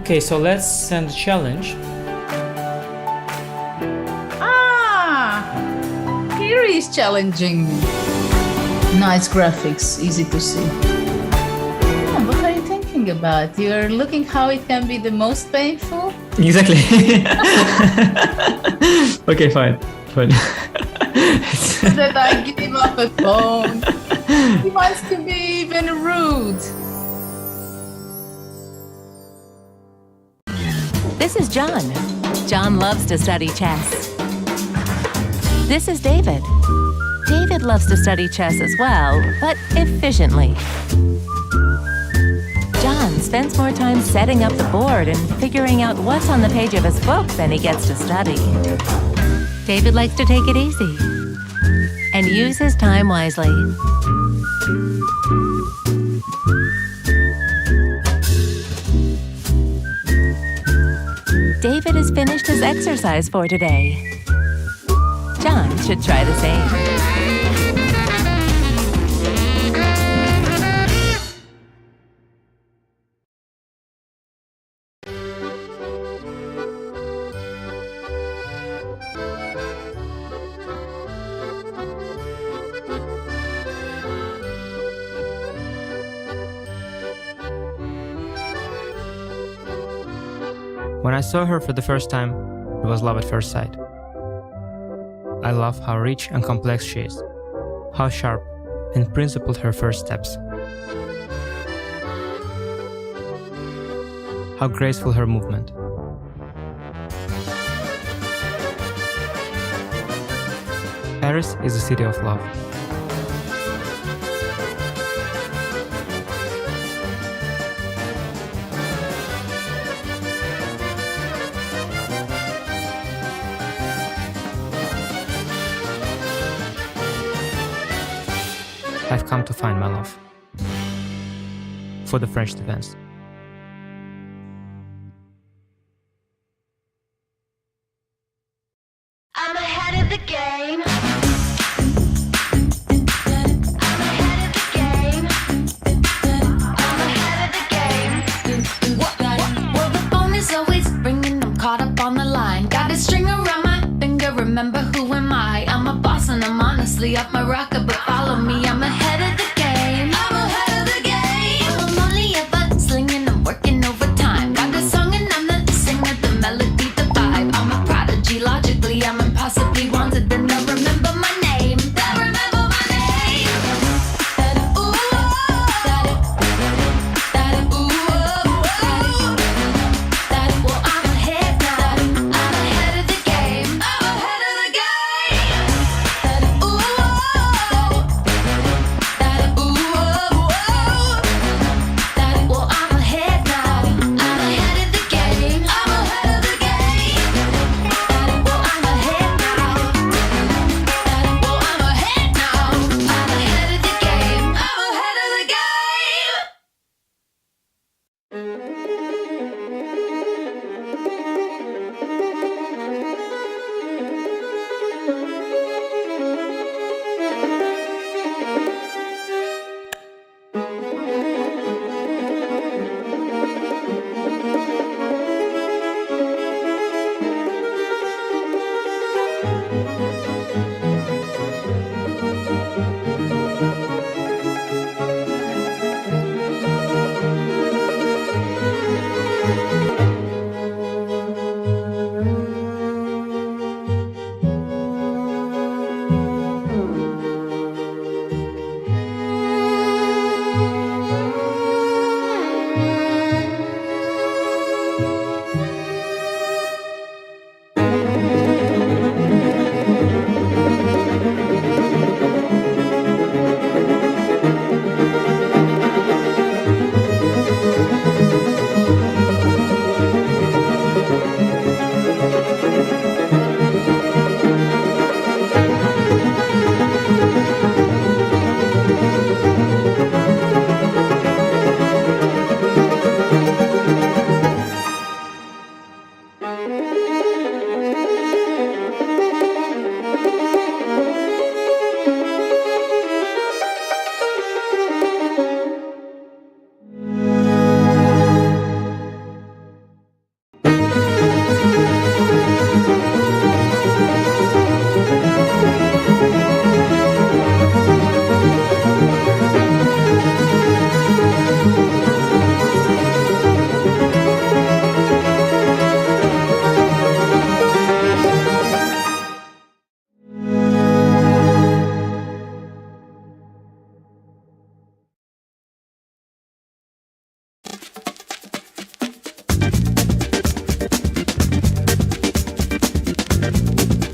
Okay, so let's send a challenge. Here is challenging me. Nice graphics, easy to see. What are you thinking about? You're looking how it can be the most painful? Exactly. Okay, fine. So that I give up a phone. He wants to be even rude. This is John. John loves to study chess. This is David. David loves to study chess as well, but efficiently. John spends more time setting up the board and figuring out what's on the page of his book than he gets to study. David likes to take it easy and use his time wisely. David has finished his exercise for today. John should try the same. When I saw her for the first time, it was love at first sight. I love how rich and complex she is, how sharp and principled her first steps, how graceful her movement. Paris is a city of love. I've come to find my love for the French defense. I'm ahead of the game. Well, the phone is always ringing. I'm caught up on the line. Got a string around my finger. Remember who am I? I'm a boss and I'm honestly off my rocker, but follow me. I'm ahead of the game. I'm ahead of the game. I'm only ever slinging. I'm working overtime. Got a song and I'm the singer, the melody, the vibe. I'm a prodigy. Logically, I'm impossibly wanted. Then they'll remember my name. They'll remember my name. Ooh, well, I'm ahead now. I'm ahead of the game. I'm ahead of the game. Ooh, well, I'm ahead now. I'm ahead of the game. I'm ahead of the game. Well, I'm ahead now. Well, I'm ahead now. I'm ahead of the game. I'm ahead of the game.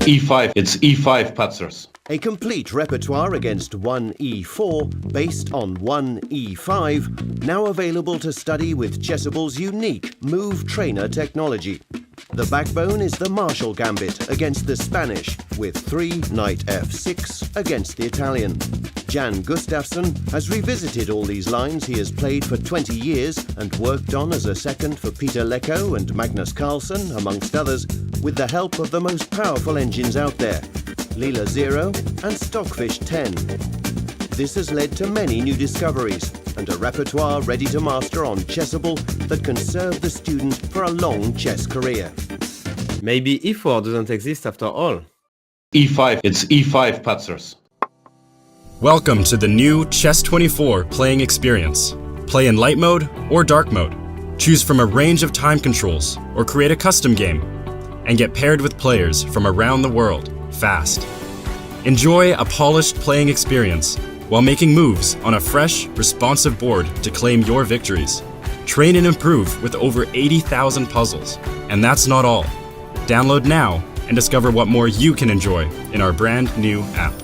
E5, it's E5 patzers. A complete repertoire against 1 E4 based on 1 E5, now available to study with Chessable's unique Move Trainer technology. The backbone is the Marshall Gambit against the Spanish, with 3 Knight F6 against the Italian. Jan Gustafsson has revisited all these lines he has played for 20 years and worked on as a second for Peter Lecko and Magnus Carlsen, amongst others, with the help of the most powerful engines out there, Leela 0 and Stockfish 10. This has led to many new discoveries and a repertoire ready to master on Chessable that can serve the student for a long chess career. Maybe E4 doesn't exist after all. E5, it's E5 patzers. Welcome to the new Chess24 playing experience. Play in light mode or dark mode. Choose from a range of time controls or create a custom game. And get paired with players from around the world, fast. Enjoy a polished playing experience while making moves on a fresh, responsive board to claim your victories. Train and improve with over 80,000 puzzles. And that's not all. Download now and discover what more you can enjoy in our brand new app.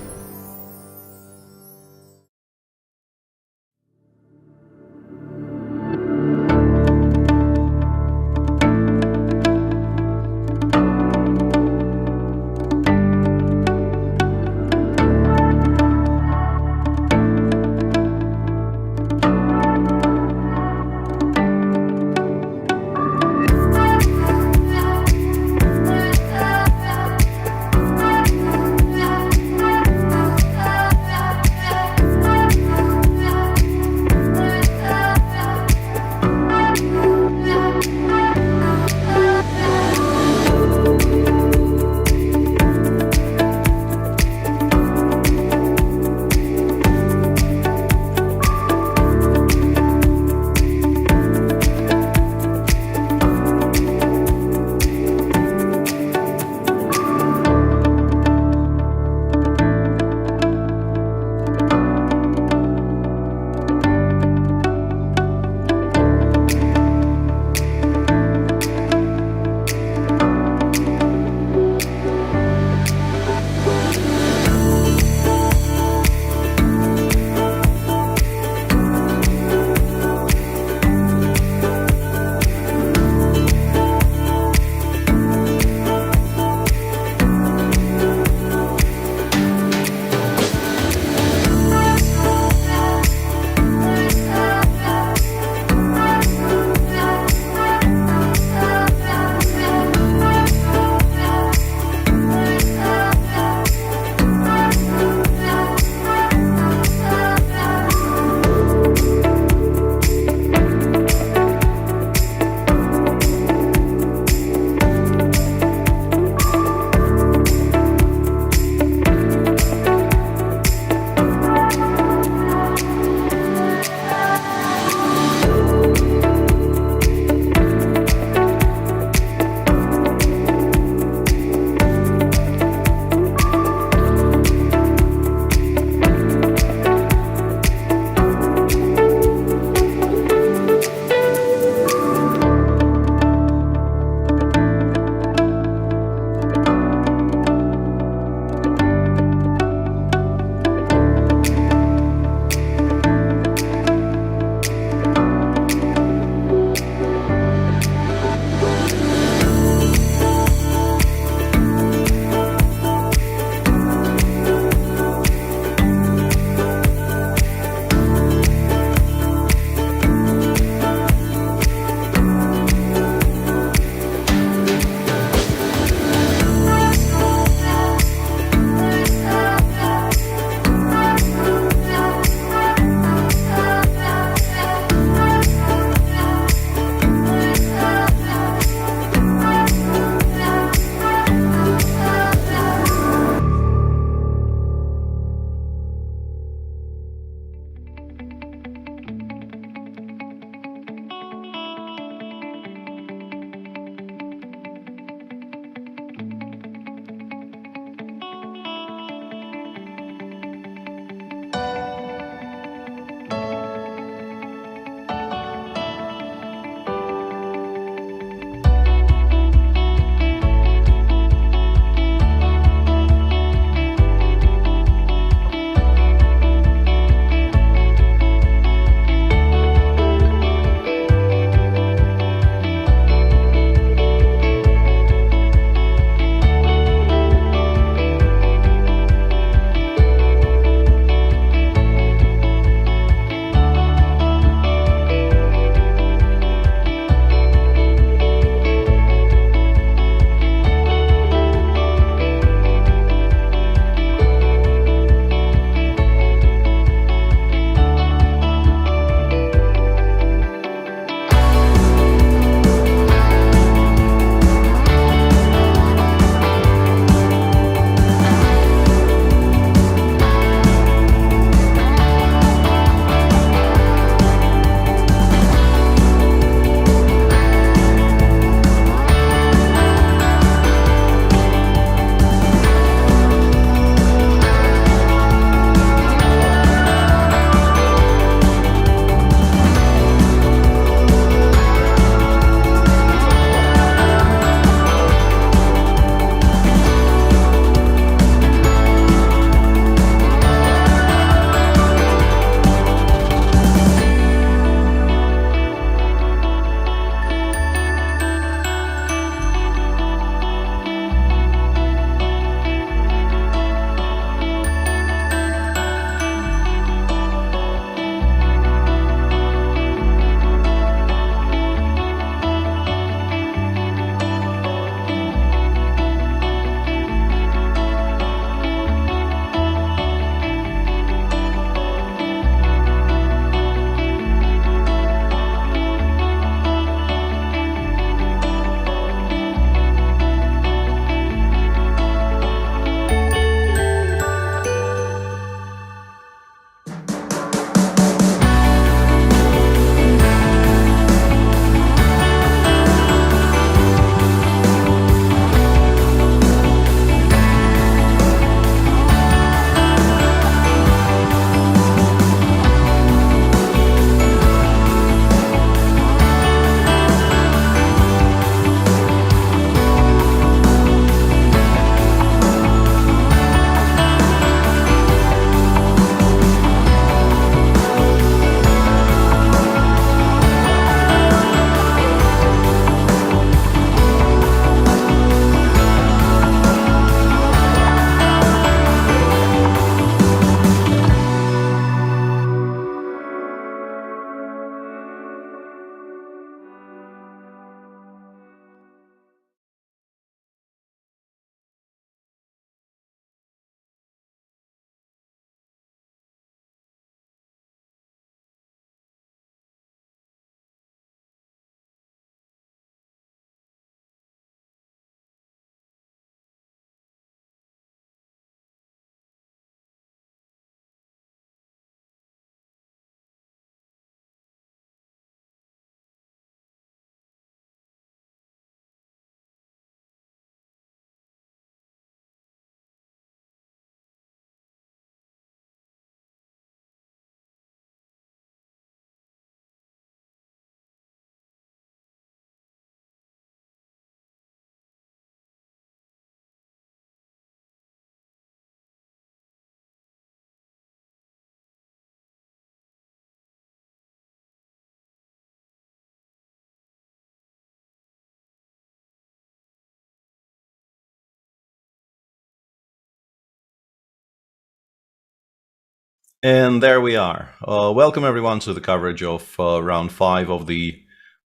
And there we are. Welcome everyone to the coverage of round 5 of the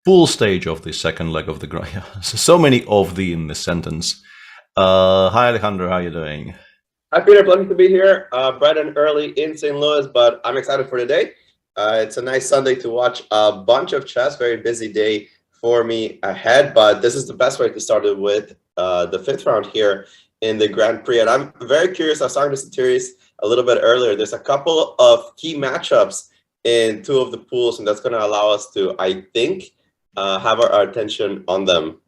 pool stage of the second leg of the grand. So many of the in this sentence. Hi Alejandro, how are you doing? Hi Peter, pleasure to be here. Bright and early in St. Louis, but I'm excited for today. It's a nice Sunday to watch a bunch of chess. Very busy day for me ahead, but this is the best way to start it with the 5th round here in the Grand Prix. And I'm very curious. I was talking to Satiris a little bit earlier. There's a couple of key matchups in 2 of the pools, and that's going to allow us to, I think, have our attention on them.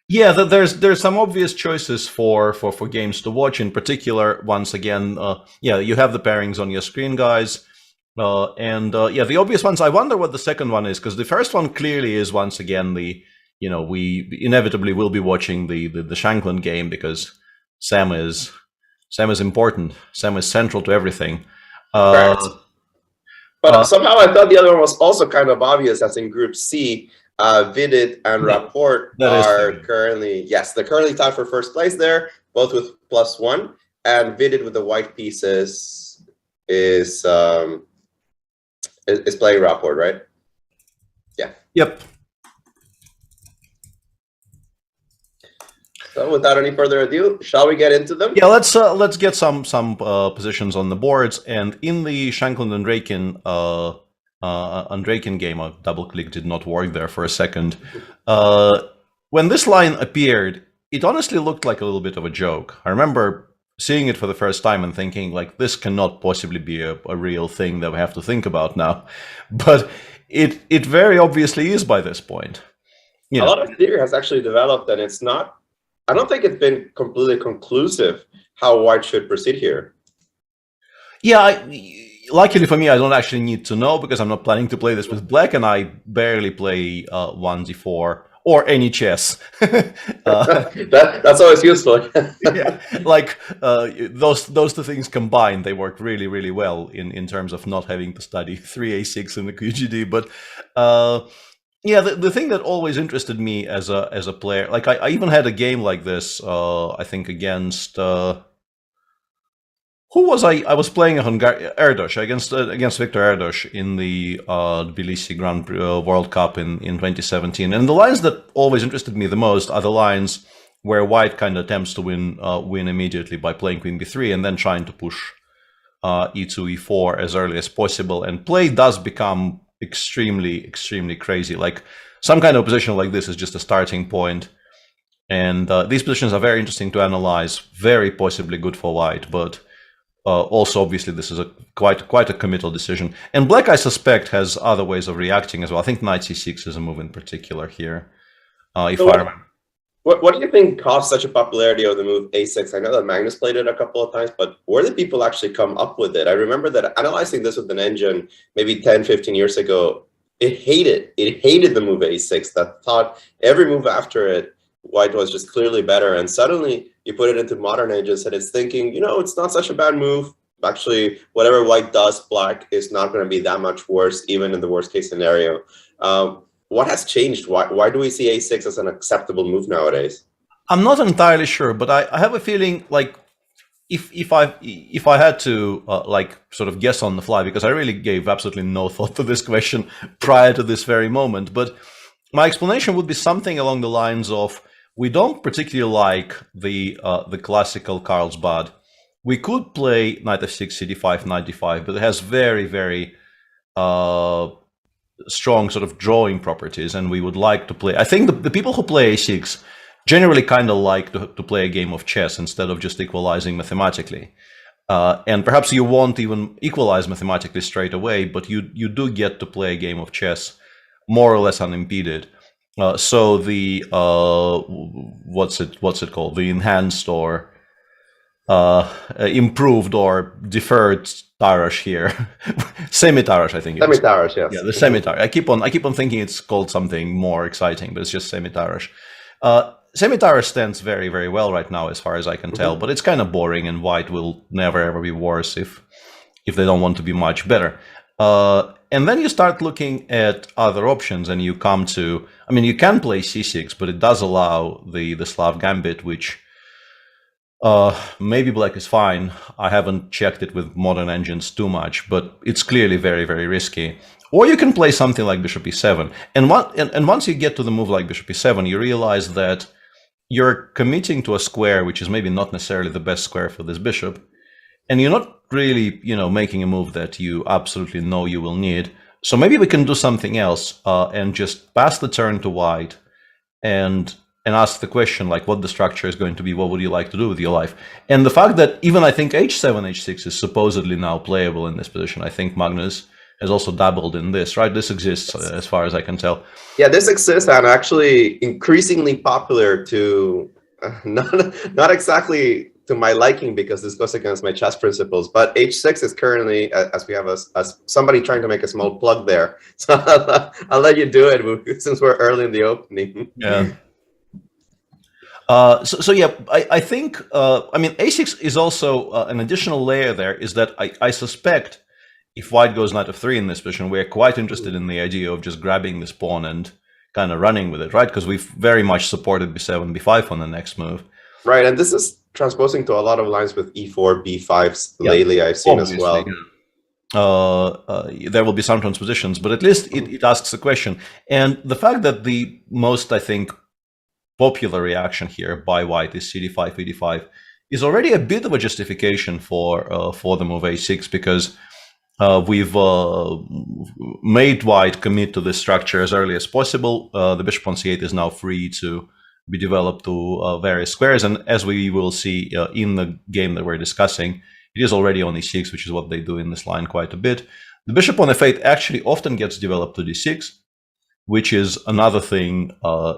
Yeah, there's some obvious choices for games to watch. In particular, once again, you have the pairings on your screen, guys. The obvious ones. I wonder what the second one is, because the first one clearly is once again we inevitably will be watching the Shankland game because Sam is important. Sam is central to everything. But somehow I thought the other one was also kind of obvious, as in Group C. Vidit and Rapport are currently tied for first place there, both with +1. And Vidit with the white pieces is playing Rapport, right? Yeah. Yep. So without any further ado, shall we get into them? Yeah, let's get some positions on the boards. And in the Shankland and Draken game, a double click did not work there for a second. When this line appeared, it honestly looked like a little bit of a joke. I remember seeing it for the first time and thinking, like, this cannot possibly be a real thing that we have to think about now. But it very obviously is by this point. A lot of theory has actually developed, and it's not. I don't think it's been completely conclusive how white should proceed here. Yeah, luckily for me, I don't actually need to know because I'm not planning to play this with black, and I barely play 1d4 or any chess. That's always useful. Yeah, like those 2 things combined, they work really, really well in terms of not having to study 3a6 in the QGD. But the thing that always interested me as a player, like I even had a game like this, I think against who was I? I was playing Erdos against Victor Erdos in the Tbilisi Grand World Cup in 2017. And the lines that always interested me the most are the lines where white kind of attempts to win immediately by playing Queen b3 and then trying to push e2, e4 as early as possible. And play does become extremely, extremely crazy. Like some kind of position like this is just a starting point. And these positions are very interesting to analyze, very possibly good for white, but also, obviously, this is quite a committal decision. And black, I suspect, has other ways of reacting as well. I think knight c6 is a move in particular here. I remember. What do you think caused such a popularity of the move a6? I know that Magnus played it a couple of times, but where did people actually come up with it? I remember that analyzing this with an engine maybe 10, 15 years ago, it hated the move a6. That thought every move after it, white was just clearly better. And suddenly you put it into modern engines and it's thinking, it's not such a bad move. Actually, whatever white does, black is not going to be that much worse, even in the worst case scenario. What has changed? Why do we see a6 as an acceptable move nowadays? I'm not entirely sure, but I have a feeling like if I had to sort of guess on the fly, because I really gave absolutely no thought to this question prior to this very moment, but my explanation would be something along the lines of, we don't particularly like the classical Carlsbad. We could play knight f6, cd5, knight d5, but it has very, very strong sort of drawing properties, and we would like to play. I think the people who play a6 generally kind of like to play a game of chess instead of just equalizing mathematically. And perhaps you won't even equalize mathematically straight away, but you do get to play a game of chess more or less unimpeded. So the what's it called? The enhanced or improved or deferred Tarash here, semi-Tarash, I think. Semi-Tarash, yes. Yeah, the semi-Tarash. I keep on thinking it's called something more exciting, but it's just semi-Tarash. Semi-Tarash stands very, very well right now, as far as I can tell, but it's kind of boring, and white will never ever be worse if they don't want to be much better. And then you start looking at other options, and you come to, I mean, you can play c6, but it does allow the Slav gambit, which Maybe black is fine. I haven't checked it with modern engines too much, but it's clearly very, very risky. Or you can play something like bishop e7. And once you get to the move like bishop e7, you realize that you're committing to a square which is maybe not necessarily the best square for this bishop. And you're not really, making a move that you absolutely know you will need. So maybe we can do something else and just pass the turn to white and ask the question, like, what the structure is going to be, what would you like to do with your life? And the fact that even I think h7, h6 is supposedly now playable in this position. I think Magnus has also dabbled in this, right? This exists as far as I can tell. Yeah, this exists and actually increasingly popular to not exactly to my liking because this goes against my chess principles. But h6 is currently, as we have as somebody trying to make a small plug there. So I'll let you do it since we're early in the opening. Yeah. So yeah, I think, I mean, a6 is also an additional layer there, is that I suspect if white goes knight f3 in this position, we're quite interested in the idea of just grabbing this pawn and kind of running with it, right? Because we've very much supported b7, b5 on the next move. Right, and this is transposing to a lot of lines with e4, b5 lately I've seen as well. There will be some transpositions, but at least it asks a question. And the fact that the most, I think, popular reaction here by white is cd5, ed5 is already a bit of a justification for the move a6, because we've made white commit to this structure as early as possible. The bishop on c8 is now free to be developed to various squares, and as we will see in the game that we're discussing, it is already on e6, which is what they do in this line quite a bit. The bishop on f8 actually often gets developed to d6, which is another thing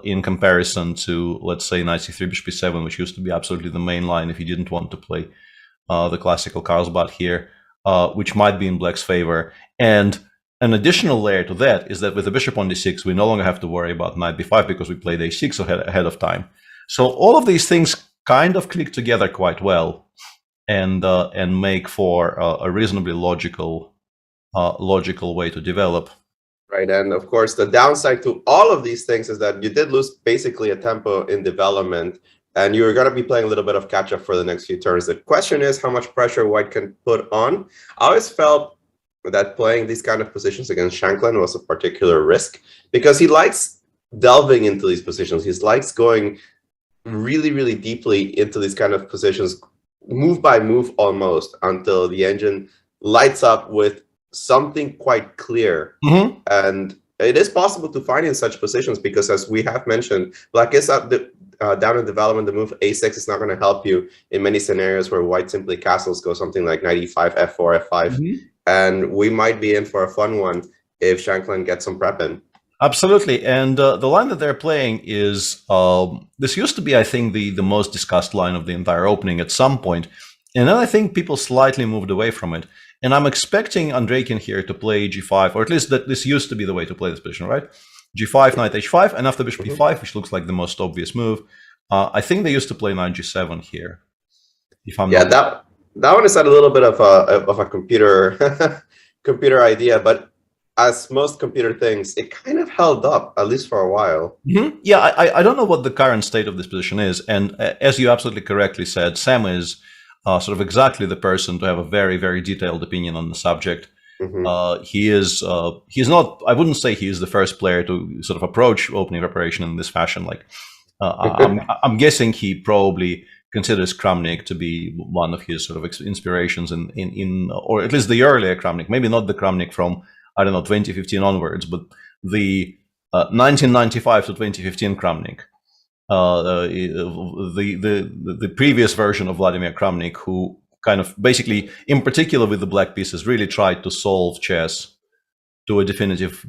in comparison to, let's say, knight c3, bishop e7, which used to be absolutely the main line if you didn't want to play the classical Carlsbad here, which might be in black's favor. And an additional layer to that is that with the bishop on d6, we no longer have to worry about knight b5 because we played a6 ahead of time. So all of these things kind of click together quite well and make for a reasonably logical way to develop. Right, and of course, the downside to all of these things is that you did lose basically a tempo in development, and you're going to be playing a little bit of catch-up for the next few turns. The question is how much pressure white can put on. I always felt that playing these kind of positions against Shankland was a particular risk because he likes delving into these positions. He likes going really, really deeply into these kind of positions, move by move almost, until the engine lights up with something quite clear. Mm-hmm. And it is possible to find in such positions because, as we have mentioned, black is up down in development. The move a6 is not going to help you in many scenarios where white simply castles, go something like knight e5, f4, f5. Mm-hmm. And we might be in for a fun one if Shankland gets some prep in. Absolutely. And the line that they're playing is, this used to be, I think, the most discussed line of the entire opening at some point. And then I think people slightly moved away from it. And I'm expecting Andreikin here to play g5, or at least that this used to be the way to play this position, right? g5, knight h5, and after bishop e5, which looks like the most obvious move. I think they used to play knight g7 here. If I'm not... that one is a little bit of a computer computer idea, but as most computer things, it kind of held up, at least for a while. Mm-hmm. Yeah, I don't know what the current state of this position is. And as you absolutely correctly said, Sam is sort of exactly the person to have a very, very detailed opinion on the subject. Mm-hmm. He's not, I wouldn't say he is the first player to sort of approach opening preparation in this fashion. Like, I'm guessing he probably considers Kramnik to be one of his sort of inspirations in or at least the earlier Kramnik, maybe not the Kramnik from, I don't know, 2015 onwards, but the 1995 to 2015 Kramnik. The previous version of Vladimir Kramnik, who kind of basically, in particular with the black pieces, really tried to solve chess to a definitive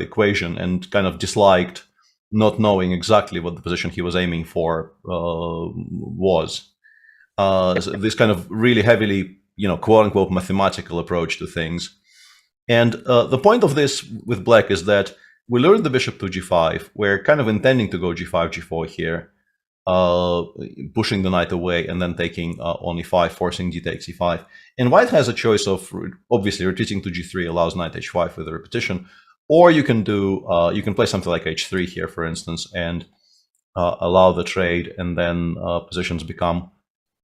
equation, and kind of disliked not knowing exactly what the position he was aiming for was. So this kind of really heavily, quote unquote, mathematical approach to things. And the point of this with black is that we lured the bishop to g5. We're kind of intending to go g5, g4 here, pushing the knight away and then taking on e5, forcing d takes e5. And white has a choice of obviously retreating to g3 allows knight h5 with a repetition, or you can do you can play something like h3 here, for instance, and allow the trade, and then positions become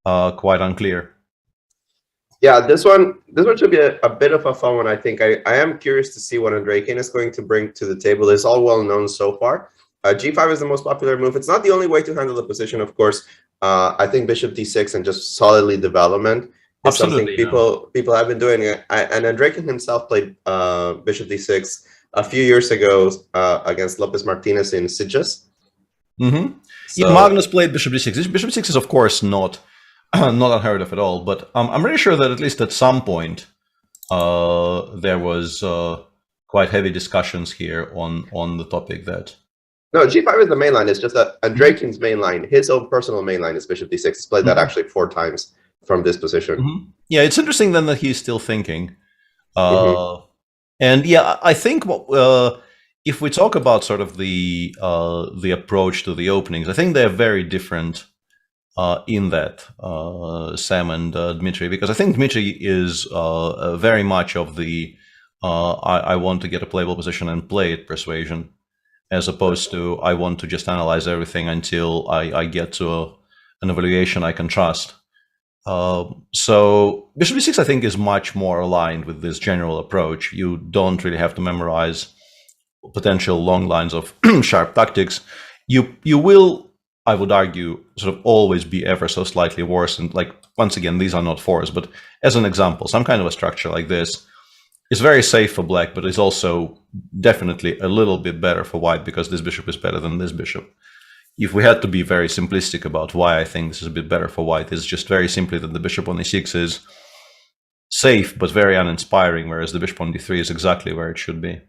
quite unclear. Yeah, this one should be a bit of a fun one. I think I am curious to see what Andrakin is going to bring to the table. It's all well known so far. G5 is the most popular move. It's not the only way to handle the position, of course. I think Bishop D6 and just solidly development is something people have been doing. And Andrakin himself played Bishop D6 a few years ago against Lopez Martinez in Sitges. Mm-hmm. So, yeah, Magnus played Bishop D6. Bishop D6 is, of course, not unheard of at all, but I'm pretty sure that at least at some point there was quite heavy discussions here on the topic that... No, G5 is the main line. It's just that Andrakin's main line, his own personal main line, is Bishop D6. He's played that actually 4 times from this position. Yeah, it's interesting then that he's still thinking. And yeah, I think if we talk about sort of the approach to the openings, I think they're very different in that, Sam and Dmitry, because I think Dmitry is very much of the I want to get a playable position and play it persuasion, as opposed to I want to just analyze everything until I get to an evaluation I can trust. So Bishop D6, I think, is much more aligned with this general approach. You don't really have to memorize potential long lines of sharp tactics. You will, I would argue, sort of always be ever so slightly worse. And like, once again, these are not fours, but as an example, some kind of a structure like this is very safe for black, but is also definitely a little bit better for white because this bishop is better than this bishop. If we had to be very simplistic about why I think this is a bit better for white, it's just very simply that the bishop on e6 is safe but very uninspiring, whereas the bishop on d3 is exactly where it should be.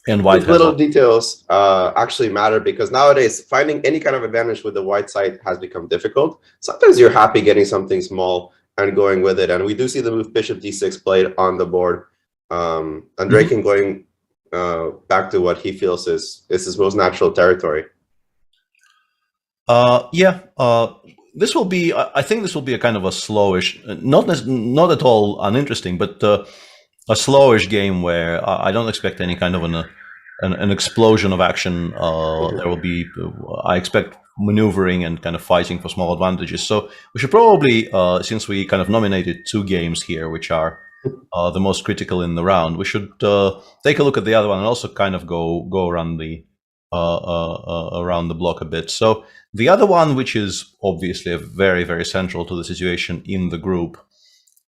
And white little details actually matter, because nowadays finding any kind of advantage with the white side has become difficult. Sometimes you're happy getting something small and going with it, and we do see the move Bishop D6 played on the board. Andrakin going back to what he feels is his most natural territory. This will be, I think this will be a kind of a slowish, not at all uninteresting, but a slowish game where I don't expect any kind of an explosion of action. There will be, I expect maneuvering and kind of fighting for small advantages. So we should probably, since we kind of nominated 2 games here, which are the most critical in the round, we should take a look at the other one and also kind of go around the block a bit. So the other one, which is obviously very, very central to the situation in the group,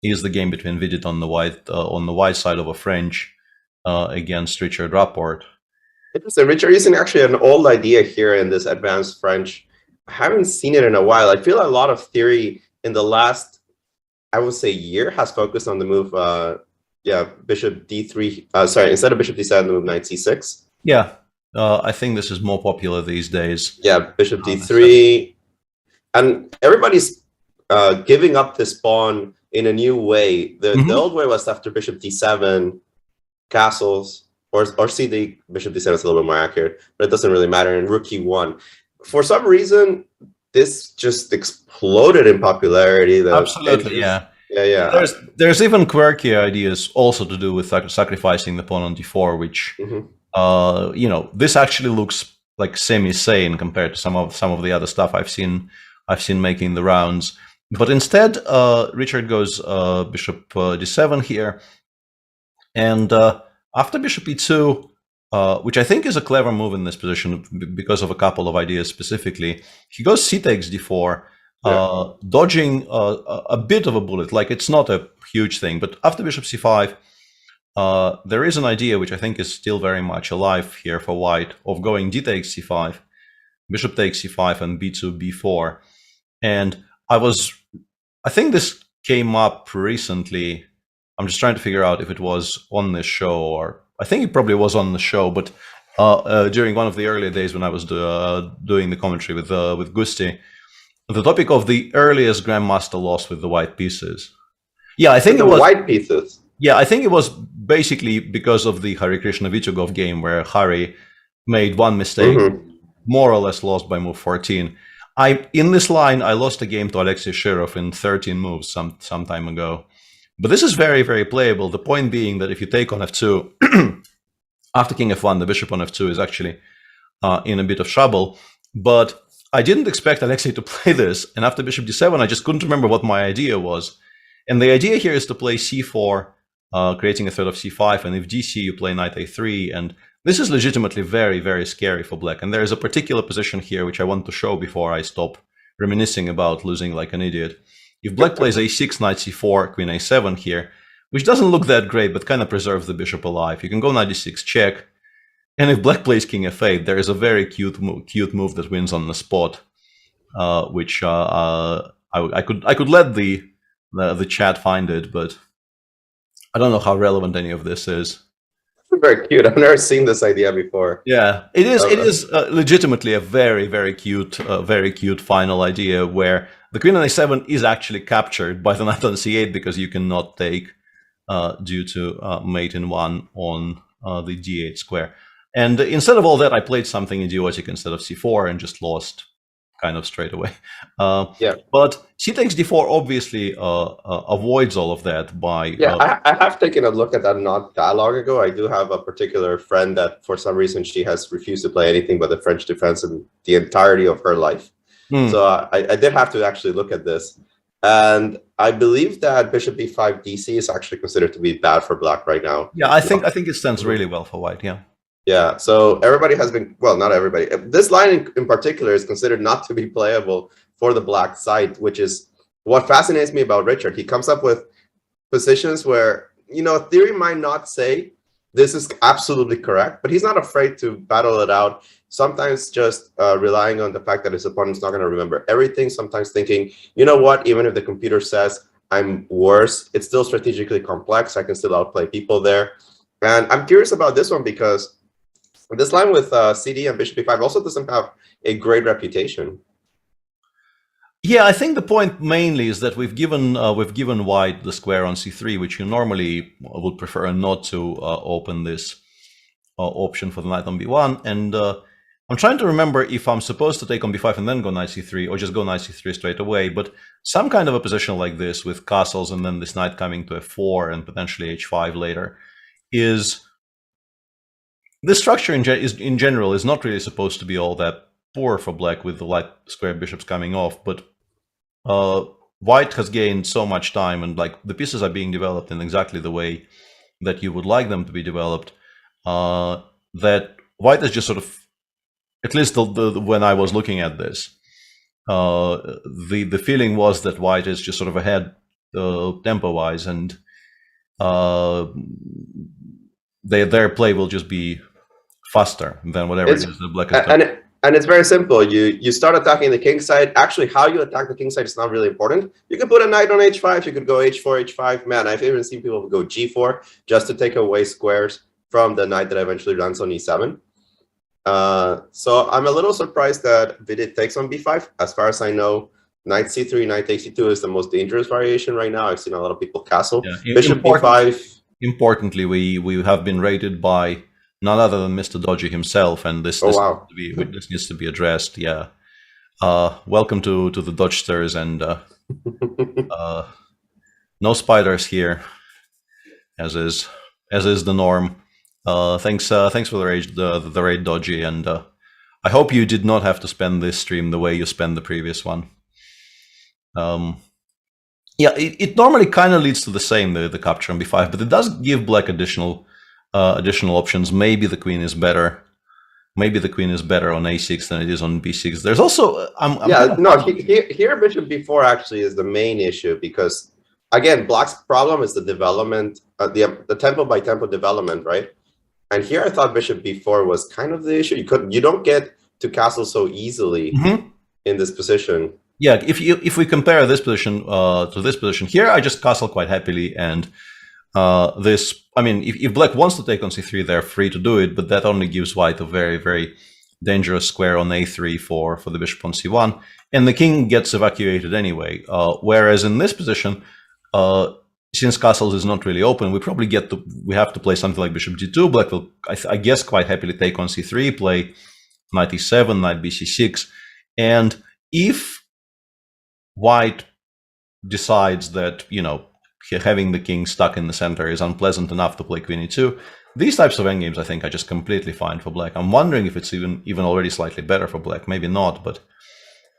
is the game between Vidit on the white side of a French against Richard Rapport. Interesting. Richard using actually an old idea here in this advanced French. I haven't seen it in a while. I feel a lot of theory in the last, I would say, year has focused on the move, Bishop D3. Sorry, instead of Bishop D7, the move Knight C6. Yeah, I think this is more popular these days. Yeah, Bishop D3. And everybody's giving up this pawn in a new way. The old way was after Bishop D7, castles, or CD, Bishop D7 is a little bit more accurate, but it doesn't really matter, in Rook E1. For some reason, this just exploded in popularity. Absolutely, yeah. Yeah. There's even quirky ideas also to do with sacrificing the pawn on D4, which, this actually looks like semi-sane compared to some of the other stuff I've seen making the rounds. But instead, Richard goes Bishop D7 here, and after Bishop E2, which I think is a clever move in this position because of a couple of ideas specifically, he goes C takes D4, dodging a bit of a bullet. Like, it's not a huge thing, but after Bishop C5, there is an idea which I think is still very much alive here for white of going D takes C5, Bishop takes C5, and B2, B4. And I think this came up recently. I'm just trying to figure out if it was on this show, or I think it probably was on the show, but during one of the earlier days when I was doing the commentary with Gusti, the topic of the earliest grandmaster loss with the white pieces. Yeah, I think it was white pieces. Yeah, I think it was basically because of the Hare Krishna Vichugov game where Hari made one mistake, more or less lost by move 14. In this line, I lost a game to Alexei Shirov in 13 moves some time ago. But this is very, very playable. The point being that if you take on f2, after king f1, the bishop on f2 is actually in a bit of trouble. But I didn't expect Alexei to play this, and after bishop d7, I just couldn't remember what my idea was. And the idea here is to play c4, creating a threat of c5, and if dc, you play knight a3, and this is legitimately very, very scary for black. And there is a particular position here which I want to show before I stop reminiscing about losing like an idiot. If black plays a6, knight c4, queen a7 here, which doesn't look that great, but kind of preserves the bishop alive, you can go knight d6 check. And if black plays king f8, there is a very cute move that wins on the spot, which I could let the chat find it, but I don't know how relevant any of this is. Very cute. I've never seen this idea before. Yeah, it is. It is legitimately a very, very cute final idea where the queen on a7 is actually captured by the knight on c8 because you cannot take due to mate in one on the d8 square. And instead of all that, I played something idiotic instead of c4 and just lost kind of straight away. But c takes d4 obviously avoids all of that by... I have taken a look at that not that long ago. I do have a particular friend that for some reason she has refused to play anything but the French defense in the entirety of her life. So I did have to actually look at this. And I believe that bishop b5 dc is actually considered to be bad for black right now. Yeah, I think it stands really well for white, yeah. Yeah, so everybody has been, well, not everybody. This line in particular is considered not to be playable for the black side, which is what fascinates me about Richard. He comes up with positions where, you know, theory might not say this is absolutely correct, but he's not afraid to battle it out. Sometimes just relying on the fact that his opponent's not going to remember everything. Sometimes thinking, you know what, even if the computer says I'm worse, it's still strategically complex. I can still outplay people there. And I'm curious about this one because this line with CD and bishop b5 also doesn't have a great reputation. Yeah, I think the point mainly is that we've given white the square on c3, which you normally would prefer not to open this option for the knight on b1. And I'm trying to remember if I'm supposed to take on b5 and then go knight c3, or just go knight c3 straight away. But some kind of a position like this with castles and then this knight coming to f4 and potentially h5 later is... This structure in general is not really supposed to be all that poor for black with the light square bishops coming off, but white has gained so much time and like the pieces are being developed in exactly the way that you would like them to be developed, that white is just sort of, at least when I was looking at this, the feeling was that white is just sort of ahead tempo-wise, and their play will just be faster than whatever it is that black is doing. And it's very simple. You start attacking the king side. Actually, how you attack the king side is not really important. You could put a knight on h5. You could go h4, h5. Man, I've even seen people go g4 just to take away squares from the knight that eventually runs on e7. So I'm a little surprised that FIDE takes on b5. As far as I know, knight c3, knight takes c2 is the most dangerous variation right now. I've seen a lot of people castle. Yeah, bishop b5. Importantly, we have been rated by none other than Mr. Dodgy himself, and this needs to be addressed. Yeah, welcome to the Dodgsters, and no spiders here, as is the norm. Thanks for the raid, Dodgy, and I hope you did not have to spend this stream the way you spent the previous one. Yeah, it normally kind of leads to the same, the capture on b5, but it does give black additional options. Maybe the queen is better. Maybe the queen is better on a6 than it is on b6. There's also here bishop b4 actually is the main issue because again black's problem is the development, the tempo by tempo development, right? And here I thought bishop b4 was kind of the issue. You don't get to castle so easily in this position. Yeah, if we compare this position to this position here, I just castle quite happily, and this, I mean, if black wants to take on c3, they're free to do it, but that only gives white a very, very dangerous square on a3 for the bishop on c1, and the king gets evacuated anyway. Whereas in this position, since castles is not really open, we have to play something like bishop d2. Black will, I guess, quite happily take on c3, play knight e7, knight bc6, and if white decides that, you know, having the king stuck in the center is unpleasant enough to play queen e2. These types of endgames, I think, are just completely fine for black. I'm wondering if it's even already slightly better for black. Maybe not, but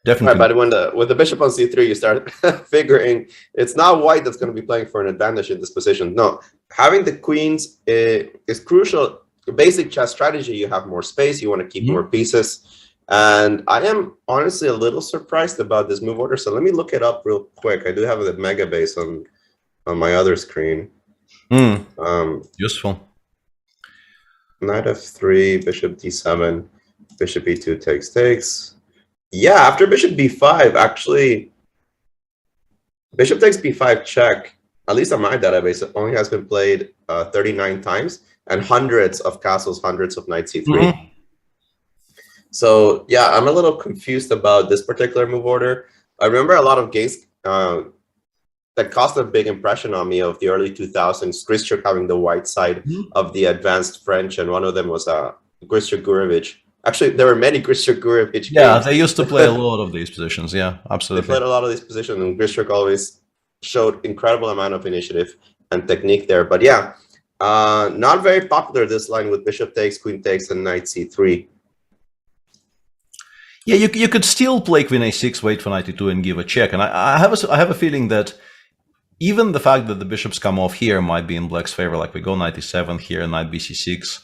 definitely. Right, but with the bishop on c3, you start figuring it's not white that's going to be playing for an advantage in this position. No, having the queens is crucial. Basic chess strategy, you have more space, you want to keep more pieces. And I am honestly a little surprised about this move order. So let me look it up real quick. I do have the mega base on my other screen. Useful. Knight f3, bishop d7, bishop e2 takes. Yeah, after bishop b5, actually, bishop takes b5 check, at least on my database, it only has been played 39 times, and hundreds of castles, hundreds of knight c3. So yeah, I'm a little confused about this particular move order. I remember a lot of games that caused a big impression on me of the early 2000s, Grishchuk having the white side of the advanced French, and one of them was Grishchuk Gurevich. Actually, there were many Grishchuk Gurevich games. Yeah, they used to play a lot of these positions. Yeah, absolutely. They played a lot of these positions, and Grishchuk always showed incredible amount of initiative and technique there. But yeah, not very popular, this line with bishop takes, queen takes, and knight c3. Yeah, you could still play queen a6, wait for knight e2, and give a check. And I have a feeling that even the fact that the bishops come off here might be in black's favor, like we go knight e7 here, knight bc6.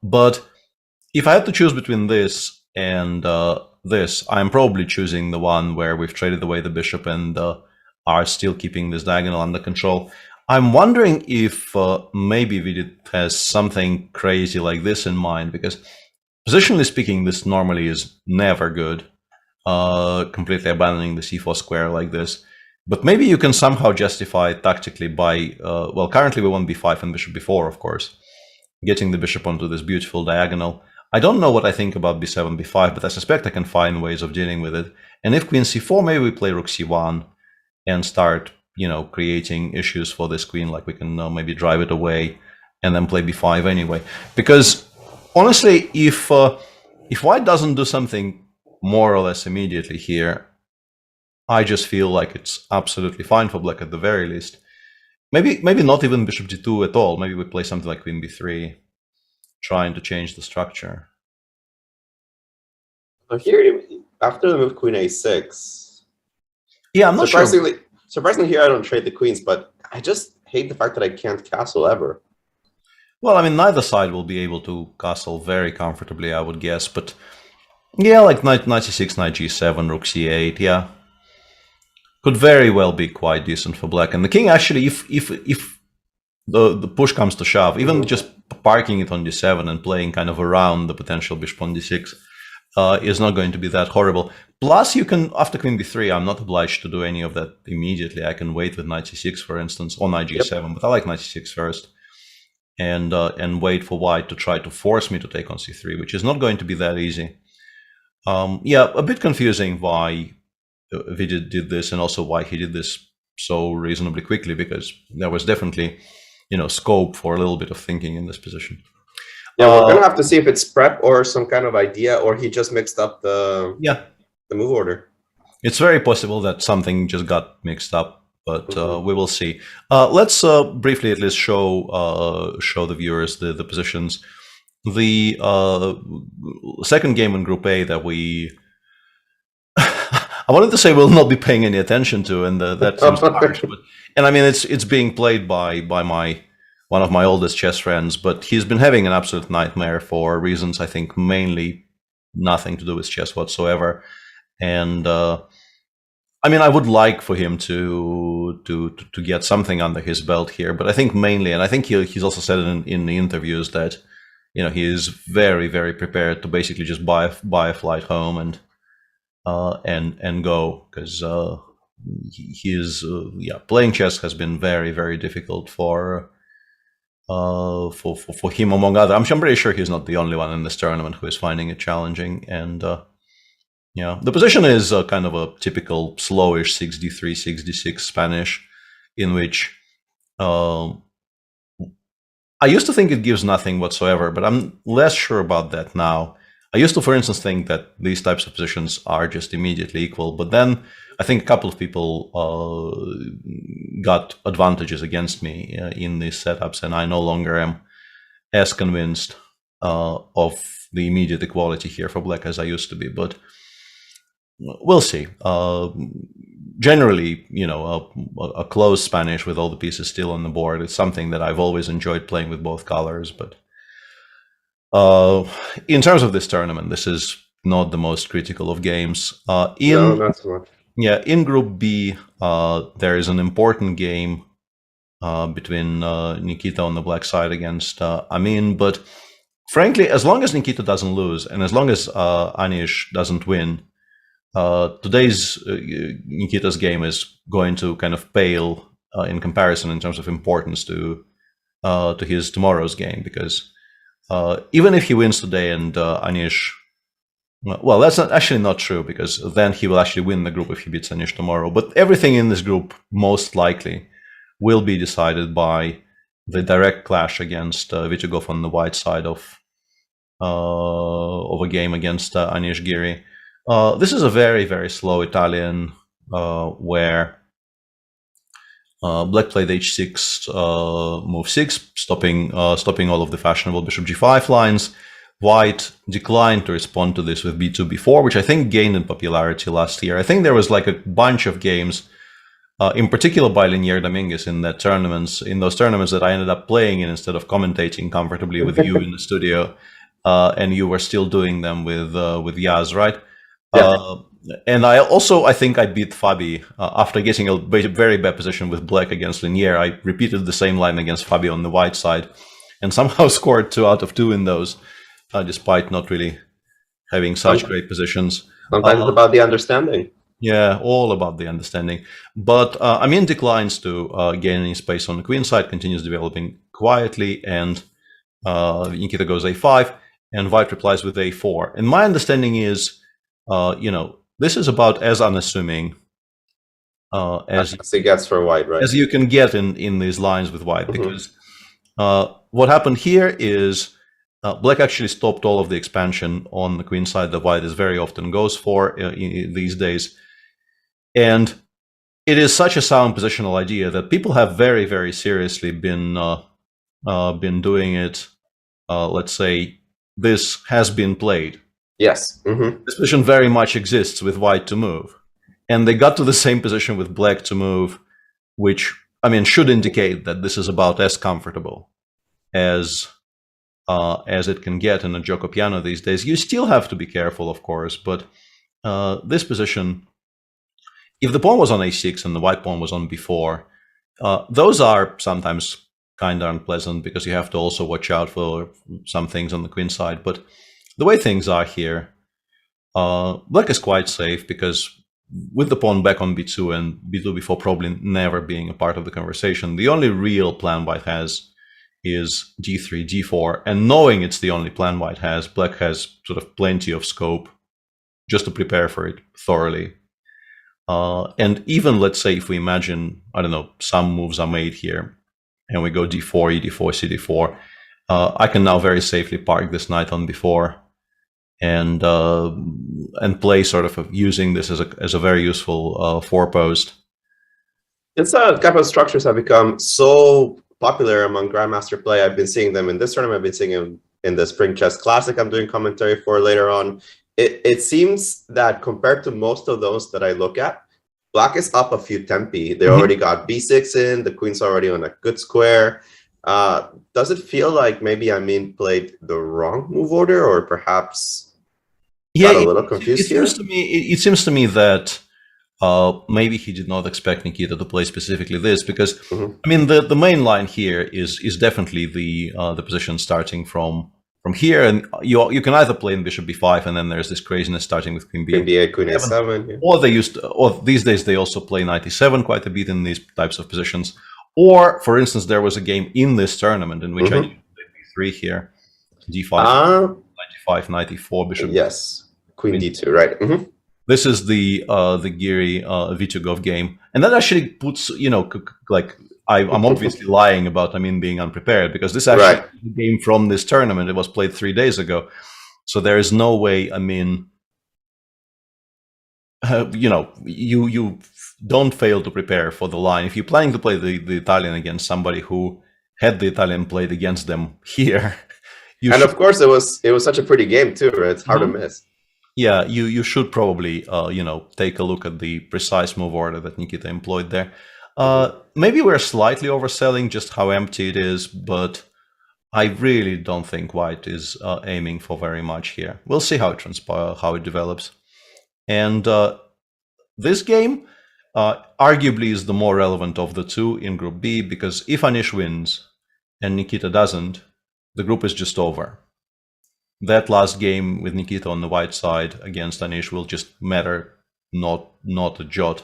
But if I had to choose between this and this, I'm probably choosing the one where we've traded away the bishop and are still keeping this diagonal under control. I'm wondering if maybe Vidit has something crazy like this in mind, because positionally speaking, this normally is never good, completely abandoning the c4 square like this. But maybe you can somehow justify it tactically by, well, currently we want b5 and bishop b4, of course, getting the bishop onto this beautiful diagonal. I don't know what I think about b7, b5, but I suspect I can find ways of dealing with it. And if queen c4, maybe we play rook c1 and start, you know, creating issues for this queen, like we can maybe drive it away and then play b5 anyway. Because honestly, if white doesn't do something more or less immediately here, I just feel like it's absolutely fine for black at the very least. Maybe not even bishop d2 at all. Maybe we play something like queen b3, trying to change the structure. So here, after the move queen a6, yeah, I'm not sure. Surprisingly, here I don't trade the queens, but I just hate the fact that I can't castle ever. Well, I mean, neither side will be able to castle very comfortably, I would guess. But yeah, like knight c6, knight g7, rook c8, yeah, could very well be quite decent for black. And the king actually, if the push comes to shove, even just parking it on d7 and playing kind of around the potential bishop on d6 is not going to be that horrible. Plus, you can, after queen b3, I'm not obliged to do any of that immediately. I can wait with knight c6, for instance, or knight g7, but I like knight c6 first. And wait for white to try to force me to take on c3, which is not going to be that easy. Yeah, a bit confusing why Vidit did this, and also why he did this so reasonably quickly, because there was definitely, you know, scope for a little bit of thinking in this position. Yeah, we're gonna have to see if it's prep or some kind of idea, or he just mixed up the move order. It's very possible that something just got mixed up, but we will see. Let's briefly at least show the viewers the positions. The second game in Group A that we I wanted to say we'll not be paying any attention to, and that seems harsh. But, and I mean, it's being played by one of my oldest chess friends, but he's been having an absolute nightmare for reasons I think mainly nothing to do with chess whatsoever. And I mean, I would like for him to get something under his belt here, but I think mainly, and I think he's also said it in the interviews, that, you know, he is very, very prepared to basically just buy a flight home and go, because he is playing chess has been very, very difficult for him, among other. I'm pretty sure he's not the only one in this tournament who is finding it challenging. And yeah, the position is kind of a typical slowish 6d3, 6d6 Spanish, in which I used to think it gives nothing whatsoever, but I'm less sure about that now. I used to, for instance, think that these types of positions are just immediately equal, but then I think a couple of people got advantages against me in these setups, and I no longer am as convinced of the immediate equality here for black as I used to be, but we'll see. Generally, a close Spanish with all the pieces still on the board is something that I've always enjoyed playing with both colors, but in terms of this tournament, this is not the most critical of games. No, not so much. Yeah, in Group B, there is an important game between Nikita on the black side against Amin, but frankly, as long as Nikita doesn't lose, and as long as Anish doesn't win, today's Nikita's game is going to kind of pale in comparison in terms of importance to his tomorrow's game, because even if he wins today and Anish, well, that's actually not true, because then he will actually win the group if he beats Anish tomorrow. But everything in this group most likely will be decided by the direct clash against Vityugov on the white side of a game against Anish Giri. This is a very, very slow Italian where black played h6, move 6, stopping all of the fashionable bishop g5 lines. White declined to respond to this with b2, b4, which I think gained in popularity last year. I think there was like a bunch of games, in particular by Linier Dominguez in those tournaments that I ended up playing in instead of commentating comfortably with you in the studio, and you were still doing them with Yaz, right? Yeah. And I think I beat Fabi after getting a very bad position with black against Linier. I repeated the same line against Fabi on the white side and somehow scored 2 out of 2 in those, despite not really having such great positions. Sometimes it's about the understanding. Yeah, all about the understanding. But Amin declines to gain any space on the queen side, continues developing quietly, and Nikita goes a5, and White replies with a4. And my understanding is, this is about as unassuming as it gets for White, right? As you can get in these lines with White, because what happened here is black actually stopped all of the expansion on the queen side that White is very often goes for these days. And it is such a sound positional idea that people have very, very seriously been doing it. Let's say this has been played. Yes. This position very much exists with White to move. And they got to the same position with black to move, which, I mean, should indicate that this is about as comfortable as it can get in a gioco piano these days. You still have to be careful, of course, but this position, if the pawn was on a6 and the white pawn was on b4, those are sometimes kind of unpleasant because you have to also watch out for some things on the queen side. But the way things are here, black is quite safe because with the pawn back on b2 and b2, b4 probably never being a part of the conversation, the only real plan White has is g3, g4, and knowing it's the only plan White has, black has sort of plenty of scope just to prepare for it thoroughly. And even, let's say, if we imagine, I don't know, some moves are made here, and we go d4, e4, cd4, I can now very safely park this knight on b4 and play sort of using this as a very useful four-post. This type of structures have become so popular among Grandmaster play. I've been seeing them in this tournament. I've been seeing them in the Spring Chess Classic I'm doing commentary for later on. It seems that compared to most of those that I look at, black is up a few tempi. They already got b6 in, the queen's already on a good square. Does it feel like maybe Amin played the wrong move order, or perhaps got a little confused here? It seems to me that maybe he did not expect Nikita to play specifically this, because I mean the main line here is definitely the position starting from here, and you can either play in bishop b5, and then there's this craziness starting with queen b8, queen a7, yeah. or these days they also play knight e7 quite a bit in these types of positions. Or, for instance, there was a game in this tournament in which I played b3 here, d5, knight e5, knight e4, bishop. Yes, queen d2, right. This is the Giri Vityugov game, and that actually puts, like, I'm obviously lying about being unprepared, because this actually is a game from this tournament. It was played 3 days ago, So there is no way, I mean, you don't fail to prepare for the line. If you're planning to play the Italian against somebody who had the Italian played against them here, and of course it was such a pretty game too, right? It's hard to miss. Yeah, you should probably take a look at the precise move order that Nikita employed there. Maybe we're slightly overselling just how empty it is, but I really don't think White is aiming for very much here. We'll see how it develops. And this game arguably is the more relevant of the two in Group B, because if Anish wins and Nikita doesn't, the group is just over. That last game with Nikita on the white side against Anish will just matter not a jot,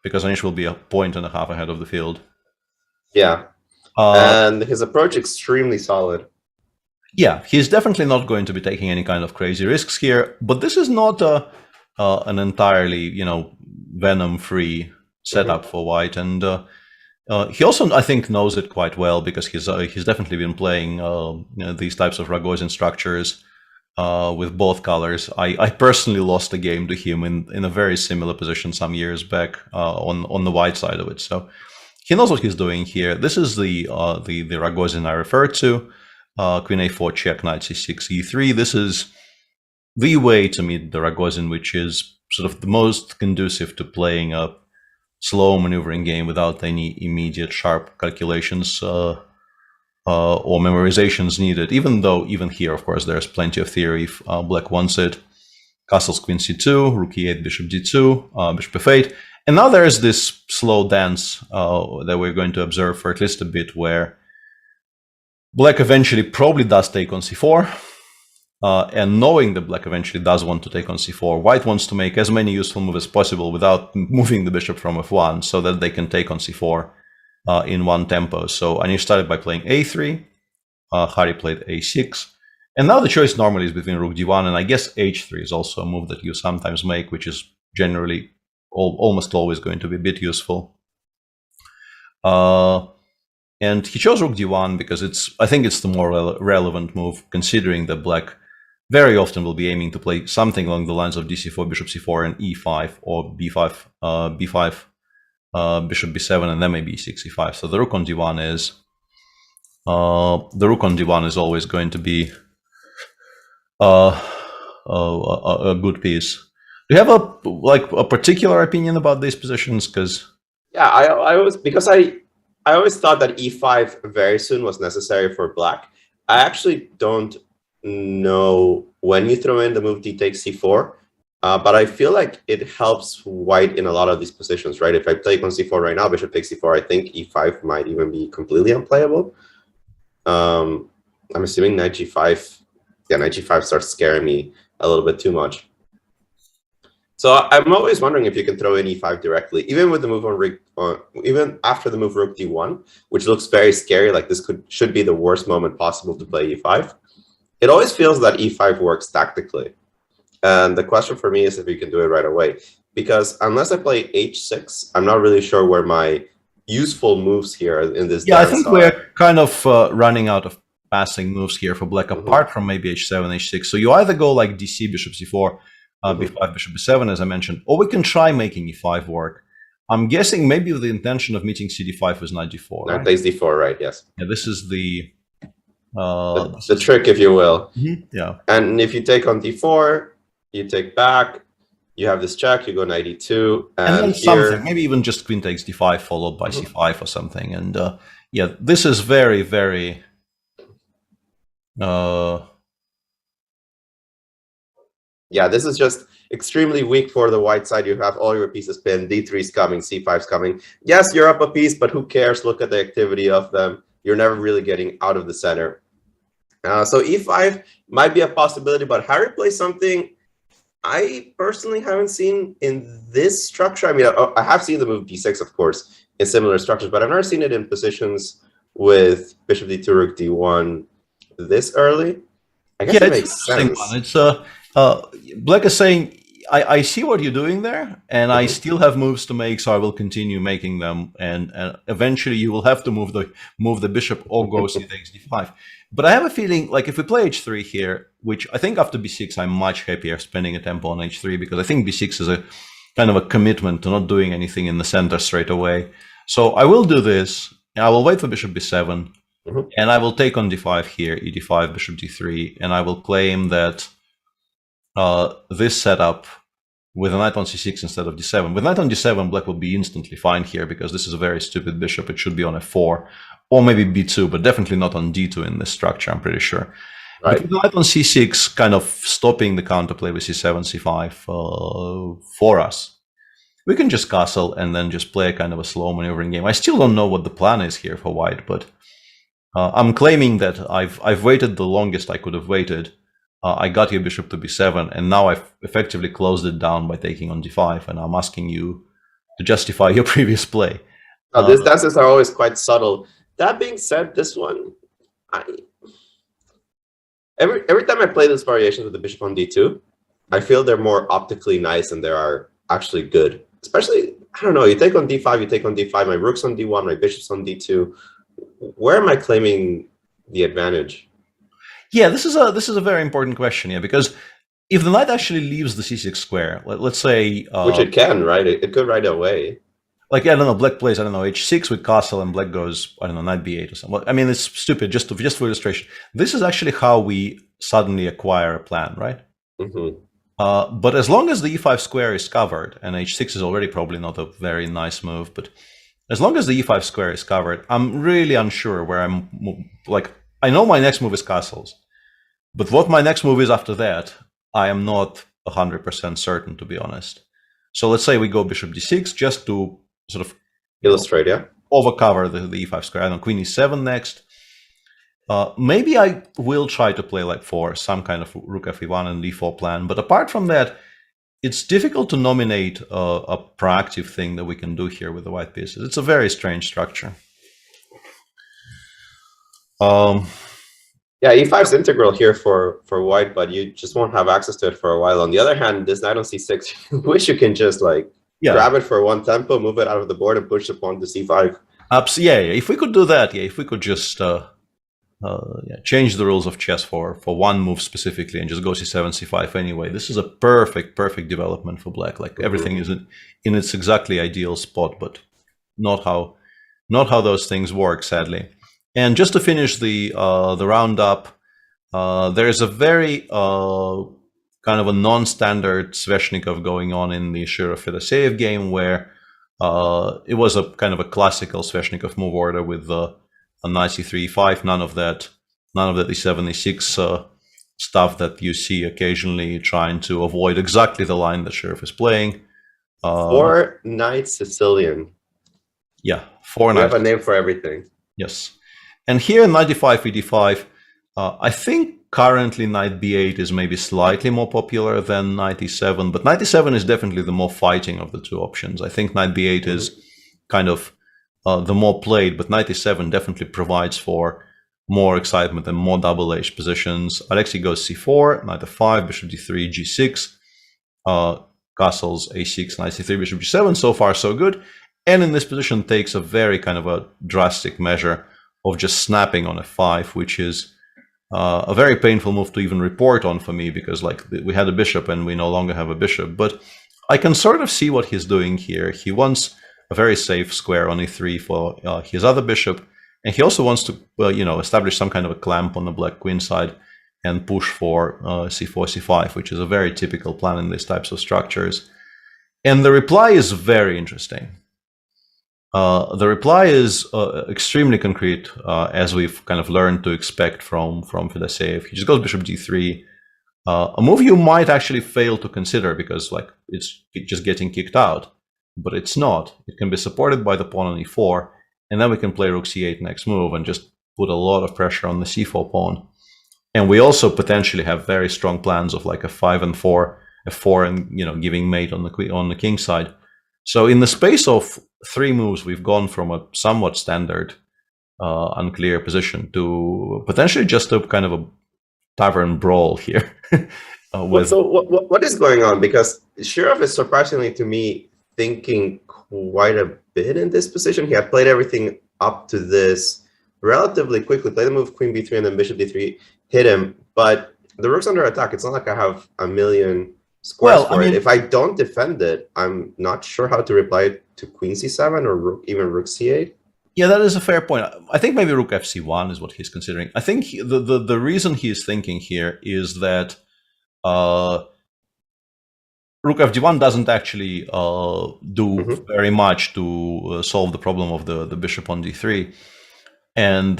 because Anish will be 1.5 points ahead of the field. Yeah. And his approach extremely solid. Yeah, he's definitely not going to be taking any kind of crazy risks here, but this is not an entirely, venom-free setup for White, and he also, I think, knows it quite well, because he's definitely been playing these types of Rogozin structures with both colors. I personally lost a game to him in a very similar position some years back on the white side of it. So he knows what he's doing here. This is the Rogozin I referred to. Queen a4 check, knight c6, e3. This is the way to meet the Rogozin, which is sort of the most conducive to playing a slow maneuvering game without any immediate sharp calculations or memorizations needed, even though even here, of course, there's plenty of theory if black wants it. Castles queen c2, rook e8, bishop d2, bishop f8. And now there is this slow dance that we're going to observe for at least a bit, where black eventually probably does take on c4. And knowing that black eventually does want to take on c4, white wants to make as many useful moves as possible without moving the bishop from f1, so that they can take on c4 in one tempo. So Anish started by playing a3, Hari played a6, and now the choice normally is between rook d1, and I guess h3 is also a move that you sometimes make, which is generally almost always going to be a bit useful. And he chose rook d1 because I think it's the more relevant move, considering that black very often will be aiming to play something along the lines of dc4, bishop c4, and e5, or b5, bishop b7, and then maybe e6, e5. So the rook on d1 is always going to be a good piece. Do you have a particular opinion about these positions? Because yeah, I always thought that e5 very soon was necessary for black. I actually don't know when you throw in the move d takes c4, but I feel like it helps white in a lot of these positions, right? If I play on c4 right now, bishop takes c4, I think e5 might even be completely unplayable. I'm assuming knight g5. Yeah, knight g5 starts scaring me a little bit too much. So I'm always wondering if you can throw in e5 directly, even with the move even after the move rook d1, which looks very scary. Like this should be the worst moment possible to play e5. It always feels that e5 works tactically, and the question for me is if you can do it right away. Because unless I play h6, I'm not really sure where my useful moves here in this. Yeah, I think we're kind of running out of passing moves here for black, apart from maybe h7, h6. So you either go like dc, bishop c4. b5, bishop b7, as I mentioned, or we can try making e5 work. I'm guessing maybe with the intention of meeting cd5 with knight d4. Knight takes d4, right? Yes. Yeah, this is the trick, if you will. Yeah. And if you take on d4, you take back. You have this check. You go knight e2, and then here, something, maybe even just queen takes d5 followed by c5 or something. And yeah, this is very, very. Yeah, this is just extremely weak for the white side. You have all your pieces pinned. D3 is coming, C5 is coming. Yes, you're up a piece, but who cares? Look at the activity of them. You're never really getting out of the center. So E5 might be a possibility, but Hari plays something I personally haven't seen in this structure. I mean, I have seen the move D6, of course, in similar structures, but I've never seen it in positions with bishop D2, rook D1 this early. I guess it makes sense. It's black is saying, I see what you're doing there, and I still have moves to make, so I will continue making them. And eventually, you will have to move the bishop or go c takes d5. But I have a feeling, like if we play h3 here, which I think after b6, I'm much happier spending a tempo on h3 because I think b6 is a kind of a commitment to not doing anything in the center straight away. So I will do this. I will wait for bishop b7, and I will take on d5 here, e d5, bishop d3, and I will claim that this setup with a knight on c6 instead of d7. With knight on d7, black will be instantly fine here because this is a very stupid bishop. It should be on f4 or maybe b2, but definitely not on d2 in this structure, I'm pretty sure. Right. But with knight on c6 kind of stopping the counterplay with c7, c5 for us, we can just castle and then just play a kind of a slow maneuvering game. I still don't know what the plan is here for white, but I'm claiming that I've waited the longest I could have waited. I got your bishop to b7, and now I've effectively closed it down by taking on d5, and I'm asking you to justify your previous play. These dances are always quite subtle. That being said, this one, every time I play this variation with the bishop on d2, I feel they're more optically nice than they are actually good. Especially, I don't know, you take on d5, you take on d5, my rook's on d1, my bishop's on d2. Where am I claiming the advantage? Yeah, this is a very important question here, because if the knight actually leaves the c6 square, let's say... which it can, right? It could right away. Like, I don't know, black plays, I don't know, h6 with castle, and black goes, I don't know, knight b8 or something. I mean, it's stupid, just for illustration. This is actually how we suddenly acquire a plan, right? But as long as the e5 square is covered, and h6 is already probably not a very nice move, but as long as the e5 square is covered, I'm really unsure where I'm... Like, I know my next move is castles, but what my next move is after that, I am not 100% certain, to be honest. So let's say we go bishop d6 just to sort of illustrate, yeah, overcover the e5 square. I don't know, queen e7 next. Maybe I will try to play like some kind of rook f1 and d4 plan, but apart from that, it's difficult to nominate a proactive thing that we can do here with the white pieces. It's a very strange structure. Yeah, e5 is integral here for white, but you just won't have access to it for a while. On the other hand, this knight on c6, you wish you can just like grab it for one tempo, move it out of the board, and push the pawn to c5. Yeah, if we could do that, if we could just change the rules of chess for one move specifically and just go c7, c5 anyway, this is a perfect development for black. Like everything is in its exactly ideal spot, but not how those things work, sadly. And just to finish the roundup, there is a very kind of a non-standard Sveshnikov going on in the Shirov-Fedoseev game, where it was a kind of a classical Sveshnikov move order with a knight c3, e5, none of that e7, e6 stuff that you see occasionally, trying to avoid exactly the line that Shirov is playing. 4 knight Sicilian. Yeah, 4 knights. We have a name for everything. Yes. And here, knight d5, e5, I think currently knight b8 is maybe slightly more popular than knight e7, but knight e7 is definitely the more fighting of the two options. I think knight b8 is kind of the more played, but knight e7 definitely provides for more excitement and more double-edged positions. Alexei goes c4, knight f5, bishop d3, g6, castles a6, knight c3, bishop g7. So far, so good. And in this position takes a very kind of a drastic measure of just snapping on f5, which is a very painful move to even report on for me, because like we had a bishop and we no longer have a bishop. But I can sort of see what he's doing here. He wants a very safe square on e3 for his other bishop, and he also wants to establish some kind of a clamp on the black queen side and push for c4, c5, which is a very typical plan in these types of structures. And the reply is very interesting. The reply is extremely concrete, as we've kind of learned to expect from Fedoseev. He just goes bishop d3, a move you might actually fail to consider because like it's just getting kicked out, but it's not. It can be supported by the pawn on e4, and then we can play rook c8 next move and just put a lot of pressure on the c4 pawn. And we also potentially have very strong plans of like f5 and 4, f4, and giving mate on the king side. So in the space of 3 moves, we've gone from a somewhat standard, unclear position to potentially just a kind of a tavern brawl here. So what is going on? Because Shirov is surprisingly to me thinking quite a bit in this position. He had played everything up to this relatively quickly, played the move Queen B3 and then Bishop D3, hit him, but the rook's under attack. It's not like I have a million squares for it. If I don't defend it, I'm not sure how to reply to Queen C7 or even Rook C8. Yeah, that is a fair point. I think maybe Rook FC1 is what he's considering. I think the reason he's thinking here is that Rook FD1 doesn't actually do very much to solve the problem of the bishop on D3. And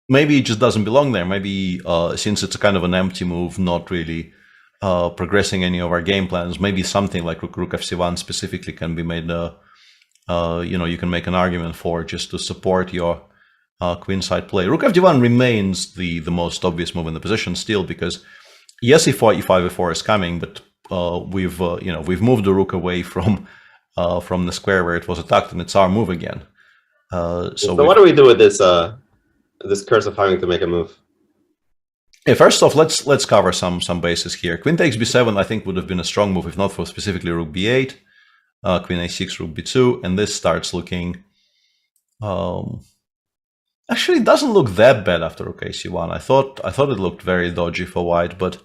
maybe it just doesn't belong there. Maybe since it's a kind of an empty move, not really progressing any of our game plans, maybe something like Rook FC1 specifically can be made, you can make an argument for just to support your queenside play. Rook FD1 remains the most obvious move in the position still, because yes, E4, E5, E4 is coming, but we've moved the rook away from the square where it was attacked, and it's our move again. So what do we do with this this curse of having to make a move? Yeah, first off, let's cover some bases here. Queen takes B7, I think, would have been a strong move if not for specifically Rook B8, Queen A6, Rook B2, and this starts looking. Actually, it doesn't look that bad after Rook AC1. I thought it looked very dodgy for white, but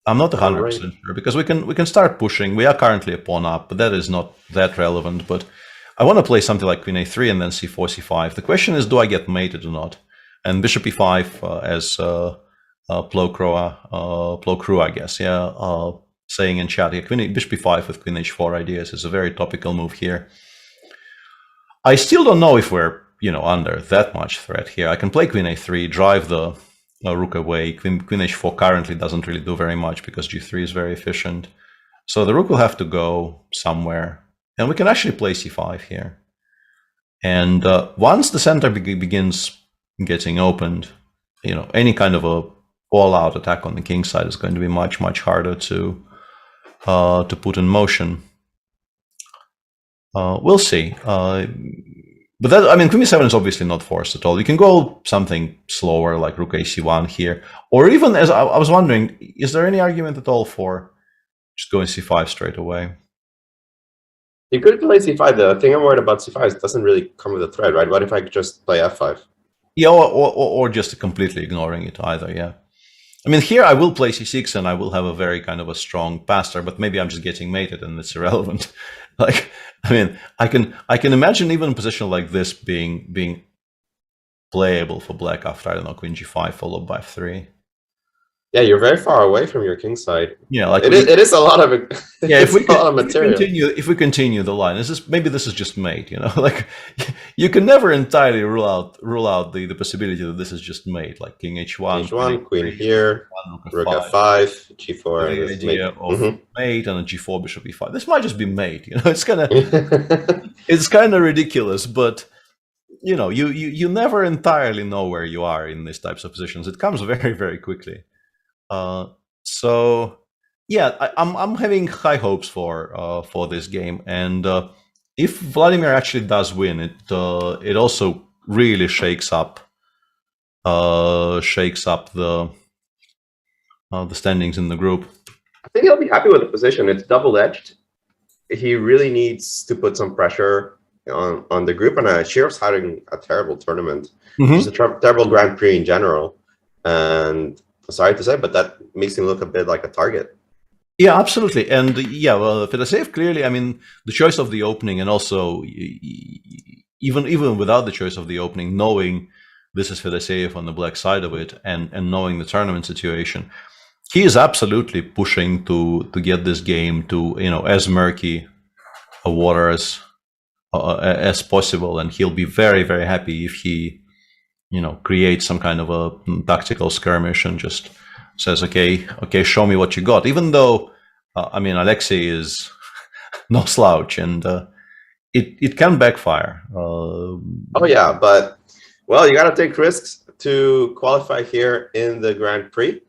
I'm not 100% sure, because we can start pushing. We are currently a pawn up, but that is not that relevant. But I want to play something like Queen A3 and then C4, C5. The question is, do I get mated or not? And Bishop E5 as Plo Crew, I guess, saying in chat here, Bishop E5 with Queen H4 ideas is a very topical move here. I still don't know if we're under that much threat here. I can play Queen A3, drive the rook away. Queen H4 currently doesn't really do very much because G3 is very efficient. So the rook will have to go somewhere. And we can actually play C5 here. And once the center begins getting opened, any kind of a all-out attack on the king side is going to be much, much harder to put in motion. We'll see. But that, Queen B7 is obviously not forced at all. You can go something slower like Rook AC1 here, or even, as I was wondering, is there any argument at all for just going C5 straight away? You could play C5. The thing I'm worried about C5 is it doesn't really come with a threat, right? What if I just play F5? Yeah, or just completely ignoring it either, yeah. Here I will play C6 and I will have a very kind of a strong passer, but maybe I'm just getting mated and it's irrelevant. I can imagine even a position like this being playable for black after, I don't know, Queen G5 followed by F3. Yeah, you're very far away from your king side. Yeah, it is a lot of material. If we continue the line, maybe this is just mate. You can never entirely rule out the possibility that this is just mate, like King H1, Queen here, Rook F5, G4. The idea of mate and a G4 Bishop E5. This might just be mate. It's kind of ridiculous, but you never entirely know where you are in these types of positions. It comes very, very quickly. So yeah, I'm having high hopes for this game, and if Vladimir actually does win, it also really shakes up the standings in the group. I think he'll be happy with the position. It's double-edged. He really needs to put some pressure on the group, and Shirov's having a terrible tournament. Just a terrible Grand Prix in general, and sorry to say, but that makes him look a bit like a target. Yeah, absolutely. And yeah, well, Fedoseev clearly, the choice of the opening, and also even without the choice of the opening, knowing this is Fedoseev on the black side of it, and knowing the tournament situation, he is absolutely pushing to get this game to as murky a water as possible, and he'll be very, very happy if he create some kind of a tactical skirmish and just says, okay, show me what you got. Even though, Alexei is no slouch, and it can backfire. Oh yeah, but well, you got to take risks to qualify here in the Grand Prix,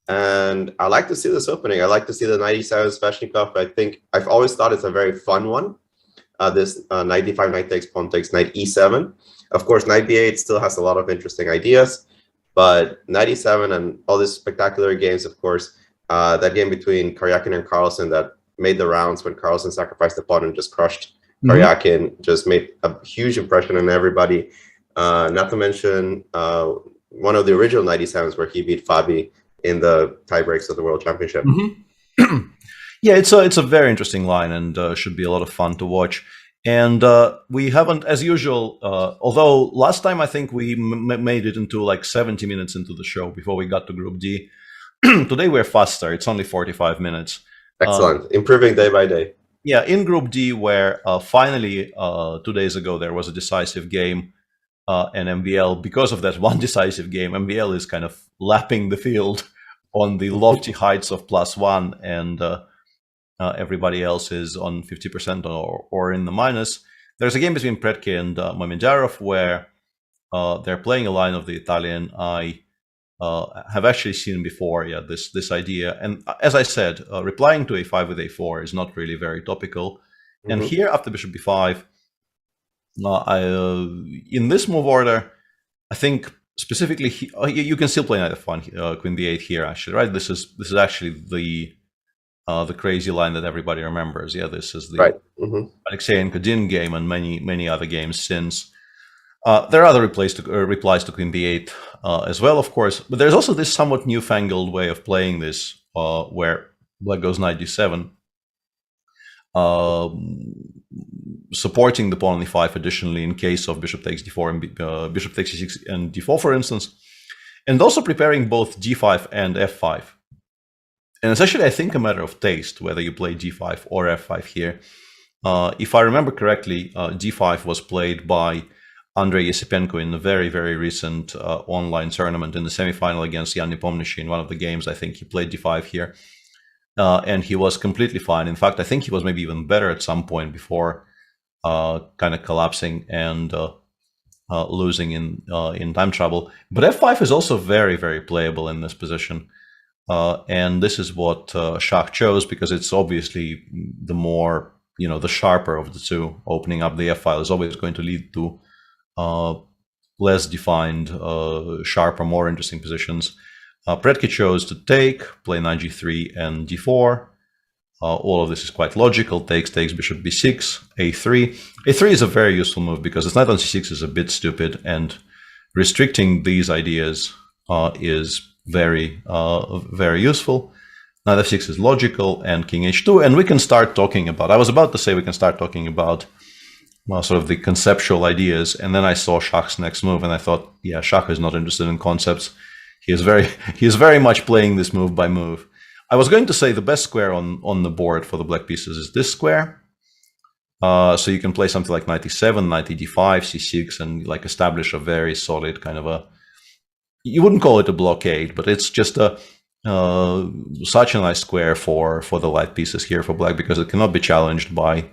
and I like to see this opening. I like to see the knight e7 Sveshnikov. I think I've always thought it's a very fun one. This knight d5, knight takes, pawn takes, knight e7. Of course, knight b8 still has a lot of interesting ideas, but knight e7 and all these spectacular games, of course, that game between Karyakin and Carlsen that made the rounds when Carlsen sacrificed the pawn and just crushed Karyakin, just made a huge impression on everybody. Not to mention one of the original 97s where he beat Fabi in the tiebreaks of the World Championship. Yeah, it's a very interesting line and should be a lot of fun to watch. And we haven't, as usual, although last time I think we made it into like 70 minutes into the show before we got to Group D. Today we're faster. It's only 45 minutes. Excellent. Improving day by day. Yeah, in Group D, where finally 2 days ago there was a decisive game, and MVL, because of that one decisive game, MVL is kind of lapping the field on the lofty heights of +1, and everybody else is on 50% or in the minus. There's a game between Pretke and Mominjarov where they're playing a line of the Italian. I have actually seen before, this idea. And as I said, replying to a5 with a4 is not really very topical. And here, after bishop b5, in this move order, I think specifically, you can still play knight f1, queen b8 here, actually, right? This is actually the crazy line that everybody remembers. Yeah, this is the Alexei and Kodin game and many other games since. There are other replies to queen b8 as well, of course, but there's also this somewhat newfangled way of playing this, where black goes knight d7, supporting the pawn on e5 additionally in case of bishop takes d4 and bishop takes e6 and d4, for instance, and also preparing both g5 and f5. And it's actually, I think, a matter of taste whether you play g5 or f5 here. If I remember correctly, d5 was played by Andrei Yesipenko in a very, very recent online tournament in the semifinal against Jan Nepomniachtchi in one of the games. I think he played d5 here, and he was completely fine. In fact, I think he was maybe even better at some point before kind of collapsing and losing in time trouble. But f5 is also very, very playable in this position. And this is what Shach chose, because it's obviously the more, the sharper of the two. Opening up the f-file is always going to lead to less defined, sharper, more interesting positions. Pretke chose to take, play knight g3 and d4. All of this is quite logical. Takes, bishop b6, a3. a3 is a very useful move because this knight on c6 is a bit stupid, and restricting these ideas is very, very useful. Knight f6 is logical, and king h2. And we can start talking about, I was about to say we can start talking about sort of the conceptual ideas, and then I saw Shach's next move, and I thought, yeah, Shach is not interested in concepts. He is very much playing this move by move. I was going to say the best square on the board for the black pieces is this square. So you can play something like knight e7, knight d5, c6, and like establish a very solid kind of a, you wouldn't call it a blockade, but it's just a such a nice square for the light pieces here for black, because it cannot be challenged by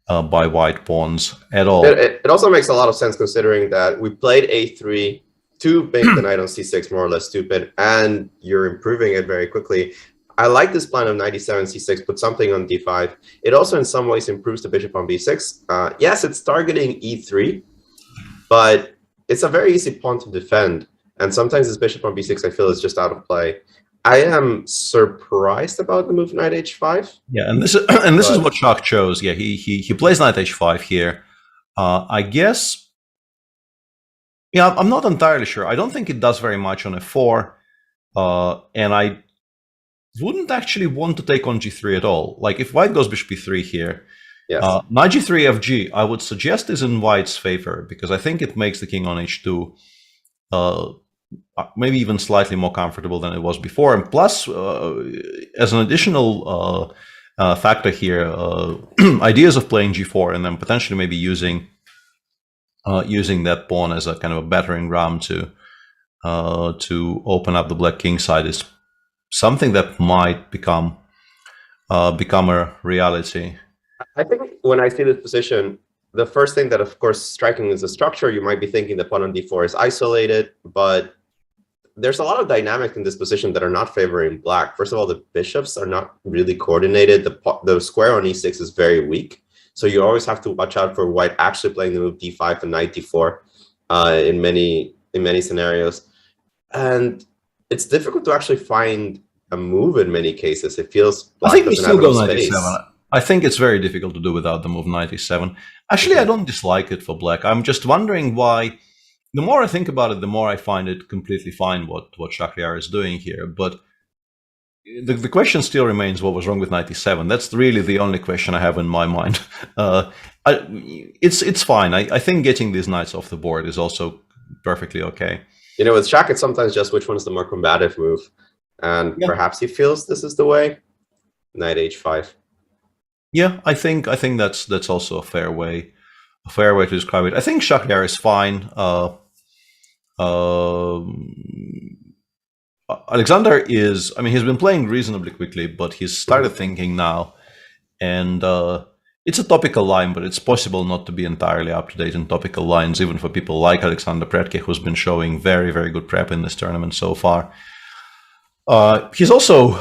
white pawns at all. It also makes a lot of sense considering that we played a3 to make the knight on c6 more or less stupid, and you're improving it very quickly. I like this plan of knight e7, c6, put something on d5. It also in some ways improves the bishop on b6. Yes, it's targeting e3, but it's a very easy pawn to defend. And sometimes this bishop on b6, I feel, is just out of play. I am surprised about the move knight h5. Yeah, and this is what Shach chose. Yeah, he plays knight h5 here. I guess, yeah, I'm not entirely sure. I don't think it does very much on f4, and I wouldn't actually want to take on g3 at all. Like if white goes bishop b3 here, yes. Knight g3 fg, I would suggest is in white's favor, because I think it makes the king on h2 maybe even slightly more comfortable than it was before. And plus, as an additional factor here, ideas of playing g4 and then potentially maybe using that pawn as a kind of a battering ram to open up the black king side is something that might become a reality. I think when I see this position, the first thing that, of course, striking is the structure. You might be thinking the pawn on d4 is isolated, but there's a lot of dynamics in this position that are not favoring black. First of all, the bishops are not really coordinated. The square on e6 is very weak. So you always have to watch out for white actually playing the move d5 and knight d4 in many scenarios. And it's difficult to actually find a move in many cases. It feels I black think we doesn't still have go enough 97. space. I think it's very difficult to do without the move 97. Actually, I don't dislike it for black. I'm just wondering why. The more I think about it, the more I find it completely fine what Shahryar is doing here. But the question still remains, what was wrong with 97? That's really the only question I have in my mind. It's fine. I think getting these knights off the board is also perfectly okay. You know, with Shaq, it's sometimes just which one is the more combative move. And perhaps he feels this is the way. Knight h5. Yeah, I think that's also a fair way to describe it. I think Shahryar is fine. Alexander is, I mean, he's been playing reasonably quickly, but he's started thinking now, and it's a topical line, but it's possible not to be entirely up to date in topical lines, even for people like Alexander Predke, who's been showing very, very good prep in this tournament so far. He's also,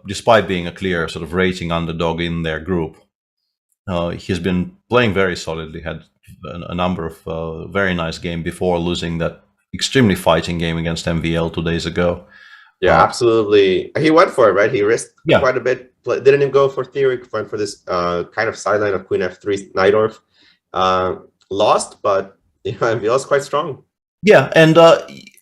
despite being a clear sort of rating underdog in their group, he's been playing very solidly, had a number of very nice games before losing that extremely fighting game against MVL 2 days ago. Yeah, absolutely. He went for it, right? He risked quite a bit. Didn't even go for theory. Went for this kind of sideline of Queen F3 Najdorf. Lost, but MVL is quite strong. Yeah, and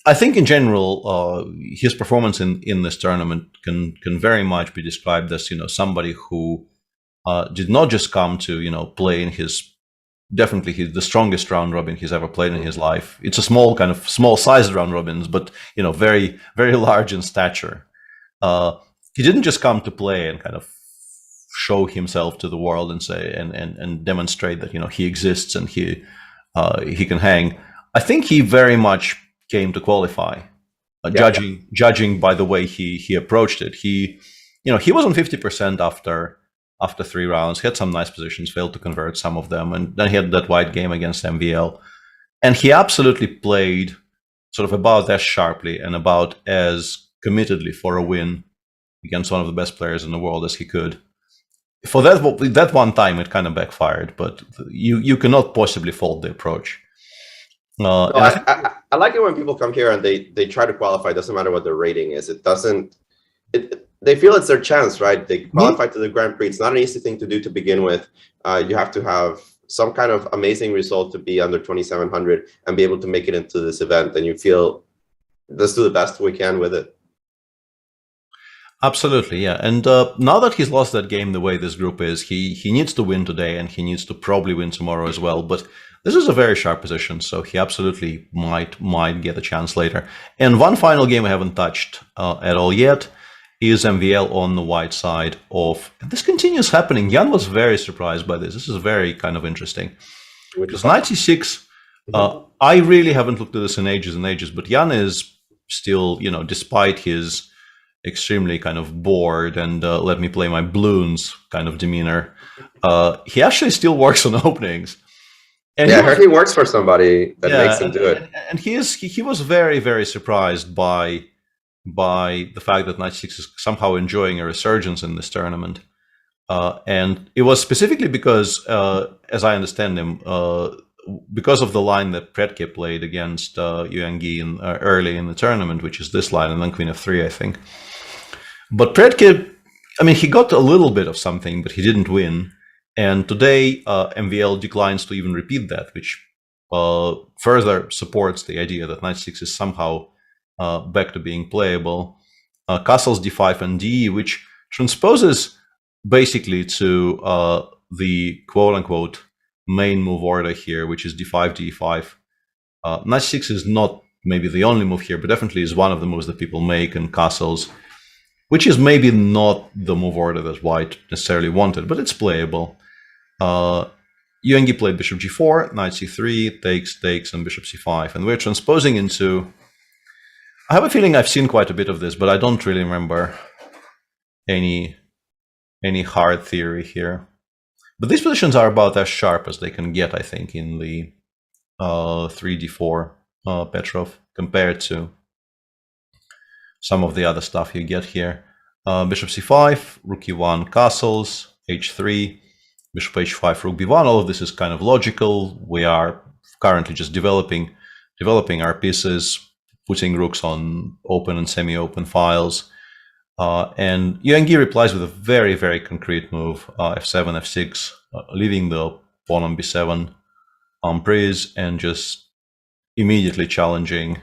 I think in general, his performance in this tournament can very much be described as somebody who did not just come to play in his the strongest round robin he's ever played in his life. It's a small sized round robins, but very, very large in stature. He didn't just come to play and kind of show himself to the world and say and demonstrate that he exists and he can hang. I think he very much came to qualify, judging by the way he approached it. He was on 50% after 3 rounds. He had some nice positions, failed to convert some of them, and then he had that white game against MVL. And he absolutely played sort of about as sharply and about as committedly for a win against one of the best players in the world as he could. For that one time, it kind of backfired, but you cannot possibly fault the approach. I like it when people come here and they try to qualify. It doesn't matter what their rating is. They feel it's their chance, right? They qualify to the Grand Prix. It's not an easy thing to do to begin with. You have to have some kind of amazing result to be under 2,700 and be able to make it into this event. And you feel, let's do the best we can with it. Absolutely, yeah. And now that he's lost that game the way this group is, he needs to win today, and he needs to probably win tomorrow as well. But this is a very sharp position, so he absolutely might get a chance later. And one final game I haven't touched at all yet is MVL on the white side of... This continues happening. Jan was very surprised by this. This is very kind of interesting. Because knight c6, I really haven't looked at this in ages and ages, but Jan is still, despite his extremely kind of bored and let me play my balloons kind of demeanor, he actually still works on openings. And I heard he works for somebody that makes him do it. And he was very, very surprised by the fact that knight 6 is somehow enjoying a resurgence in this tournament. And it was specifically because, as I understand him, because of the line that Predke played against Yuangi early in the tournament, which is this line, and then Queen f3, I think. But Predke, I mean, he got a little bit of something, but he didn't win. And today, MVL declines to even repeat that, which further supports the idea that knight 6 is somehow back to being playable. Castles d5 and d, which transposes basically to the quote-unquote main move order here, which is d5, d5. Knight 6 is not maybe the only move here, but definitely is one of the moves that people make in castles, which is maybe not the move order that white necessarily wanted, but it's playable. Yuangi played bishop g4, knight c3, takes, and bishop c5. And we're transposing into... I have a feeling I've seen quite a bit of this, but I don't really remember any hard theory here. But these positions are about as sharp as they can get, I think, in the 3d4 Petrov compared to some of the other stuff you get here. Bishop c5, rook e1, castles, h3, bishop h5, rook b1. All of this is kind of logical. We are currently just developing our pieces, putting rooks on open and semi-open files. And Yuangi replies with a very, very concrete move, f7, f6, leaving the pawn on b7 on Prix and just immediately challenging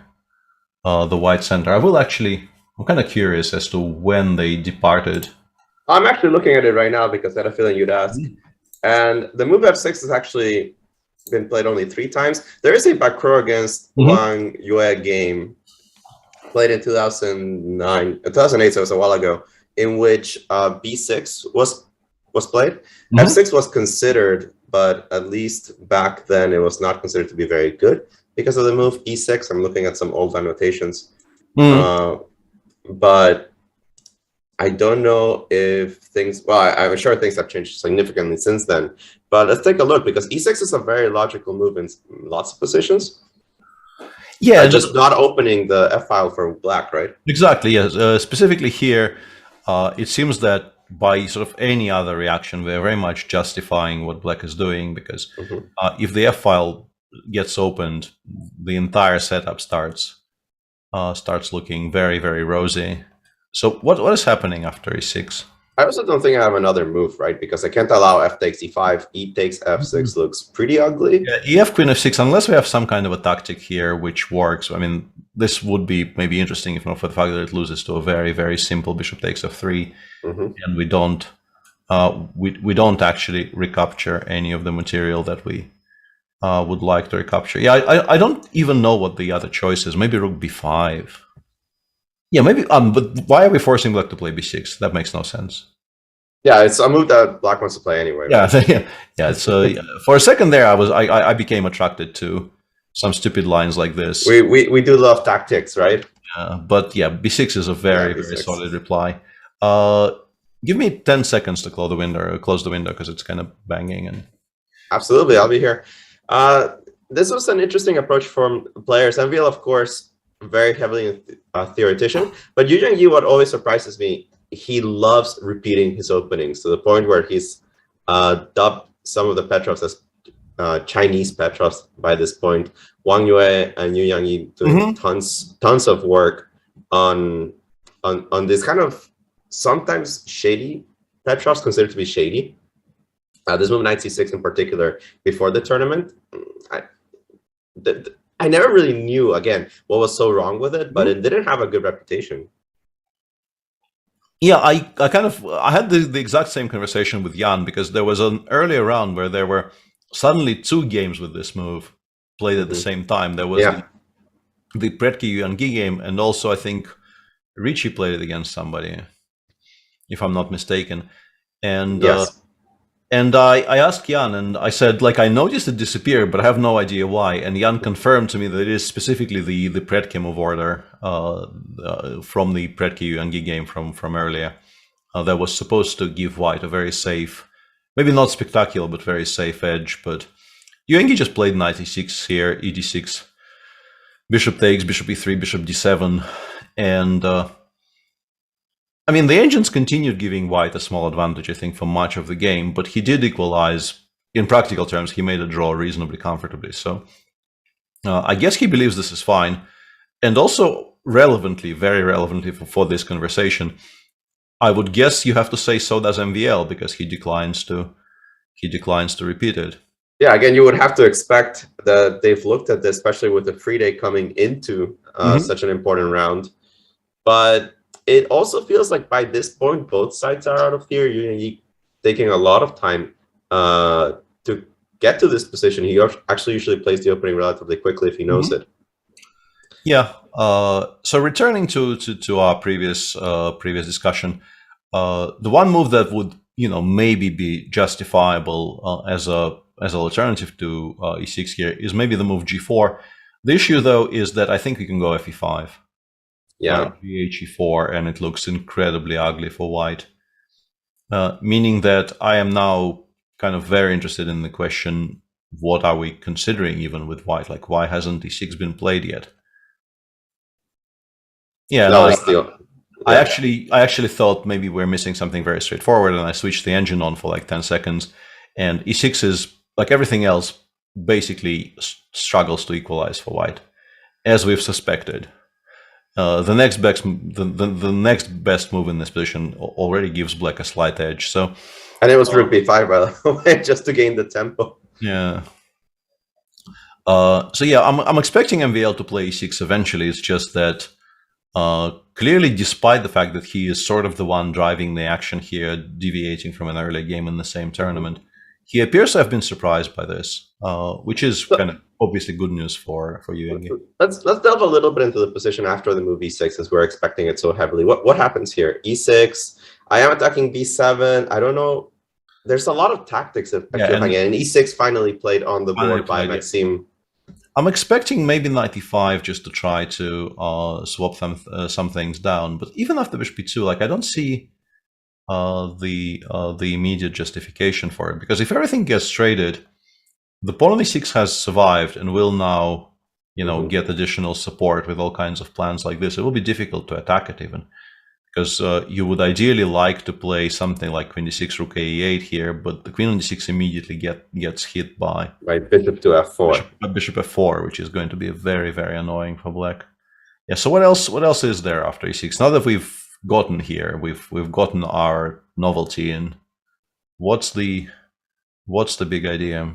the white center. I'm kind of curious as to when they departed. I'm actually looking at it right now because I had a feeling you'd ask. And the move f6 has actually been played only 3 times. There is a Bacro against Wang Yue game played in 2008, so it was a while ago, in which b6 was played. F6 was considered, but at least back then it was not considered to be very good because of the move e6. I'm looking at some old annotations. But I don't know if things, well, I'm sure things have changed significantly since then. But let's take a look, because e6 is a very logical move in lots of positions. Yeah, just not opening the f file for black, right? Exactly, yes. Specifically here, it seems that by sort of any other reaction, we're very much justifying what black is doing, because if the f file gets opened, the entire setup starts looking very, very rosy. So what is happening after e6? I also don't think I have another move, right? Because I can't allow f takes e5, e takes f6 looks pretty ugly. Yeah, ef queen f6, unless we have some kind of a tactic here which works. I mean, this would be maybe interesting if not for the fact that it loses to a very, very simple bishop takes f3, and we don't actually recapture any of the material that we would like to recapture. Yeah, I don't even know what the other choice is. Maybe rook b5. Yeah, maybe. But why are we forcing black to play b6? That makes no sense. Yeah, it's a move that black wants to play anyway. Yeah, yeah. So for a second there, I became attracted to some stupid lines like this. We do love tactics, right? But yeah, b6 is a very, very solid reply. Give me 10 seconds to close the window because it's kind of banging. And absolutely, I'll be here. This was an interesting approach from players. MVL, of course, very heavily a theoretician, but Yu Zhengyi, what always surprises me, he loves repeating his openings to the point where he's dubbed some of the Petrovs as Chinese Petrovs by this point. Wang Yue and Yu Zhengyi doing tons of work on this kind of sometimes shady Petrovs, considered to be shady. This move knight c6 in particular before the tournament, I never really knew, again, what was so wrong with it, but it didn't have a good reputation. Yeah, I had the exact same conversation with Jan, because there was an earlier round where there were suddenly 2 games with this move played at the same time. There was the Pretsky Yuangi game, and also I think Ricci played it against somebody, if I'm not mistaken. And and I asked Jan, and I said, like, I noticed it disappear, but I have no idea why. And Jan confirmed to me that it is specifically the Pretsky move order from the Pretsky Yuangi game from earlier that was supposed to give white a very safe, maybe not spectacular, but very safe edge. But Yuangi just played knight e6 here, e d6, bishop takes, bishop e3, bishop d7, and I mean, the ancients continued giving white a small advantage, I think, for much of the game, but he did equalize. In practical terms, he made a draw reasonably comfortably. So I guess he believes this is fine. And also, relevantly, very relevantly for this conversation, I would guess you have to say so does MVL, because he declines to repeat it. Yeah, again, you would have to expect that they've looked at this, especially with the FIDE coming into such an important round. But it also feels like by this point, both sides are out of here. You're taking a lot of time to get to this position. He actually usually plays the opening relatively quickly if he knows it. Yeah. So returning to our previous discussion, the one move that would maybe be justifiable as an alternative to e6 here is maybe the move g4. The issue though is that I think we can go fe5. Yeah, e4, and it looks incredibly ugly for white. Meaning that I am now kind of very interested in the question: what are we considering even with white? Like, why hasn't e6 been played yet? Yeah, I actually thought maybe we're missing something very straightforward, and I switched the engine on for like 10 seconds, and e6 is, like everything else, basically struggles to equalize for white, as we've suspected. the next best move in this position already gives black a slight edge. So, and it was rook b5, by the way, just to gain the tempo. Yeah. So yeah, I'm expecting MVL to play e6 eventually. It's just that clearly, despite the fact that he is sort of the one driving the action here, deviating from an early game in the same tournament, he appears to have been surprised by this, which is kind of obviously good news for you. Let's delve a little bit into the position after the move e6, since we're expecting it so heavily. What happens here? E6. I am attacking b7. I don't know. There's a lot of tactics and e6 finally played on the board by Maxime. I'm expecting maybe knight e5 just to try to swap some things down. But even after bishop e2, like I don't see the immediate justification for it, because if everything gets traded, the pawn on e6 has survived and will now, get additional support with all kinds of plans like this. It will be difficult to attack it even, because you would ideally like to play something like queen d6, rook e8 here, but the queen on d6 immediately gets hit by bishop to f4. Bishop f4, which is going to be very, very annoying for black. Yeah. So what else is there after e6? Now that we've gotten here, we've gotten our novelty in. What's the big idea?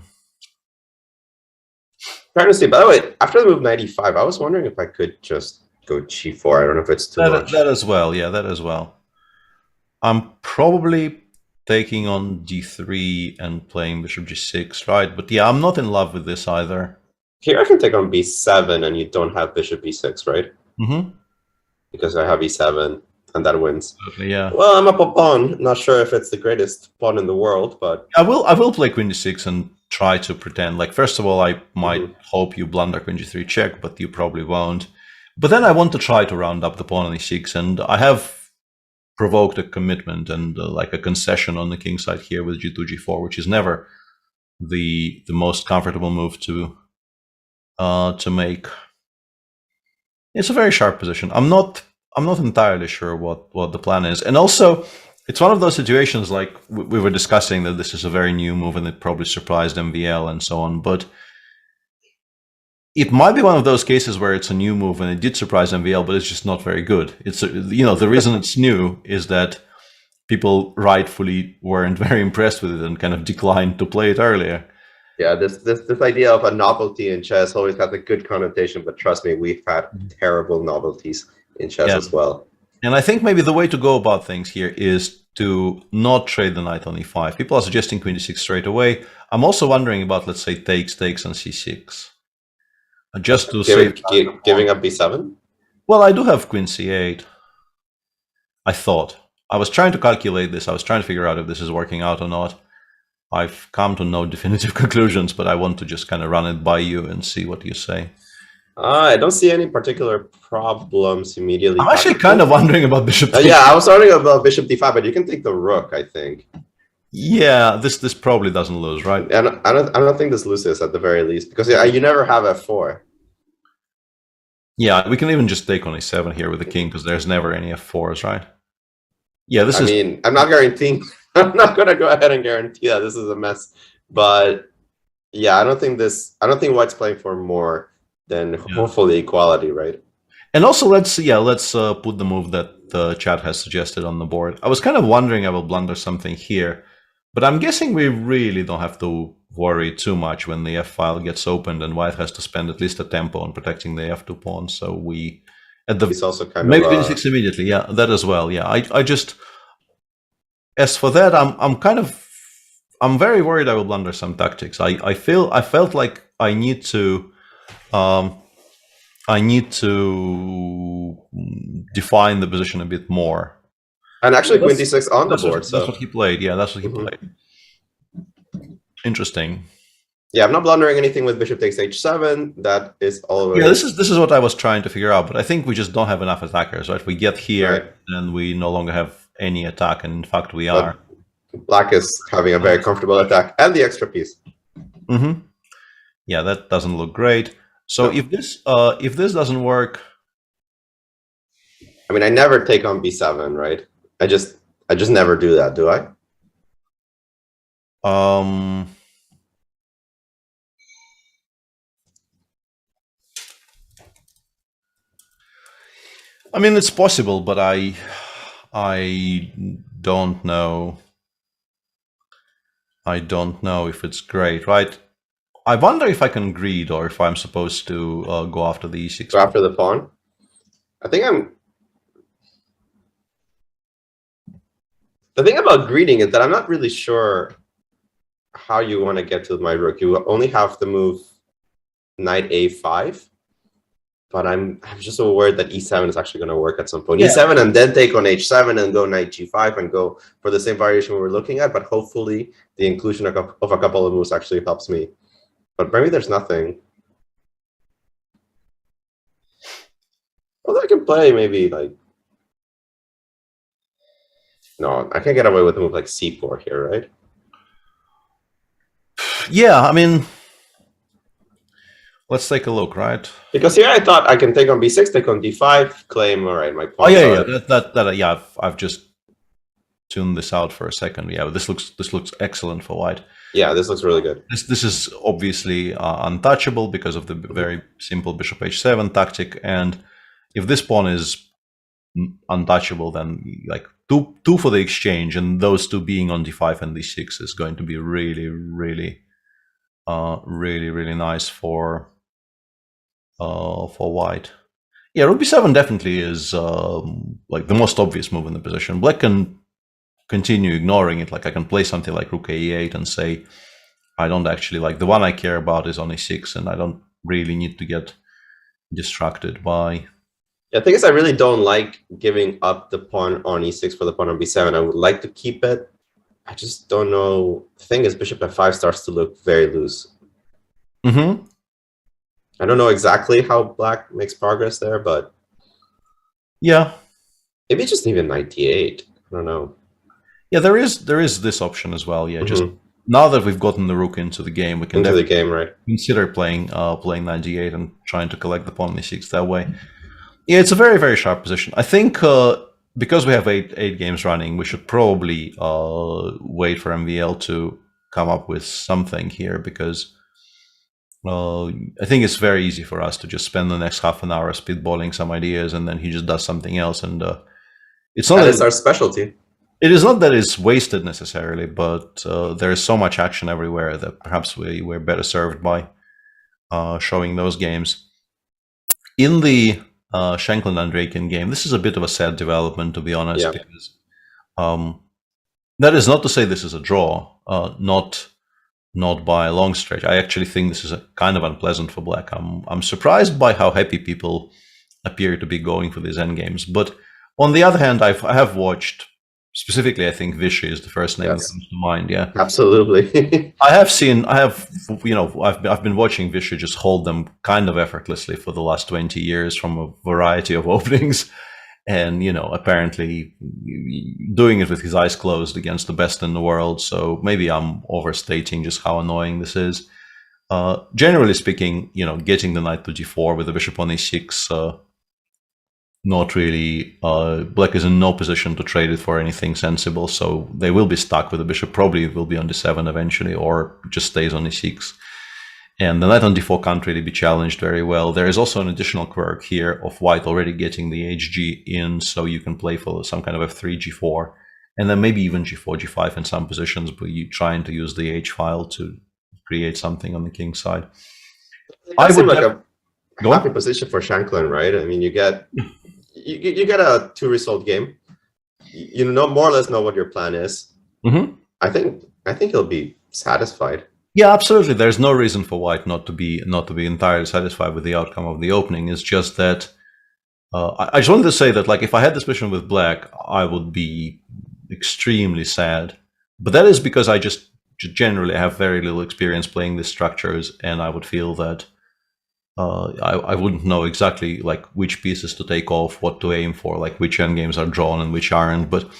Trying to see. By the way, after the move knight e5, I was wondering if I could just go g4. I don't know if it's too much. That as well. Yeah, that as well. I'm probably taking on d3 and playing bishop g6, right? But yeah, I'm not in love with this either. Here I can take on b7 and you don't have bishop b6, right? Mm-hmm. Because I have e7 and that wins. Okay, yeah. Well, I'm up a pawn. Not sure if it's the greatest pawn in the world, but I will play queen d6 and try to pretend. Like, first of all, I might hope you blunder queen g3 check, but you probably won't. But then I want to try to round up the pawn on e6, and I have provoked a commitment and like a concession on the king side here with g2, g4, which is never the most comfortable move to make. It's a very sharp position. I'm not entirely sure what the plan is, and also it's one of those situations like we were discussing that this is a very new move and it probably surprised MVL and so on, but it might be one of those cases where it's a new move and it did surprise MVL, but it's just not very good. It's the reason it's new is that people rightfully weren't very impressed with it and kind of declined to play it earlier. Yeah, this idea of a novelty in chess always has a good connotation, but trust me, we've had terrible novelties in chess as well. And I think maybe the way to go about things here is to not trade the knight on e5. People are suggesting queen d6 straight away. I'm also wondering about, let's say, takes on c6. Just to giving up b7? Well, I do have queen c8. I thought. I was trying to calculate this. I was trying to figure out if this is working out or not. I've come to no definitive conclusions, but I want to just kind of run it by you and see what you say. I don't see any particular problems immediately. I'm actually kind of wondering about bishop d5. Yeah, I was wondering about bishop d5, but you can take the rook, I think. Yeah, this probably doesn't lose, right? And I don't think this loses at the very least, because you never have f4. Yeah, we can even just take on e7 here with the king, because there's never any f4s, right? Yeah, I mean, I'm not guaranteeing. I'm not going to go ahead and guarantee that this is a mess, but yeah, I don't think White's playing for more than hopefully equality, right? And also, let's put the move that the chat has suggested on the board. I was kind of wondering I will blunder something here, but I'm guessing we really don't have to worry too much when the f-file gets opened and White has to spend at least a tempo on protecting the f2 pawn. So we it's also kind maybe of d6 immediately. Yeah, that as well. Yeah, I just, as for that, I'm very worried I will blunder some tactics. I felt like I need to define the position a bit more. And actually, queen d6 on the board. That's what he played. Yeah, that's what he played. Interesting. Yeah, I'm not blundering anything with bishop takes h7. That is all. Yeah, this is what I was trying to figure out. But I think we just don't have enough attackers, right? We get here, and we no longer have any attack, and in fact, we are. Black is having a very comfortable attack and the extra piece. Yeah, that doesn't look great. So if this doesn't work, I mean, I never take on b7, right? I just never do that, do I? I mean, it's possible, but I don't know. I don't know if it's great, right? I wonder if I can greed or if I'm supposed to go after the e6. Go after the pawn. I think I'm. The thing about greeting is that I'm not really sure how you want to get to my rook. You only have to move knight a5, but I'm just so worried that e7 is actually going to work at some point. E7 and then take on h7 and go knight g5 and go for the same variation we were looking at. But hopefully the inclusion of a couple of moves actually helps me. But maybe there's nothing. Although I can play maybe like. No, I can't get away with a move like c4 here, right? Yeah, I mean, let's take a look, right? Because here I thought I can take on b6, take on d5, claim, all right, my pawn. Oh yeah, yeah. I've just tuned this out for a second. Yeah, this looks excellent for white. Yeah, this looks really good. This is obviously untouchable because of the very simple bishop h7 tactic, and if this pawn is untouchable, then like two for the exchange, and those two being on d5 and d6 is going to be really nice for white. Yeah, rook b7 definitely is like the most obvious move in the position. Black can continue ignoring it. Like I can play something like rook a8 and say I don't actually like the one I care about is on e6, and I don't really need to get distracted by. Yeah, the thing is, I really don't like giving up the pawn on e6 for the pawn on b7. I would like to keep it. I just don't know. The thing is, bishop f5 starts to look very loose. Mm-hmm. I don't know exactly how black makes progress there, but yeah, maybe just even knight d8. I don't know. Yeah, there is this option as well. Yeah, just now that we've gotten the rook into the game, we can into the game, right? Consider playing knight d8 and trying to collect the pawn on e6 that way. Yeah, it's a very sharp position. I think because we have eight games running, we should probably wait for MVL to come up with something here, because I think it's very easy for us to just spend the next half an hour spitballing some ideas, and then he just does something else, and it's not. That is our specialty. It is not that it's wasted necessarily, but there is so much action everywhere that perhaps we're better served by showing those games. In the Shankland-Andreikin game, this is a bit of a sad development, to be honest, because that is not to say this is a draw, not by a long stretch. I actually think this is kind of unpleasant for black. I'm surprised by how happy people appear to be going for these endgames. But on the other hand, I have watched, specifically, I think Vishy is the first name that comes to mind. Yeah, absolutely. I've been watching Vishy just hold them kind of effortlessly for the last 20 years from a variety of openings, and apparently doing it with his eyes closed against the best in the world. So maybe I'm overstating just how annoying this is. Generally speaking, getting the knight to g4 with the bishop on e6. Not really. Black is in no position to trade it for anything sensible, so they will be stuck with the bishop. Probably will be on d7 eventually, or just stays on e6. And the knight on d4 can't really be challenged very well. There is also an additional quirk here of white already getting the hg in, so you can play for some kind of f3, g4, and then maybe even g4, g5 in some positions, but you're trying to use the h file to create something on the king side. I would like a happy position for Shankland, right? I mean, you get a 2-result game. More or less know what your plan is. Mm-hmm. I think he'll be satisfied. Yeah, absolutely. There's no reason for white not to be entirely satisfied with the outcome of the opening. It's just that I just wanted to say that, like, if I had this position with black, I would be extremely sad. But that is because I just generally have very little experience playing these structures, and I would feel that I wouldn't know exactly like which pieces to take off, what to aim for, like which endgames are drawn and which aren't. But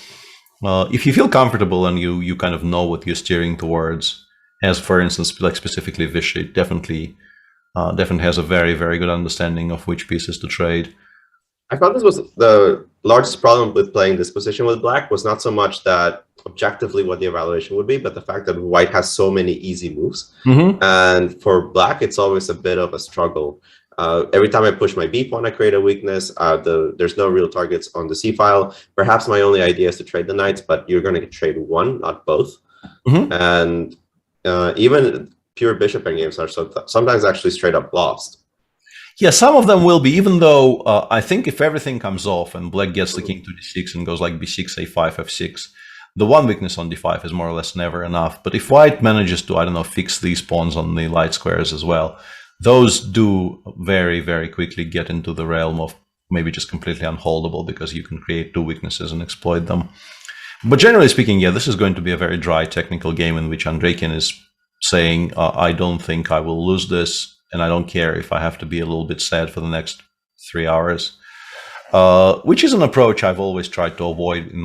if you feel comfortable and you kind of know what you're steering towards, as for instance, like specifically Vishy, definitely has a very good understanding of which pieces to trade. I thought this was the largest problem with playing this position with black was not so much that objectively what the evaluation would be, but the fact that white has so many easy moves. Mm-hmm. And for black, it's always a bit of a struggle. Every time I push my b pawn, I create a weakness. There's no real targets on the c file. Perhaps my only idea is to trade the knights, but you're going to trade one, not both. And even pure bishop endgames are sometimes actually straight up lost. Yeah, some of them will be, even though I think if everything comes off and black gets the king to d6 and goes like b6, a5, f6, the one weakness on d5 is more or less never enough. But if white manages to, I don't know, fix these pawns on the light squares as well, those do very, very quickly get into the realm of maybe just completely unholdable, because you can create two weaknesses and exploit them. But generally speaking, yeah, this is going to be a very dry technical game in which Andreikin is saying, I don't think I will lose this, and I don't care if I have to be a little bit sad for the next 3 hours, which is an approach I've always tried to avoid in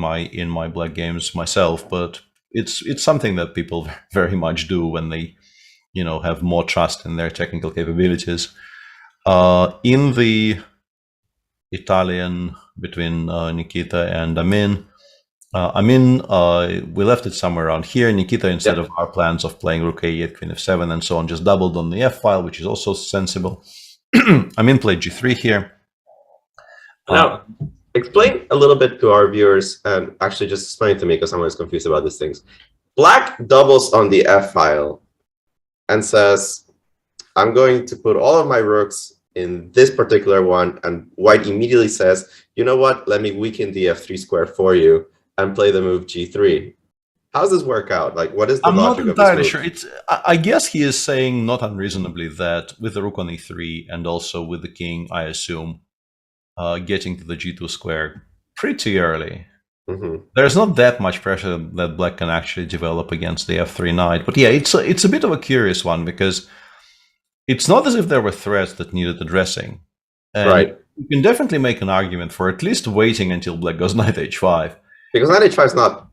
my black games myself. But it's something that people very much do when they, you know, have more trust in their technical capabilities. In the Italian between Nikita and Amin, we left it somewhere around here. Nikita, instead of our plans of playing rook a8, queen f7, and so on, just doubled on the f file, which is also sensible. Amin played g3 here. Now, explain a little bit to our viewers, and actually just explain it to me because I'm always confused about these things. Black doubles on the f file and says, I'm going to put all of my rooks in this particular one, and white immediately says, you know what, let me weaken the f3 square for you and play the move g3. How does this work out? Like, what is the logic of this move? I'm not entirely sure. I guess he is saying, not unreasonably, that with the rook on e3 and also with the king, I assume, getting to the g2 square pretty early. There's not that much pressure that black can actually develop against the f3 knight. But yeah, it's a bit of a curious one, because it's not as if there were threats that needed addressing. And right. You can definitely make an argument for at least waiting until black goes knight h5. Because knight h5 is not...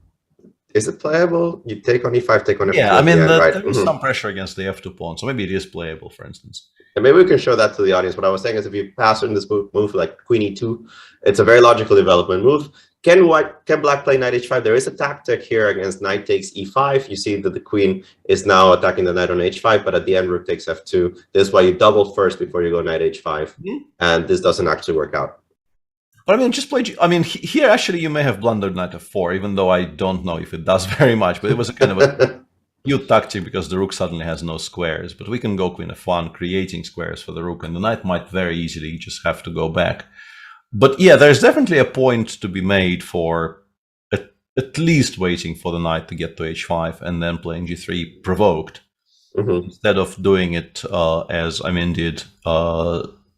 Is it playable? You take on e5, take on f2. Yeah, I mean, right? there is some pressure against the f2 pawn, so maybe it is playable, for instance. And maybe we can show that to the audience. What I was saying is, if you pass in this move like queen e2, it's a very logical development move. Can black play knight h5? There is a tactic here against knight takes e5. You see that the queen is now attacking the knight on h5, but at the end, rook takes f2. This is why you double first before you go knight h5. And this doesn't actually work out. But I mean, just play. I mean, here actually you may have blundered knight f4, even though I don't know if it does very much. But it was a kind of a cute tactic because the rook suddenly has no squares. But we can go queen f1, creating squares for the rook, and the knight might very easily just have to go back. But yeah, there's definitely a point to be made for at least waiting for the knight to get to h5 and then playing g3 provoked, instead of doing it as Amin did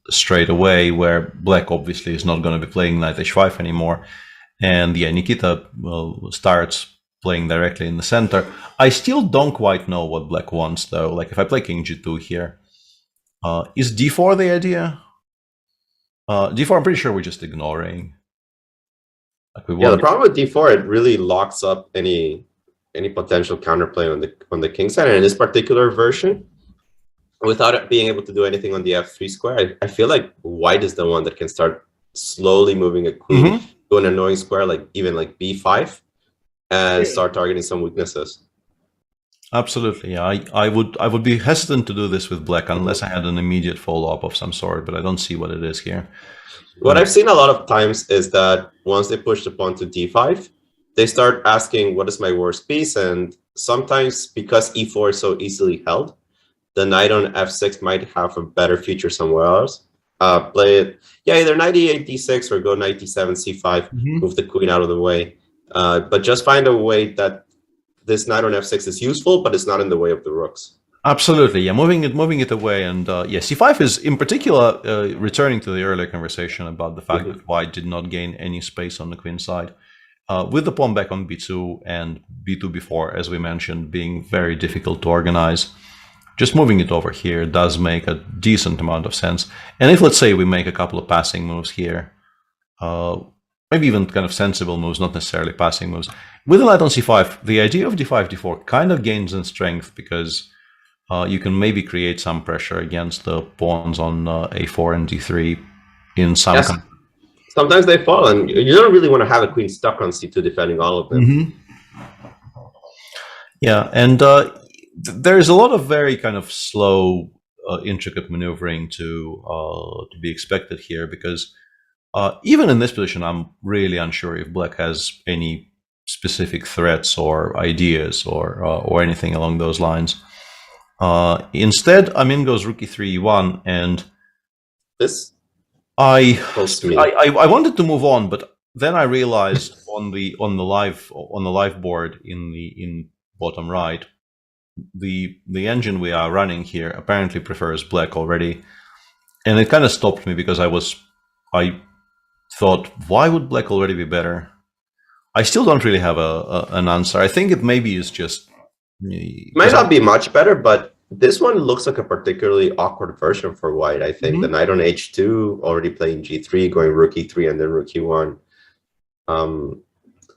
straight away, where black obviously is not going to be playing knight h5 anymore, and yeah, Nikita starts playing directly in the center. I still don't quite know what black wants, though. Like, if I play king g2 here, is d4 the idea? d4, I'm pretty sure we're just ignoring. Like, the problem with d4, it really locks up any potential counterplay on the king side. And in this particular version, without it being able to do anything on the f3 square, I feel like white is the one that can start slowly moving a queen to an annoying square, like even like b5, and start targeting some weaknesses. Absolutely, yeah. I would be hesitant to do this with black unless I had an immediate follow-up of some sort, but I don't see what it is here. What I've seen a lot of times is that once they push the pawn to d5, they start asking, what is my worst piece? And sometimes, because e4 is so easily held, the knight on f6 might have a better future somewhere else. Play it, either knight e8, d6, or go knight d7, c5, move the queen out of the way. But just find a way that this knight on f6 is useful, but it's not in the way of the rooks. Absolutely, yeah. Moving it away, and yeah, c5 is in particular returning to the earlier conversation about the fact that white did not gain any space on the queen side, with the pawn back on b2 and b2 b4, as we mentioned, being very difficult to organize. Just moving it over here does make a decent amount of sense. And if, let's say, we make a couple of passing moves here, maybe even kind of sensible moves, not necessarily passing moves, with the knight on c5, the idea of d5, d4 kind of gains in strength, because you can maybe create some pressure against the pawns on a4 and d3 in some... Yes. Sometimes they fall, and you don't really want to have a queen stuck on c2 defending all of them. Yeah, and there's a lot of very kind of slow intricate maneuvering to be expected here, because even in this position, I'm really unsure if black has any specific threats or ideas or anything along those lines. Instead, Amin goes rook e3 e1, and This I close to me. I wanted to move on, but then I realized on the live board in bottom right, the engine we are running here apparently prefers black already, and it kind of stopped me because I thought, why would black already be better? I still don't really have an answer. I think it maybe is just Might not be much better, but this one looks like a particularly awkward version for white. I think the knight on h2, already playing g3, going rook e3, and then rook e1.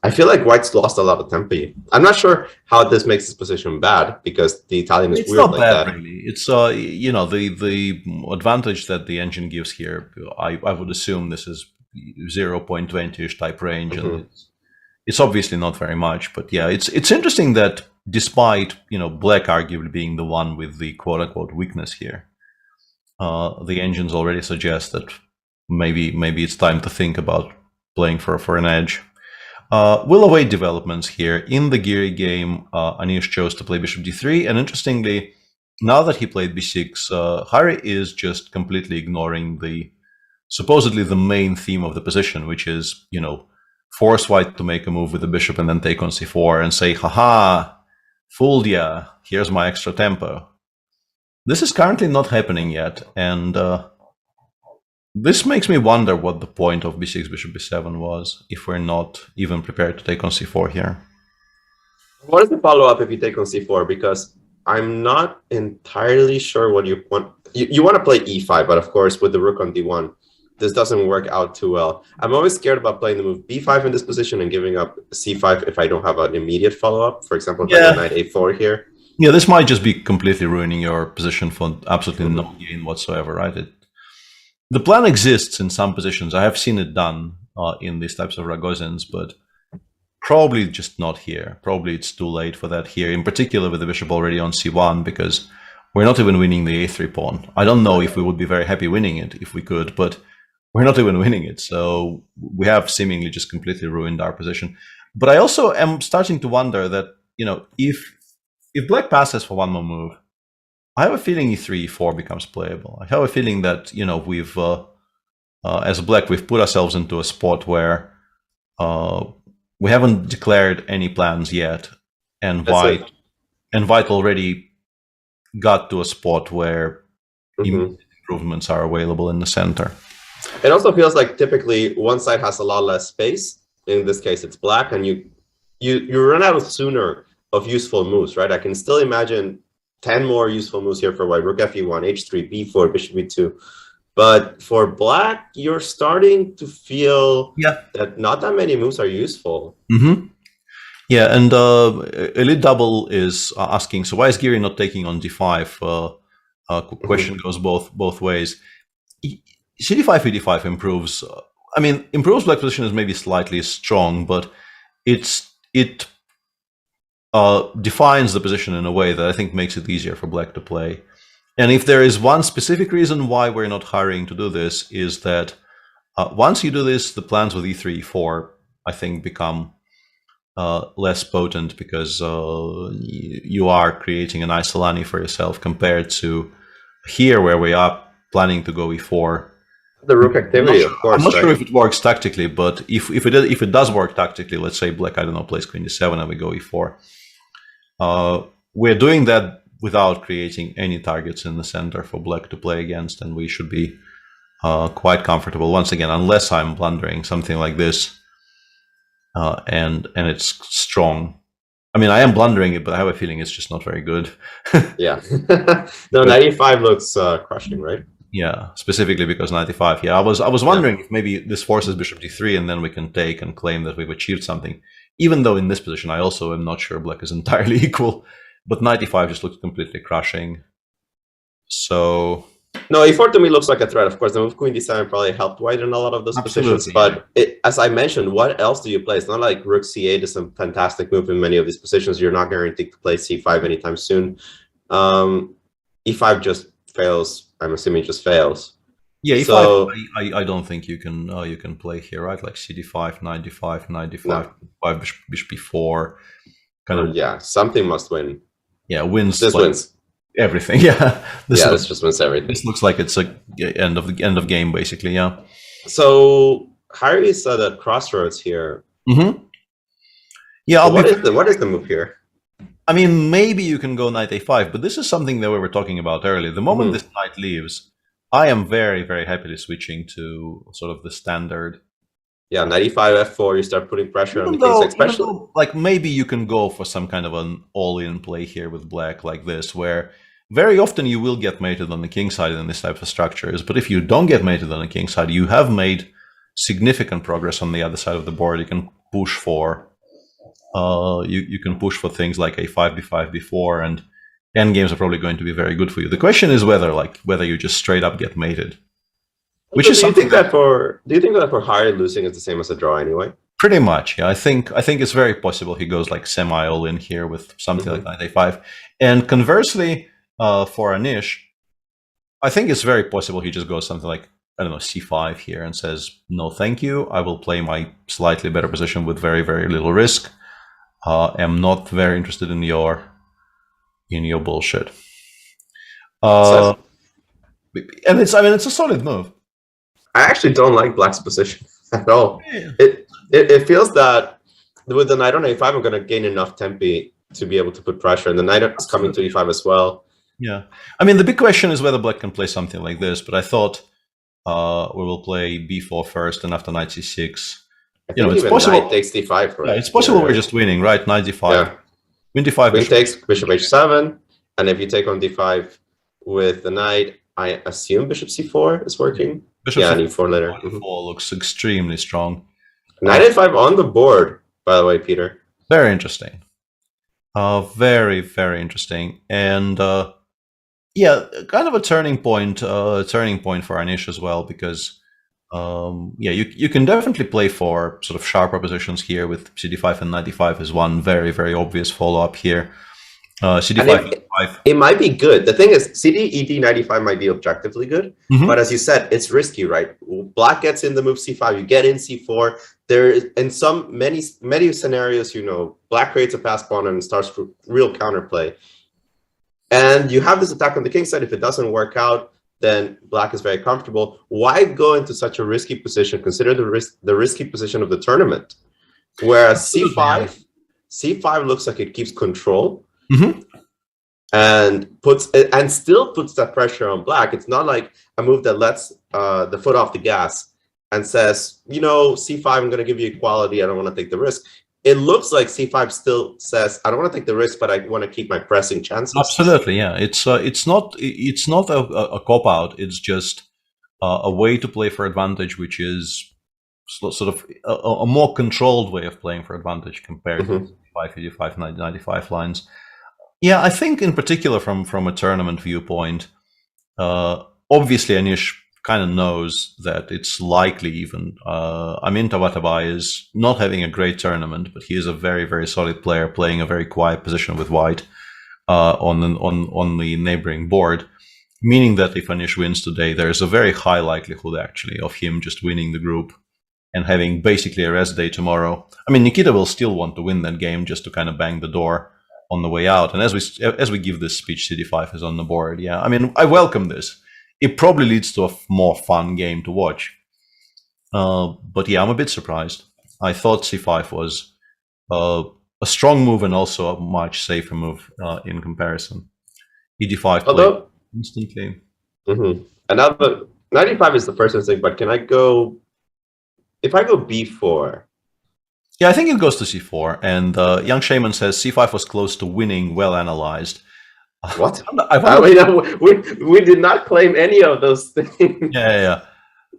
I feel like white's lost a lot of tempo. I'm not sure how this makes this position bad, because the Italian is it's weird not like bad, that. really. It's the advantage that the engine gives here. I would assume this is 0.20ish type range, and it's obviously not very much. But yeah, it's interesting that despite black arguably being the one with the quote unquote weakness here, the engines already suggest that maybe it's time to think about playing for an edge. We'll await developments here. In the Giri game, Anish chose to play bishop d3, and interestingly, now that he played b6, Harry is just completely ignoring supposedly the main theme of the position, which is, force white to make a move with the bishop and then take on c4 and say, haha, fooled ya, here's my extra tempo. This is currently not happening yet, and this makes me wonder what the point of b6, bishop b7 was, if we're not even prepared to take on c4 here. What is the follow-up if you take on c4? Because I'm not entirely sure what you want. You want to play e5, but of course, with the rook on d1, this doesn't work out too well. I'm always scared about playing the move b5 in this position and giving up c5 if I don't have an immediate follow-up. For example, if I go knight a4 here. Yeah, this might just be completely ruining your position for absolutely no gain whatsoever, right? The plan exists in some positions. I have seen it done in these types of Ragozins, but probably just not here. Probably it's too late for that here, in particular with the bishop already on c1, because we're not even winning the a3 pawn. I don't know if we would be very happy winning it if we could, but we're not even winning it. So we have seemingly just completely ruined our position. But I also am starting to wonder that, if black passes for one more move, I have a feeling e3, e4 becomes playable. I have a feeling that, we've, as black, we've put ourselves into a spot where we haven't declared any plans yet, and white already got to a spot where improvements are available in the center. It also feels like typically one side has a lot less space. In this case, it's black, and you run out sooner of useful moves, right? I can still imagine 10 more useful moves here for white. Rook fe1, h3, b4, bishop b2. But for black, you're starting to feel that not that many moves are useful. Yeah, and Elite Double is asking, so why is Giri not taking on d5? Question goes both ways. cd5, e5 improves. Improves black position is maybe slightly strong, but it defines the position in a way that I think makes it easier for black to play. And if there is one specific reason why we're not hurrying to do this, is that once you do this, the plans with e3, e4, I think, become less potent, because you are creating an isolani for yourself compared to here, where we are planning to go e4. The rook activity, of course. I'm not sure if it works tactically, but if it does work tactically, let's say black, I don't know, plays queen d7 and we go e4. We're doing that without creating any targets in the center for black to play against, and we should be quite comfortable. Once again, unless I'm blundering something like this, and it's strong. I am blundering it, but I have a feeling it's just not very good. Yeah. No, 95 looks crushing, right? Yeah, specifically because 95. Yeah, I was wondering if maybe this forces bishop d3, and then we can take and claim that we've achieved something. Even though in this position, I also am not sure black is entirely equal. But 95 just looks completely crushing. So no, e4 to me looks like a threat. Of course, the move queen d7 probably helped white in a lot of those positions. But as I mentioned, what else do you play? It's not like rook c8 is some fantastic move in many of these positions. You're not guaranteed to play c5 anytime soon. E5 just fails, I'm assuming just fails. Yeah, E5, So I don't think you can play here, right? Like CD5, knight d5, knight d5, no. bishop b4, kind of. Yeah, something must win. Yeah, wins. This like wins everything. Yeah, this just wins everything. This looks like it's a end of game, basically. Yeah. So Harry said at crossroads here. Mm-hmm. Yeah. So what is the move here? I mean, maybe you can go knight a5, but this is something that we were talking about earlier. The moment this knight leaves, I am very, very happily switching to sort of the standard. Yeah, knight e5, f4, you start putting pressure on the king, especially. Like, maybe you can go for some kind of an all-in play here with black like this, where very often you will get mated on the king side in this type of structures, but if you don't get mated on the king side, you have made significant progress on the other side of the board. You can push for you can push for things like a5, b5, b4, and endgames are probably going to be very good for you. The question is whether you just straight up get mated. Which is something do you think that for Harry losing is the same as a draw anyway? Pretty much, yeah. I think it's very possible he goes like semi all in here with something like knight a5. And conversely, for Anish, I think it's very possible he just goes something like, I don't know, c5 here and says, no thank you, I will play my slightly better position with very, very little risk. I'm not very interested in your bullshit. And it's a solid move. I actually don't like black's position at all. Yeah. It feels that with the knight on a5, I'm going to gain enough tempi to be able to put pressure, and the knight is coming to e5 as well. Yeah, I mean, the big question is whether black can play something like this, but I thought we will play b4 first, and after knight c6. It's possible. Knight takes d5, right? Yeah, it's possible we're just winning, right? Knight d5. Yeah. Queen d5. Queen takes bishop h7, and if you take on d5 with the knight, I assume bishop c4 is working. Bishop and e4 later. E4 looks extremely strong. Knight a5 on the board, by the way, Peter. Very interesting. Very, very interesting. And yeah, kind of a turning point for Anish as well, because yeah, you can definitely play for sort of sharper positions here with cd5 and knight d5 is one very, very obvious follow-up here. CD5, it might be good. The thing is, CD, ED, 95 might be objectively good, but as you said, it's risky, right? Black gets in the move C5, you get in C4. There is, in many scenarios, black creates a pass pawn and starts real counterplay. And you have this attack on the king side. If it doesn't work out, then black is very comfortable. Why go into such a risky position? Consider the risky position of the tournament, whereas C5 looks like it keeps control. And still puts that pressure on black. It's not like a move that lets the foot off the gas and says, C5, I'm going to give you equality. I don't want to take the risk. It looks like C5 still says, I don't want to take the risk, but I want to keep my pressing chances. Absolutely, yeah. It's not a cop out. It's just a way to play for advantage, which is sort of a more controlled way of playing for advantage compared to 585, 95 lines. Yeah, I think in particular from a tournament viewpoint, obviously Anish kind of knows that it's likely even. Amin Tabatabai is not having a great tournament, but he is a very, very solid player playing a very quiet position with white on the neighboring board, meaning that if Anish wins today, there's a very high likelihood actually of him just winning the group and having basically a rest day tomorrow. I mean, Nikita will still want to win that game just to kind of bang the door on the way out. And as we give this speech, CD5 is on the board. Yeah, I mean, I welcome this. It probably leads to a more fun game to watch. But yeah, I'm a bit surprised. I thought C5 was a strong move and also a much safer move in comparison. ED5 played instantly. Another 95 is the first instinct, but can I go? If I go B4. Yeah, I think it goes to C4, and Young Shaman says C5 was close to winning, well analyzed. What? We did not claim any of those things. Yeah.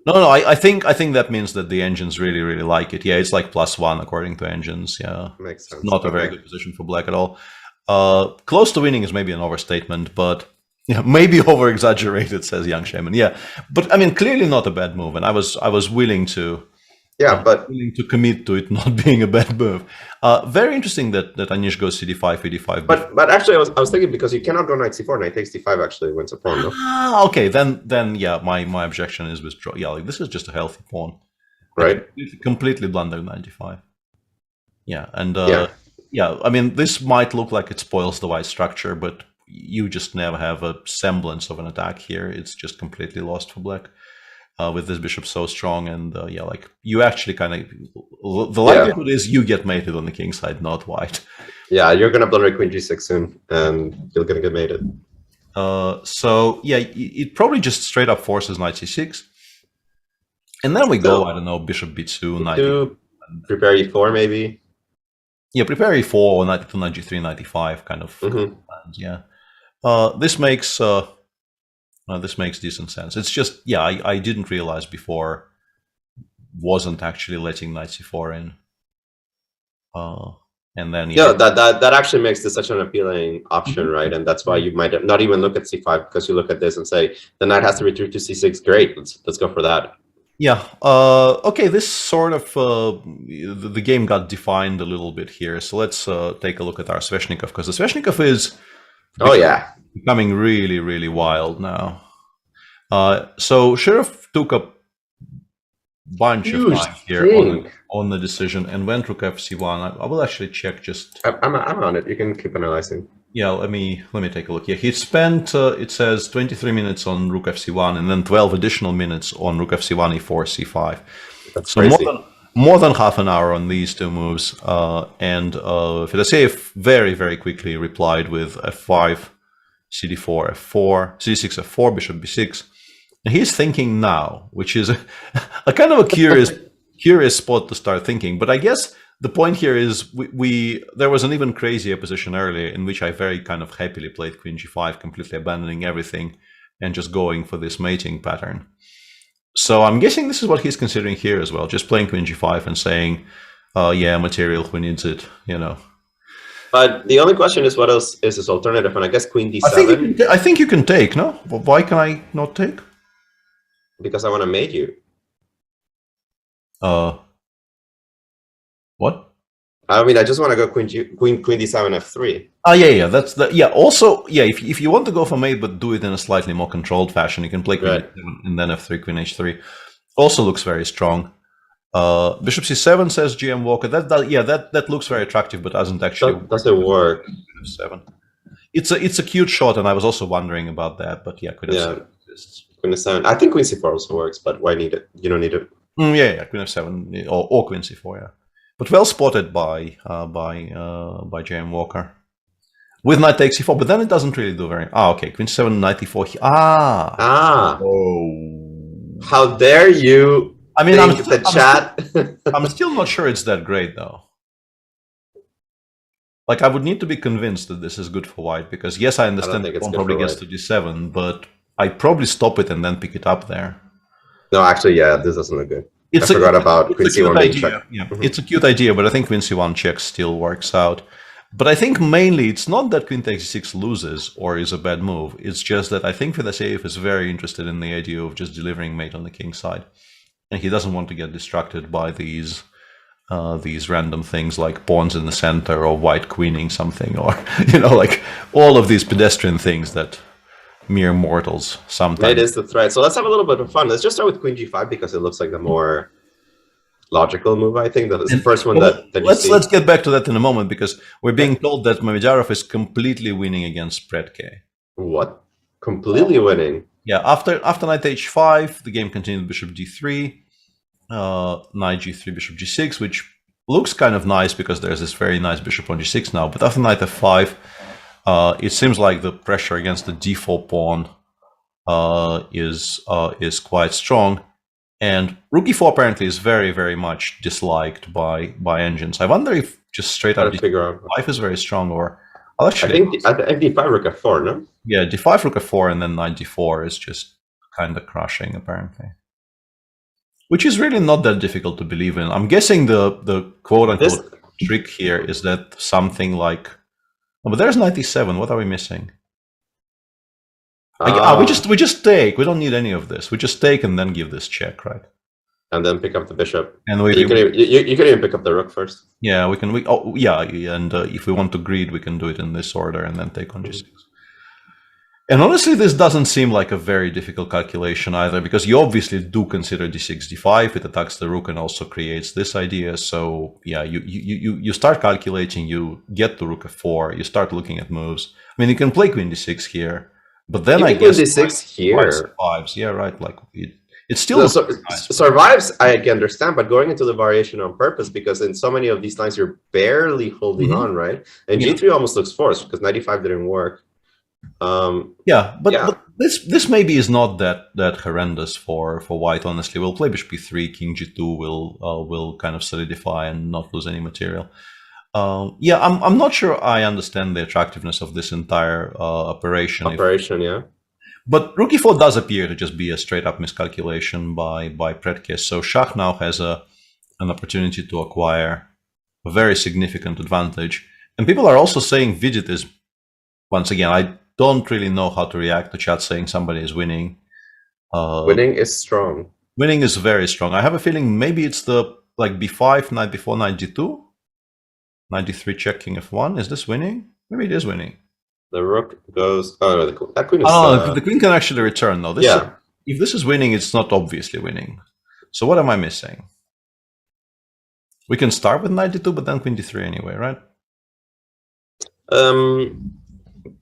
No, I think that means that the engines really, really like it. Yeah, it's like +1 according to engines. Yeah, makes sense. Not a very good position for black at all. Close to winning is maybe an overstatement, but yeah, maybe over-exaggerated, says Young Shaman. Yeah, but I mean, clearly not a bad move, and I was willing to Yeah, but willing to commit to it not being a bad move. Very interesting that Anish goes CD5, ED5. But actually, I was thinking because you cannot go knight C4, knight takes D5 actually wins a pawn. No? Okay, then yeah, my objection is withdraw. Yeah, like this is just a healthy pawn, right? Completely blundered 95. Yeah, and yeah, I mean this might look like it spoils the white structure, but you just never have a semblance of an attack here. It's just completely lost for black. With this bishop so strong, and yeah, like you actually kind of the likelihood is you get mated on the king side, not white. Yeah, you're gonna blunder queen g6 soon, and you're gonna get mated. So yeah, it probably just straight up forces knight c6, and then we go, I don't know, bishop b2, knight e2, prepare e4 maybe. Yeah, prepare e4 or knight to knight g3, knight e5 kind of. And, yeah, this makes decent sense. It's just, yeah, I didn't realize before wasn't actually letting knight c4 in. And then yeah, that actually makes this such an appealing option, right? And that's why you might not even look at c5 because you look at this and say the knight has to retreat to c6. Great, let's go for that. Yeah. Okay. This sort of the game got defined a little bit here. So let's take a look at our Sveshnikov, because the Sveshnikov is becoming really, really wild now. So Sheriff took a bunch of time here on the decision and went rook f c1. I will actually check just. I'm on it. You can keep analyzing. Yeah, let me take a look. Yeah, he spent it says 23 minutes on rook f c1 and then 12 additional minutes on rook f c1, e4, c5. That's so crazy. More than half an hour on these two moves. And Fedoseev very, very quickly replied with f5, cd4, f4, c6, f4, bishop b6. And he's thinking now, which is a kind of a curious spot to start thinking. But I guess the point here is there was an even crazier position earlier in which I very kind of happily played queen g5, completely abandoning everything and just going for this mating pattern. So I'm guessing this is what he's considering here as well, just playing queen g5 and saying, yeah, material, who needs it, you know. But the only question is what else is this alternative? And I guess queen d7. I think you can take, no? Why can I not take? Because I want to mate you. What? I mean, I just want to go queen d7 f3. Oh yeah, that's the Also, yeah, if you want to go for mate, but do it in a slightly more controlled fashion, you can play queen d7 and then f3, queen h3. Also looks very strong. Bishop c7 says GM Walker. That looks very attractive, but doesn't actually doesn't work. F7. It's a cute shot, and I was also wondering about that. But yeah, queen f7 exists. Queen f7. I think queen c4 also works, but why need it? You don't need it. Yeah, queen f7 or queen c4. Yeah, but well spotted by GM Walker. With knight takes c4, but then it doesn't really do very. Okay, queen c7, knight e4. Oh, how dare you! I mean, I'm still not sure it's that great though. Like, I would need to be convinced that this is good for white, because yes, I understand the pawn probably gets to d7, but I probably stop it and then pick it up there. No, actually, yeah, this doesn't look good. I forgot about queen c1 being checked. Yeah, it's a cute idea, but I think queen c1 check still works out. But I think mainly it's not that queen takes c6 loses or is a bad move. It's just that I think Fedoseev is very interested in the idea of just delivering mate on the king side. And he doesn't want to get distracted by these random things like pawns in the center or white queening something, or like all of these pedestrian things that mere mortals sometimes. It is the threat. So let's have a little bit of fun. Let's just start with queen g5 because it looks like the more logical move. I think that is the first one that you see. Let's get back to that in a moment, because we're being told that Mamedyarov is completely winning against Predke. What? Completely winning? Yeah, after knight h5, the game continued bishop d3, knight g3, bishop g6, which looks kind of nice because there's this very nice bishop on g6 now. But after knight f5, it seems like the pressure against the d4 pawn is quite strong, and rook e4 apparently is very, very much disliked by engines. I wonder if just straight up d5 is very strong, or I think d5 rook f4, no? Yeah, d5 rook f4 and then knight d4 is just kind of crushing apparently, which is really not that difficult to believe in. I'm guessing the quote-unquote trick here is that something like, but there's knight e7. What are we missing? We just take. We don't need any of this. We just take and then give this check, right? And then pick up the bishop. And you can even pick up the rook first. Yeah, we can. Oh, yeah, and if we want to greed, we can do it in this order and then take on g6. And honestly, this doesn't seem like a very difficult calculation either, because you obviously do consider d6, d5. It attacks the rook and also creates this idea. So yeah, you start calculating. You get the rook f4. You start looking at moves. I mean, you can play queen d6 here, but then I guess d6 here survives. Yeah, right. Like it still survives. I can understand, but going into the variation on purpose, because in so many of these lines you're barely holding on, right? And g3 almost looks forced because 95 didn't work. But this maybe is not that horrendous for white. Honestly, we'll play bishop e3, king g2 will kind of solidify and not lose any material. I'm not sure I understand the attractiveness of this entire operation. Yeah. But rook e4 does appear to just be a straight up miscalculation by Predke. So Shah now has an opportunity to acquire a very significant advantage. And people are also saying Vidit is, once again, I don't really know how to react to chat saying somebody is winning. Winning is strong. Winning is very strong. I have a feeling maybe it's the b5, knight b4, knight g2, knight d3, check king f1. Is this winning? Maybe it is winning. The rook goes. Oh no, that queen is. The queen can actually return though. If this is winning, it's not obviously winning. So what am I missing? We can start with knight d2, but then queen d3 anyway, right?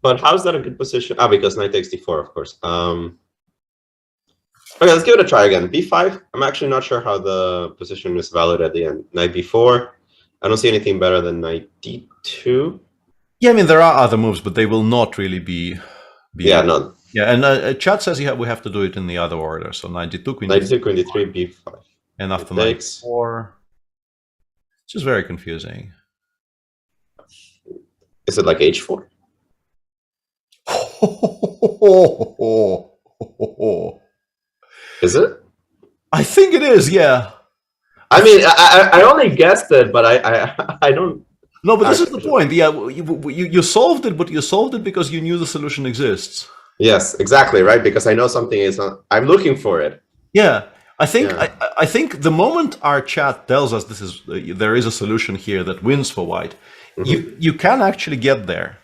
But how's that a good position? Because knight takes d4, of course. Okay, let's give it a try again. b5. I'm actually not sure how the position is valid at the end. Knight b4. I don't see anything better than knight d2. Yeah, I mean, there are other moves, but they will not really be none. Yeah, and chat says we have to do it in the other order. So knight d2, queen d2, queen d3, b5. And after knight d4. It's just very confusing. Is it like h4? Is it? I think it is, yeah. I mean, I only guessed it, but I don't. No, but this is the point. Yeah, you solved it, but you solved it because you knew the solution exists. Yes, exactly, right? Because I know something is not. I'm looking for it. Yeah, I think the moment our chat tells us there is a solution here that wins for white, you can actually get there.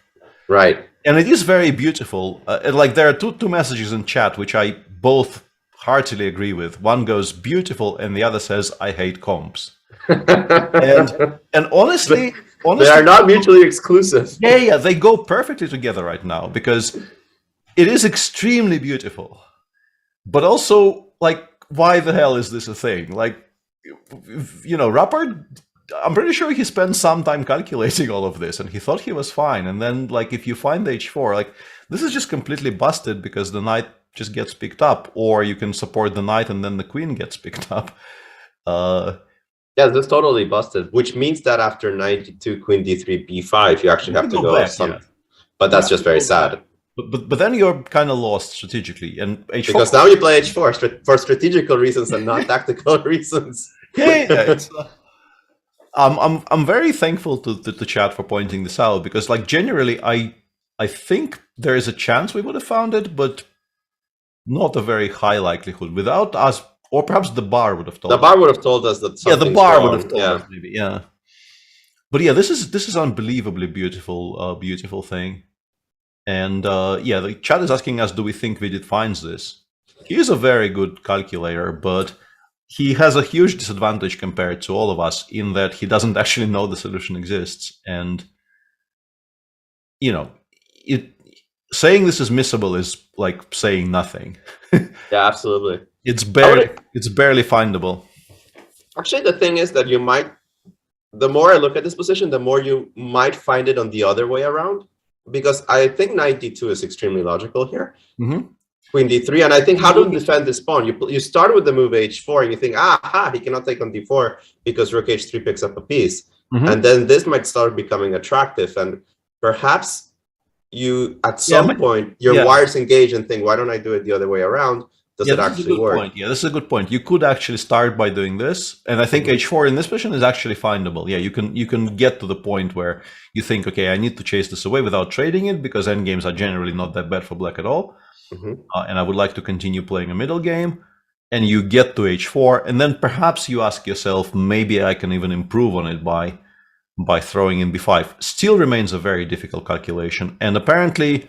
Right. And it is very beautiful. There are two messages in chat which I both heartily agree with. One goes beautiful, and the other says I hate comps. and honestly, they are not mutually exclusive. Yeah, they go perfectly together right now because it is extremely beautiful. But also, why the hell is this a thing? Rappard, I'm pretty sure he spent some time calculating all of this, and he thought he was fine. And then, if you find the h4, this is just completely busted because the knight just gets picked up, or you can support the knight and then the queen gets picked up. Yeah, that's totally busted, which means that after knight d2, queen d3, b5, you actually have to go back, But that's just very sad. But then you're kind of lost strategically, and h4. Because now you play h4 for strategical reasons and not tactical reasons. Yeah. I'm very thankful to the chat for pointing this out because, generally, I think there is a chance we would have found it, but not a very high likelihood. Without us. Or perhaps the bar would have told us. The bar would have told us that something's the bar wrong. would have told us, maybe, yeah. But yeah, this is unbelievably beautiful thing. And the chat is asking us, do we think Vidit finds this? He is a very good calculator, but he has a huge disadvantage compared to all of us in that he doesn't actually know the solution exists. And, saying this is missable is like saying nothing. Yeah, absolutely. It's barely findable. Actually, the thing is that the more I look at this position, the more you might find it on the other way around. Because I think knight d2 is extremely logical here. Queen d3, and I think how to defend this pawn. You start with the move h4, and you think, he cannot take on d4 because rook h3 picks up a piece. And then this might start becoming attractive, and perhaps you, at some point, your wires engage and think, why don't I do it the other way around? Does it actually work? Point. Yeah, this is a good point. You could actually start by doing this, and I think h4 in this position is actually findable. Yeah, you can get to the point where you think, okay, I need to chase this away without trading it because endgames are generally not that bad for black at all, and I would like to continue playing a middle game. and you get to h4, and then perhaps you ask yourself, maybe I can even improve on it by throwing in b5. Still remains a very difficult calculation, and apparently,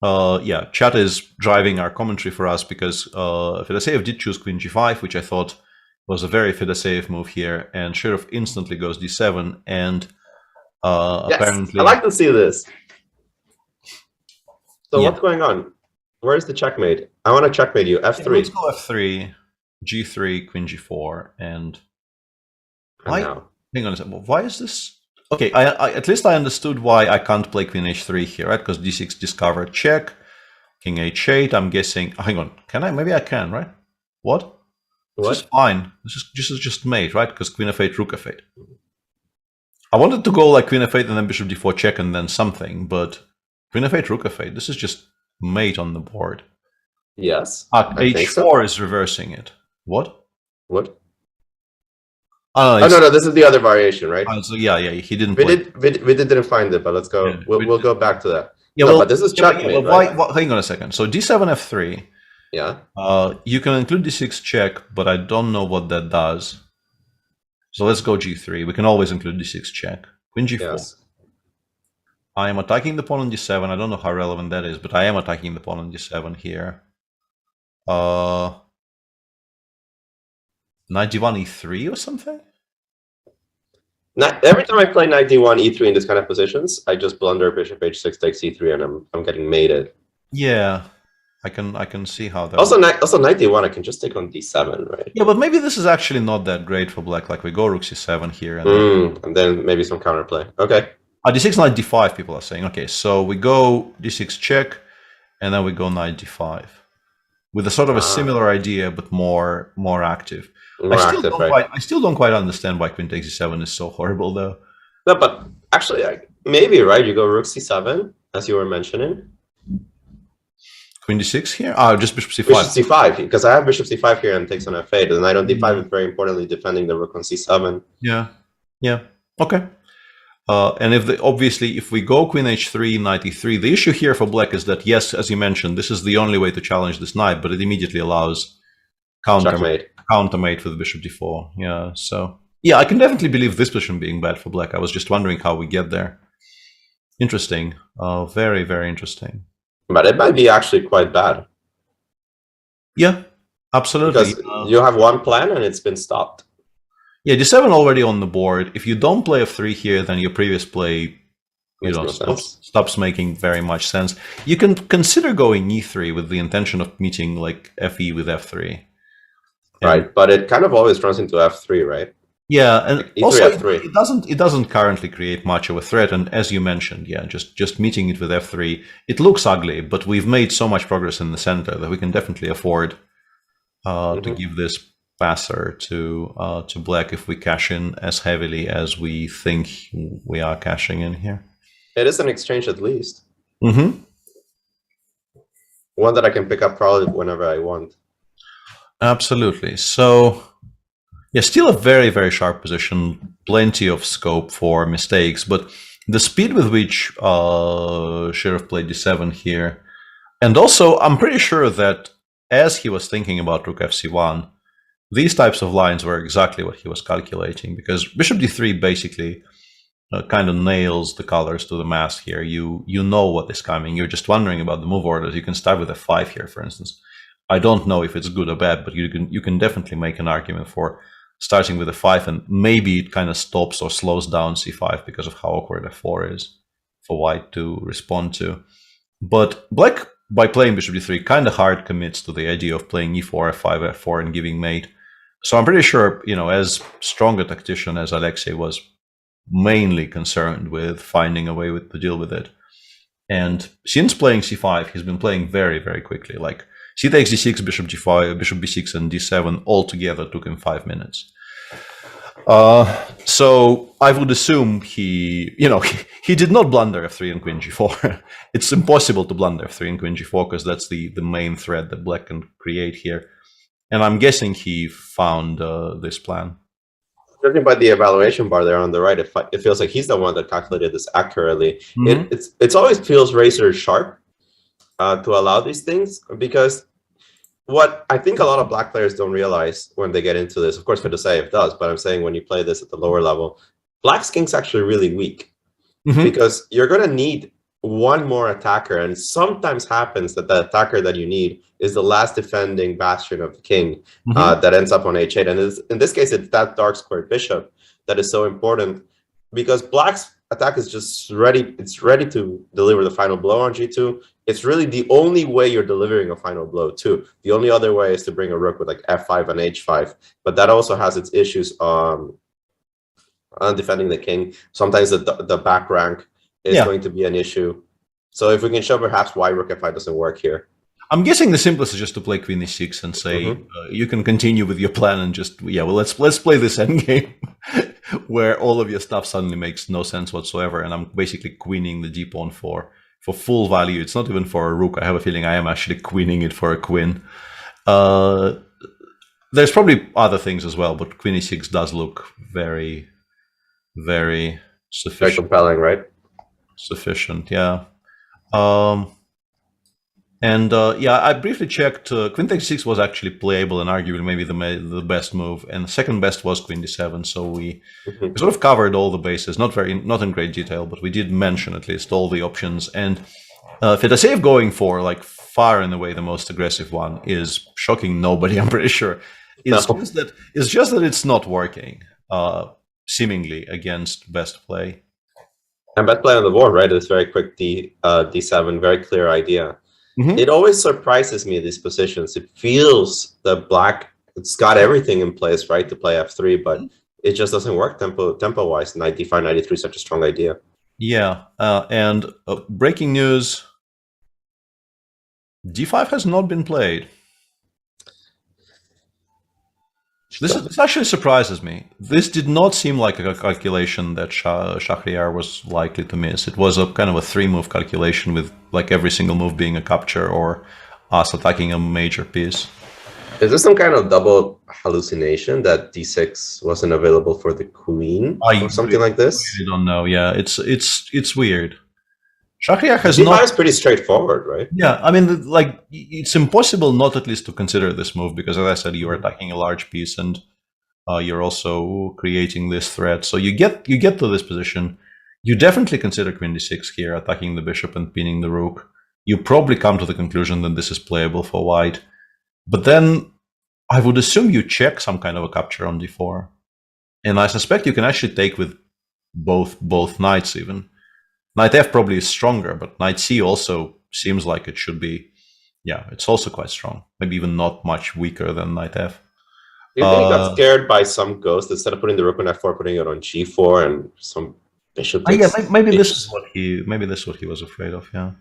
yeah, chat is driving our commentary for us because Fedoseev did choose queen g5, which I thought was a very Fedoseev move here, and Shirov instantly goes d7, and yes, apparently... I like to see this. So yeah. What's going on? Where's the checkmate? I want to checkmate you. F3. Let's go f3, g3, queen g4, and... Why? Hang on a second. Why is this? Okay, I at least I understood why I can't play queen h3 here, right? Because d6 discovered check, king h8. I'm guessing. Hang on, can I? Maybe I can, right? What? This is fine. This is just mate, right? Because queen f8, rook f8. I wanted to go like queen f8 and then bishop d4 check and then something, but queen f8, rook f8. This is just mate on the board. Yes. h4 so. Is reversing it. What? What? Oh no, this is the other variation, right? So yeah, he didn't. We didn't find it, but let's go. Yeah, we'll go back to that. Yeah, no, but this is checkmate. Right? Hang on a second. So d7 f3. Yeah. You can include d6 check, but I don't know what that does. So let's go g3. We can always include d6 check. Queen g4. Yes. I am attacking the pawn on d7. I don't know how relevant that is, but I am attacking the pawn on d7 here. Knight d1 e3 or something? Every time I play knight d1 e3 in this kind of positions, I just blunder bishop h6 takes e3, and I'm getting mated. Yeah, I can see how that. Also knight d1 I can just take on d7, right? Yeah, but maybe this is actually not that great for black. Like we go rook c7 here, and then maybe some counterplay. Okay. D6 knight d5. People are saying. Okay, so we go d6 check, and then we go knight d5, with a sort of a similar idea, but more active. I still don't quite understand why queen takes c7 is so horrible, though. No, but actually, maybe, right? You go rook c7, as you were mentioning. Queen d6 here? Oh, just bishop c5. Bishop c5, because I have bishop c5 here and takes on f8, and knight on d5 is very importantly defending the rook on c7. Yeah. Okay. And obviously, if we go queen h3, knight e3, the issue here for black is that, yes, as you mentioned, this is the only way to challenge this knight, but it immediately allows countermate with bishop d4. Yeah, so yeah, I can definitely believe this position being bad for black. I was just wondering how we get there. Interesting. Very, very interesting. But it might be actually quite bad. Yeah, absolutely. Because you have one plan and it's been stopped. Yeah, d7 already on the board. If you don't play f3 here, then your previous play stops making very much sense. You can consider going e3 with the intention of meeting like fe with f3. Right, but it kind of always runs into f3, right? Yeah, and E3, also F3. it doesn't currently create much of a threat. And as you mentioned, yeah, just meeting it with f3, it looks ugly, but we've made so much progress in the center that we can definitely afford to give this passer to black if we cash in as heavily as we think we are cashing in here. It is an exchange at least. Mm-hmm. One that I can pick up probably whenever I want. Absolutely. So, yeah, still a very, very sharp position, plenty of scope for mistakes, but the speed with which Shirov played d7 here, and also I'm pretty sure that as he was thinking about rook fc1, these types of lines were exactly what he was calculating, because bishop d3 basically kind of nails the colors to the mast here. You know what is coming. You're just wondering about the move orders. You can start with f5 here, for instance. I don't know if it's good or bad, but you can definitely make an argument for starting with f5, and maybe it kind of stops or slows down c5 because of how awkward f4 is for white to respond to. But black, by playing bishop d3, kind of hard commits to the idea of playing e4, f5, f4, and giving mate. So I'm pretty sure, as strong a tactician as Alexei was mainly concerned with finding a way to deal with it. And since playing c5, he's been playing very, very quickly. Like c takes d6, bishop g5, bishop b6, and d7 all together took him 5 minutes. So I would assume he did not blunder f3 and queen g4. It's impossible to blunder f3 and queen g4 because that's the main threat that black can create here. And I'm guessing he found this plan. Judging by the evaluation bar there on the right, it feels like he's the one that calculated this accurately. Mm-hmm. It always feels razor sharp to allow these things, because what I think a lot of black players don't realize when they get into this, of course, Fedosеев does, but I'm saying when you play this at the lower level, black's king's actually really weak because you're going to need one more attacker, and sometimes happens that the attacker that you need is the last defending bastion of the king that ends up on h8. And in this case, it's that dark squared bishop that is so important because black's attack is just ready. It's ready to deliver the final blow on g2. It's really the only way you're delivering a final blow too. The only other way is to bring a rook with like f5 and h5, but that also has its issues on defending the king. Sometimes the back rank is going to be an issue. So if we can show perhaps why rook f5 doesn't work here. I'm guessing the simplest is just to play queen e6 and say you can continue with your plan and just let's play this endgame where all of your stuff suddenly makes no sense whatsoever, and I'm basically queening the d pawn for full value. It's not even for a rook. I have a feeling I am actually queening it for a queen. There's probably other things as well, but queen e6 does look very, very sufficient. Very compelling, right? Sufficient, yeah. I briefly checked. Queen takes 6 was actually playable and arguably maybe the best move, and the second best was queen d7. So we sort of covered all the bases, not in great detail, but we did mention at least all the options. And Fedosеев going for like far and away the most aggressive one is shocking nobody. I'm pretty sure. It's just that it's not working seemingly against best play. And best play on the board, right? It's very quick d7, very clear idea. It always surprises me, these positions. It feels that black, it's got everything in place, right, to play f3, but it just doesn't work tempo-wise. Knight d5, knight d3 is such a strong idea. Yeah, and breaking news, d5 has not been played. This actually surprises me. This did not seem like a calculation that Shahryar was likely to miss. It was a kind of a 3-move calculation with like every single move being a capture or us attacking a major piece. Is this some kind of double hallucination that d6 wasn't available for the queen or something like this? I don't know. Yeah, it's weird. Shahryar has d5 is pretty straightforward, right? Yeah, I mean, like, it's impossible not at least to consider this move because, as I said, you're attacking a large piece and you're also creating this threat. So you get to this position. You definitely consider queen d6 here, attacking the bishop and pinning the rook. You probably come to the conclusion that this is playable for white. But then I would assume you check some kind of a capture on d4. And I suspect you can actually take with both knights even. Knight f probably is stronger, but knight c also seems like it should be, it's also quite strong. Maybe even not much weaker than knight f. You think he got scared by some ghost instead of putting the rook on f4, putting it on g4 and some bishop? Maybe this is what he was afraid of. Yeah.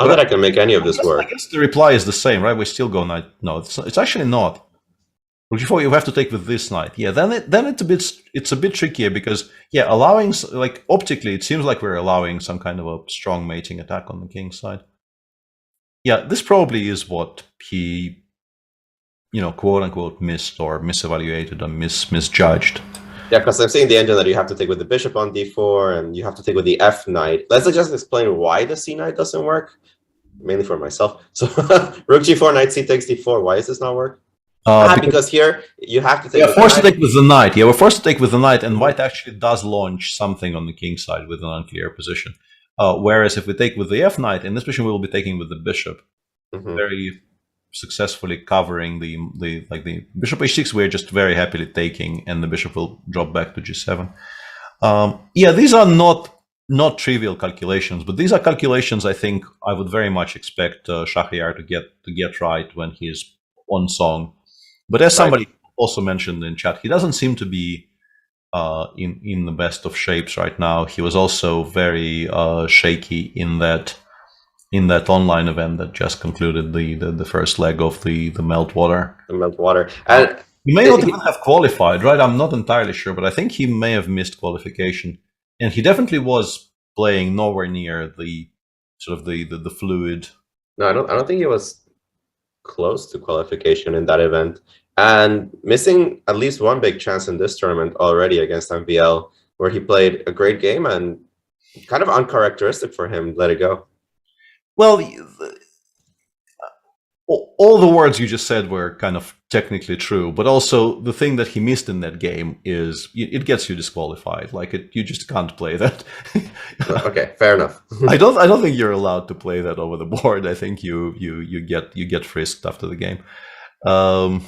Not that I can make any of this work. I guess the reply is the same, right? We still go knight. No, it's actually not. Before you have to take with this knight. Yeah, then it's a bit trickier because allowing, like, optically it seems like we're allowing some kind of a strong mating attack on the king's side. Yeah, this probably is what he, quote unquote missed or misevaluated or misjudged. Yeah, because I'm seeing the engine that you have to take with the bishop on d4 and you have to take with the f knight. Let's just explain why the c knight doesn't work, mainly for myself. So rook g4, knight c takes d4. Why does this not work? Because here you have to take. Yeah, forced to take with the knight. Yeah, we're forced to take with the knight, and white actually does launch something on the king's side with an unclear position. Whereas if we take with the f knight, in this position we will be taking with the bishop, very successfully covering the bishop h6. We're just very happily taking, and the bishop will drop back to g7. These are not trivial calculations, but these are calculations I think I would very much expect Shahryar to get right when he is on song. But as somebody also mentioned in chat, he doesn't seem to be in the best of shapes right now. He was also very shaky in that online event that just concluded the first leg of the Meltwater. The Meltwater. And he may not even have qualified, right? I'm not entirely sure, but I think he may have missed qualification. And he definitely was playing nowhere near the sort of the fluid. No, I don't think he was close to qualification in that event, and missing at least one big chance in this tournament already against MVL, where he played a great game and kind of uncharacteristic for him, let it go. Well, all the words you just said were kind of technically true, but also the thing that he missed in that game is it gets you disqualified. Like you just can't play that. Okay, fair enough. I don't think you're allowed to play that over the board. I think you get frisked after the game. I'm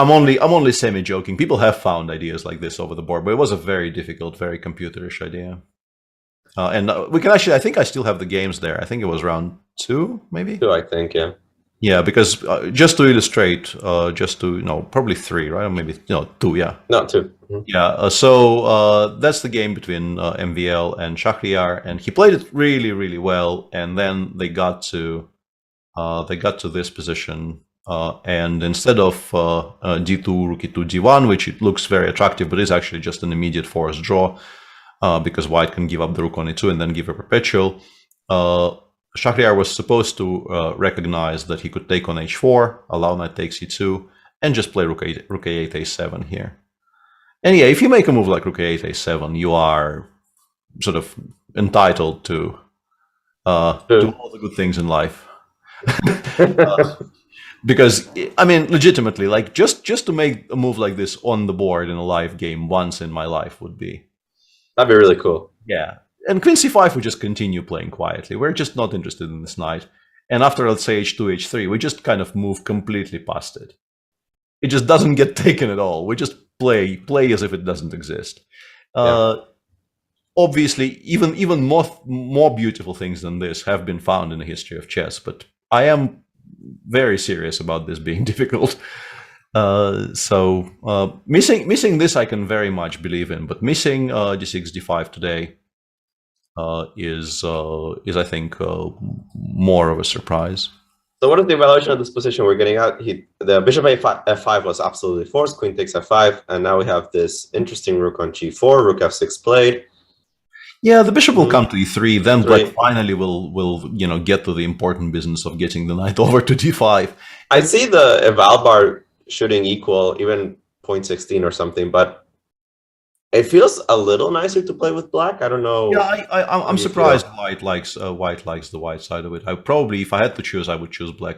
only semi-joking. People have found ideas like this over the board, but it was a very difficult, very computerish idea. And we can actually, I think I still have the games there. I think it was round 2, maybe? 2, I think, yeah. Yeah, because just to illustrate, probably 3, right? Or maybe, 2, yeah. No, 2. Mm-hmm. Yeah, so that's the game between MVL and Shahryar, and he played it really, really well, and then they got to this position, and instead of D2, Rook E2, D1, which it looks very attractive, but is actually just an immediate forced draw, because white can give up the rook on e2 and then give a perpetual. Shahryar was supposed to recognize that he could take on h4, allow knight takes e2, and just play rook a8, a7 here. And yeah, if you make a move like rook a8, a7, you are sort of entitled to do all the good things in life. Because, I mean, legitimately, like just to make a move like this on the board in a live game once in my life would be... That'd be really cool. Yeah. And queen c5 would just continue playing quietly. We're just not interested in this knight. And after, let's say, h2, h3, we just kind of move completely past it. It just doesn't get taken at all. We just play as if it doesn't exist. Obviously, even more beautiful things than this have been found in the history of chess. But I am very serious about this being difficult. Missing this I can very much believe in, but missing d6, d5 today is I think more of a surprise. So what is the evaluation of this position we're getting out? The bishop f5 was absolutely forced, queen takes f5, and now we have this interesting rook on g4, rook f6 played. Yeah, the bishop will come to e3, then black finally will get to the important business of getting the knight over to d5. I see the eval bar shooting equal, even 0.16 or something, but it feels a little nicer to play with black. I don't know. Yeah, I'm surprised white likes the white side of it. I probably, if I had to choose, I would choose black.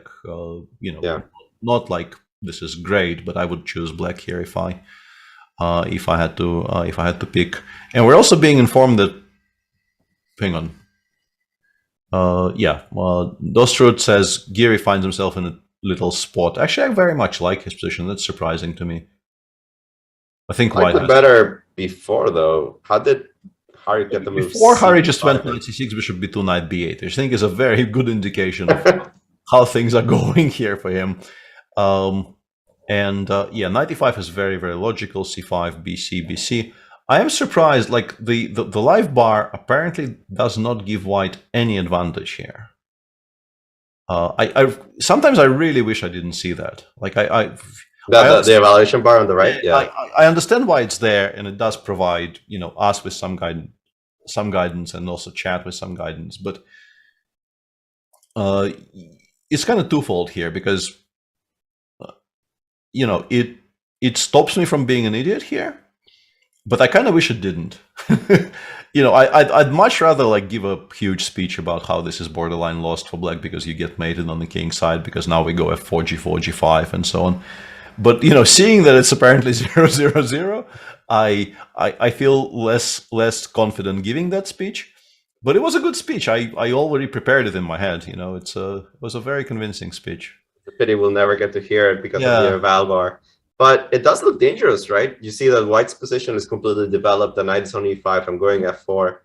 Not like this is great, but I would choose black here if I had to pick. And we're also being informed that. Hang on. Dostrud says Geary finds himself in a little spot. Actually, I very much like his position. That's surprising to me. I think white was better before, though. How did Harry get the move? Before Harry just went knight c6, bishop b2, knight b8, which I think is a very good indication of how things are going here for him. Knight e5 is very, very logical. c5, bc, bc. I am surprised, like the live bar apparently does not give white any advantage here. Sometimes I really wish I didn't see that. Like the evaluation bar on the right. Yeah, I understand why it's there, and it does provide us with some guidance, and also chat with some guidance. But it's kind of twofold here because it stops me from being an idiot here, but I kind of wish it didn't. I'd much rather like give a huge speech about how this is borderline lost for black because you get mated on the king side because now we go f4, g4, g5, and so on. But seeing that it's apparently 0-0-0, I feel less confident giving that speech. But it was a good speech. I already prepared it in my head. It was a very convincing speech. The pity we'll never get to hear it because of the eval bar. But it does look dangerous, right? You see that white's position is completely developed. The knight is on e5. I'm going f4.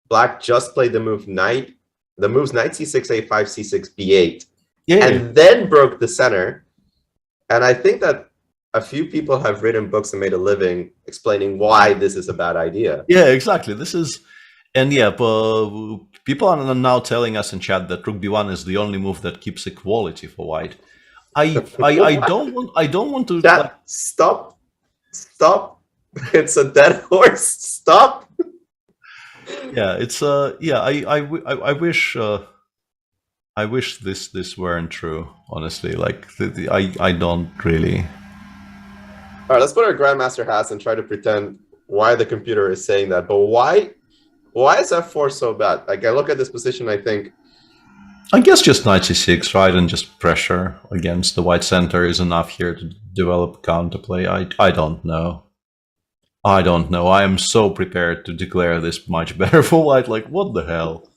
Black just played the moves knight c6, a5, c6, b8. And then broke the center. And I think that a few people have written books and made a living explaining why this is a bad idea. Yeah, exactly. People are now telling us in chat that rook b1 is the only move that keeps equality for white. I don't want to stop. It's a dead horse. Stop. I wish this weren't true, honestly. Like I don't really. All right, let's put our grandmaster hats and try to pretend why the computer is saying that. But why is f4 so bad? Like I look at this position, I think I guess just knight c6, right, and just pressure against the white center is enough here to develop counterplay. I don't know. I don't know. I am so prepared to declare this much better for white. Like, what the hell?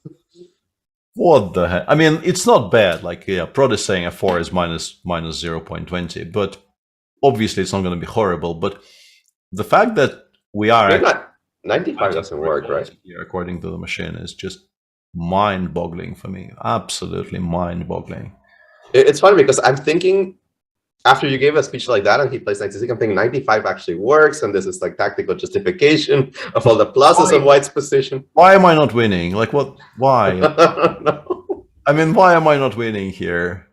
What the heck? I mean, it's not bad. Like, yeah, Prod is saying f4 is minus 0.20, but obviously it's not going to be horrible. But the fact that we are... 95 doesn't work, right? Here, according to the machine, is just mind-boggling for me. Absolutely mind-boggling. It's funny because I'm thinking, after you gave a speech like that and he plays 96, I'm thinking 95 actually works, and this is like tactical justification of all the pluses of white's position. Why am I not winning? Like, what? Why? No. I mean, why am I not winning here?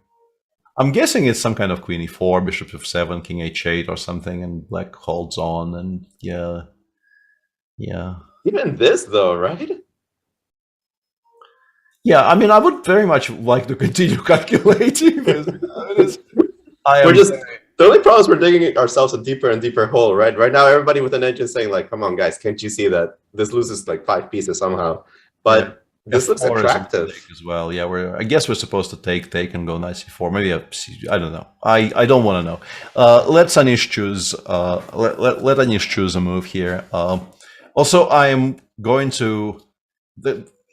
I'm guessing it's some kind of queen e4, bishop f7, king h8 or something, and black holds on, and yeah. Even this, though, right? Yeah, I mean, I would very much like to continue calculating this. The only problem is we're digging ourselves a deeper and deeper hole, right? Right now, everybody with an edge is saying, like, come on, guys, can't you see that this loses like 5 pieces somehow? But this looks attractive as well. Yeah, I guess we're supposed to take and go knight c4. Maybe I don't know. I don't want to know. Let Anish choose. Let Anish choose a move here. Also, I am going to.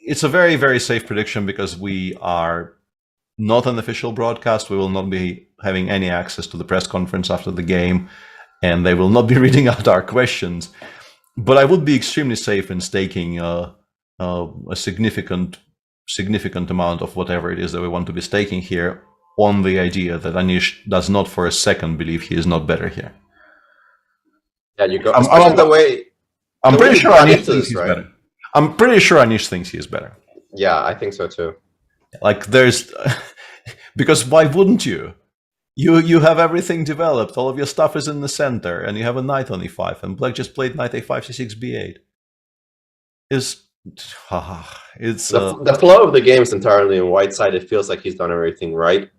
It's a very, very safe prediction because we are not an official broadcast. We will not be having any access to the press conference after the game, and they will not be reading out our questions. But I would be extremely safe in staking a significant amount of whatever it is that we want to be staking here on the idea that Anish does not for a second believe he is not better here. Yeah, you go. I'm pretty sure Anish thinks he's better. I'm pretty sure Anish thinks he is better. Yeah, I think so too. Like there's, because why wouldn't you? You have everything developed. All of your stuff is in the center, and you have a knight on e5, and black just played knight a5, c6, b8. It's the flow of the game is entirely on white side. It feels like he's done everything right,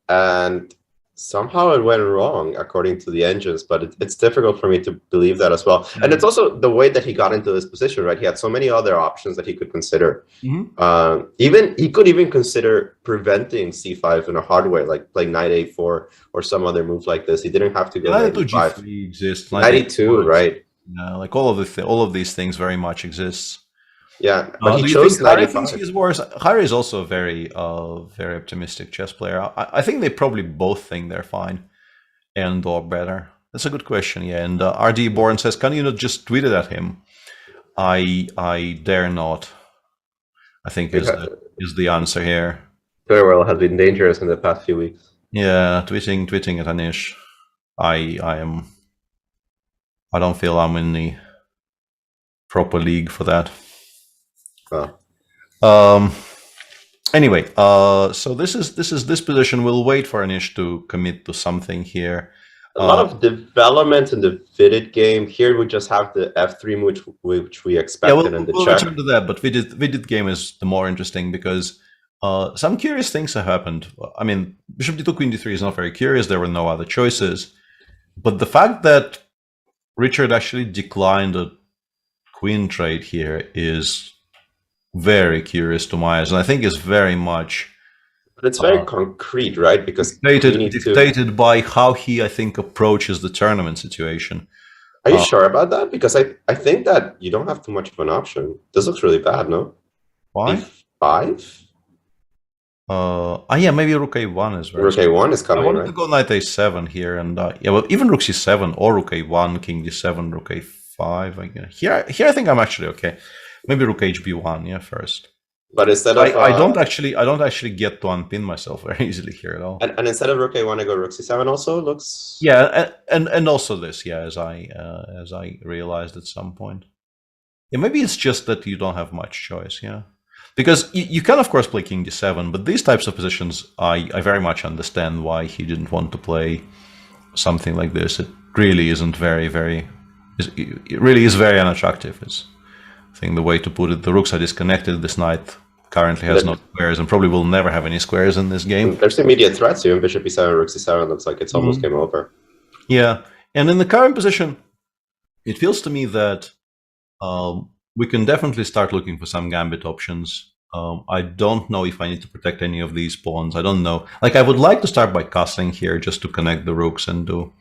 and somehow it went wrong according to the engines, but it's difficult for me to believe that as well. And it's also the way that he got into this position, right? He had so many other options that he could consider. He could even consider preventing c5 in a hard way, like playing knight a4 or some other move like this. He didn't have to go knight e5. Exists. Knight e2, right? Yeah, like all of these things very much exists. Yeah, but he chose Harry thinks he's worse. Harry is also a very optimistic chess player. I think they probably both think they're fine and or better. That's a good question, yeah. And RD Born says, can you not just tweet it at him? I dare not. I think is the answer here. Very well, has been dangerous in the past few weeks. Yeah, tweeting at Anish. I don't feel I'm in the proper league for that. Anyway, so this position. We'll wait for Anish to commit to something here. A lot of development in the fitted game. Here we just have the f3, which we expected in the we'll check. Return to that, but fitted game is the more interesting because some curious things have happened. I mean, bishop d2, queen d3 is not very curious. There were no other choices, but the fact that Richard actually declined a queen trade here is very curious to my eyes, and I think it's very much. But it's very concrete, right? Because dictated by how he, I think, approaches the tournament situation. Are you sure about that? Because I think that you don't have too much of an option. This looks really bad, no? Why? E5? Yeah, maybe rook a1 is right. Rook a1 is coming, I wanted right? to go knight a7 here, and yeah, well, even rook c7 or rook a1, king d7, rook a5. Here I think I'm actually okay. Maybe rook hb1, yeah, first. But instead of I don't actually get to unpin myself very easily here at all. And instead of rook a1, I go rook c7. Also looks and also this, yeah, as I realized at some point. Yeah, maybe it's just that you don't have much choice, yeah. Because you can of course play king d7, but these types of positions, I very much understand why he didn't want to play something like this. It really isn't it really is very unattractive. It's, I think, the way to put it. The rooks are disconnected. This knight currently has no squares and probably will never have any squares in this game. There's immediate threats here. Bishop e7, rook c7 looks like it's almost game over. Yeah, and in the current position, it feels to me that we can definitely start looking for some gambit options. I don't know if I need to protect any of these pawns. I don't know. Like, I would like to start by castling here just to connect the rooks and do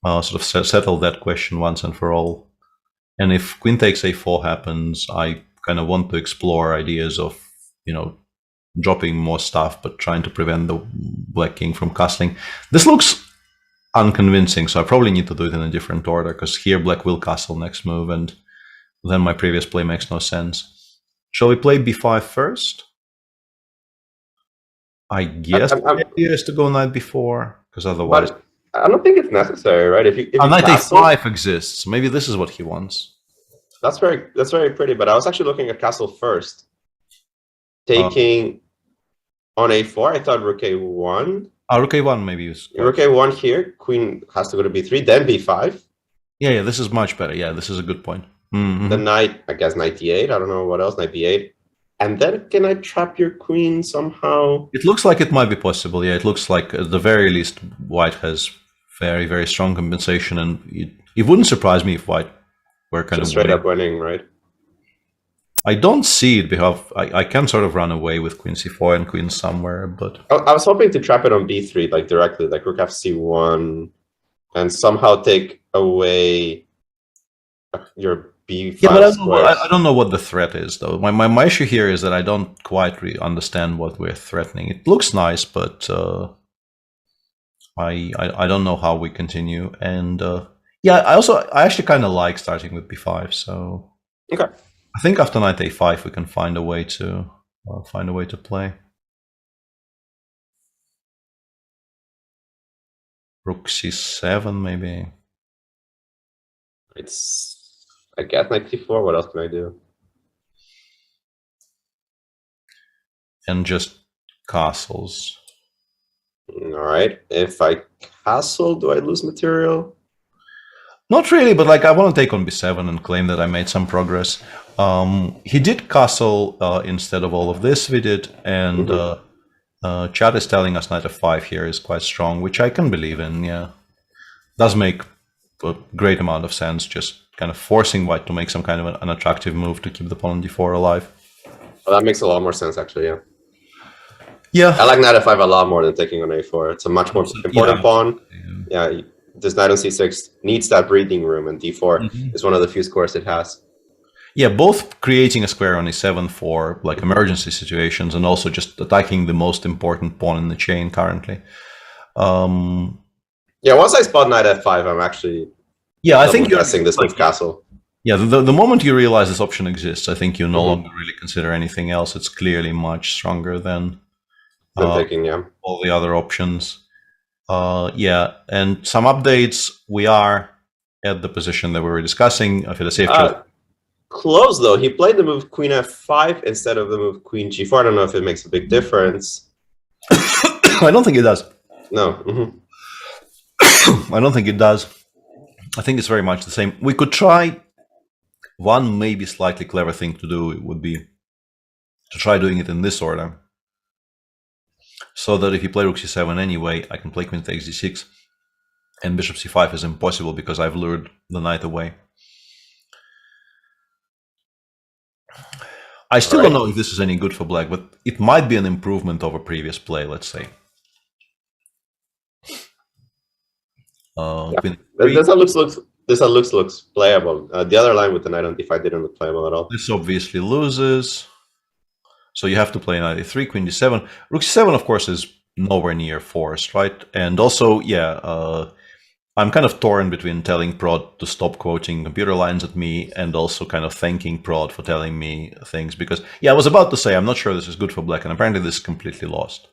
sort of settle that question once and for all. And if queen takes a4 happens, I kind of want to explore ideas of, you know, dropping more stuff, but trying to prevent the black king from castling. This looks unconvincing, so I probably need to do it in a different order, because here black will castle next move, and then my previous play makes no sense. Shall we play b5 first? I guess the idea is to go knight b4, because otherwise... But I don't think it's necessary, right? If you knight castle, a5 exists. Maybe this is what he wants. that's very pretty. But I was actually looking at castle first, taking on a4. I thought rook a1. Rook a1 maybe is... Rook a1 here. Queen has to go to b3. Then b5. Yeah, this is much better. Yeah, this is a good point. The knight, I guess, knight d8. I don't know what else. Knight b8. And then can I trap your queen somehow? It looks like it might be possible. Yeah, it looks like at the very least white has very, very strong compensation, and it wouldn't surprise me if white were kind of straight up winning, right? I don't see it because I can sort of run away with queen c4 and queen somewhere, but I was hoping to trap it on b3, like directly, like rook f(c)(1), and somehow take away your b5 yeah, but squares. I don't know what the threat is, though. My issue here is that I don't quite really understand what we're threatening. It looks nice, but I don't know how we continue. And yeah, I actually kind of like starting with b5. So okay, I think after knight a5 we can find a way to play. Rook c7 maybe. I guess knight c4. What else can I do? And just castles. All right. If I castle, do I lose material? Not really, but like I want to take on b7 and claim that I made some progress. He did castle instead of all of this we did, and chat is telling us knight f5 here is quite strong, which I can believe in. Yeah, does make a great amount of sense, just kind of forcing white to make some kind of an attractive move to keep the pawn on d4 alive. Well, that makes a lot more sense, actually. Yeah. Yeah, I like knight f5 a lot more than taking on a4. It's a much more important pawn. Yeah, this knight on c6 needs that breathing room, and d4 is one of the few squares it has. Yeah, both creating a square on a7 for like emergency situations, and also just attacking the most important pawn in the chain currently. Yeah, once I spot knight f5, I'm actually I think you're guessing this move castle. Yeah, the moment you realize this option exists, I think you no longer really consider anything else. It's clearly much stronger than taking all the other options. Yeah, and some updates. We are at the position that we were discussing. I feel a safe choice. Close though. He played the move queen f5 instead of the move queen g4. I don't know if it makes a big difference. I don't think it does. No. I don't think it does. I think it's very much the same. We could try one maybe slightly clever thing to do. It would be to try doing it in this order, so that if you play rook c7 anyway, I can play queen takes d6, and bishop c5 is impossible because I've lured the knight away. I still don't know if this is any good for black, but it might be an improvement over previous play, let's say. This looks playable. The other line with the knight on d5 didn't look playable at all. This obviously loses. So you have to play knight a3, queen d7. Rook c7, of course, is nowhere near forced, right? And also, I'm kind of torn between telling Prod to stop quoting computer lines at me and also kind of thanking Prod for telling me things. Because, I was about to say, I'm not sure this is good for black, and apparently this is completely lost.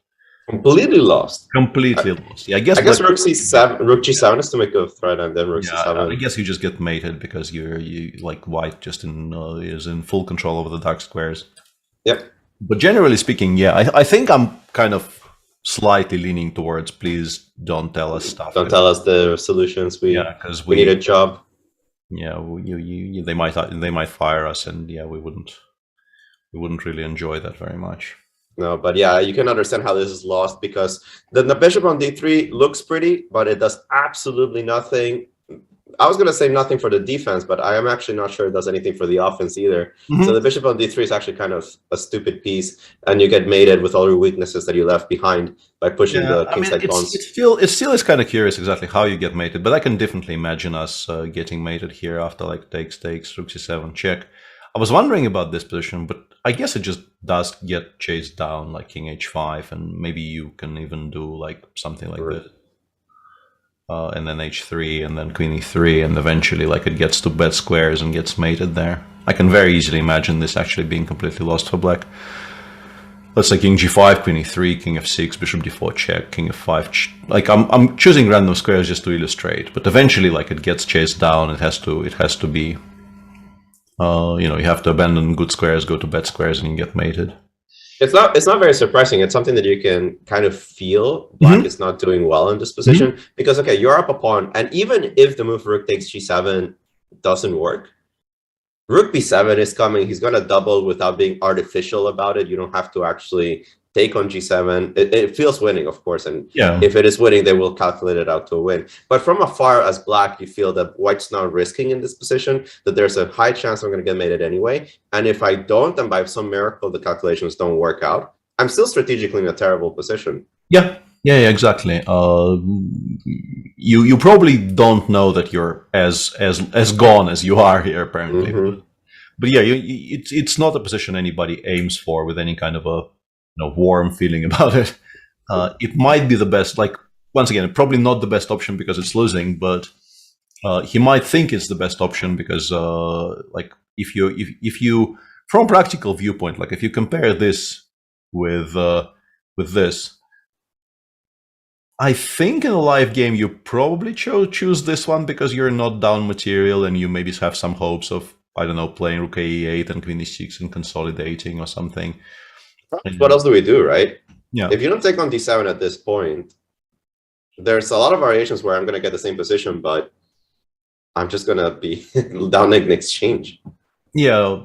Completely lost. Completely lost. Yeah, I guess rook c7, rook g7 is to make a threat, and then rook c7. I guess you just get mated because you like white just is in full control over the dark squares. Yep. But generally speaking, I think I'm kind of slightly leaning towards please don't tell us stuff. Don't tell us the solutions. Because we need a job. Yeah, they might fire us, and we wouldn't really enjoy that very much. No, but you can understand how this is lost, because the bishop on d3 looks pretty, but it does absolutely nothing. I was going to say nothing for the defense, but I am actually not sure it does anything for the offense either. So the bishop on d3 is actually kind of a stupid piece, and you get mated with all your weaknesses that you left behind by pushing the kingside pawns. It still is kind of curious exactly how you get mated, but I can definitely imagine us getting mated here after like takes, rook c7, check. I was wondering about this position, but I guess it just does get chased down like king h5, and maybe you can even do like something like this. And then h3, and then queen e3, and eventually like it gets to bed squares and gets mated there. I can very easily imagine this actually being completely lost for black. Let's say king g5, queen e3, king f6, bishop d4 check, king f5. Like I'm choosing random squares just to illustrate, but eventually like it gets chased down. It has to be, you know, you have to abandon good squares, go to bad squares, and you get mated. It's not very surprising. It's something that you can kind of feel black is not doing well in this position, because okay, you're up a pawn, and even if the move rook takes g7 doesn't work, rook b7 is coming. He's going to double without being artificial about it. You don't have to actually take on g7. It feels winning, of course, and if it is winning, they will calculate it out to a win. But from afar, as black, you feel that white's not risking in this position, that there's a high chance I'm going to get mated anyway. And if I don't, and by some miracle the calculations don't work out, I'm still strategically in a terrible position. Yeah, exactly. You probably don't know that you're as gone as you are here, apparently. But yeah, it's not a position anybody aims for with any kind of a warm feeling about it. It might be the best, like, once again, probably not the best option because it's losing, but he might think it's the best option because, like, if you, from a practical viewpoint, like if you compare this with this, I think in a live game you probably choose this one because you're not down material and you maybe have some hopes of, I don't know, playing rook e8 and queen e6 and consolidating or something. What else do we do, right? Yeah. If you don't take on d7 at this point, there's a lot of variations where I'm going to get the same position, but I'm just going to be down in exchange. Yeah,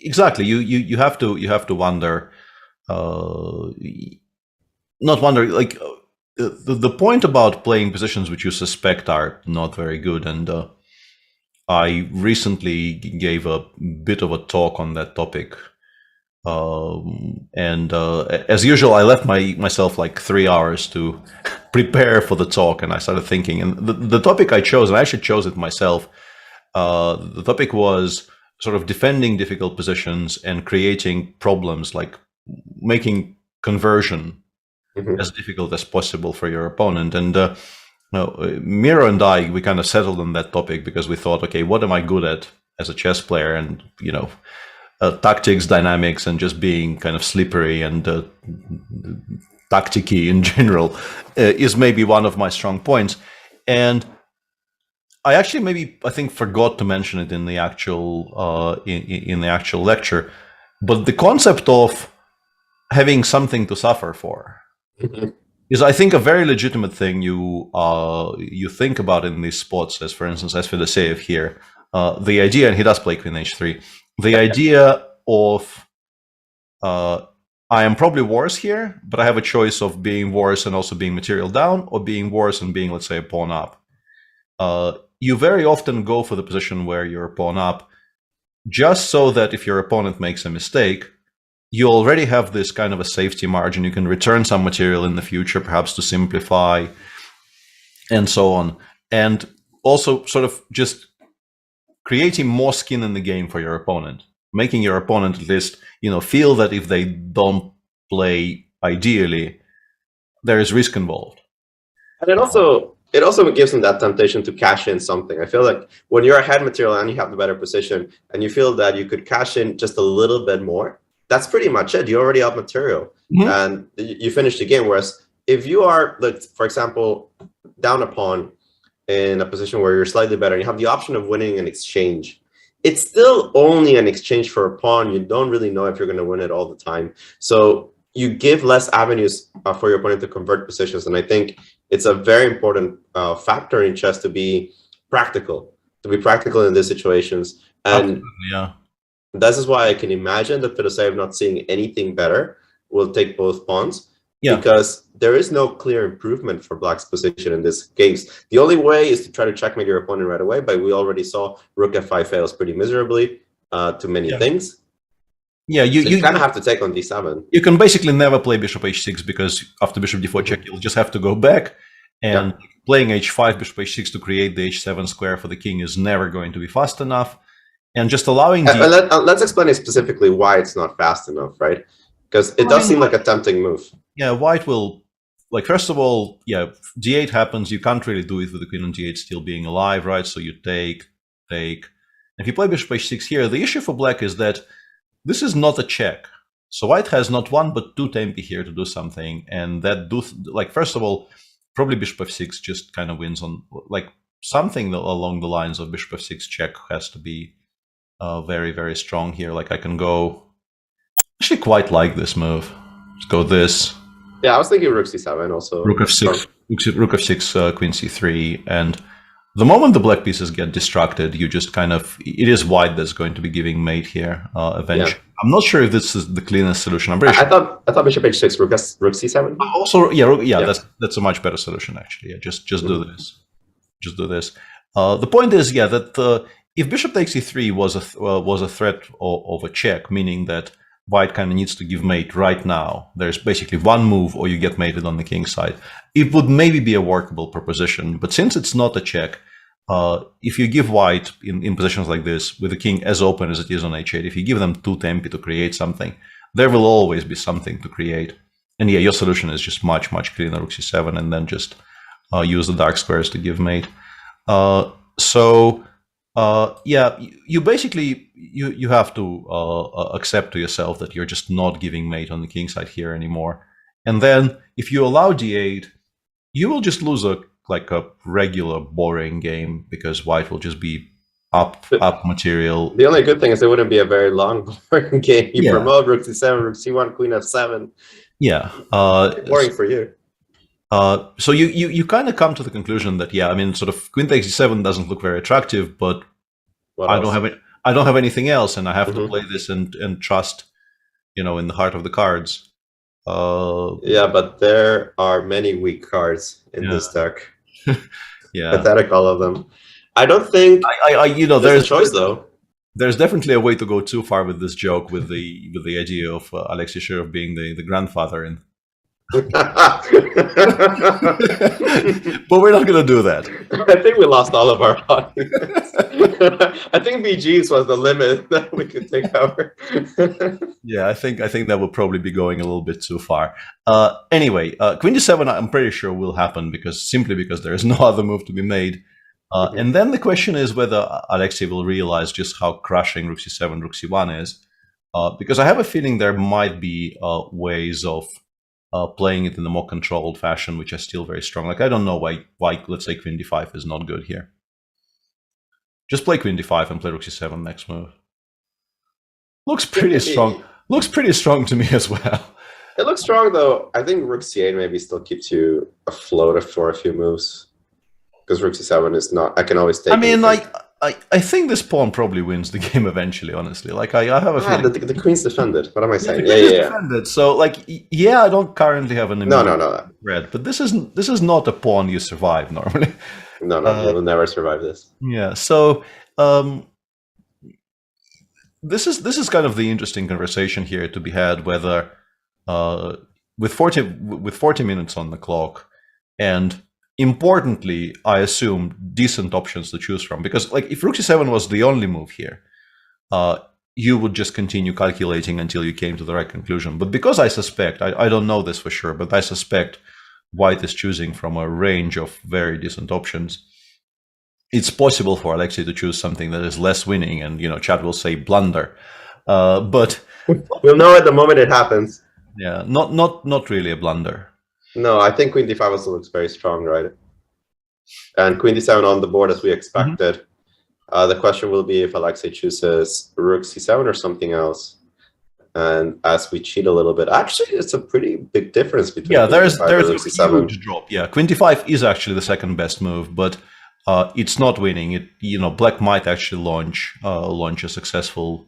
exactly. You have to wonder, not wonder, like the point about playing positions which you suspect are not very good, and I recently gave a bit of a talk on that topic. And as usual, I left myself like 3 hours to prepare for the talk, and I started thinking. And the topic I chose, and I actually chose it myself, the topic was sort of defending difficult positions and creating problems, like making conversion as difficult as possible for your opponent. And Miro and I, we kind of settled on that topic because we thought, okay, what am I good at as a chess player? And, you know, tactics, dynamics, and just being kind of slippery and tacticky in general is maybe one of my strong points. And I actually I think forgot to mention it in the actual in the actual lecture, but the concept of having something to suffer for is, I think, a very legitimate thing you think about in these spots, as for instance, as Fedoseev here. The idea, and he does play queen h3, the idea of I am probably worse here, but I have a choice of being worse and also being material down, or being worse and being, let's say, a pawn up. You very often go for the position where you're a pawn up, just so that if your opponent makes a mistake, you already have this kind of a safety margin. You can return some material in the future, perhaps to simplify, and so on. And also sort of just creating more skin in the game for your opponent, making your opponent at least, you know, feel that if they don't play ideally, there is risk involved. And it also gives them that temptation to cash in something. I feel like when you're ahead material and you have the better position and you feel that you could cash in just a little bit more, that's pretty much it. You already have material and you finish the game. Whereas if you are, like, for example, down a pawn in a position where you're slightly better and you have the option of winning an exchange, it's still only an exchange for a pawn. You don't really know if you're going to win it all the time. So you give less avenues for your opponent to convert positions. And I think it's a very important factor in chess to be practical in these situations. And this is why I can imagine that Fedoseev, not seeing anything better, will take both pawns. because there is no clear improvement for black's position in this case. The only way is to try to checkmate your opponent right away, but we already saw rook f5 fails pretty miserably to many things. Yeah, you kind of have to take on d7. You can basically never play bishop h6 because after bishop d4 check, you'll just have to go back. And playing h5, bishop h6 to create the h7 square for the king is never going to be fast enough. And just allowing let's explain specifically why it's not fast enough, right? Because it does seem like a tempting move. Yeah, white will, like, first of all, d8 happens. You can't really do it with the queen on d8 still being alive, right? So you take. If you play bishop h6 here, the issue for black is that this is not a check. So white has not one but two tempi here to do something. And that first of all, probably bishop f6 just kind of wins on, like, something along the lines of bishop f6 check has to be very, very strong here. Like, I can go, actually quite like this move. Let's go this. Yeah, I was thinking rook c7 also. Rook f6, rook f6, queen c3. And the moment the black pieces get distracted, you just kind of, it is white that's going to be giving mate here eventually. Yeah. I'm not sure if this is the cleanest solution. I'm pretty sure. I thought bishop h6, rook c7. Also, that's a much better solution actually. Yeah, just do this. Just do this. The point is, that if bishop takes e3 was a threat of a check, meaning that white kind of needs to give mate right now. There's basically one move or you get mated on the king side. It would maybe be a workable proposition, but since it's not a check, if you give white in positions like this with the king as open as it is on h8, if you give them two tempi to create something, there will always be something to create. And your solution is just much, much cleaner, rook c7, and then just use the dark squares to give mate. You basically you have to accept to yourself that you're just not giving mate on the king side here anymore. And then if you allow d8, you will just lose a regular boring game because white will just be up material. The only good thing is it wouldn't be a very long boring game. You promote rook c7, rook c1, queen f7. Yeah. Boring for you. So you kind of come to the conclusion that sort of queen takes e7 doesn't look very attractive, but I don't have anything else, and I have to play this and trust, in the heart of the cards. But there are many weak cards in this deck. Pathetic, all of them. I don't think there's a choice though. There's definitely a way to go too far with this joke, with the idea of Alexei Shirov being the grandfather and. But we're not going to do that. I think we lost all of our audience. I think BG's was the limit that we could take over. I think that will probably be going a little bit too far. Anyway, queen d7 I'm pretty sure will happen simply because there is no other move to be made. And then the question is whether Alexei will realize just how crushing rook c7, rook c1 is. Because I have a feeling there might be ways of playing it in a more controlled fashion, which are still very strong. Like, I don't know why let's say queen d5 is not good here. Just play queen d5 and play rook c7 next move. Looks pretty strong. Looks pretty strong to me as well. It looks strong though. I think rook c8 maybe still keeps you afloat for a few moves. Because rook c7 is not. I can always take. I think this pawn probably wins the game eventually, honestly. Like, I have a feeling. The queen's defended. What am I saying? Defended. So, I don't currently have an No. red, but this is not a pawn you survive normally. No, you will never survive this. Yeah. So, this is kind of the interesting conversation here to be had, whether with 40 minutes on the clock, and importantly, I assume decent options to choose from, because if rook c7 was the only move here, you would just continue calculating until you came to the right conclusion. But because I suspect, I don't know this for sure, but I suspect white is choosing from a range of very decent options, it's possible for Alexei to choose something that is less winning, and chat will say blunder, but we'll know at the moment it happens. Yeah, not really a blunder. No, I think queen d5 also looks very strong, right? And queen d7 on the board as we expected. The question will be if Alexei chooses rook c7 or something else. And as we cheat a little bit, actually, it's a pretty big difference between there's a huge drop. Yeah, queen d5 is actually the second best move, but it's not winning. Black might actually launch a successful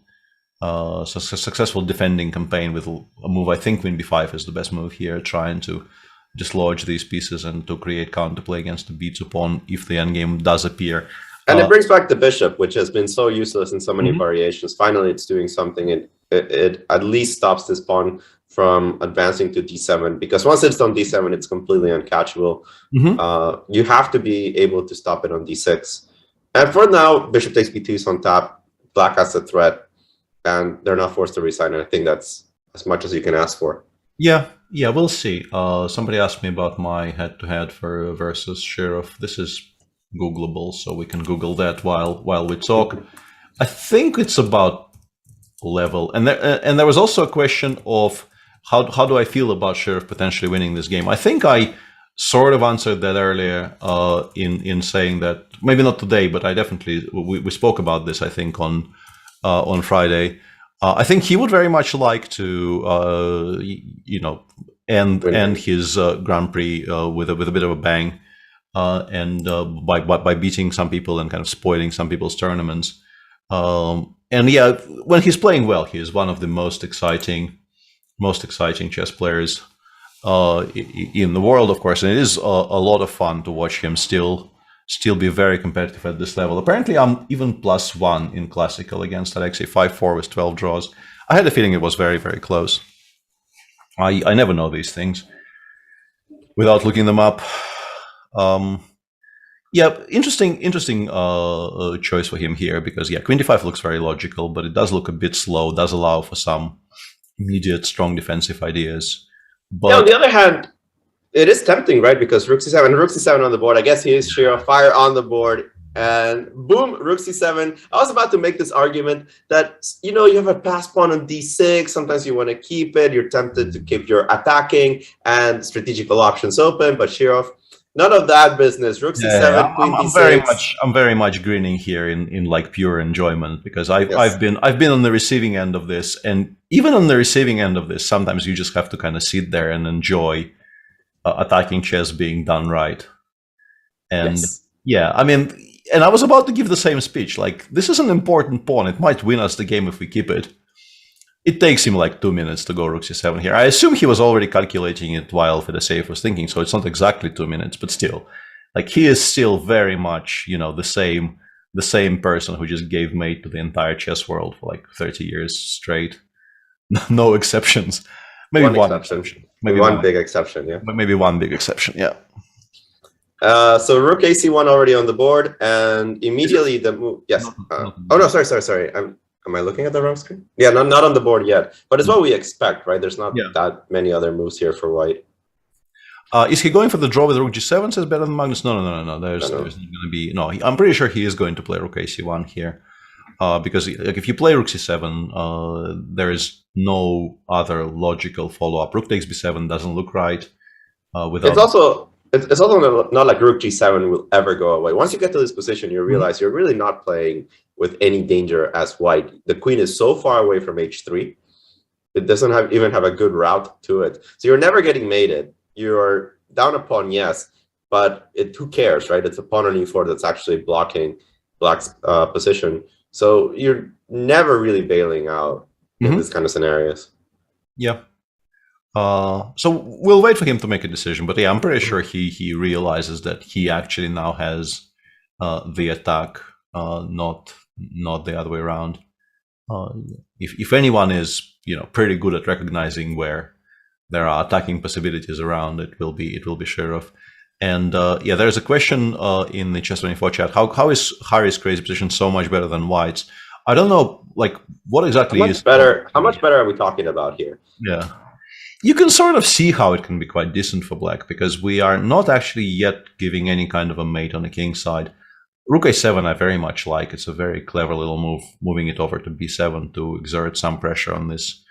successful defending campaign with a move. I think queen b5 is the best move here, trying to dislodge these pieces and to create counterplay against the b2 pawn if the endgame does appear. And it brings back the bishop, which has been so useless in so many variations. Finally, it's doing something. It at least stops this pawn from advancing to d7, because once it's on d7, it's completely uncatchable. You have to be able to stop it on d6. And for now, bishop takes b2 is on top. Black has a threat, and they're not forced to resign. And I think that's as much as you can ask for. Yeah, we'll see. Somebody asked me about my head-to-head for versus Sheriff. This is Googleable, so we can Google that while we talk. I think it's about level, and there was also a question of how do I feel about Sheriff potentially winning this game. I think I sort of answered that earlier in saying that, maybe not today, but I definitely we spoke about this, I think, on Friday. I think he would very much like to end his Grand Prix with a bit of a bang. And by beating some people and kind of spoiling some people's tournaments. And yeah, when he's playing well, he is one of the most exciting chess players in the world, of course. And it is a lot of fun to watch him still be very competitive at this level. Apparently, I'm even +1 in classical against Alexei, 5-4 with 12 draws. I had a feeling it was very, very close. I never know these things without looking them up. Interesting choice for him here, because queen d5 looks very logical, but it does look a bit slow, does allow for some immediate strong defensive ideas. But on the other hand, it is tempting, right? Because rook c7 on the board. I guess he is sheer fire on the board, and boom, rook c7. I was about to make this argument that, you have a pass pawn on d6. Sometimes you want to keep it. You're tempted to keep your attacking and strategical options open, but Shirov, none of that business. Rook c7, queen d6. I'm very much grinning here in like pure enjoyment, because I've been on the receiving end of this, and even on the receiving end of this, sometimes you just have to kind of sit there and enjoy attacking chess being done right. And and I was about to give the same speech. Like, this is an important pawn. It might win us the game if we keep it. It takes him like 2 minutes to go rook c7 here. I assume he was already calculating it while Fedosеев was thinking, so it's not exactly 2 minutes, but still, like, he is still very much, the same person who just gave mate to the entire chess world for like 30 years straight. No exceptions. Maybe one exception. Maybe one big exception. Yeah. Maybe one big exception. Yeah. So rook ac1 already on the board, and immediately the move. Yes. Sorry. Am I looking at the wrong screen? Yeah, not on the board yet. But it's what we expect, right? There's not that many other moves here for white. Is he going for the draw with rook g7? Says better than Magnus. No. There's not going to be. No, I'm pretty sure he is going to play rook ac1 here, because like if you play rook c7, there is no other logical follow-up. Rook takes b7 doesn't look right. It's also not like rook g7 will ever go away. Once you get to this position, you realize you're really not playing with any danger as white. The queen is so far away from h3. It doesn't even have a good route to it. So you're never getting mated. You're down a pawn, yes, but who cares, right? It's a pawn on e4 that's actually blocking black's position. So you're never really bailing out in this kind of scenarios. Yeah. So we'll wait for him to make a decision, but yeah, I'm pretty sure he realizes that he actually now has the attack, not the other way around. If anyone is pretty good at recognizing where there are attacking possibilities around, it will be Shirov. And there's a question in the Chess24 chat. How is Harry's crazy position so much better than White's? I don't know, like, what exactly is better? How much better are we talking about here? Yeah. You can sort of see how it can be quite decent for black, because we are not actually yet giving any kind of a mate on the king side. Rook a7 I very much like. It's a very clever little move, moving it over to b7 to exert some pressure on this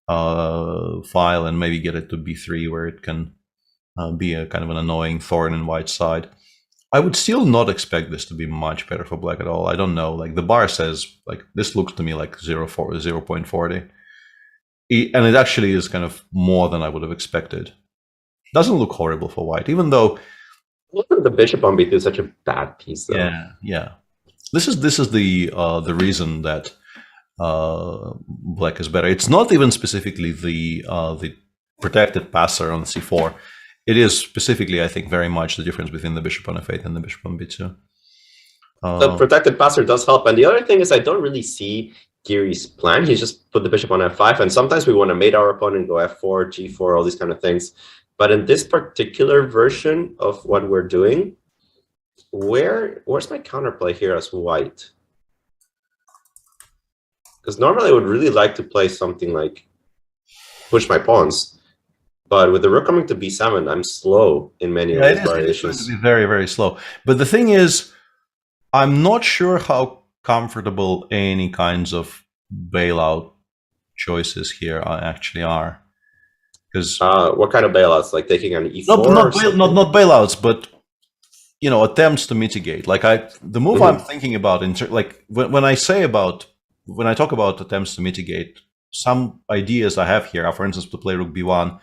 file and maybe get it to b3, where it can be a kind of an annoying thorn in white's side. I would still not expect this to be much better for black at all. I don't know. Like, the bar says, like, this looks to me like 0.40. And it actually is kind of more than I would have expected. Doesn't look horrible for white, even though the bishop on b2 is such a bad piece, though. Yeah. This is the reason that black is better. It's not even specifically the protected passer on c4. It is specifically, I think, very much the difference between the bishop on f8 and the bishop on b2. The protected passer does help. And the other thing is I don't really see Geary's plan. He's just put the bishop on f5. And sometimes we want to mate our opponent, go f4, g4, all these kind of things. But in this particular version of what we're doing, where's my counterplay here as white? Because normally I would really like to play something like push my pawns. But with the rook coming to b7, I'm slow in many of these variations. It's going to be very, very slow. But the thing is, I'm not sure how comfortable any kinds of bailout choices here actually are. Because what kind of bailouts? Like taking an e4? Not bailouts, but attempts to mitigate. Like the move I'm thinking about, when I talk about attempts to mitigate, some ideas I have here are, for instance, to play rook b1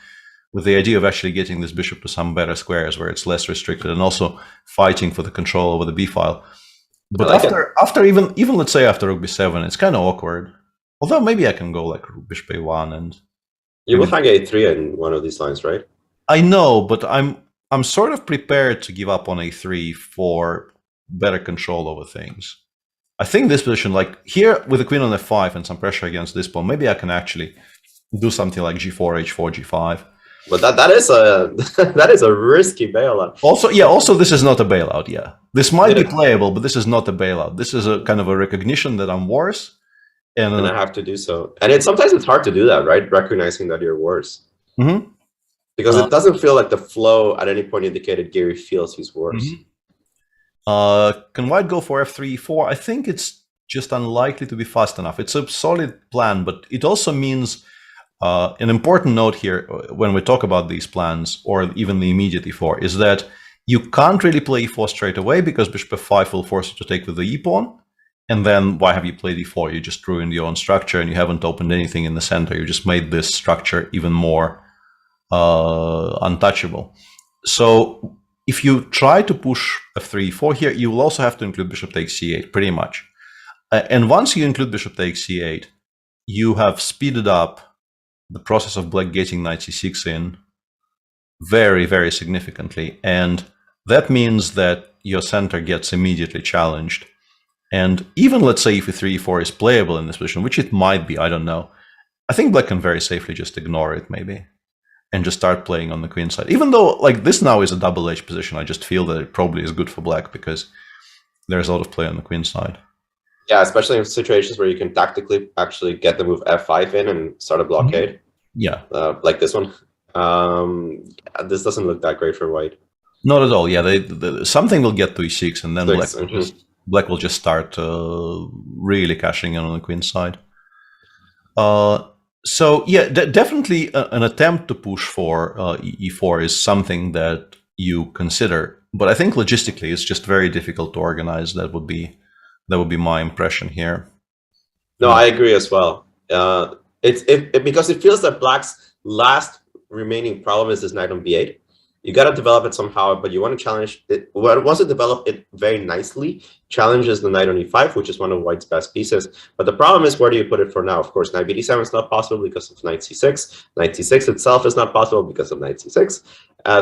with the idea of actually getting this bishop to some better squares where it's less restricted, and also fighting for the control over the b file. But after even let's say after rook b7, it's kind of awkward. Although maybe I can go like rook bishop a1 and you will find a3 in one of these lines, right? I know, but I'm sort of prepared to give up on a3 for better control over things. I think this position, like here with the queen on f5 and some pressure against this pawn, maybe I can actually do something like g4, h4, g5. But that is a that is a risky bailout. Also this is not a bailout. Yeah, this might be playable, but this is not a bailout. This is a kind of a recognition that I'm worse, and I have to do so. And sometimes it's hard to do that, right? Recognizing that you're worse, because it doesn't feel like the flow at any point indicated Geary feels he's worse. Can white go for f3, e4? I think it's just unlikely to be fast enough. It's a solid plan, but it also means. An important note here when we talk about these plans, or even the immediate e4, is that you can't really play e4 straight away because bishop f5 will force you to take with the e-pawn. And then why have you played e4? You just ruined your own structure and you haven't opened anything in the center. You just made this structure even more untouchable. So if you try to push f3, e4 here, you will also have to include bishop takes c8, pretty much. And once you include bishop takes c8, you have speeded up the process of black getting knight c6 in very, very significantly. And that means that your center gets immediately challenged. And even let's say if e3, e4 is playable in this position, which it might be, I don't know. I think black can very safely just ignore it maybe and just start playing on the queen side. Even though like this now is a double-edged position, I just feel that it probably is good for black because there's a lot of play on the queen side. Yeah, especially in situations where you can tactically actually get the move f5 in and start a blockade. Yeah. Like this one. This doesn't look that great for white. Not at all. Yeah, something will get to e6 and then black will just start really cashing in on the queen side. So yeah, definitely an attempt to push for e4 is something that you consider. But I think logistically it's just very difficult to organize. That would be my impression here. No, I agree as well. Because it feels that black's last remaining problem is this knight on b8. You got to develop it somehow, but you want to challenge it. Once you develop it very nicely, challenges the knight on e5, which is one of white's best pieces. But the problem is, where do you put it for now? Of course, knight bd7 is not possible because of knight c6. Knight c6 itself is not possible because of knight c6.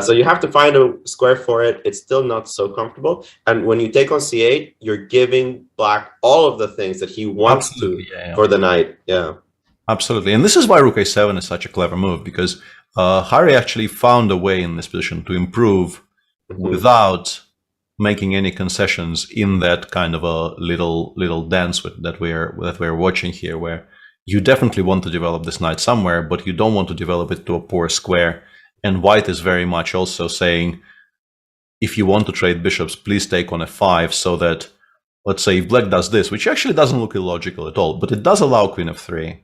So you have to find a square for it. It's still not so comfortable. And when you take on c8, you're giving black all of the things that he wants for the knight. Yeah. Absolutely. And this is why rook a7 is such a clever move, because Harry actually found a way in this position to improve without making any concessions in that kind of a little dance that we're watching here, where you definitely want to develop this knight somewhere, but you don't want to develop it to a poor square. And white is very much also saying, if you want to trade bishops, please take on f5, so that, let's say, if black does this, which actually doesn't look illogical at all, but it does allow queen f3.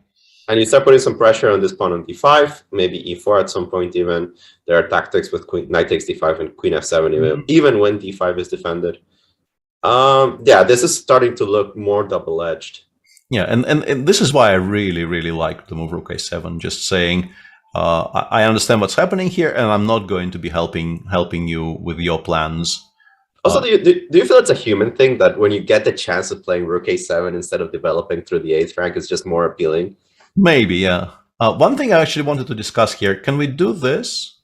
And you start putting some pressure on this pawn on d5, maybe e4 at some point even. There are tactics with knight takes d5 and queen f7, even when d5 is defended. Yeah, this is starting to look more double-edged. Yeah, and this is why I really, really like the move rook a7, just saying, I understand what's happening here, and I'm not going to be helping you with your plans. Also, do you feel it's a human thing that when you get the chance of playing Rook A7 instead of developing through the 8th rank, it's just more appealing? Maybe, yeah. One thing I actually wanted to discuss here, can we do this?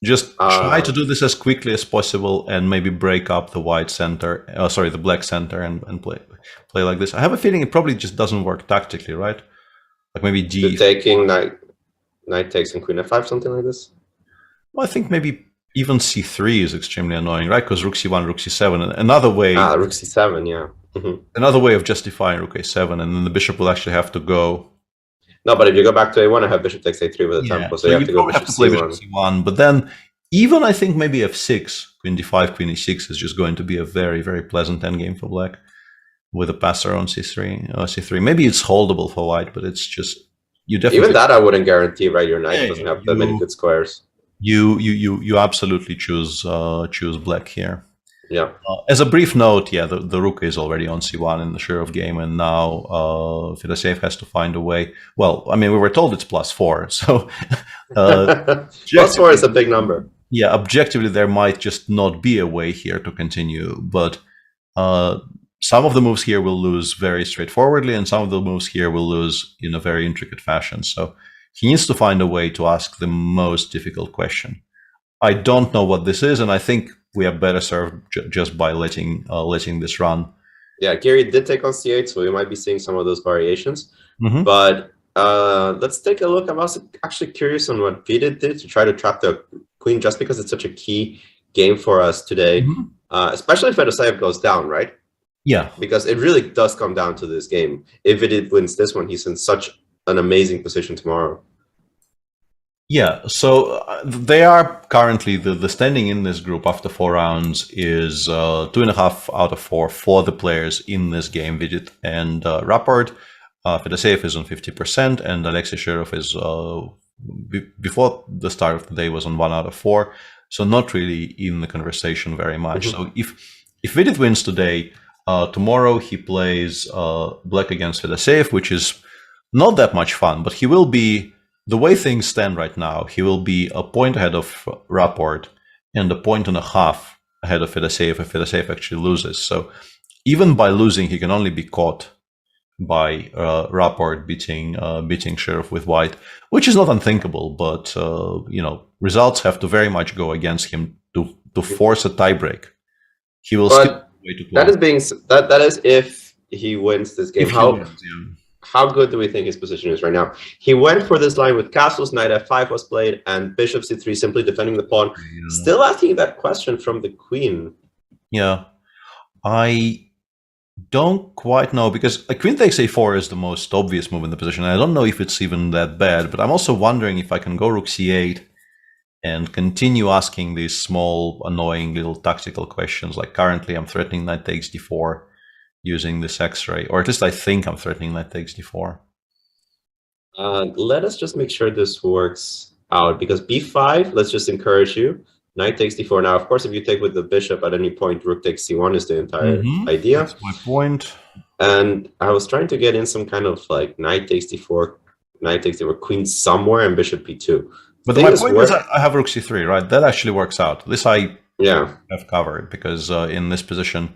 Just try to do this as quickly as possible and maybe break up the white center, the black center and play like this. I have a feeling it probably just doesn't work tactically, right? Like maybe D. Taking knight takes and queen f5, something like this? Well, I think maybe even c3 is extremely annoying, right? Because rook c1, rook c7. Another way. Rook c7, yeah. Another way of justifying rook a7, and then the bishop will actually have to go. No, but if you go back to a1, I have bishop takes a3 with a tempo, so you have to go bishop play c1. bishop c1. But then, even I think maybe f6, queen d5, queen e6 is just going to be a very, very pleasant endgame for black with a passer on c3. Maybe it's holdable for white, but it's just you definitely. Even that I wouldn't guarantee, right? Your knight doesn't have that many good squares. You absolutely choose black here. Yeah. As a brief note, yeah, the rook is already on c1 in the Shirov game, and now Fedoseev has to find a way. Well, I mean, we were told it's +4, so +4 is a big number. Yeah, objectively, there might just not be a way here to continue, but some of the moves here will lose very straightforwardly, and some of the moves here will lose in a very intricate fashion. So he needs to find a way to ask the most difficult question. I don't know what this is, and I think we are better served just by letting this run. Yeah, Gary did take on c8, so we might be seeing some of those variations. But let's take a look. I'm also actually curious on what FIDE did to try to trap the queen, just because it's such a key game for us today, especially if Fedoseev goes down, right? Yeah. Because it really does come down to this game. If it wins this one, he's in such an amazing position tomorrow. Yeah, so they are currently, the standing in this group after 4 rounds is 2.5 out of 4 for the players in this game, Vidit and Rapport. Fedoseev is on 50%, and Alexei Shirov is, before the start of the day, was on 1 out of 4. So not really in the conversation very much. So if Vidit wins today, tomorrow he plays black against Fedoseev, which is not that much fun, but he will be, the way things stand right now, he will be a point ahead of Rapport and a point and a half ahead of Fedoseev if Fedoseev actually loses. So even by losing, he can only be caught by Rapport beating Shirov with white, which is not unthinkable, but results have to very much go against him to force a tiebreak. He will skip way too close. That is if he wins this game. How good do we think his position is right now? He went for this line with castles, knight f5 was played, and bishop c3, simply defending the pawn. Still asking that question from the queen. Yeah, I don't quite know, because a queen takes a4 is the most obvious move in the position. I don't know if it's even that bad, but I'm also wondering if I can go rook c8 and continue asking these small, annoying little tactical questions. Like currently I'm threatening knight takes d4 using this x-ray, or at least I think I'm threatening knight takes d4. Let us just make sure this works out, because b5, let's just encourage you. Knight takes d4. Now, of course, if you take with the bishop at any point, rook takes c1 is the entire idea. That's my point. And I was trying to get in some kind of like knight takes d4, knight takes d4, queen somewhere, and bishop b2. But my point is I have rook c3, right? That actually works out. This I have covered, because in this position,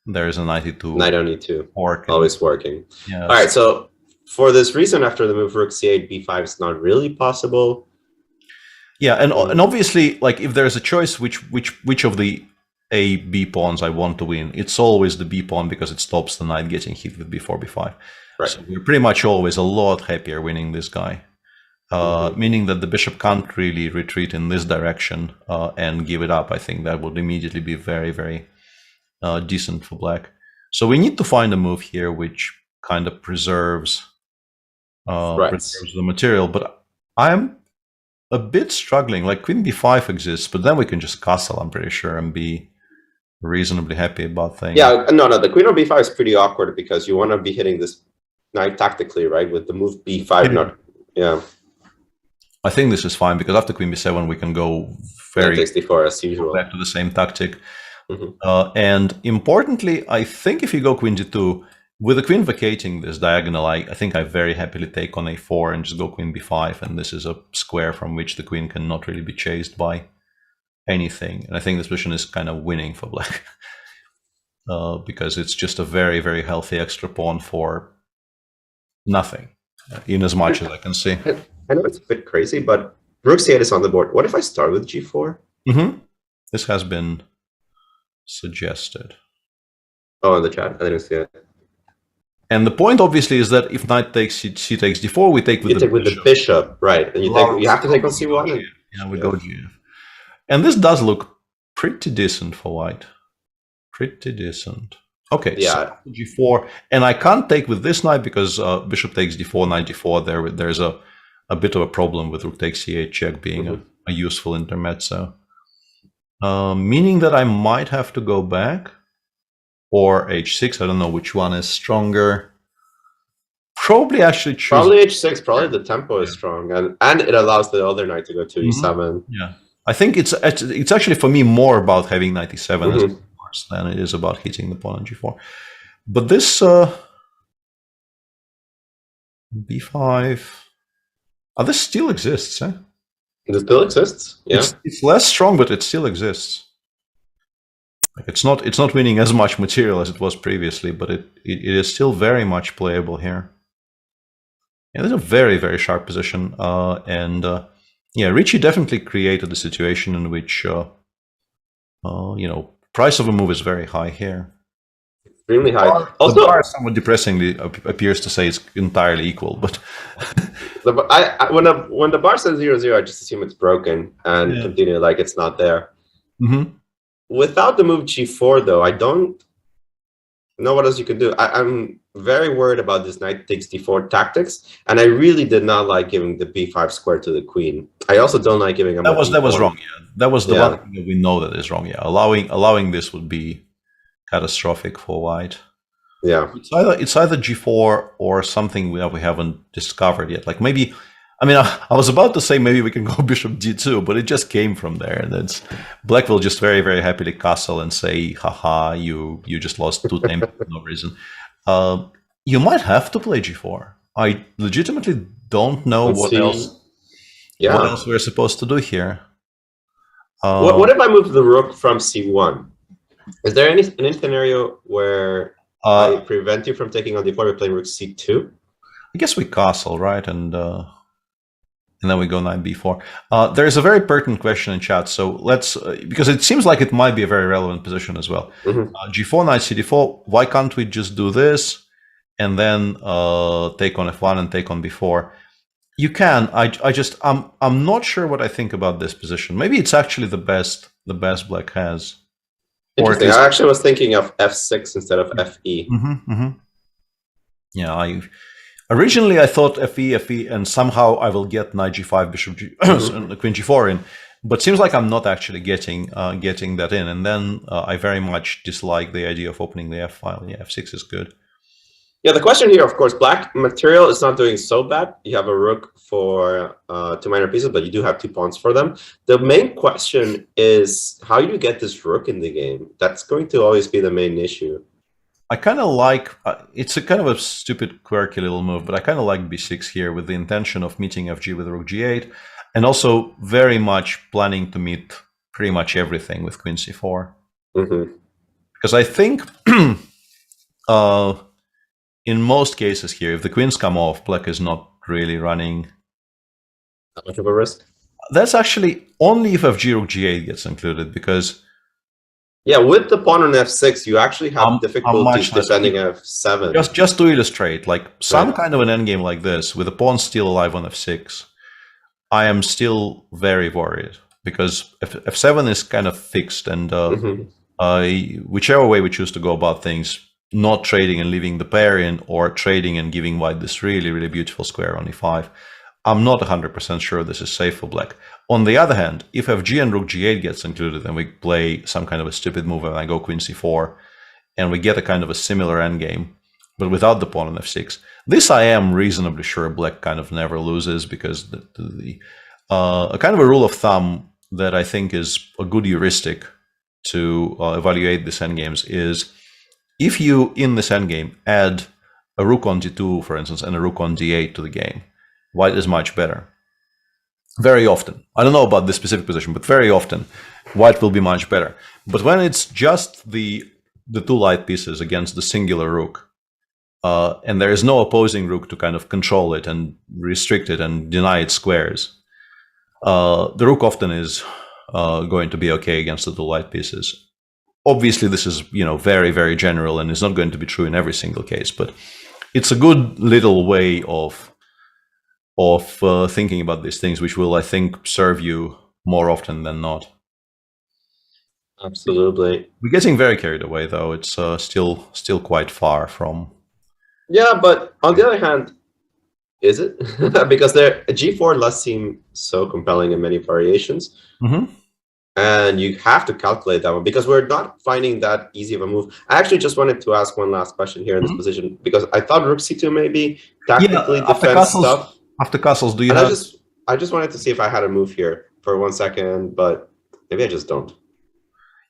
there is a knight e2. Knight on e2. Work. Always working. Yes. All right, so for this reason, after the move rook c8, b5 is not really possible. Yeah, and obviously, like if there's a choice which of the A, B pawns I want to win, it's always the B pawn, because it stops the knight getting hit with b4, b5. Right. So we're pretty much always a lot happier winning this guy. Meaning that the bishop can't really retreat in this direction and give it up. I think that would immediately be very, very decent for black. So we need to find a move here which kind of preserves the material. But I'm a bit struggling. Like queen b5 exists, but then we can just castle, I'm pretty sure, and be reasonably happy about things. Yeah, no, the queen on b5 is pretty awkward, because you want to be hitting this knight tactically, right? With the move b5, I think this is fine, because after queen b7 we can go very takes d4 as usual, back to the same tactic. And importantly, I think if you go queen d2, with the queen vacating this diagonal, I think I very happily take on a4 and just go queen b5, and this is a square from which the queen cannot really be chased by anything. And I think this position is kind of winning for black. Because it's just a very, very healthy extra pawn for nothing, in as much as I can see. I know it's a bit crazy, but rook c8 is on the board. What if I start with g4? This has been suggested. Oh, in the chat. I didn't see it. And the point, obviously, is that if knight takes c takes d4, we take with the bishop, right? And you have to take on c1. And, yeah, we go gf. And this does look pretty decent for white. Pretty decent. Okay, yeah. So g4, and I can't take with this knight because bishop takes d4, knight d4. There's a bit of a problem with rook takes c8 check being a useful intermezzo. Meaning that I might have to go back, or h6. I don't know which one is stronger. Probably actually choose. Probably h6. Probably the tempo is strong, and it allows the other knight to go to e7. Yeah, I think it's actually for me more about having knight e7 than it is about hitting the pawn on g4. But this b5, this still exists, eh? It still exists. Yeah, it's less strong, but it still exists. Like it's not winning as much material as it was previously, but it is still very much playable here. Yeah, this is a very, very sharp position, and yeah, Ricci definitely created a situation in which you know, price of a move is very high here. Extremely high. Also, the bar somewhat depressingly appears to say it's entirely equal, but when the bar says 0-0, I just assume it's broken and continue like it's not there. Without the move g4, though, I don't know what else you could do. I'm very worried about this knight takes d4 tactics, and I really did not like giving the b5 square to the queen. I also don't like giving a that was wrong. Yeah, that was the one thing that we know that is wrong. Yeah, allowing this would be catastrophic for white. Yeah, it's either g4 or something that we haven't discovered yet. Like maybe, I mean, I was about to say maybe we can go bishop d2, but it just came from there, and it's black will just very, very happily castle and say, haha, you just lost 2 times for no reason. You might have to play g4. I legitimately don't know what else we're supposed to do here. What if I move the rook from c1? Is there any scenario where I prevent you from taking on d4 by playing rook c2? I guess we castle, right? And then we go knight b4. There is a very pertinent question in chat, so let's because it seems like it might be a very relevant position as well. G4, knight cd4. Why can't we just do this and then take on f1 and take on b4? You can. I'm not sure what I think about this position. Maybe it's actually the best black has. Interesting. I actually was thinking of f6 instead of fe. Yeah, originally I thought fe, and somehow I will get knight g5, bishop g, and queen g4 in. But seems like I'm not actually getting that in. And then I very much dislike the idea of opening the f file. Yeah, f6 is good. Yeah, the question here, of course, black material is not doing so bad. You have a rook for 2 minor pieces, but you do have 2 pawns for them. The main question is how you get this rook in the game. That's going to always be the main issue. I kind of like, it's a kind of a stupid, quirky little move, but I kind of like b6 here with the intention of meeting fg with rook g8, and also very much planning to meet pretty much everything with queen c4. Because I think in most cases here, if the queens come off, black is not really running that much of a risk. That's actually only if fg rook g8 gets included, because yeah, with the pawn on f6, you actually have difficulties defending f7. Just to illustrate, like some kind of an endgame like this, with the pawn still alive on f6, I am still very worried, because f7 is kind of fixed, and whichever way we choose to go about things, not trading and leaving the pair in, or trading and giving white this really, really beautiful square on e5, I'm not 100% sure this is safe for black. On the other hand, if fg and rook g8 gets included and we play some kind of a stupid move and I go queen c4, and we get a kind of a similar endgame, but without the pawn on f6, this I am reasonably sure black kind of never loses, because a kind of a rule of thumb that I think is a good heuristic to evaluate these endgames is, if you, in this endgame, add a rook on d2, for instance, and a rook on d8 to the game, white is much better. Very often. I don't know about this specific position, but very often, white will be much better. But when it's just the two light pieces against the singular rook, and there is no opposing rook to kind of control it and restrict it and deny it squares, the rook often is going to be okay against the two light pieces. Obviously, this is very, very general and is not going to be true in every single case, but it's a good little way of thinking about these things, which will, I think, serve you more often than not. Absolutely. We're getting very carried away, though. It's still quite far from. Yeah, but on the other hand, is it? Because G4 does seem so compelling in many variations. Mm-hmm. And you have to calculate that one because we're not finding that easy of a move. I actually just wanted to ask one last question here in this position, because I thought Rook C2 maybe tactically defends stuff. After castles, do you and have... I just wanted to see if I had a move here for 1 second, but maybe I just don't.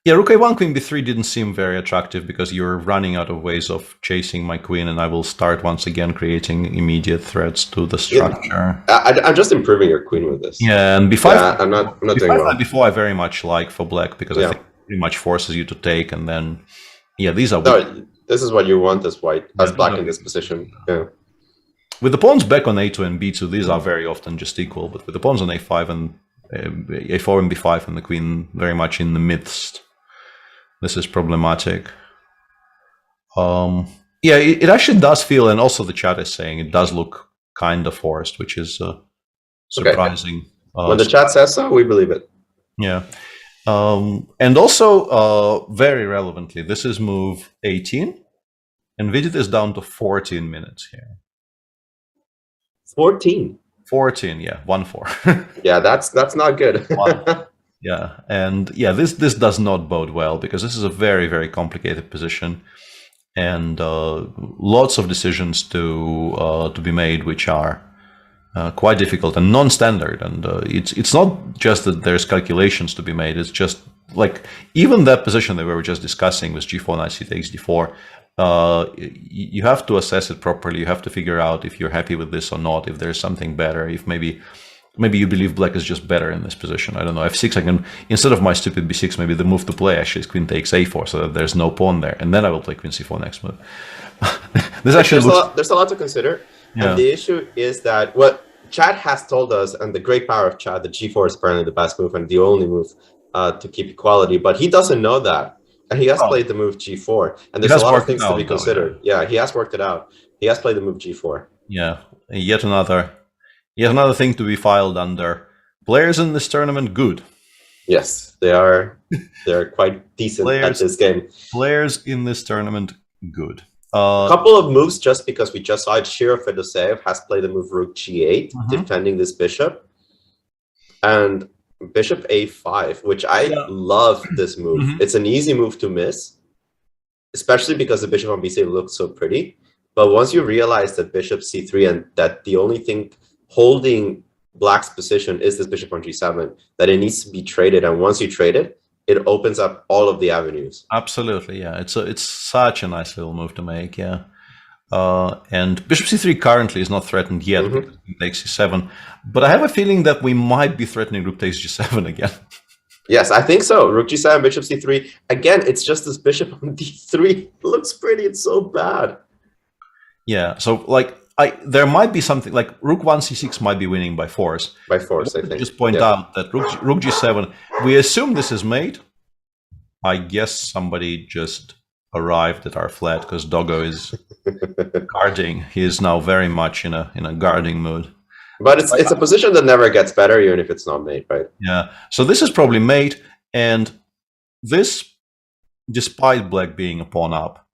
Yeah, Rook A1, Queen B3 didn't seem very attractive because you're running out of ways of chasing my queen, and I will start once again creating immediate threats to the structure. Yeah, I'm just improving your queen with this. Yeah, and B5. Yeah, I'm not doing well. B4 I very much like for black because I think it pretty much forces you to take, and then these are. No, this is what you want as white, as black in this position. Yeah. With the pawns back on A2 and B2, these are very often just equal, but with the pawns on A5 and A4 and B5 and the queen very much in the midst, this is problematic. Yeah, it actually does feel, and also the chat is saying it does look kind of forced, which is surprising. Okay. When the chat says so, we believe it. Yeah. And also, very relevantly, this is move 18, and Vidit is down to 14 minutes here. 14? 14, yeah, 1-4. Yeah, that's not good. Yeah, and yeah, this does not bode well because this is a very, very complicated position, and lots of decisions to be made, which are quite difficult and non-standard. And it's not just that there's calculations to be made; it's just like even that position that we were just discussing with G4 knight c takes D4. You have to assess it properly. You have to figure out if you're happy with this or not. If there's something better. If maybe you believe black is just better in this position. I don't know. F6, I can, instead of my stupid b6, maybe the move to play actually is queen takes a4, so that there's no pawn there, and then I will play queen c4 next move. This actually there's a lot to consider. Yeah. And the issue is that what chat has told us, and the great power of chat, that g4 is apparently the best move and the only move to keep equality, but he doesn't know that. And he has played the move g4, and there's a lot of things to be considered. Yeah, he has worked it out. He has played the move g4. Yeah, yet another thing to be filed under. Players in this tournament, good. Yes, they are. They're quite decent at this game. Players in this tournament, good. A couple of moves, just because we just saw it. Shiro Fedoseev has played the move rook g8, defending this bishop, and bishop a5, which I love this move. It's an easy move to miss, especially because the bishop on b6 looks so pretty. But once you realize that bishop c3 and that the only thing holding black's position is this bishop on g7, that it needs to be traded, and once you trade it, it opens up all of the avenues. Absolutely, yeah. It's such a nice little move to make, yeah. And bishop c3 currently is not threatened yet because it takes c7, but I have a feeling that we might be threatening rook takes g7 again. Yes, I think so. Rook g7, bishop c3. Again, it's just this bishop on d3. It looks pretty. It's so bad. Yeah, so like there might be something like rook 1 c6 might be winning by force. By force, I think. Just point out that rook g7. We assume this is mate. I guess somebody just arrived at our flat because Doggo is guarding. He is now very much in a guarding mood. But it's a position that never gets better, even if it's not mate, right? Yeah. So this is probably mate, and this, despite black being a pawn up,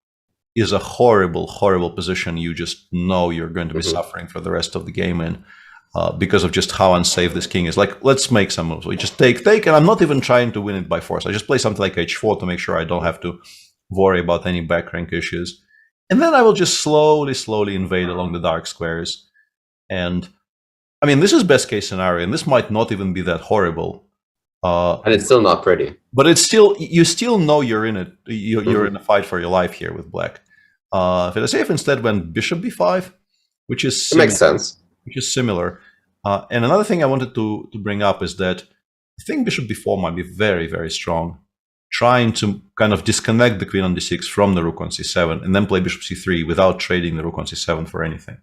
is a horrible, horrible position. You just know you're going to be suffering for the rest of the game in because of just how unsafe this king is. Like, let's make some moves. We just take, and I'm not even trying to win it by force. I just play something like h4 to make sure I don't have to worry about any back rank issues. And then I will just slowly invade along the dark squares. And I mean, this is best case scenario, and this might not even be that horrible. And it's still not pretty. But it's still, you still know you're in it. You're in a fight for your life here with black. Fedoseev instead went bishop b5, which is it makes sense. Which is similar. And another thing I wanted to bring up is that I think bishop b4 might be very, very strong, trying to kind of disconnect the queen on d6 from the rook on c7, and then play bishop c3 without trading the rook on c7 for anything.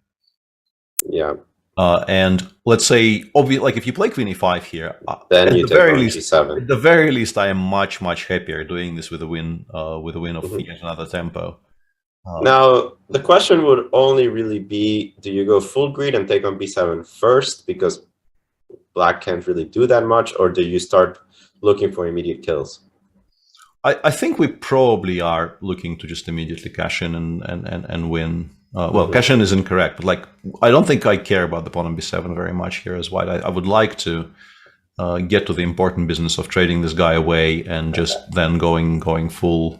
Yeah. And let's say, like if you play queen e5 here, then you take on g7. At the very least, I am much, much happier doing this with a win of yet another tempo. Now, the question would only really be, do you go full greed and take on b7 first, because black can't really do that much, or do you start looking for immediate kills? I think we probably are looking to just immediately cash in and win. Well, cash in is incorrect, but like I don't think I care about the pawn on b7 very much here as white. I would like to get to the important business of trading this guy away and just then going full.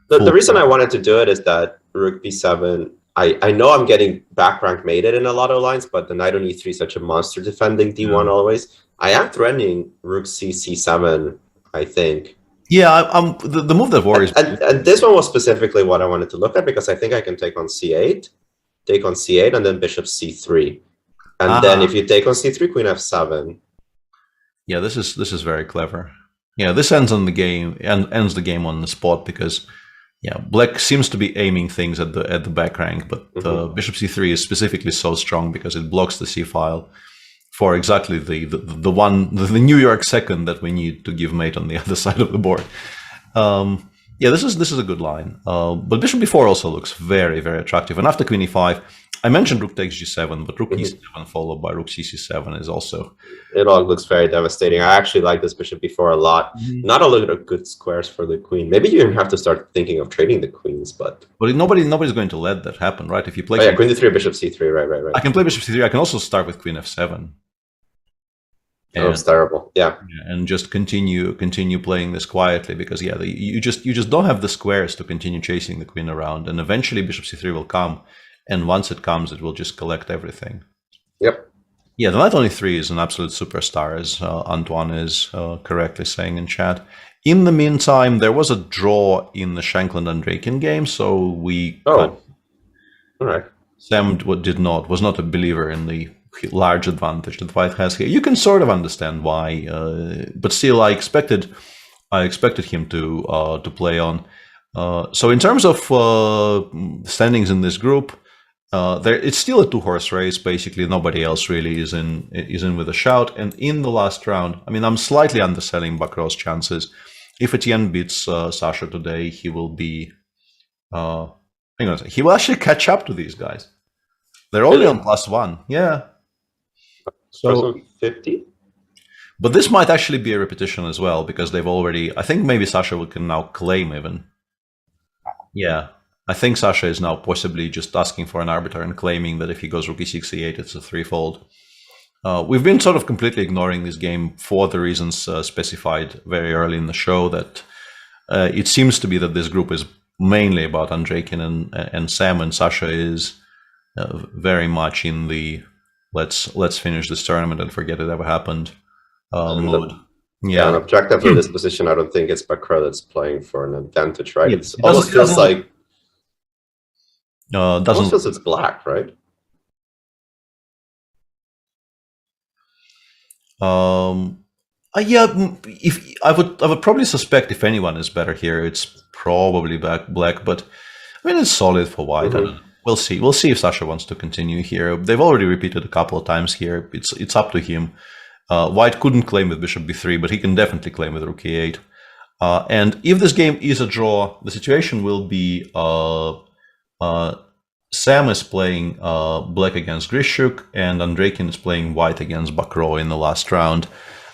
The reason I wanted to do it is that rook b7, I know I'm getting back rank mated in a lot of lines, but the knight on e3 is such a monster defending d1 always. I am threatening rook c7, I think. Yeah, the move that worries me. And this one was specifically what I wanted to look at, because I think I can take on c8, and then bishop c3. And then if you take on c3, queen f7. Yeah, this is very clever. Yeah, this ends the game on the spot, because yeah, black seems to be aiming things at the back rank, but bishop c3 is specifically so strong because it blocks the c file for exactly the New York second that we need to give mate on the other side of the board. Yeah, this is a good line. But bishop b4 also looks very, very attractive. And after queen e5, I mentioned rook takes g7, but rook e7 followed by rook c7 is also... It all looks very devastating. I actually like this bishop b4 a lot. Not a lot of good squares for the queen. Maybe you even have to start thinking of trading the queens, but... But nobody's going to let that happen, right? If you play... Oh, yeah, queen d3, bishop c3, right. I can play bishop c3. I can also start with queen f7. Oh, it's terrible. Yeah, and just continue playing this quietly, because yeah, you just don't have the squares to continue chasing the queen around, and eventually bishop c3 will come, and once it comes, it will just collect everything. Yep. Yeah, the knight on e3 is an absolute superstar, as Antoine is correctly saying in chat. In the meantime, there was a draw in the Shankland-Andrakin game, so we... Oh, all right. Sam was not a believer in the large advantage that white has here. You can sort of understand why, but still, I expected him to play on. So in terms of standings in this group, it's still a two-horse race. Basically, nobody else really is in with a shout. And in the last round, I mean, I'm slightly underselling Bacros's chances. If Etienne beats Sasha today, he will be. He will actually catch up to these guys. They're only on +1. Yeah. So 50. But this might actually be a repetition as well, because they've already... I think maybe Sasha can now claim even. Yeah. I think Sasha is now possibly just asking for an arbiter and claiming that if he goes rook e6, e8, it's a threefold. We've been sort of completely ignoring this game for the reasons specified very early in the show, that it seems to be that this group is mainly about Andrakin and Sam, and Sasha is very much in the let's finish this tournament and forget it ever happened mode. Yeah, and objectively, this position, I don't think it's Bacro that's playing for an advantage, right? It almost feels like... almost feels it's black, right? Yeah, if I would probably suspect if anyone is better here, it's probably black. But I mean, it's solid for white. We'll see. We'll see if Sasha wants to continue here. They've already repeated a couple of times here. It's up to him. White couldn't claim with bishop b3, but he can definitely claim with rook e8. And if this game is a draw, the situation will be Sam is playing black against Grishuk, and Andrakin is playing white against Bacro in the last round.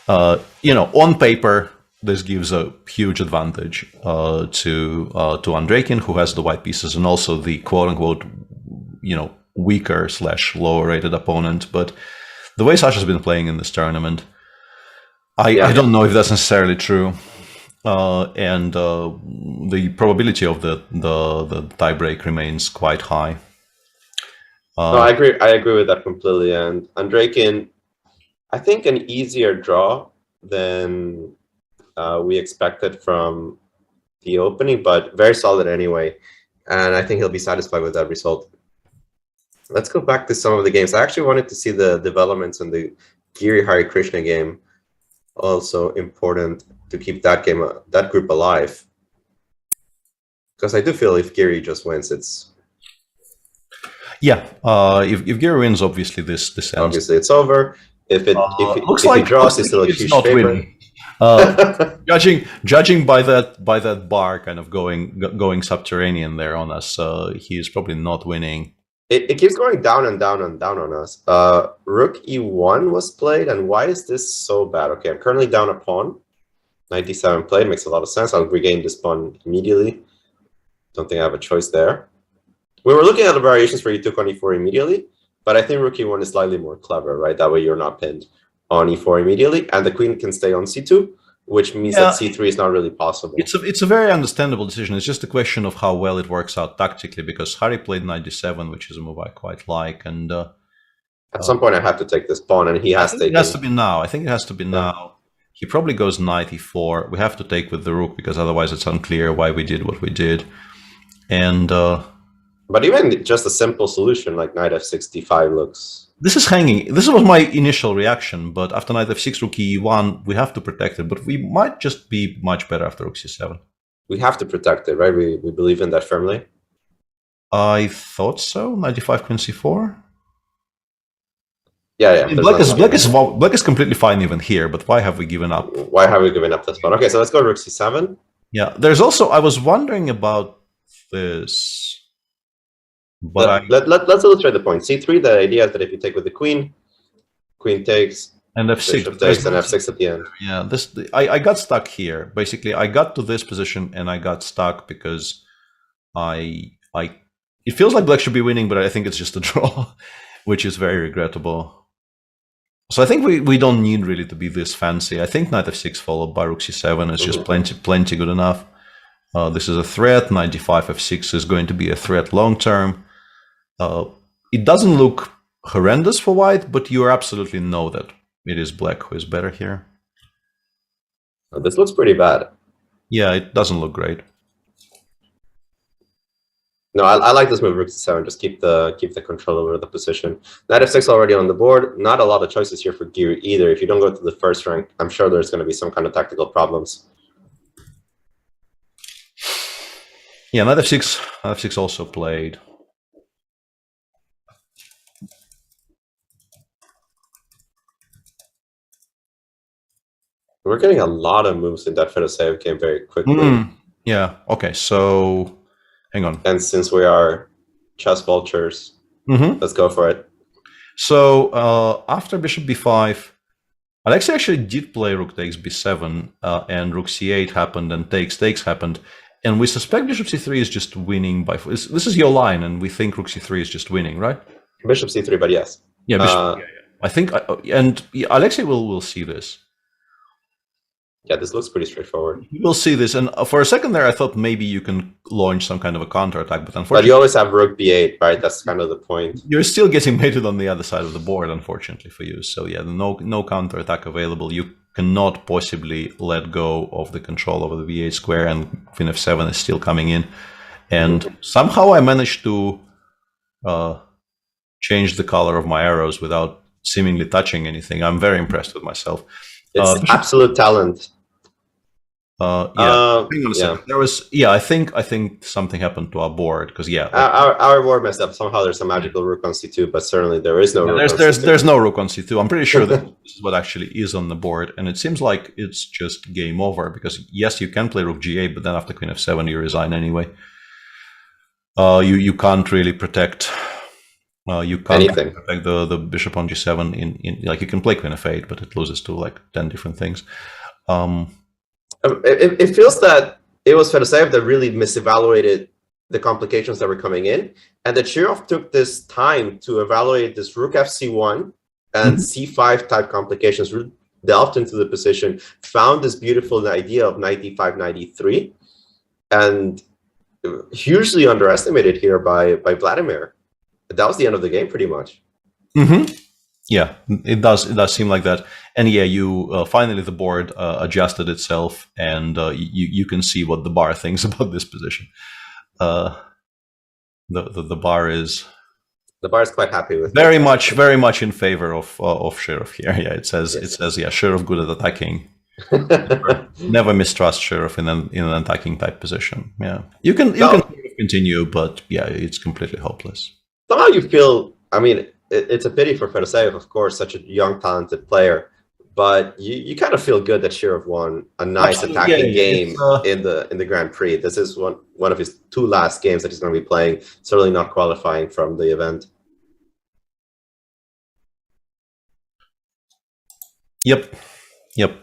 On paper, this gives a huge advantage to Andrakin, who has the white pieces, and also the quote-unquote, weaker / lower rated opponent. But the way Sasha's been playing in this tournament, I don't know if that's necessarily true. And the probability of the tiebreak remains quite high. No, I agree with that completely. And Andrakin, I think an easier draw than we expected from the opening, but very solid anyway. And I think he'll be satisfied with that result. Let's go back to some of the games. I actually wanted to see the developments in the Giri Hare Krishna game. Also important to keep that that group alive. Because I do feel if Geary just wins, it's... Yeah, if Geary wins, obviously this ends. Obviously it's over. If he draws, he's still a huge favorite. Judging by that bar kind of going subterranean there on us, he is probably not winning. It keeps going down and down and down on us. Rook e1 was played, and why is this so bad? Okay, I'm currently down a pawn. 97 played, makes a lot of sense. I'll regain this pawn immediately. Don't think I have a choice there. We were looking at the variations for e2 on e4 immediately, but I think rook e1 is slightly more clever, right? That way you're not pinned on e4 immediately, and the queen can stay on c2, which means that c3 is not really possible. It's a very understandable decision. It's just a question of how well it works out tactically, because Harry played 97, which is a move I quite like, and at some point I have to take this pawn, and he has taken... It has to be now. I think it has to be now. He probably goes knight e4. We have to take with the rook, because otherwise it's unclear why we did what we did. And but even just a simple solution like knight f6 d5 looks... This is hanging. This was my initial reaction, but after knight f6, rook e1, we have to protect it. But we might just be much better after rook c7. We have to protect it, right? We believe in that firmly. I thought so. 95 queen c4. Yeah. Black is completely fine even here, but why have we given up? Why have we given up this one? Okay, so let's go rook c7. Yeah, there's also, I was wondering about this, but let's illustrate the point. c3, the idea is that if you take with the queen takes, and f6 takes, and f6 at the end. Yeah, I got stuck here. Basically, I got to this position and I got stuck because it feels like black should be winning, but I think it's just a draw, which is very regrettable. So I think we don't need really to be this fancy. I think knight f6 followed by rook c7 is just plenty good enough. This is a threat. 95 f6 is going to be a threat long term. It doesn't look horrendous for white, but you absolutely know that it is black who is better here. This looks pretty bad. Yeah, it doesn't look great. No, I like this move, rook c7. Just keep the control over the position. Knight f6 already on the board. Not a lot of choices here for Geary either. If you don't go to the first rank, I'm sure there's going to be some kind of tactical problems. Yeah, knight f6 also played. We're getting a lot of moves in that FIDE save game very quickly. Yeah. Okay. So. Hang on. And since we are chess vultures, let's go for it. So after bishop b5, Alexei actually did play rook takes b7, and rook c8 happened, and takes happened. And we suspect bishop c3 is just winning by... This is your line, and we think rook c3 is just winning, right? Bishop c3, but yes. Yeah, bishop, I think... and Alexei will see this. Yeah, this looks pretty straightforward. We'll see this, and for a second there, I thought maybe you can launch some kind of a counterattack, but unfortunately... But you always have rook b8, right? That's kind of the point. You're still getting mated on the other side of the board, unfortunately for you. So yeah, no counterattack available. You cannot possibly let go of the control over the v8 square, and queen f7 is still coming in. And somehow I managed to change the color of my arrows without seemingly touching anything. I'm very impressed with myself. It's absolute talent. Hang on a second. There was, I think something happened to our board because our board messed up. Somehow there's a magical rook on c2, but certainly there is no rook on c2. There's no rook on c2. I'm pretty sure that this is what actually is on the board, and it seems like it's just game over because yes, you can play rook g8, but then after queen f7 you resign anyway. You can't really protect. You can't protect the bishop on g7 in like you can play queen f8, but it loses to like 10 different things. It feels that it was Fedoseev that really misevaluated the complications that were coming in, and that Chirov took this time to evaluate this rook fc1 and c5 type complications, really delved into the position, found this beautiful idea of knight d5, knight e3, and hugely underestimated here by Vladimir. That was the end of the game, pretty much. Yeah, it does seem like that. And yeah, you finally the board adjusted itself, and you can see what the bar thinks about this position. The bar is The bar is quite happy with very much in favor of Sheriff here. Yeah, it says yeah, Sheriff good at attacking. Never mistrust Sheriff in an attacking type position. Yeah, you can continue, but yeah, it's completely hopeless. Somehow you feel. I mean, it's a pity for Fedoseev, of course, such a young, talented player. But you kind of feel good that Sheriff won a nice attacking game in the Grand Prix. This is one of his 2 last games that he's going to be playing. Certainly not qualifying from the event. Yep.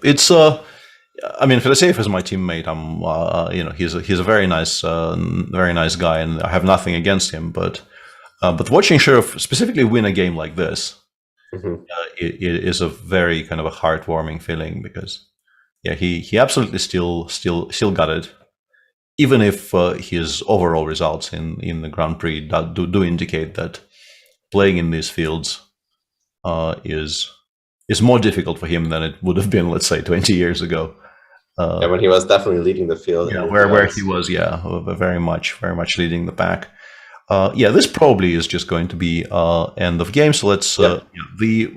It's I mean, Fedoseev is my teammate. I'm you know, he's a very nice guy, and I have nothing against him. But watching Sheriff specifically win a game like this. It is a very kind of a heartwarming feeling, because yeah, he absolutely still got it, even if his overall results in the Grand Prix do indicate that playing in these fields is more difficult for him than it would have been, let's say, 20 years ago. When he was definitely leading the field. Yeah, where he was, very much leading the pack. Yeah, this probably is just going to be end of game. So let's the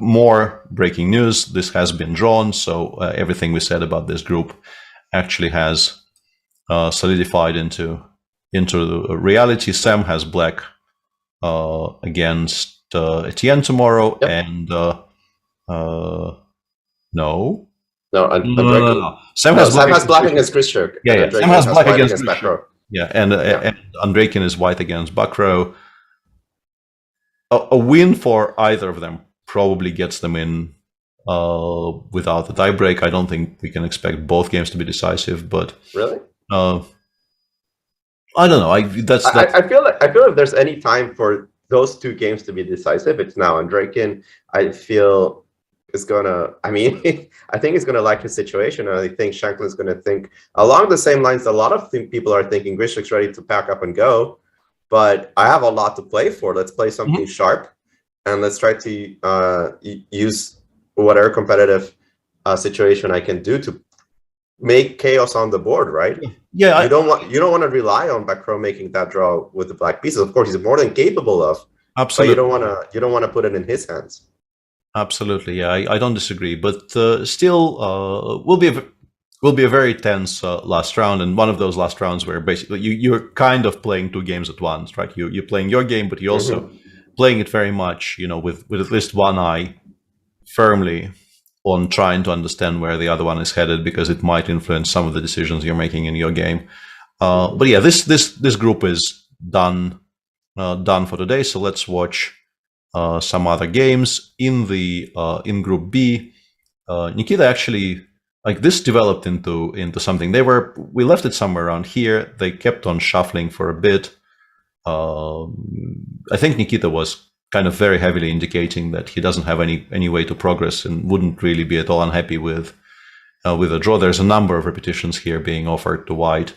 more breaking news. This has been drawn, so everything we said about this group actually has solidified into the reality. Sam has black against Etienne tomorrow, and Sam has black against Christian. Yeah, Sam has black against Christian. Yeah, and Andreikin is white against Bakro. A win for either of them probably gets them in without a tiebreak. I don't think we can expect both games to be decisive, but really, I don't know. I feel like if there's any time for those 2 games to be decisive, it's now. Andreikin, I feel, is gonna. I mean, I think he's gonna like his situation, and I think Shanklin is gonna think along the same lines. A lot of people are thinking Grishik's ready to pack up and go, but I have a lot to play for. Let's play something sharp, and let's try to use whatever competitive situation I can do to make chaos on the board. Right? Yeah. You don't want to rely on Bakro making that draw with the black pieces. Of course, he's more than capable of. Absolutely. But you don't want to put it in his hands. Absolutely, yeah, I don't disagree, but still, will be a very tense last round, and one of those last rounds where basically you're kind of playing 2 games at once, right? You're playing your game, but you're also playing it very much, you know, with at least one eye firmly on trying to understand where the other one is headed, because it might influence some of the decisions you're making in your game. But yeah, this group is done for today, so let's watch some other games in Group B. Nikita actually, like, this developed into something. We left it somewhere around here. They kept on shuffling for a bit. I think Nikita was kind of very heavily indicating that he doesn't have any way to progress and wouldn't really be at all unhappy with a draw. There's a number of repetitions here being offered to white,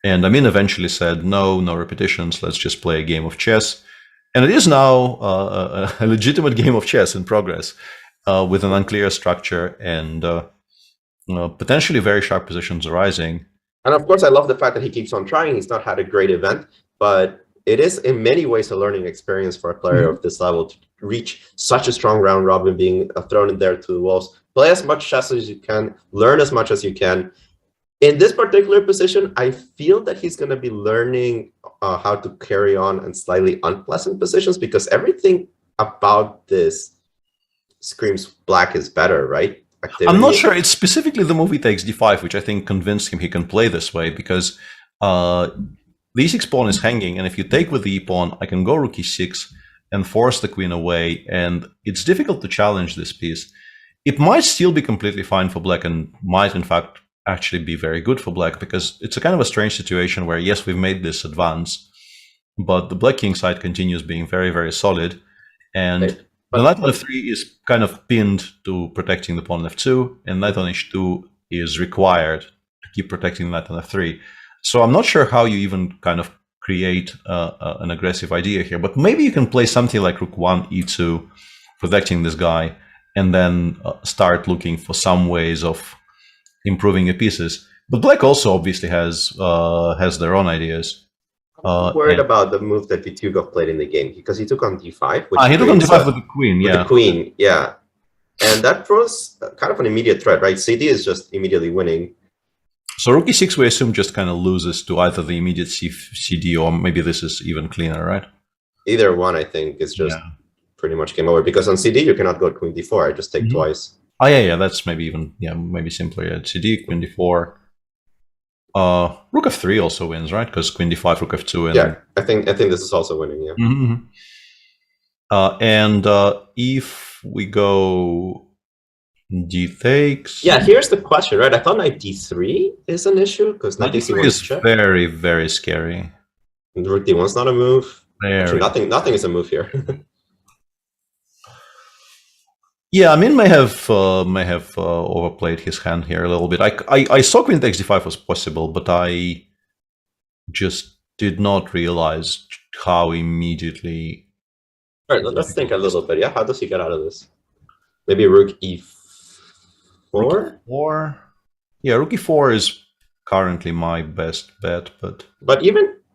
and Amin eventually said no repetitions. Let's just play a game of chess. And it is now a legitimate game of chess in progress, with an unclear structure and potentially very sharp positions arising. And of course, I love the fact that he keeps on trying. He's not had a great event, but it is in many ways a learning experience for a player of this level to reach such a strong round robin, being thrown in there to the walls. Play as much chess as you can, learn as much as you can. In this particular position, I feel that he's going to be learning how to carry on in slightly unpleasant positions, because everything about this screams black is better, right? Activity. I'm not sure. It's specifically the move he takes d5, which I think convinced him he can play this way, because the e6 pawn is hanging, and if you take with the e pawn, I can go rook e6 and force the queen away, and it's difficult to challenge this piece. It might still be completely fine for black, and might in fact actually be very good for black, because it's a kind of a strange situation where, yes, we've made this advance, but the black king side continues being very, very solid, and the knight on f3 is kind of pinned to protecting the pawn on f2, and knight on h2 is required to keep protecting the knight on f3. So I'm not sure how you even kind of create an aggressive idea here, but maybe you can play something like rook 1 e2, protecting this guy, and then start looking for some ways of improving your pieces. But black also obviously has their own ideas. Worried about the move that Vitugov played in the game because he took on d5. Which he took on d5 with the queen, yeah. With the queen, yeah. And that throws kind of an immediate threat, right? CD is just immediately winning. So rook e6, we assume, just kind of loses to either the immediate CD or maybe this is even cleaner, right? Either one, I think, is just pretty much game over. Because on CD, you cannot go queen d4. I just take twice. Oh, yeah, that's maybe even, maybe simpler. Yeah. CD, queen d4. Rook f3 also wins, right? Because queen d5, rook f2. And yeah, I think this is also winning, yeah. And if we go d takes... Yeah, here's the question, right? I thought knight d3 is an issue, because knight d3 is very, very scary. And rook d1's not a move. Actually, nothing is a move here. Yeah, I mean, may have overplayed his hand here a little bit. I saw queen takes d5 was possible, but I just did not realize how immediately... All right, let's think a little bit. Yeah, how does he get out of this? Maybe rook e4? Rook e4? Yeah, rook e4 is currently my best bet, but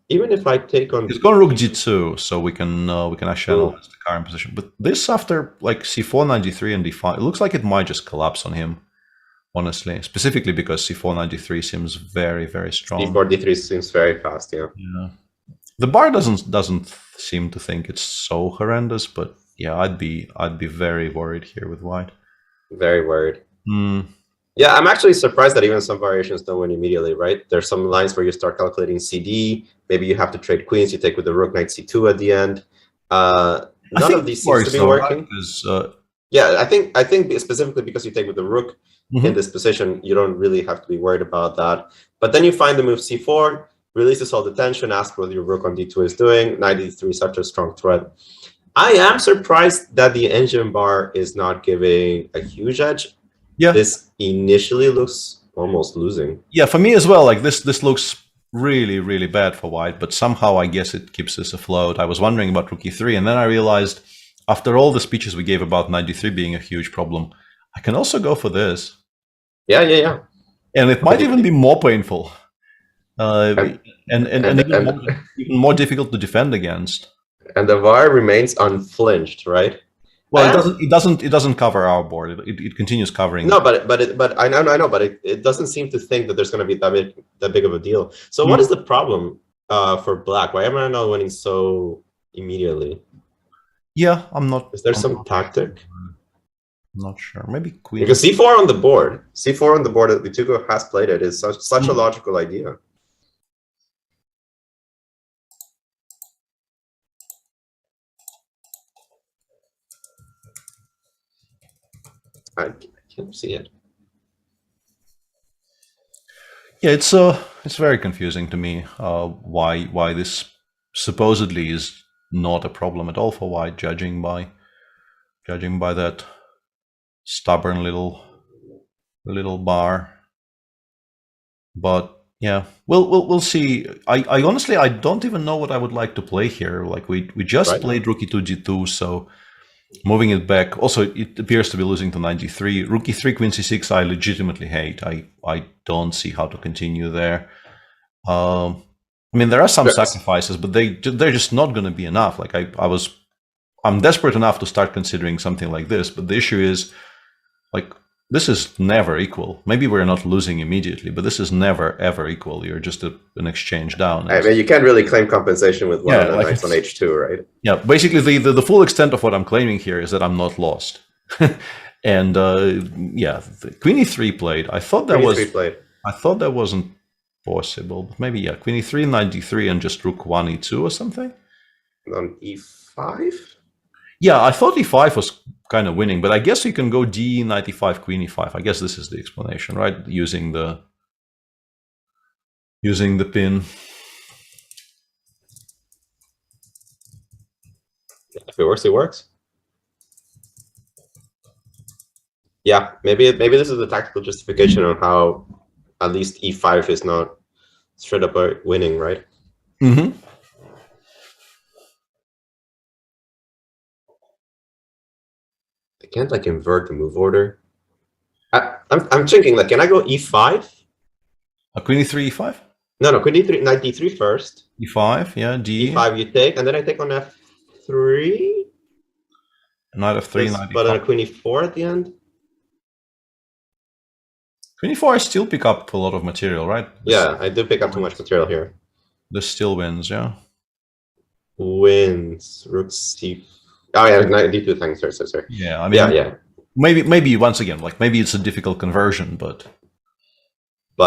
even if I take on... He's gone rook g2, so we can actually analyze the current position. But this after like c4, knight d3, and d5, it looks like it might just collapse on him, honestly. Specifically because c4, knight d3 seems very, very strong. c4, d3 seems very fast, yeah. Yeah. The bar doesn't seem to think it's so horrendous, but yeah, I'd be very worried here with white. Very worried. Yeah, I'm actually surprised that even some variations don't win immediately, right? There's some lines where you start calculating CD. Maybe you have to trade queens. You take with the rook, knight c2 at the end. None of these seems to be working. Yeah, I think specifically because you take with the rook in this position, you don't really have to be worried about that. But then you find the move c4, releases all the tension, asks what your rook on d2 is doing. Knight d3 is such a strong threat. I am surprised that the engine bar is not giving a huge edge. Yeah, this initially looks almost losing. Yeah, for me as well. Like this looks really, really bad for white, but somehow I guess it keeps us afloat. I was wondering about rook e3, and then I realized after all the speeches we gave about knight d3 being a huge problem, I can also go for this. Yeah. And it might even be more painful, and even more difficult to defend against. And the VAR remains unflinched, right? Well, it doesn't cover our board. It continues covering. No, but I know, but it doesn't seem to think that there's going to be that big of a deal. So what is the problem for black? Why am I not winning so immediately? Yeah, I'm not. Is there some tactic? I'm not sure. Maybe queen. Because c4 on the board, that Vitugo has played it is such a logical idea. I can't see it. Yeah, it's very confusing to me why this supposedly is not a problem at all for white, judging by that stubborn little bar. But yeah, we'll see. I honestly don't even know what I would like to play here. Like we just played rook e2 g2, so moving it back. Also, it appears to be losing to knight d3. Rook e3, queen c6, I legitimately hate. I don't see how to continue there. I mean, there are some sacrifices, but they're just not going to be enough. Like I'm desperate enough to start considering something like this, but the issue is, like, this is never equal. Maybe we're not losing immediately, but this is never, ever equal. You're just an exchange down. I mean, you can't really claim compensation with one of the knights on h2, right? Yeah, basically the full extent of what I'm claiming here is that I'm not lost. And yeah, the queen e3 played. I thought that wasn't possible, but maybe, yeah, queen e3, knight d3, and just rook 1 e2 or something. On e5? Yeah, I thought e5 was kind of winning, but I guess you can go d, knight e5, queen e5. I guess this is the explanation, right? Using the pin. If it works, it works. Yeah, maybe this is the tactical justification on how at least e5 is not straight up winning, right? Mm-hmm. I can't like invert the move order. I'm thinking like, can I go e5? A queen e3, e5? No, queen d3, knight d3 first. e5, yeah, d5 you take, and then I take on f3. Knight f3, knight But then e5. a queen e4 at the end. Queen e4 I still pick up a lot of material, right? Yeah, I do pick up too much material here. This still wins, yeah. Wins. Rook c. Oh yeah, knight d2. Thanks, sorry. Yeah, I mean, yeah. Maybe once again, like maybe it's a difficult conversion, but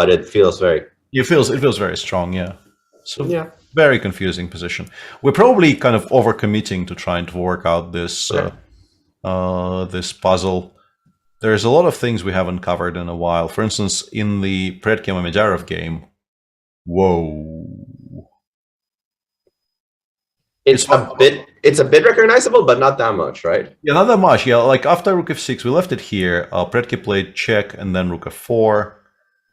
it feels very. it feels very strong, yeah. So yeah, very confusing position. We're probably kind of overcommitting to trying to work out this this puzzle. There's a lot of things we haven't covered in a while. For instance, in the Predke-Mamedov game, whoa. It's a bit recognizable, but not that much, right? Yeah, not that much. Yeah, like after rook f6, we left it here. Predke played check, and then rook f4,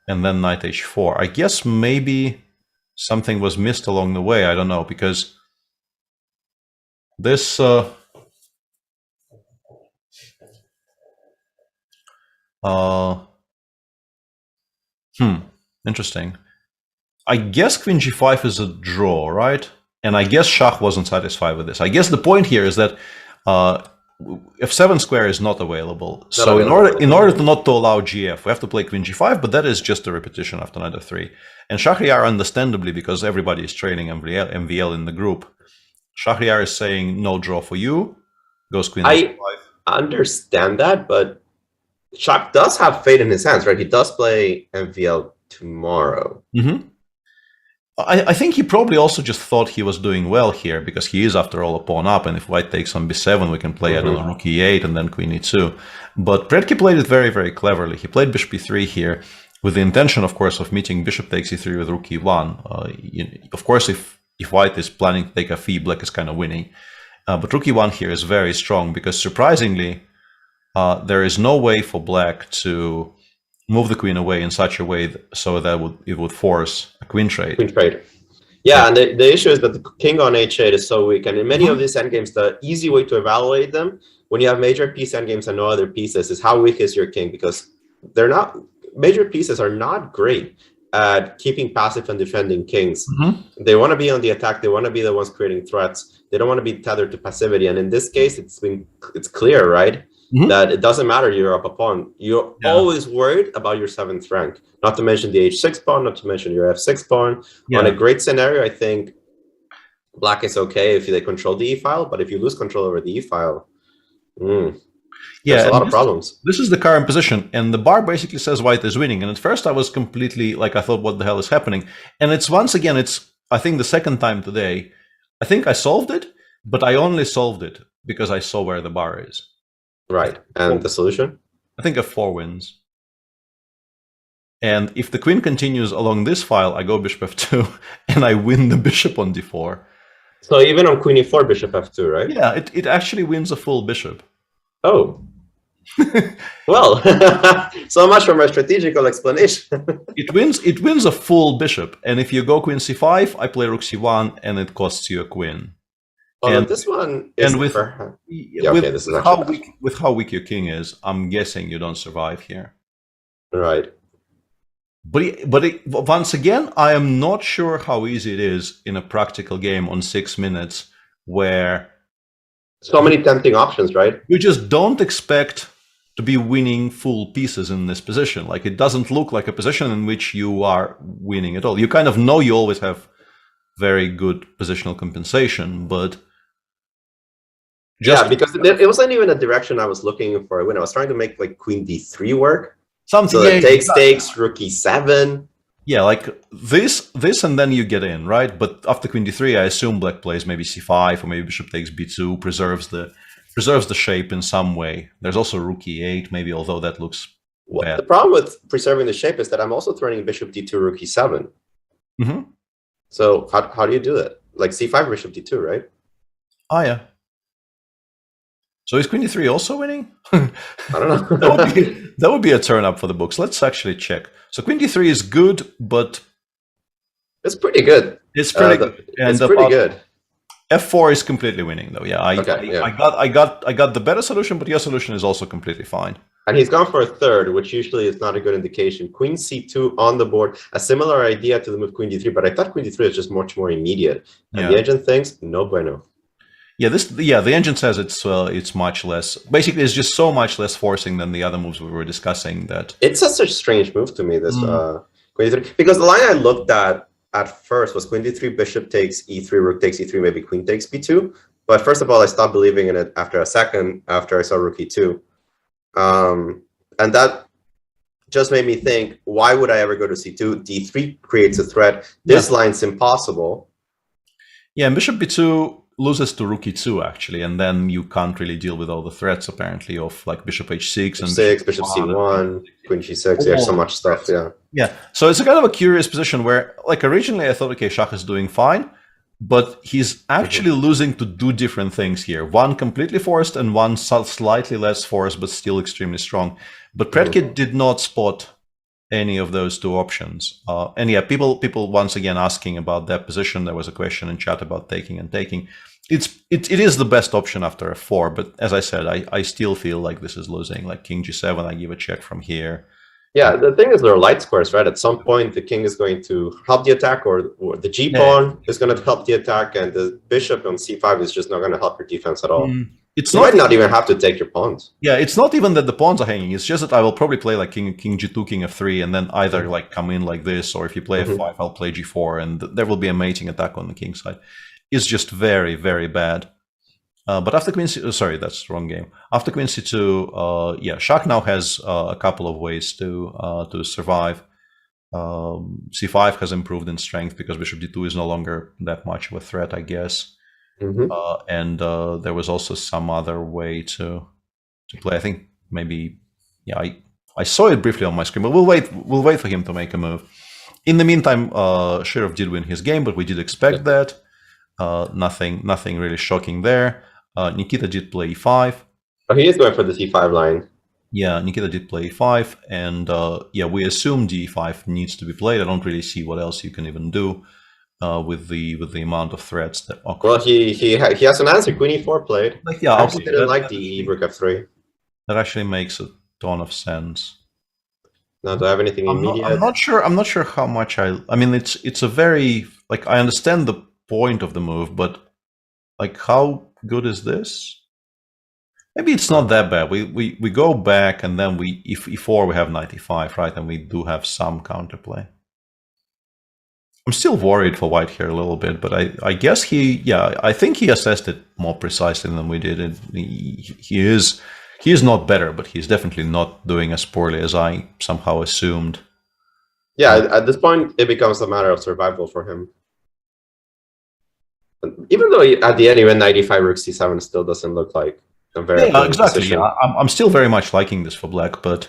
and then knight h4. I guess maybe something was missed along the way. I don't know, because this interesting. I guess queen g5 is a draw, right? And I guess Shah wasn't satisfied with this. I guess the point here is that f7 square is not available. So in order to not to allow gf, we have to play queen g5, but that is just a repetition after knight f3. And Shahryar, understandably, because everybody is training MVL in the group, Shahryar is saying no draw for you. Goes queen I understand that, but Shah does have fate in his hands, right? He does play MVL tomorrow. Mm-hmm. I think he probably also just thought he was doing well here, because he is, after all, a pawn up, and if white takes on b7, we can play, I don't know, rook e8 and then queen e2. But Predke played it very, very cleverly. He played bishop e3 here with the intention, of course, of meeting bishop takes e3 with rook e1. Of course, if white is planning to take a fee, black is kind of winning. But rook e1 here is very strong, because surprisingly, there is no way for black to move the queen away in such a way so that it would force a queen trade. Yeah, and the issue is that the king on h8 is so weak. And in many of these endgames, the easy way to evaluate them, when you have major piece endgames and no other pieces, is how weak is your king, because major pieces are not great at keeping passive and defending kings. They want to be on the attack. They want to be the ones creating threats. They don't want to be tethered to passivity. And in this case, it's clear, right? That it doesn't matter you're up a pawn. You're always worried about your 7th rank. Not to mention the h6 pawn, not to mention your f6 pawn. On a great scenario, I think black is okay if they control the e-file, but if you lose control over the e-file, there's a lot of problems. This is the current position, and the bar basically says white is winning. And at first I was completely like, I thought, what the hell is happening? And it's once again, I think the second time today, I think I solved it, but I only solved it because I saw where the bar is. Right, and the solution? I think f4 wins. And if the queen continues along this file, I go bishop f2, and I win the bishop on d4. So even on queen e4, bishop f2, right? Yeah, it actually wins a full bishop. Oh. Well, so much for my strategical explanation. It wins a full bishop, and if you go queen c5, I play rook c1, and it costs you a queen. And this one is with how weak your king is, I'm guessing you don't survive here. Right. But once again, I am not sure how easy it is in a practical game on 6 minutes where so many tempting options, right? You just don't expect to be winning full pieces in this position. Like, it doesn't look like a position in which you are winning at all. You kind of know you always have very good positional compensation, but because it wasn't even a direction I was looking for when I was trying to make like queen d3 work. Something so takes rook e7. Yeah, like this, and then you get in, right? But after queen d3, I assume black plays maybe c5 or maybe bishop takes b2, preserves the shape in some way. There's also rook e8, maybe, although that looks bad. The problem with preserving the shape is that I'm also threatening bishop d2, rook e7. So how do you do that? Like c5, bishop d2, right? Oh yeah. So is queen d3 also winning? I don't know. that would be a turn up for the books. Let's actually check. So queen d3 is good, but it's pretty good. It's pretty good. And it's pretty good. f4 is completely winning, though. Yeah, I got the better solution, but your solution is also completely fine. And he's gone for a third, which usually is not a good indication. Queen c2 on the board, a similar idea to the move queen d3, but I thought queen d3 is just much more immediate. And the engine thinks, no bueno. Yeah, the engine says it's much less. Basically, it's just so much less forcing than the other moves we were discussing that. It's such a strange move to me, this queen d3, because the line I looked at first was queen d3, bishop takes e3, rook takes e3, maybe queen takes b2. But first of all, I stopped believing in it after a second, after I saw rook e2. And that just made me think, why would I ever go to c2? d3 creates a threat. This line's impossible. Yeah, and bishop b2 loses to rook e2 actually, and then you can't really deal with all the threats apparently of like bishop h6 and bishop c1, queen g6. There's so much stuff. Yeah. So it's a kind of a curious position where, like, originally I thought, okay, Shah is doing fine, but he's actually losing to two different things here. One completely forced and one slightly less forced, but still extremely strong. But Predkit did not spot any of those two options. And yeah, people once again asking about that position. There was a question in chat about taking and taking. It is the best option after f4, but as I said, I still feel like this is losing. Like king g7, I give a check from here. Yeah, the thing is there are light squares, right? At some point, the king is going to help the attack, or the g-pawn is going to help the attack, and the bishop on c5 is just not going to help your defense at all. You might not even have to take your pawns. Yeah, it's not even that the pawns are hanging. It's just that I will probably play like king g2, king f3, and then either like come in like this, or if you play f5, I'll play g4, and there will be a mating attack on the king side. It's just very, very bad. But after queen c2, sorry, that's the wrong game. After queen c2, yeah, Shah now has a couple of ways to survive. c5 has improved in strength because bishop d2 is no longer that much of a threat, I guess. And there was also some other way to play. I think maybe, yeah, I saw it briefly on my screen, but we'll wait for him to make a move. In the meantime, Shirov did win his game, but we did expect that. Nothing really shocking there. Nikita did play e5. Oh, he is going for the c5 line. Yeah, Nikita did play e5, and yeah, we assume d5 needs to be played. I don't really see what else you can even do with the amount of threats that occur. Well, he has an answer. Queen e4 played. Like, yeah, I actually didn't like the rook f3. That actually makes a ton of sense. Now, do I have anything immediate? I'm not sure how much I mean, it's a very, like, I understand the point of the move, but like, how good is this? Maybe it's not that bad. We go back, and then if e4 we have knight e5, right? And we do have some counterplay. I'm still worried for white here a little bit, but I guess I think he assessed it more precisely than we did. And he is not better, but he's definitely not doing as poorly as I somehow assumed. Yeah, at this point, it becomes a matter of survival for him. Even though at the end, even knight e5, rook c7 still doesn't look like a very exactly. position. Yeah, I'm still very much liking this for black, but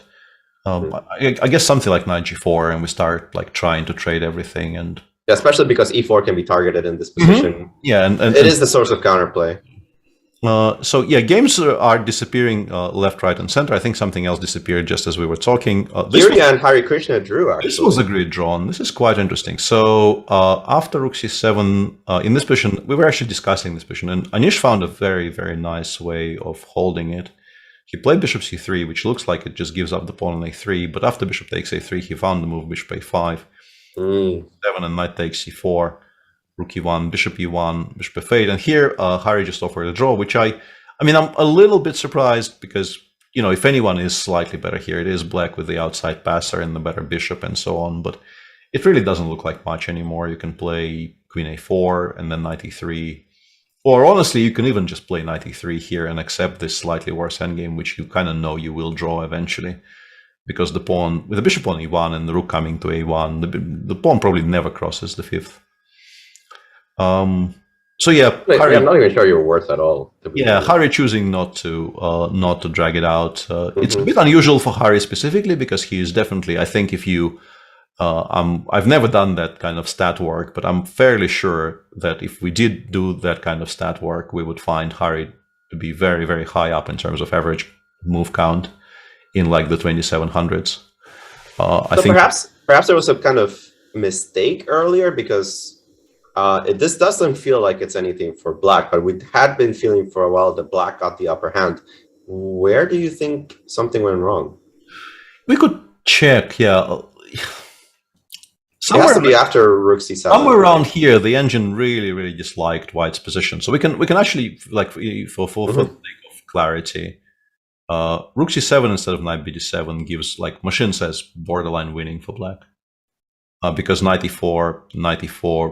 I guess something like knight g4, and we start like trying to trade everything, and yeah, especially because e4 can be targeted in this position. Yeah, and it is the source of counterplay. So yeah, games are disappearing left, right, and center. I think something else disappeared just as we were talking. Yuria and Hari Krishna drew, actually. This was a grid drawn. This is quite interesting. So after rook c7, in this position, we were actually discussing this position, and Anish found a very, very nice way of holding it. He played bishop c3, which looks like it just gives up the pawn on a3, but after bishop takes a3, he found the move bishop a5, 7, and knight takes c4. Rook e1, bishop e1, bishop f8, and here Hari just offered a draw, which I mean, I'm a little bit surprised because, you know, if anyone is slightly better here, it is black with the outside passer and the better bishop and so on, but it really doesn't look like much anymore. You can play queen a4 and then knight e3, or honestly, you can even just play knight e3 here and accept this slightly worse endgame, which you kind of know you will draw eventually, because the pawn, with the bishop on e1 and the rook coming to a1, the pawn probably never crosses the fifth. So yeah, Hari, I'm not even sure you're worth at all. Yeah, Hari choosing not to drag it out. It's a bit unusual for Hari specifically because he is definitely, I think, if you, I've never done that kind of stat work, but I'm fairly sure that if we did do that kind of stat work, we would find Hari to be very, very high up in terms of average move count in like the 2700s. I think perhaps there was a kind of mistake earlier because this doesn't feel like it's anything for black, but we had been feeling for a while that black got the upper hand. Where do you think something went wrong? We could check, yeah. It has to be after rook c7. Somewhere around here, the engine really disliked white's position. So we can actually, like, for the sake of clarity, rook c7 instead of knight bd7 gives, like machine says, borderline winning for black. Because knight e4,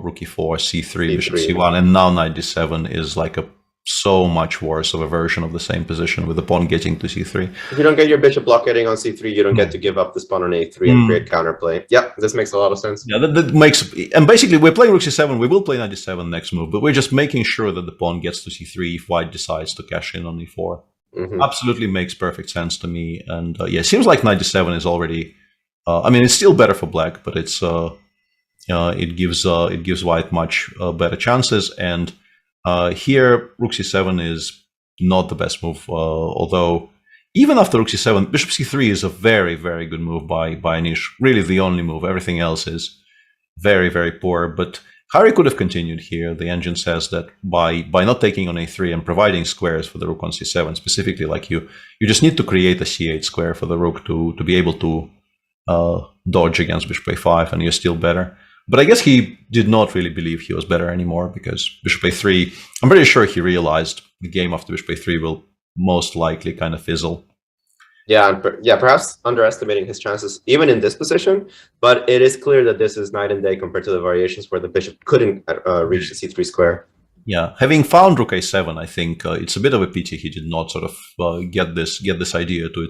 rook e4, c3, bishop c1, and now knight d7 is like so much worse of a version of the same position with the pawn getting to c3. If you don't get your bishop blockading on c3, you don't get to give up this pawn on a3 and create counterplay. Yep, this makes a lot of sense. Yeah, that makes... And basically, we're playing rook c7. We will play knight d7 next move, but we're just making sure that the pawn gets to c3 if white decides to cash in on e4. Absolutely makes perfect sense to me. And yeah, it seems like knight d7 is already... I mean, it's still better for black, but it's it gives white much better chances. And here, rook c7 is not the best move, although even after rook c7, bishop c3 is a very good move by Anish. Really the only move. Everything else is very poor. But Harry could have continued here. The engine says that by not taking on a3 and providing squares for the rook on c7, specifically, like you just need to create a c8 square for the rook to be able to dodge against bishop a5, and you're still better. But I guess he did not really believe he was better anymore, because bishop a3, I'm pretty sure he realized the game after bishop a3 will most likely kind of fizzle. Yeah, perhaps underestimating his chances even in this position, but it is clear that this is night and day compared to the variations where the bishop couldn't reach the c3 square. Yeah, having found rook a7, I think it's a bit of a pity he did not sort of get this idea to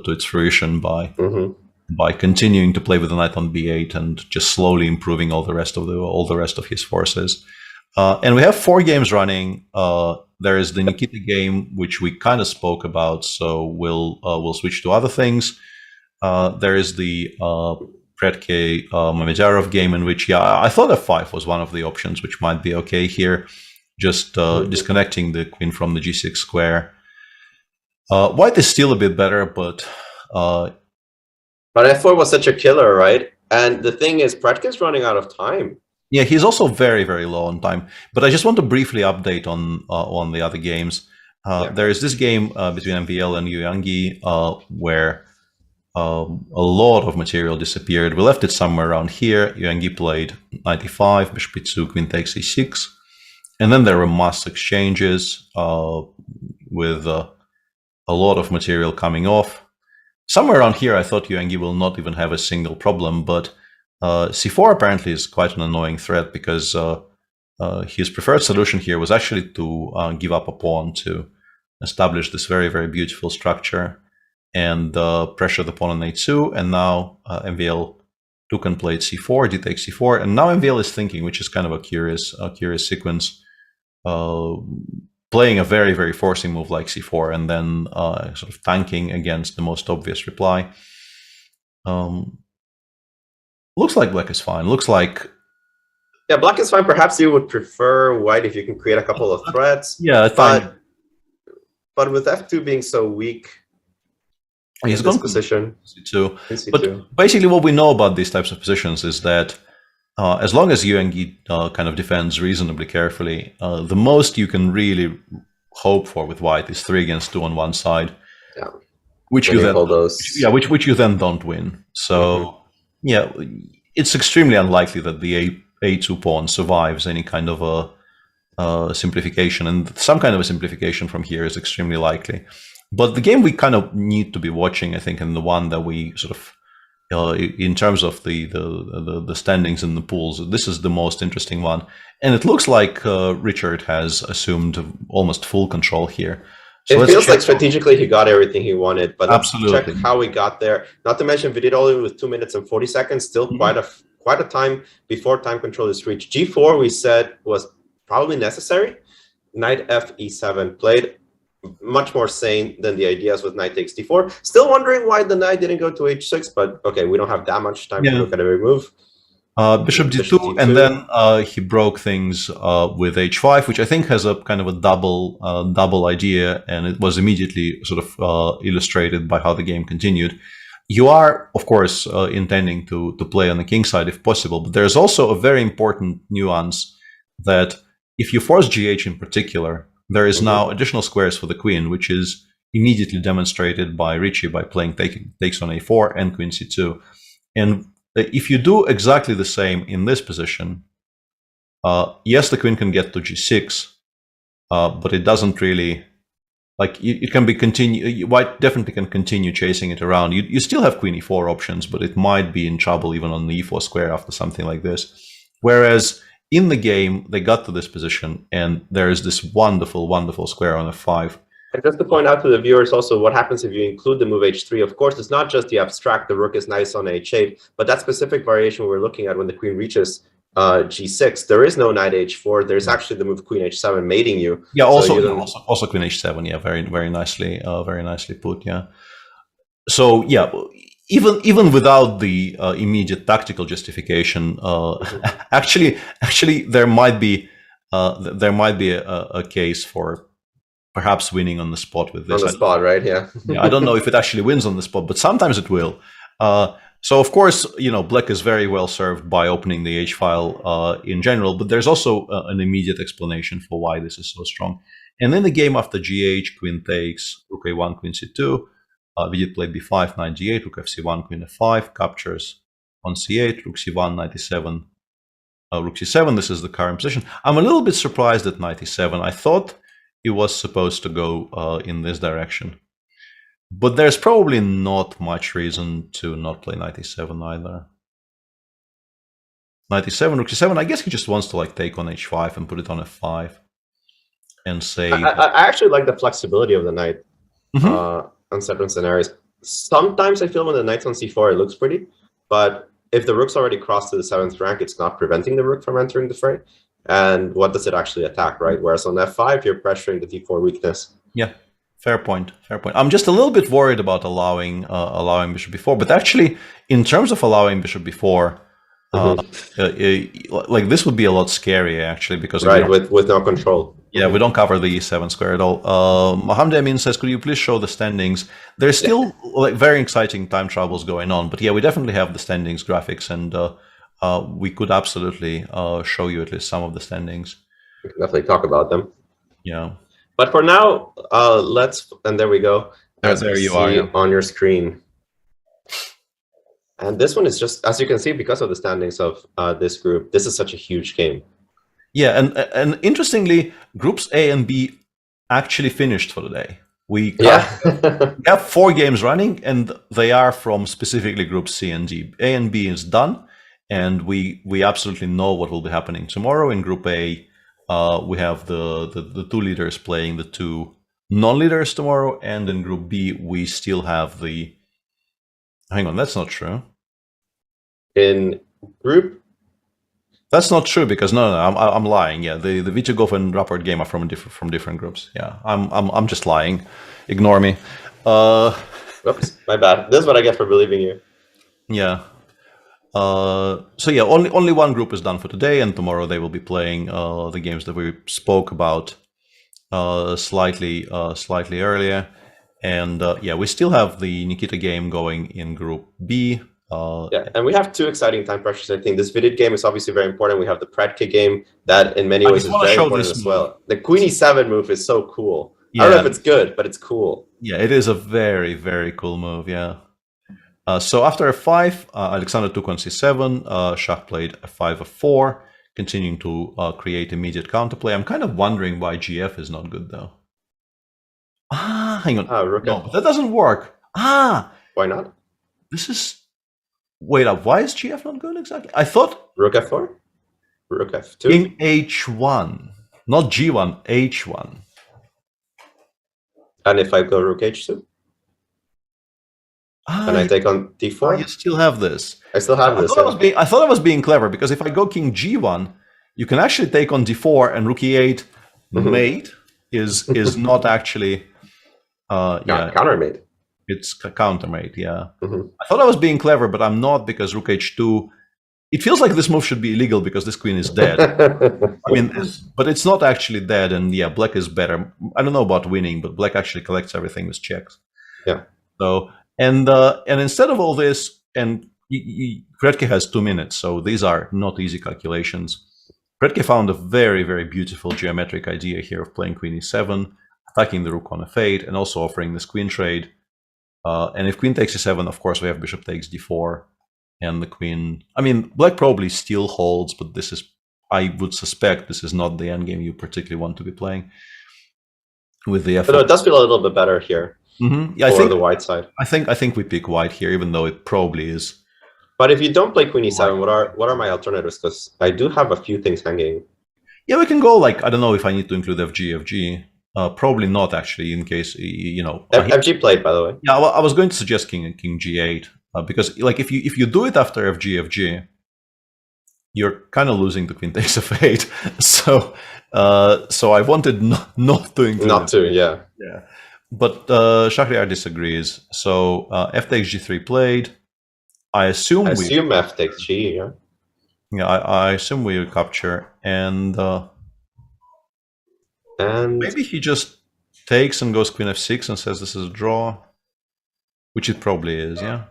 its fruition by continuing to play with the knight on b8 and just slowly improving all the rest of his forces. And we have 4 games running. There is the Nikita game, which we kind of spoke about, so we'll switch to other things. There is the Predke Mamedyarov game, in which I thought f5 was one of the options, which might be okay here, just disconnecting the queen from the g6 square. White is still a bit better, but f4 was such a killer, right? And the thing is, Predke's running out of time. Yeah, he's also very low on time. But I just want to briefly update on the other games. There is this game between MVL and Yuyangi where a lot of material disappeared. We left it somewhere around here. Yuyangi played knight e5, bishop e2, queen takes e6. And then there were mass exchanges with a lot of material coming off. Somewhere around here, I thought Yuyangi will not even have a single problem, but c4 apparently is quite an annoying threat, because his preferred solution here was actually to give up a pawn to establish this very beautiful structure and pressure the pawn on a2. And now MVL took and played c4, d takes c4, and now MVL is thinking, which is kind of a curious sequence, playing a very forcing move like c4 and then sort of tanking against the most obvious reply. Looks like black is fine. Looks like... Yeah, black is fine. Perhaps you would prefer white if you can create a couple of threats. Yeah, but with f2 being so weak, he's in this position. C2. But basically what we know about these types of positions is that as long as Yuyangi kind of defends reasonably carefully, the most you can really hope for with white is 3 against 2 on one side. Yeah. Which you then don't win. So yeah, it's extremely unlikely that the a2 pawn survives any kind of a simplification, and some kind of a simplification from here is extremely likely. But the game we kind of need to be watching, I think, and the one that we sort of, in terms of the standings in the pools, this is the most interesting one. And it looks like Richard has assumed almost full control here. So it feels like strategically he got everything he wanted, but let's absolutely check how he got there. Not to mention, we did all with 2 minutes and 40 seconds, still quite a time before time control is reached. G4, we said, was probably necessary. Knight f e7 played much more sane than the ideas with knight takes d4. Still wondering why the knight didn't go to h6, but okay, we don't have that much time to look at every move. Bishop d2, and then he broke things with h5, which I think has a kind of a double idea, and it was immediately sort of illustrated by how the game continued. You are, of course, intending to play on the king side if possible, but there's also a very important nuance that if you force gh in particular, there is now additional squares for the queen, which is immediately demonstrated by Ricci by playing takes on a4 and queen c2. And if you do exactly the same in this position, yes, the queen can get to g6, but it doesn't really, like, it can be white definitely can continue chasing it around. You still have queen e4 options, but it might be in trouble even on the e4 square after something like this. Whereas in the game, they got to this position, and there is this wonderful, wonderful square on f5. And just to point out to the viewers also what happens if you include the move h3. Of course, it's not just the abstract, the rook is nice on h8, but that specific variation we're looking at when the queen reaches g6, there is no knight h4. There's actually the move queen h7 mating you. Yeah, also, so also queen h7. Yeah, very nicely put. Yeah. So yeah, even without the immediate tactical justification, actually there might be a case for perhaps winning on the spot with this. On the spot, right? Yeah. Yeah, I don't know if it actually wins on the spot, but sometimes it will. So of course, black is very well served by opening the H file in general, but there's also an immediate explanation for why this is so strong. And in the game after GH, queen takes, rook a1, queen c2, Vidit played b5, knight g8, rook fc1, queen f5, captures on c8, rook c1, knight e7, rook c7. This is the current position. I'm a little bit surprised at knight e7. I thought it was supposed to go in this direction. But there's probably not much reason to not play knight e7 either. Knight e7, rook c7, I guess he just wants to like take on h5 and put it on f5 and say... I actually like the flexibility of the knight on certain scenarios. Sometimes I feel when the knight's on c4 it looks pretty, but if the rook's already crossed to the 7th rank, it's not preventing the rook from entering the fray. And what does it actually attack, right? Whereas on f5, you're pressuring the d4 weakness. Yeah. Fair point. Fair point. I'm just a little bit worried about allowing bishop b4, but actually, in terms of allowing bishop b4, like this would be a lot scarier actually, because with no control. Yeah, we don't cover the e7 square at all. Mohammed Amin says, "Could you please show the standings?" There's still like very exciting time troubles going on, but yeah, we definitely have the standings graphics, and we could absolutely show you at least some of the standings. We can definitely talk about them. Yeah. But for now, and there we go. There you are on your screen. And this one is just, as you can see, because of the standings of this group, this is such a huge game. Yeah, and interestingly, groups A and B actually finished for the day. We have 4 games running, and they are from specifically groups C and D. A and B is done, and we absolutely know what will be happening tomorrow. In Group A, we have the 2 leaders playing the 2 non-leaders tomorrow, and in Group B we still have the... Hang on, that's not true. In Group... That's not true, because no, I'm lying. Yeah, the Vitugov and Rapport game are from different groups. Yeah, I'm just lying. Ignore me. Oops, my bad. This is what I get for believing you. Yeah. So yeah, only one group is done for today, and tomorrow they will be playing the games that we spoke about slightly earlier. And yeah, we still have the Nikita game going in Group B. Yeah, and we have 2 exciting time pressures. I think this Vidit game is obviously very important. We have the Predke game that in many ways is very important as well. The Queen E7 move is so cool. Yeah. I don't know if it's good, but it's cool. Yeah, it is a very, very cool move, yeah. So after f5, Alexander took on c7, Shah played f5, f4, continuing to create immediate counterplay. I'm kind of wondering why gf is not good, though. Hang on. No, that doesn't work. Why not? This is... Wait up, why is gf not good exactly? I thought... Rook f4? Rook f2? King h1. Not g1, h1. And if I go rook h2? And I take on d4? You still have this. I still have this. I thought I was being clever, because if I go king g1, you can actually take on d4, and rook e8 mate is not actually... countermate. It's countermate, yeah. I thought I was being clever, but I'm not, because rook h2... It feels like this move should be illegal because this queen is dead. I mean, but it's not actually dead, and yeah, black is better. I don't know about winning, but black actually collects everything with checks. Yeah. So, and instead of all this, and Predke has 2 minutes, so these are not easy calculations. Predke found a very, very beautiful geometric idea here of playing queen e7, attacking the rook on f8 and also offering this queen trade. And if queen takes e7, of course, we have bishop takes d4 and the queen. I mean, black probably still holds, but this is, I would suspect this is not the endgame you particularly want to be playing with the f4. But it does feel a little bit better here Yeah, for the white side. I think we pick white here, even though it probably is. But if you don't play queen e7, what are my alternatives? Because I do have a few things hanging. Yeah, we can go like, I don't know if I need to include FG. Probably not, actually, in case, you know. FG played, by the way. Yeah, well, I was going to suggest king g8 because, like, if you do it after FG, you're kind of losing the queen takes f8. So I wanted not to include. Not to, yeah. Yeah, but Shahriar disagrees. So f takes g3 played. I assume f takes g. Yeah. Yeah, I assume we capture and maybe he just takes and goes queen f6 and says this is a draw, which it probably is. Yeah.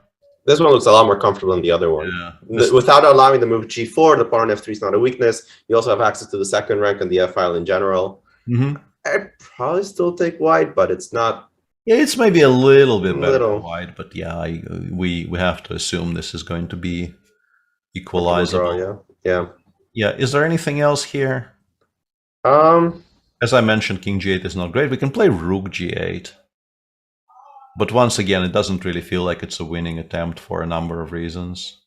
This one looks a lot more comfortable than the other one. Yeah. Without allowing the move g4, the pawn on f3 is not a weakness. You also have access to the second rank and the f file in general. I'd probably still take white, but it's not. Yeah, it's maybe a little bit better than white, but yeah, we have to assume this is going to be equalizable. Yeah. Is there anything else here? As I mentioned, king g8 is not great. We can play rook g8. But once again, it doesn't really feel like it's a winning attempt for a number of reasons.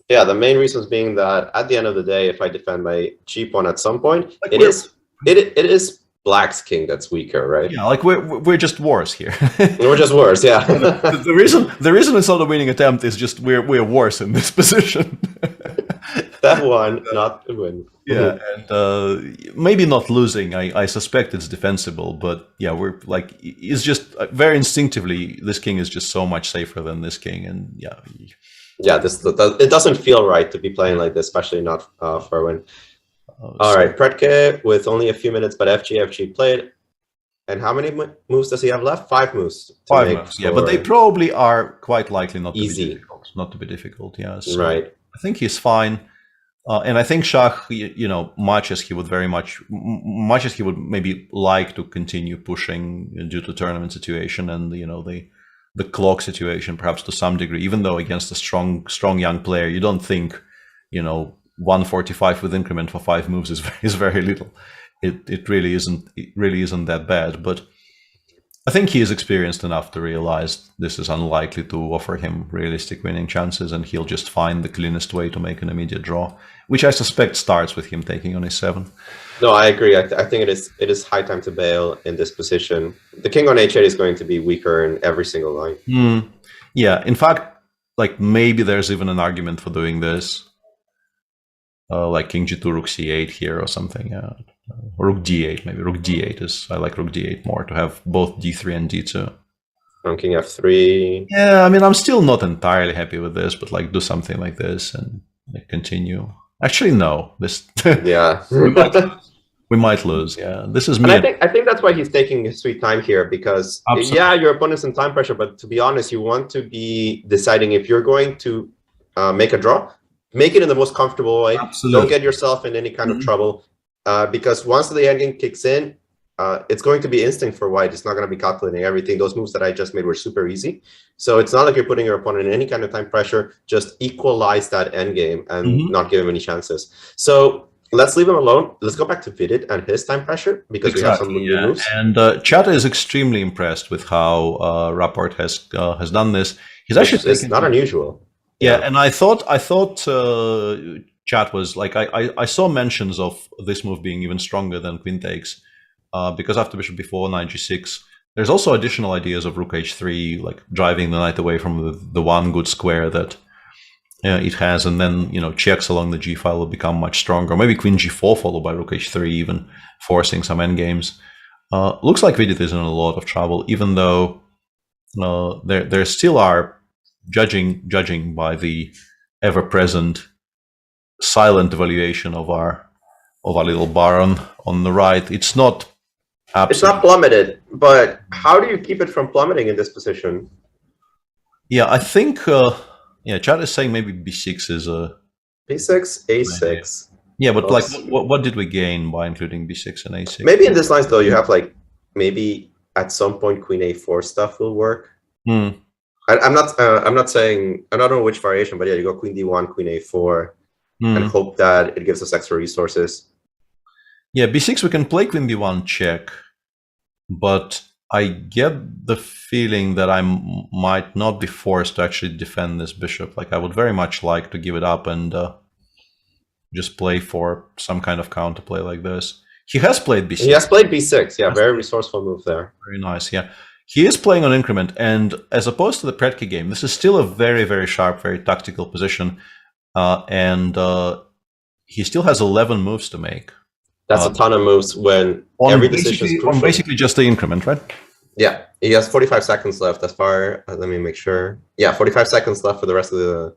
Yeah, the main reasons being that at the end of the day, if I defend my g pawn at some point, like it is black's king that's weaker, right? Yeah, like we're just worse here. We're just worse, yeah. the reason it's not a winning attempt is just we're worse in this position. That one, not to win. Yeah, and maybe not losing. I suspect it's defensible, but yeah, we're like, it's just very instinctively, this king is just so much safer than this king, and yeah. Yeah, it doesn't feel right to be playing like this, especially not for a win. All right, Pretke with only a few minutes, but FG played. And how many moves does he have left? 5 moves. 5 moves, yeah, but they probably are quite likely not to easy. be difficult. Not to be difficult, yeah. So right. I think he's fine. And I think Shah, you know, much as he would maybe like to continue pushing due to tournament situation and, you know, the clock situation, perhaps to some degree, even though against a strong young player, you don't think, you know, 145 with increment for 5 moves is very little. It really isn't that bad, but I think he is experienced enough to realize this is unlikely to offer him realistic winning chances, and he'll just find the cleanest way to make an immediate draw, which I suspect starts with him taking on a7. No, I agree. I think it is high time to bail in this position. The king on h8 is going to be weaker in every single line. Yeah, in fact, like maybe there's even an argument for doing this, like king g2, rook c8 here or something. Yeah. Rook d8, maybe rook d8 is. I like rook d8 more to have both d3 and d2. On king f3. Yeah, I mean, I'm still not entirely happy with this, but like do something like this and like, continue. Actually, no. This. Yeah. we might lose. Yeah, this is me. And I think that's why he's taking his sweet time here, because yeah, your opponent's in time pressure, but to be honest, you want to be deciding if you're going to make a draw, make it in the most comfortable way. Absolutely. Don't get yourself in any kind of trouble. Because once the endgame kicks in, it's going to be instinct for white. It's not going to be calculating everything. Those moves that I just made were super easy. So it's not like you're putting your opponent in any kind of time pressure. Just equalize that endgame and not give him any chances. So let's leave him alone. Let's go back to Vidit and his time pressure, because we have some new moves. And Chata is extremely impressed with how Rapport has done this. He's actually it's not unusual. Yeah, and I thought Chat was like, I saw mentions of this move being even stronger than queen takes, because after bishop b4, knight g6, there's also additional ideas of rook h3, like driving the knight away from the one good square that it has, and then, you know, checks along the g file will become much stronger. Maybe queen g4 followed by rook h3, even forcing some endgames. Looks like Vidit is in a lot of trouble, even though there still are, judging by the ever-present silent evaluation of our little baron on the right, it's not absolutely. It's not plummeted, but how do you keep it from plummeting in this position? Yeah, I think Chad is saying maybe b6 is a b6, a6. Yeah, but like, what did we gain by including b6 and a6? Maybe in this lines though, you have like maybe at some point Queen a4 stuff will work. I'm not saying, I don't know which variation, but yeah, you go Queen d1, Queen a4, and hope that it gives us extra resources. Yeah, b6 we can play Queen b1 check, but I get the feeling that I might not be forced to actually defend this bishop. Like I would very much like to give it up and just play for some kind of counterplay like this. He has played b6. He has played b6. Yeah, very resourceful move there. Very nice. Yeah, he is playing on increment, and as opposed to the Prix game, this is still a very, very sharp, very tactical position, and he still has 11 moves to make. That's a ton of moves when every decision is crucial. On basically just the increment, right? Yeah, he has 45 seconds left. As far let me make sure. Yeah, 45 seconds left for the rest of the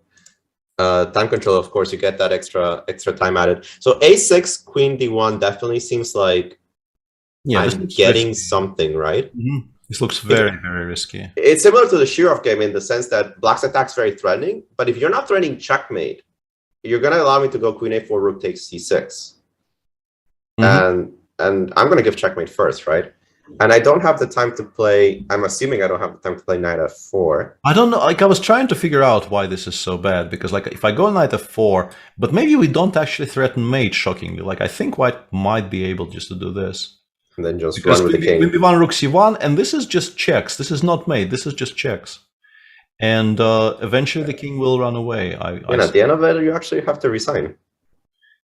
time control. Of course, you get that extra time added. So a6, Queen d1 definitely seems like I'm getting something, right? This looks very, very risky. It's similar to the Shirov game in the sense that Black's attack's very threatening, but if you're not threatening checkmate, you're going to allow me to go Queen a4, Rook takes c6. And I'm going to give checkmate first, right? And I don't have the time to play. I'm assuming I don't have the time to play knight f4. I don't know. Like I was trying to figure out why this is so bad, because like if I go knight f4, but maybe we don't actually threaten mate. Shockingly, like I think White might be able just to do this. And then just run with the king. Queen b1, Rook c1, and this is just checks. This is not mate. This is just checks. And eventually the king will run away. And at the end of it, you actually have to resign.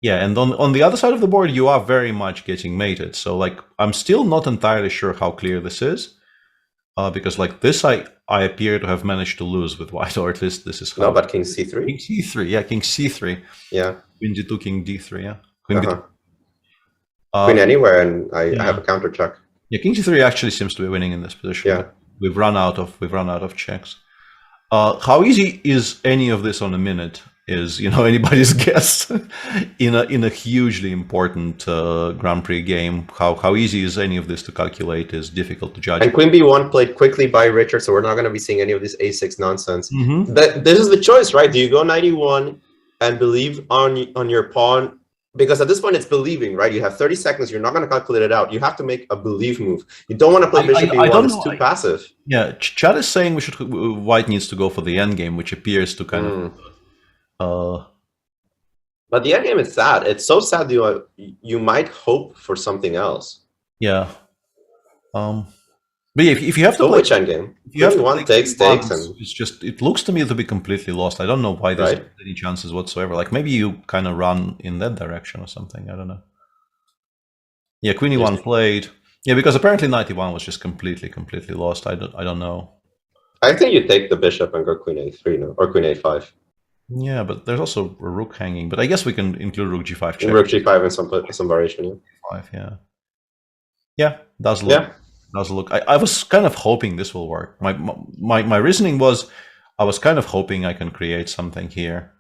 Yeah, and on the other side of the board, you are very much getting mated. So, like, I'm still not entirely sure how clear this is, because like this, I appear to have managed to lose with White, or at least this is how. No, but King c3. King c3, yeah, King c3. Yeah. Queen d2, King d3, yeah. Queen b2. Queen anywhere, and I have a counter check. Yeah, King c3 actually seems to be winning in this position. Yeah, we've run out of checks. How easy is any of this on a minute? Is anybody's guess in a hugely important Grand Prix game. How easy is any of this to calculate is difficult to judge. And Queen b1 played quickly by Richard, so we're not going to be seeing any of this a6 nonsense. This is the choice, right? Do you go knight e1 and believe on your pawn? Because at this point it's believing, right? You have 30 seconds. You're not going to calculate it out. You have to make a believe move. You don't want to play bishop e1. It's too passive. Yeah, Chad is saying White needs to go for the endgame, which appears to kind of. But the endgame is sad. It's so sad that you might hope for something else. Yeah. But yeah, if you have to play which endgame, you have one takes, and it's just it looks to me to be completely lost. I don't know why there's any chances whatsoever. Like maybe you kind of run in that direction or something. I don't know. Yeah, Queen e1 played. Yeah, because apparently knight e1 was just completely lost. I don't know. I think you take the bishop and go Queen a3 now, or Queen a5. Yeah, but there's also a rook hanging. But I guess we can include Rook g5 check. Rook g5 and some variation. Yeah. 5, yeah. Yeah, does look. Yeah. Does look. I was kind of hoping this will work. My reasoning was, I was kind of hoping I can create something here.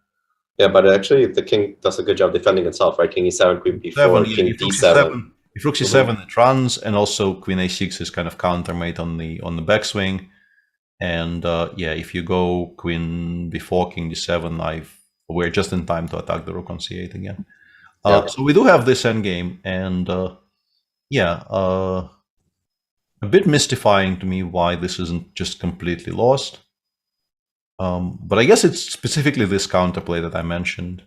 Yeah, but actually the king does a good job defending itself, right? King e7, Queen b4, King d7. If Rook c7, it runs, and also Queen a6 is kind of countermate on the backswing. And yeah, if you go Queen b4, King d7, we're just in time to attack the Rook on c8 again. So we do have this endgame, and yeah, a bit mystifying to me why this isn't just completely lost. But I guess it's specifically this counterplay that I mentioned.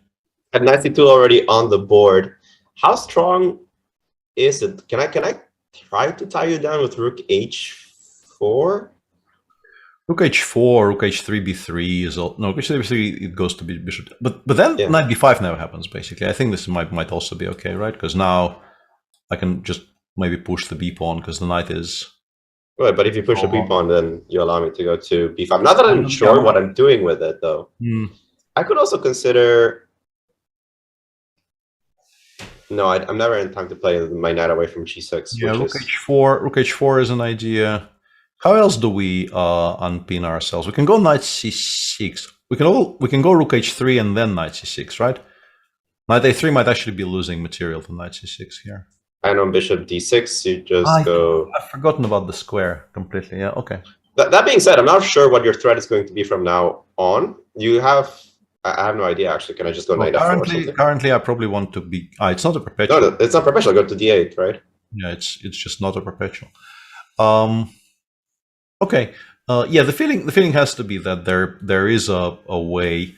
And knight c2 already on the board. How strong is it? Can I try to tie you down with Rook h4? Rook h4, Rook h3, b3 is all. No, Rook h3, b3 it goes to bishop. But then knight b5 never happens. Basically, I think this might also be okay, right? Because now I can just maybe push the b pawn because the knight is. Right, but if you push a b pawn, then you allow me to go to b5. Not that I'm sure what I'm doing with it, though. I could also consider. No, I'm never in time to play my knight away from g6. Yeah, Rook h4. Rook h4 is an idea. How else do we unpin ourselves? We can go knight c6. We can go Rook h3 and then knight c6, right? Knight a3 might actually be losing material to knight c6 here. And on bishop d6, you just go. I've forgotten about the square completely. Yeah, okay. That being said, I'm not sure what your threat is going to be from now on. You have I have no idea, actually. Can I just go knight f4 or something? Currently, I probably want to be... it's not a perpetual. No, it's not perpetual. Go to d8, right? Yeah, it's just not a perpetual. Okay. Yeah, the feeling has to be that there is a way...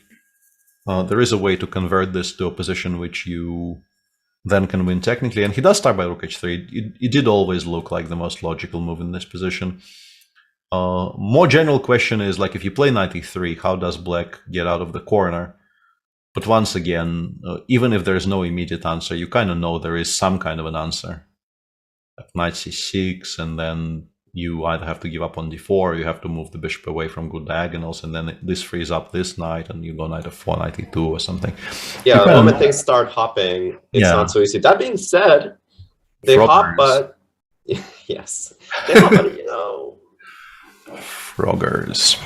there is a way to convert this to a position which you then can win technically. And he does start by rook h3. It did always look like the most logical move in this position. More general question is, like, if you play knight e3, how does black get out of the corner? But once again, even if there's no immediate answer, you kind of know there is some kind of an answer. Like knight c6, and then you either have to give up on d4, or you have to move the bishop away from good diagonals, and then this frees up this knight, and you go knight f4, knight e2, or something. Yeah, the moment things start hopping, it's not so easy. That being said, they hop, but... yes. They hop, but, you know... Froggers.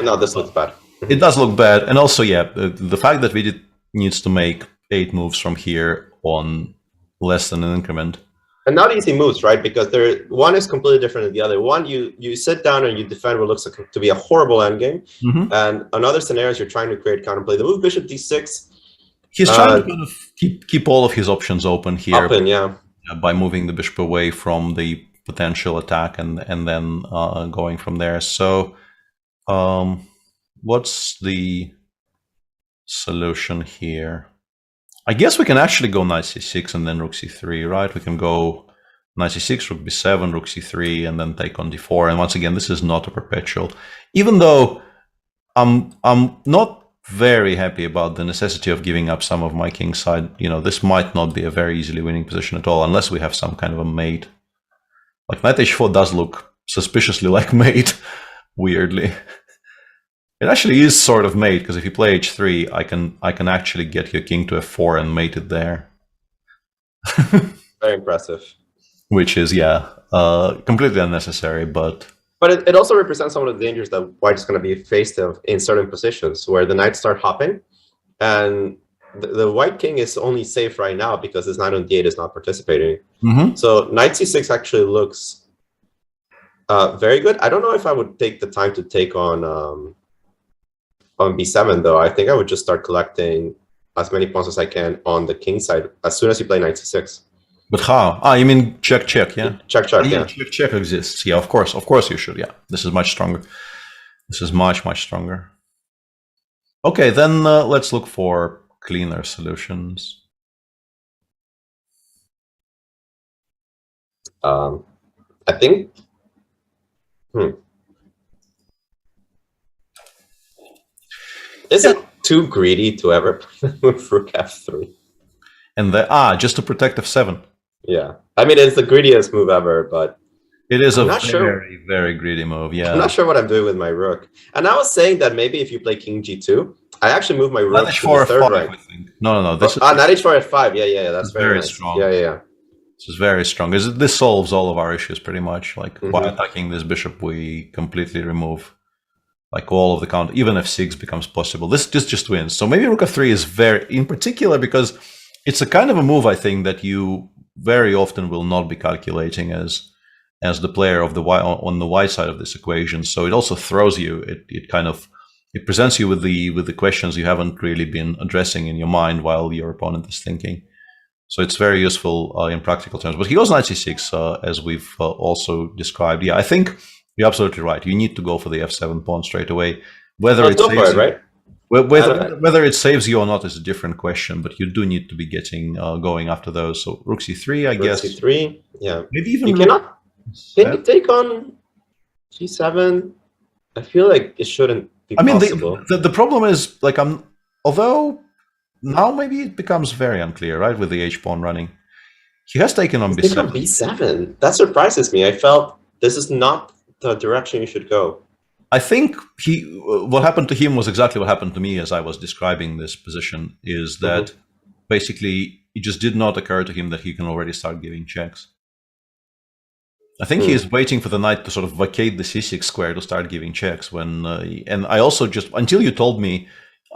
No, this looks bad. It does look bad, and also, yeah, the fact that Vidit needs to make 8 moves from here on less than an increment. And not easy moves, right? Because one is completely different than the other. One, you sit down and you defend what looks like to be a horrible endgame. And another scenario is you're trying to create counterplay. The move bishop d6. He's trying to kind of keep all of his options open here. By moving the bishop away from the potential attack and then going from there. So what's the solution here? I guess we can actually go knight c6 and then rook c3, right? We can go knight c6, rook b7, rook c3, and then take on d4. And once again, this is not a perpetual. Even though I'm not very happy about the necessity of giving up some of my king side. You know, this might not be a very easily winning position at all, unless we have some kind of a mate. Like knight h4 does look suspiciously like mate, weirdly. It actually is sort of mate, because if you play h3, I can actually get your king to f4 and mate it there. Very impressive. Which is, completely unnecessary, but... But it also represents some of the dangers that white is going to be faced in certain positions, where the knights start hopping, and the white king is only safe right now because his knight on d8 is not participating. So knight c6 actually looks very good. I don't know if I would take the time to take on b7, though. I think I would just start collecting as many pawns as I can on the king side as soon as you play knight c6. But how? Ah, you mean check, yeah? Check, yeah. Check exists. Yeah, of course you should, yeah. This is much stronger. This is much stronger. Okay, then let's look for cleaner solutions. I think... Is it too greedy to ever move rook f3? And just to protect f7. Yeah. I mean, it's the greediest move ever, but... It is a very greedy move, yeah. I'm not sure what I'm doing with my rook. And I was saying that maybe if you play king g2, I actually move my rook to the third rank. No. This knight h4 f5. Yeah. That's very nice. Strong. Yeah. This is very strong. This solves all of our issues pretty much. Like, by attacking this bishop, we completely remove... like all of the counter, even f6 becomes possible. This just wins. So maybe rook f3 is very, in particular, because it's a kind of a move, I think, that you very often will not be calculating as the player of on the white side of this equation. So it also throws you. It presents you with the questions you haven't really been addressing in your mind while your opponent is thinking. So it's very useful in practical terms. But he goes knight c6, as we've also described. Yeah, I think you're absolutely right. You need to go for the f7 pawn straight away. Whether it saves you or not is a different question, but you do need to be getting going after those. So rook c3, I guess. Rook c3, yeah. Maybe even you cannot. Can you take on g7? I feel like it shouldn't be possible. The problem is, like, although now maybe it becomes very unclear, right, with the h pawn running. He has taken on b7. On b7. That surprises me. I felt this is not the direction you should go. I think what happened to him was exactly what happened to me as I was describing this position, is that basically it just did not occur to him that he can already start giving checks. I think he is waiting for the knight to sort of vacate the c6 square to start giving checks. And I also just, until you told me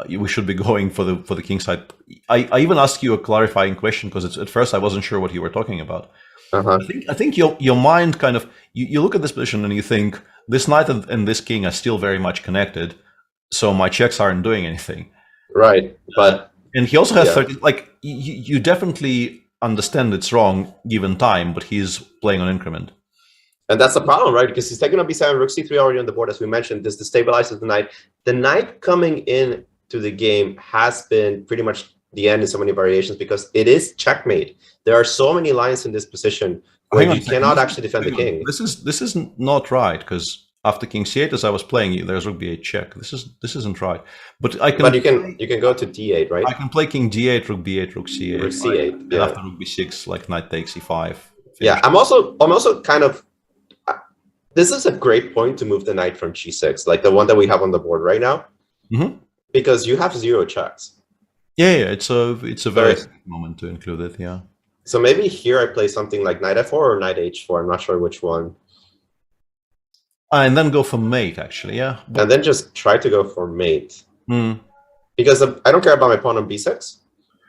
we should be going for the king side, I even asked you a clarifying question, because at first I wasn't sure what you were talking about. I think your mind kind of, you look at this position and you think this knight and this king are still very much connected, so my checks aren't doing anything. Right, but and he also has yeah. 30. Like you definitely understand it's wrong given time, but he's playing on increment. And that's the problem, right? Because he's taking on b7, rook c3 already on the board, as we mentioned. This destabilizes the knight. The knight coming in to the game has been pretty much the end in so many variations because it is checkmate. There are so many lines in this position where you cannot actually defend the king. This is not right, because after king c8, as I was playing, there's rook b8 check. This isn't right. But I can. But you can go to d8, right? I can play king d8, rook b8, rook c8. Rook c8. Right? Yeah. And after rook b6, like knight takes e5. Yeah, I'm also kind of. This is a great point to move the knight from g6, like the one that we have on the board right now, because you have 0 checks. Yeah, it's a very good moment to include it. Yeah. So maybe here I play something like knight f4 or knight h4. I'm not sure which one. And then go for mate, actually. Yeah. But, and then just try to go for mate. Mm. Because I don't care about my pawn on b6.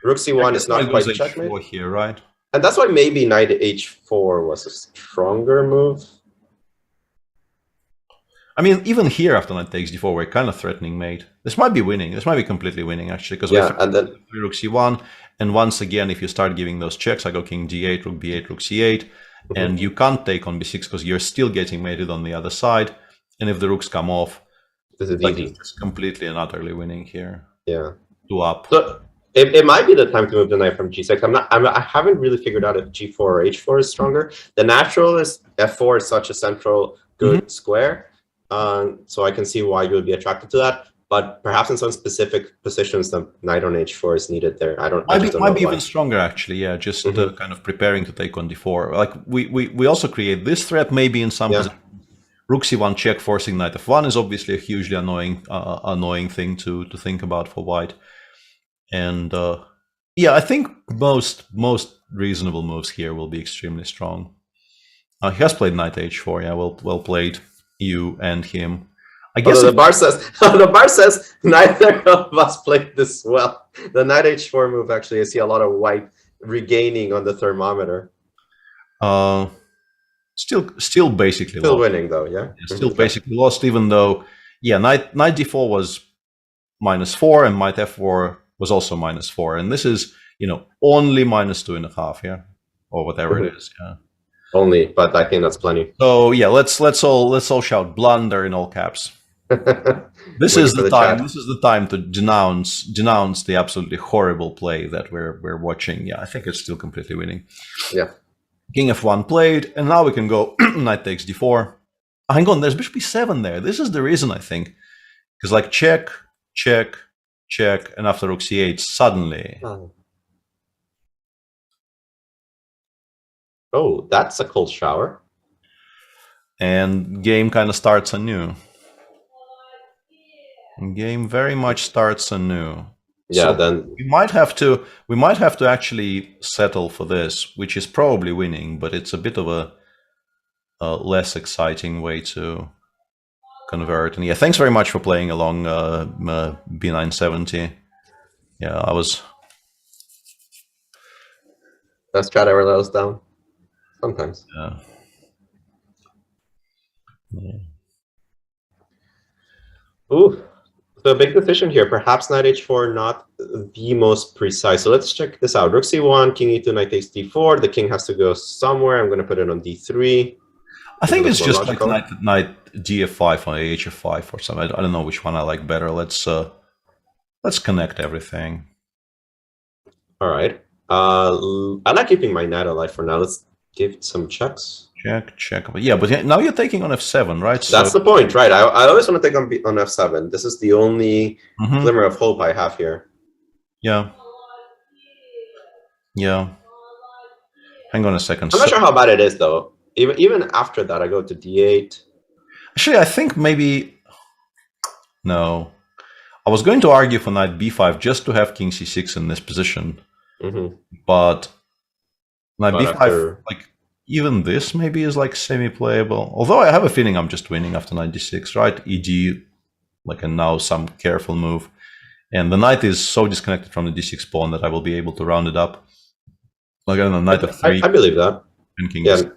Rook c1 is not quite checkmate here, right? And that's why maybe knight h4 was a stronger move. I mean, even here after knight takes d4, we're kind of threatening mate. This might be winning. This might be completely winning, actually, because and then rook c1, and once again, if you start giving those checks, I go king d8, rook b8, rook c8, and you can't take on b6 because you're still getting mated on the other side. And if the rooks come off, this is easy. It's completely and utterly winning here. Yeah, 2 up. So it might be the time to move the knight from g6. I haven't really figured out if g4 or h4 is stronger. The natural is f4 is such a central good square. So I can see why you would be attracted to that, but perhaps in some specific positions, the knight on h4 is needed there. I don't. Might be even stronger, actually. Yeah, just kind of preparing to take on d4. Like we also create this threat maybe in some positions. Rook c1 check forcing knight f1 is obviously a hugely annoying thing to think about for white. And yeah, I think most reasonable moves here will be extremely strong. He has played knight h4. Yeah, well played. You and him. I guess the bar says neither of us played this well. The knight h4 move, actually, I see a lot of white regaining on the thermometer. Still basically still lost. Winning though, yeah. Still basically lost, even though knight d4 was -4 and knight f4 was also -4, and this is only -2.5 here, or whatever it is. Yeah. Only, but I think that's plenty. So yeah, let's all shout blunder in all caps. This is the time. This is the time to denounce the absolutely horrible play that we're watching. Yeah, I think it's still completely winning. Yeah. King f1 played, and now we can go knight takes d4. Hang on, there's bishop e7 there. This is the reason, I think, because like check, check, check, and after rook c8, suddenly. Oh, that's a cold shower. And game kind of starts anew. Game very much starts anew. Yeah, so then we might have to actually settle for this, which is probably winning, but it's a bit of a less exciting way to convert. And yeah, thanks very much for playing along, B970. Yeah, I was. Let's try to let us down. Sometimes. Yeah. Ooh, so a big decision here. Perhaps knight h4 not the most precise. So let's check this out. Rook c1, king e2, knight takes d4. The king has to go somewhere. I'm going to put it on d3. I think it's just logical. Like knight df5 or hf5 or something. I don't know which one I like better. Let's connect everything. All right. I like keeping my knight alive for now. Let's give it some checks. Check. Yeah, but now you're taking on f7, right? That's the point, right? I always want to take on f7. This is the only glimmer of hope I have here. Yeah. Yeah. Hang on a second. I'm not sure how bad it is, though. Even after that, I go to d8. Actually, I think maybe... No. I was going to argue for knight b5 just to have king c6 in this position. But knight b5, like... Even this maybe is like semi-playable. Although I have a feeling I'm just winning after knight d6, right? eg, like a now some careful move. And the knight is so disconnected from the d6 pawn that I will be able to round it up. Like I don't know, knight f3. I believe that. And king d6.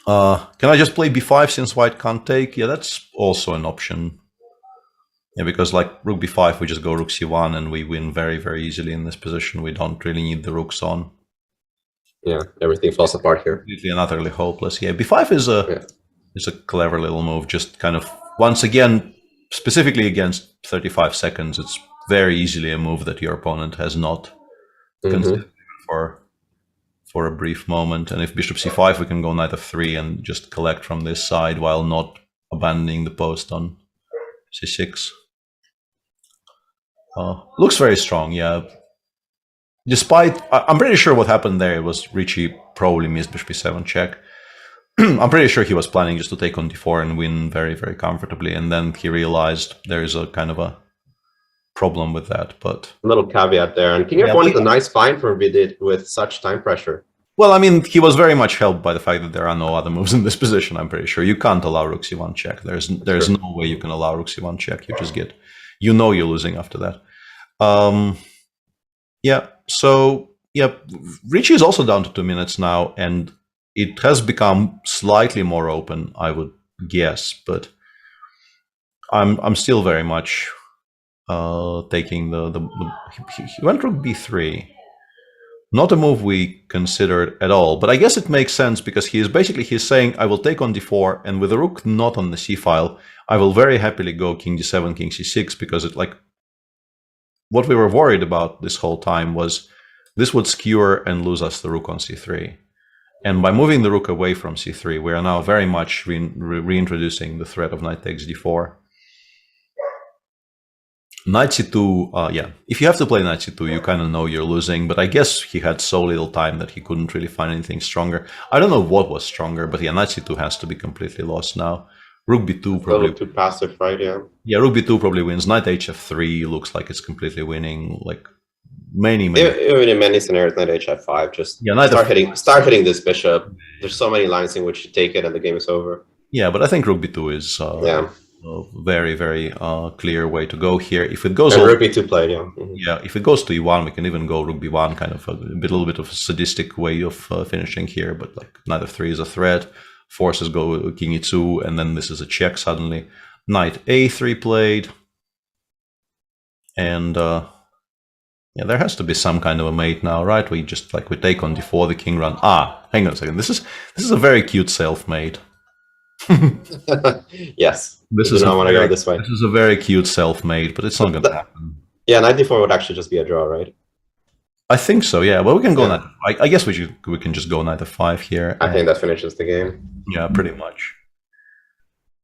Can I just play b5 since white can't take? Yeah, that's also an option. Yeah, because like rook b5, we just go rook c1 and we win very, very easily in this position. We don't really need the rooks on. Yeah, everything falls apart here. Completely and utterly hopeless. Yeah, b5 is a clever little move. Just kind of, once again, specifically against 35 seconds, it's very easily a move that your opponent has not considered for a brief moment. And if bishop c5, we can go knight f3 and just collect from this side while not abandoning the post on c6. Looks very strong, yeah. Despite, I'm pretty sure what happened there was Ricci probably missed bishop b7 check. I'm pretty sure he was planning just to take on d4 and win very, very comfortably, and then he realized there is a kind of a problem with that. But a little caveat there, and King F1 is a nice find for Vidit with such time pressure. Well, I mean, he was very much helped by the fact that there are no other moves in this position. I'm pretty sure you can't allow rook c1 check. There's no way you can allow rook c1 check. You just get, you know, you're losing after that. Yeah. So yeah, Ricci is also down to 2 minutes now, and it has become slightly more open, I would guess, but I'm still very much taking he went rook b3. Not a move we considered at all, but I guess it makes sense because he's saying I will take on d4, and with the rook not on the c file, I will very happily go king d7, king c6, because it, like, what we were worried about this whole time was this would skewer and lose us the rook on c3. And by moving the rook away from c3, we are now very much reintroducing the threat of knight takes d4. Knight c2, yeah, if you have to play knight c2, you kind of know you're losing, but I guess he had so little time that he couldn't really find anything stronger. I don't know what was stronger, but yeah, knight c2 has to be completely lost now. Rook b2 probably... too passive, right? Yeah. Yeah, rook b2 probably wins. Knight hf3 looks like it's completely winning. Like many... Even in many scenarios, knight hf5, just start hitting this bishop. There's so many lines in which you take it and the game is over. Yeah, but I think rook b2 is a very, very clear way to go here. If it goes... And rook b2 played, yeah. Yeah, if it goes to e1, we can even go rook b1, kind of a little bit of a sadistic way of finishing here, but like knight f3 is a threat. Forces go king e2, and then this is a check suddenly. Knight a3 played. And yeah, there has to be some kind of a mate now, right? We just like we take on d4, the king run. Hang on a second. This is a very cute self-mate. Yes. This is not want to go this way. This is a very cute self-mate, but it's not going to happen. Yeah, knight d4 would actually just be a draw, right? I think so. Yeah. Well, we can go knight. I guess we can just go knight f5 here. I think that finishes the game. Yeah, pretty much.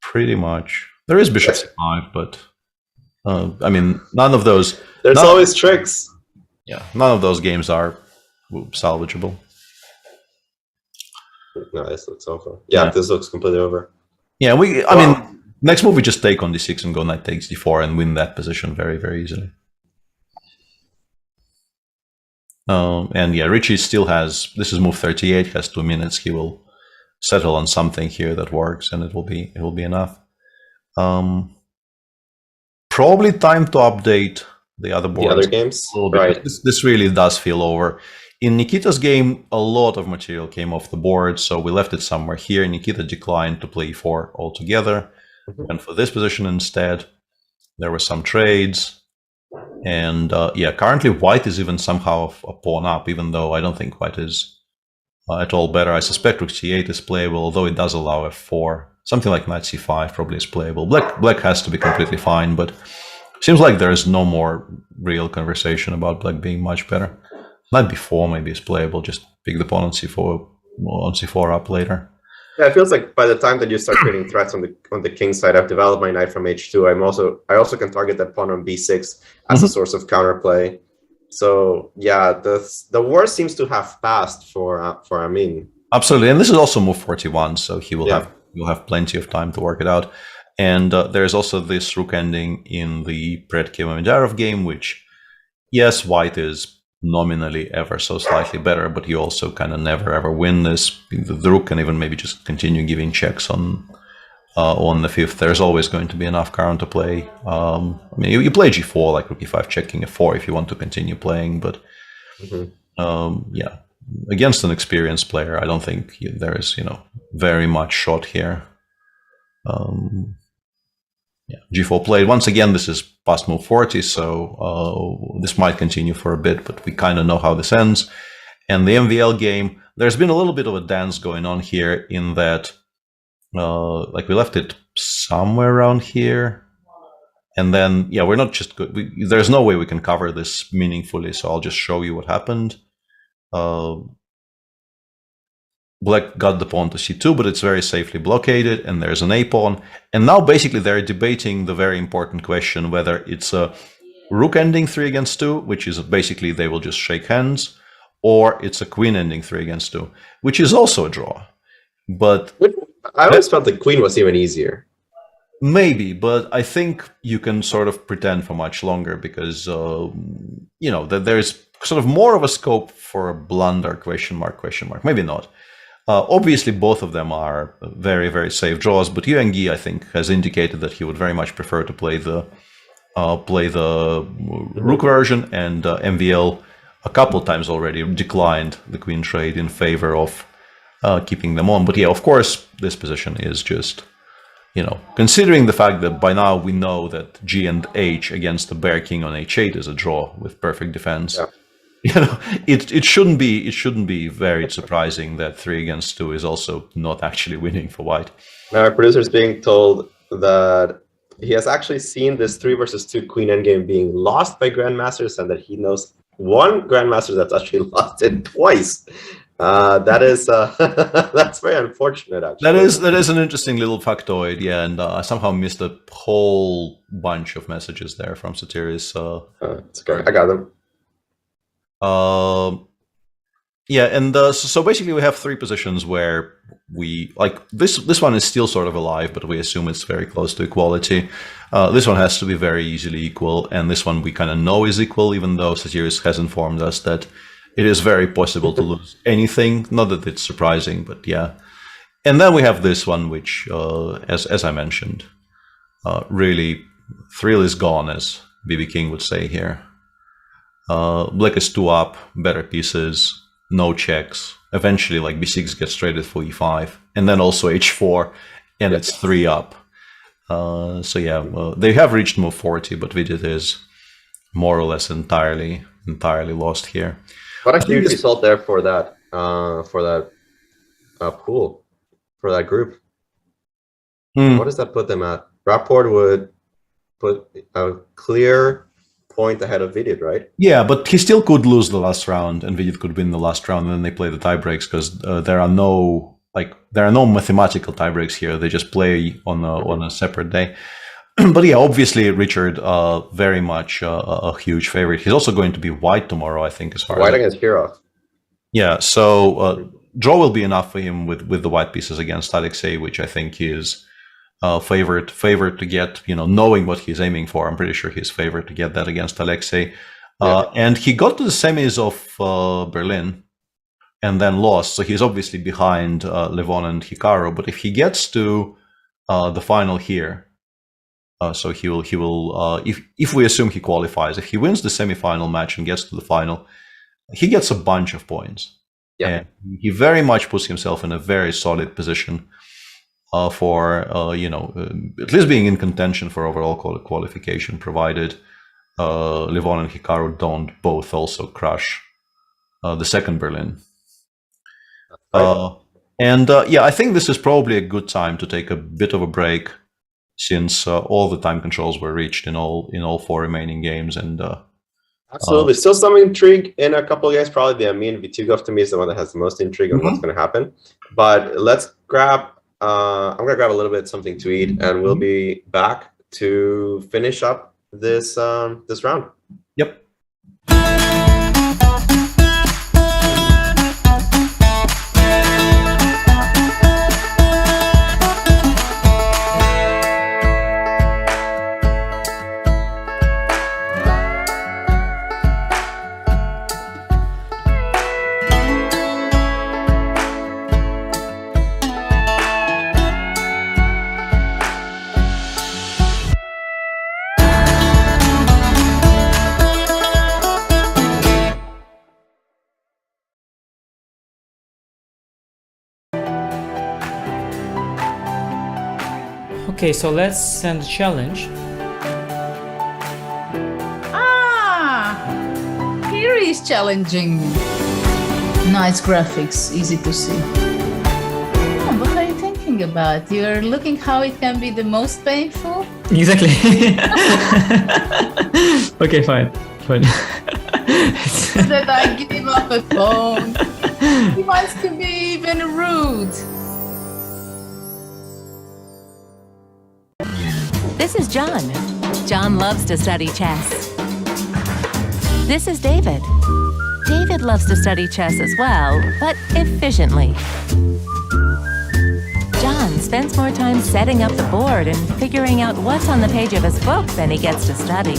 Pretty much. There is bishop c5, but I mean, none of those. There's always tricks. Yeah, none of those games are salvageable. No, this looks over. Yeah, this looks completely over. Yeah, I mean, next move we just take on d6 and go knight takes d4 and win that position very, very easily. And yeah, Ricci still has, this is move 38, has 2 minutes. He will settle on something here that works, and it will be enough. Probably time to update the other boards. The other games, right? This really does feel over. In Nikita's game, a lot of material came off the board, so we left it somewhere here. Nikita declined to play e4 altogether, and for this position instead, there were some trades. And yeah, currently white is even somehow a pawn up, even though I don't think white is at all better. I suspect rook c8 is playable, although it does allow f4. Something like knight c5 probably is playable. Black has to be completely fine, but seems like there is no more real conversation about black being much better. Knight b4 maybe is playable, just pick the pawn on c4 up later. Yeah, it feels like by the time that you start creating threats on the king side, I've developed my knight from h2. I also can target that pawn on b6 as a source of counterplay. So yeah, the worst seems to have passed for Amin. Absolutely, and this is also move 41, so you'll have plenty of time to work it out. And there's also this rook ending in the Predke-Mamedyarov game, which, yes, white is nominally ever so slightly better, but you also kind of never ever win this. The rook can even maybe just continue giving checks on the fifth. There's always going to be enough counterplay. I mean, you play g4, like rook e5 checking f4 if you want to continue playing, but yeah, against an experienced player, I don't think there is, very much shot here. G4 played. Once again, this is past move 40, so this might continue for a bit, but we kind of know how this ends. And the MVL game, there's been a little bit of a dance going on here in that, like we left it somewhere around here. And then, we're not just good. There's no way we can cover this meaningfully, so I'll just show you what happened. Black got the pawn to c2, but it's very safely blockaded, and there's an a pawn. And now basically they're debating the very important question whether it's a rook ending 3 against 2, which is basically they will just shake hands, or it's a queen ending 3 against 2, which is also a draw. But I always felt the queen was even easier. Maybe, but I think you can sort of pretend for much longer because, that there's sort of more of a scope for a blunder, question mark. Maybe not. Obviously, both of them are very, very safe draws, but Yuengi, I think, has indicated that he would very much prefer to play the rook version, and MVL a couple times already declined the queen trade in favor of keeping them on. But of course, this position is just, considering the fact that by now we know that G and H against the bear king on H8 is a draw with perfect defense. Yeah. It shouldn't be very surprising that 3 against 2 is also not actually winning for white. Now our producer's being told that he has actually seen this 3 versus 2 queen endgame being lost by grandmasters, and that he knows one grandmaster that's actually lost it twice. That is that's very unfortunate, actually. That is an interesting little factoid, and I somehow missed a whole bunch of messages there from Satiris. It's okay. I got them. So basically we have 3 positions where we this one is still sort of alive, but we assume it's very close to equality. This one has to be very easily equal, and this one we kind of know is equal, even though Satiris has informed us that it is very possible to lose anything. Not that it's surprising, but yeah. And then we have this one, which, as I mentioned, really thrill is gone, as BB King would say here. Black is 2 up, better pieces, no checks. Eventually, b6 gets traded for e5, and then also h4, and it's 3 up. They have reached move 40, but Vidit is more or less entirely lost here. What a huge result there for that pool, for that group. What does that put them at? Rapport would put a clear point ahead of Vidit, right? Yeah, but he still could lose the last round, and Vidit could win the last round, and then they play the tie breaks, because there are no mathematical tie breaks here. They just play on a separate day. But obviously Richard very much a huge favorite. He's also going to be white tomorrow, I think, as far white against Kirov. Yeah, so draw will be enough for him with the white pieces against Alexei, which I think is favorite to get, knowing what he's aiming for. I'm pretty sure he's favored to get that against Alexei. And he got to the semis of Berlin and then lost, so he's obviously behind Levon and Hikaru. But if he gets to the final here, so he will if we assume he qualifies, if he wins the semifinal match and gets to the final, he gets a bunch of points. And he very much puts himself in a very solid position for at least being in contention for overall qualification, provided Levon and Hikaru don't both also crush the second Berlin. I think this is probably a good time to take a bit of a break, since all the time controls were reached in all 4 remaining games. And absolutely, still some intrigue in a couple of games. Probably the Amin Vitugov to me is the one that has the most intrigue on what's going to happen. But let's grab. I'm going to grab a little bit something to eat, and we'll be back to finish up this this round. Yep. Okay, so let's send a challenge. Here is challenging me. Nice graphics, easy to see. What are you thinking about? You're looking how it can be the most painful? Exactly. Okay, fine. That I give up a phone. He wants to be even rude. This is John. John loves to study chess. This is David. David loves to study chess as well, but efficiently. John spends more time setting up the board and figuring out what's on the page of his book than he gets to study.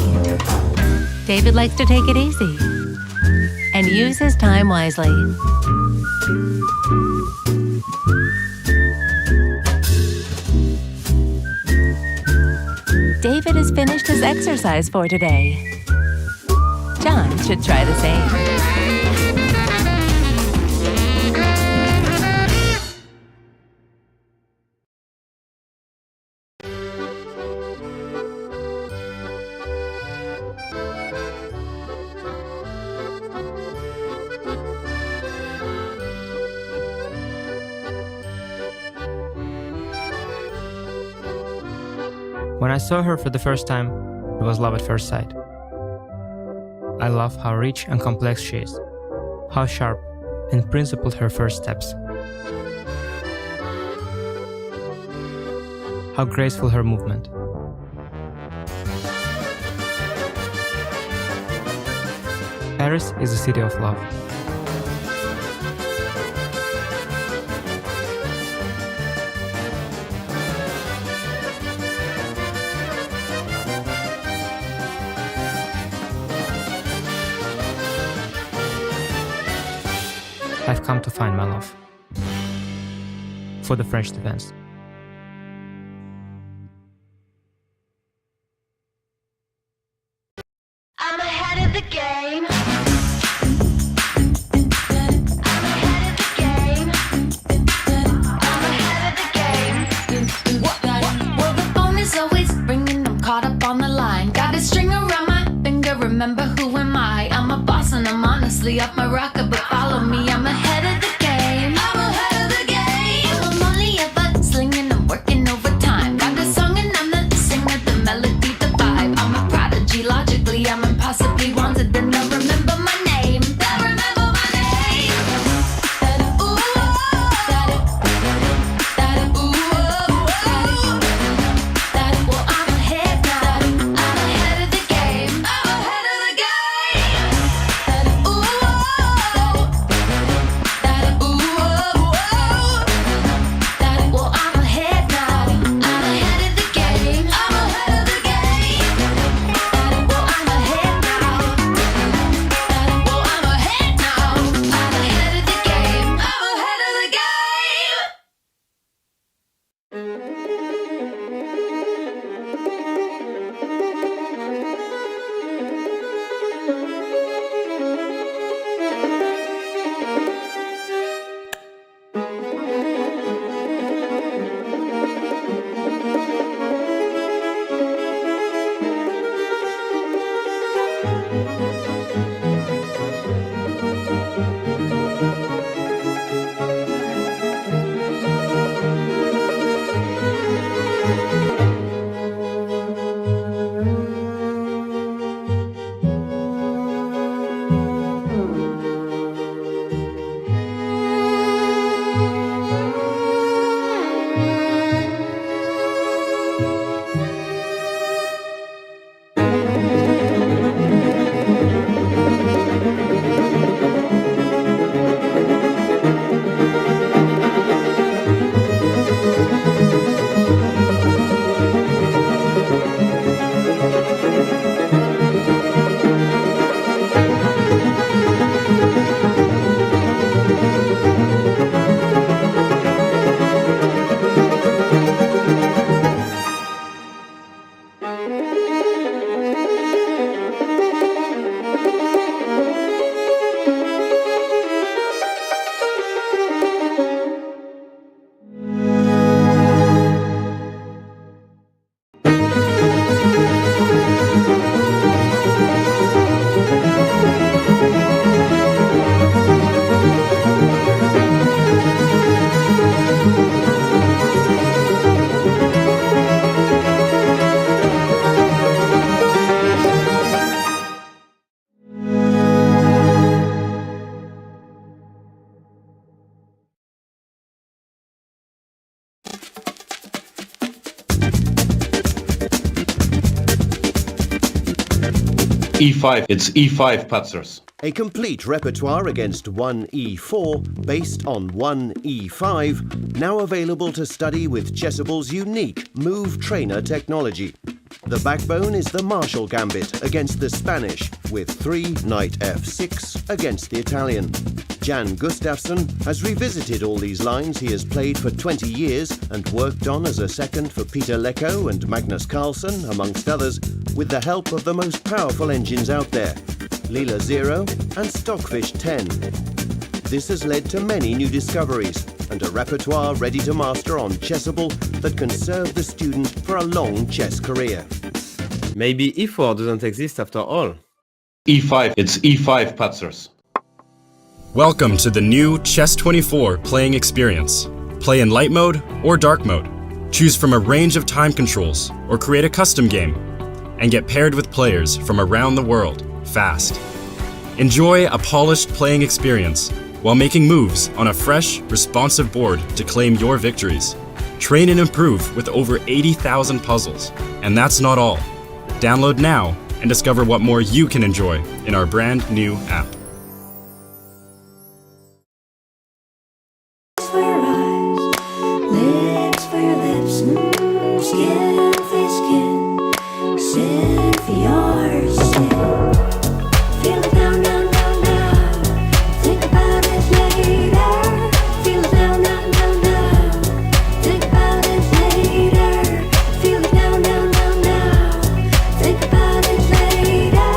David likes to take it easy and use his time wisely. David has finished his exercise for today. John should try the same. When I saw her for the first time, it was love at first sight. I love how rich and complex she is, how sharp and principled her first steps, how graceful her movement. Paris is a city of love. I've come to find my love for the French defense. I'm ahead of the game. Well, the phone is always ringing. I'm caught up on the line. Got a string around my finger. Remember who am I? I'm a boss and I'm honestly off my rocker, but follow me. I'm ahead of the game. I'm ahead of the game. I'm only ever slinging. I'm working overtime. Got a song and I'm the singer, the melody, the vibe. I'm a prodigy. Logically, I'm impossibly wanted. And they'll remember my name. They'll remember my name. Ooh, well, I'm ahead now. I'm ahead of the game. I'm ahead of the game. Ooh, well, I'm ahead now. I'm ahead of the game. I'm ahead of the game. Well, I'm ahead now. Well, I'm ahead now. I'm ahead of the game. I'm ahead of the game. E5. It's E5 Patzers. A complete repertoire against 1 E4 based on 1 E5, now available to study with Chessable's unique Move Trainer technology. The backbone is the Marshall Gambit against the Spanish, with 3 Knight F6 against the Italian. Jan Gustafsson has revisited all these lines he has played for 20 years and worked on as a second for Peter Lecco and Magnus Carlsen, amongst others, with the help of the most powerful engines out there, Leela 0 and Stockfish 10. This has led to many new discoveries and a repertoire ready to master on Chessable that can serve the student for a long chess career. Maybe E4 doesn't exist after all. E5. It's E5 Patzers. Welcome to the new Chess24 playing experience. Play in light mode or dark mode. Choose from a range of time controls or create a custom game. And get paired with players from around the world, fast. Enjoy a polished playing experience while making moves on a fresh, responsive board to claim your victories. Train and improve with over 80,000 puzzles. And that's not all. Download now and discover what more you can enjoy in our brand new app. For your eyes, lips for your lips, skin for your skin, sin for your sin. Feel it now, now, now, now. Think about it later. Feel it now, now, now, now. Think about it later. Feel it now, now, now, now. Think about it later.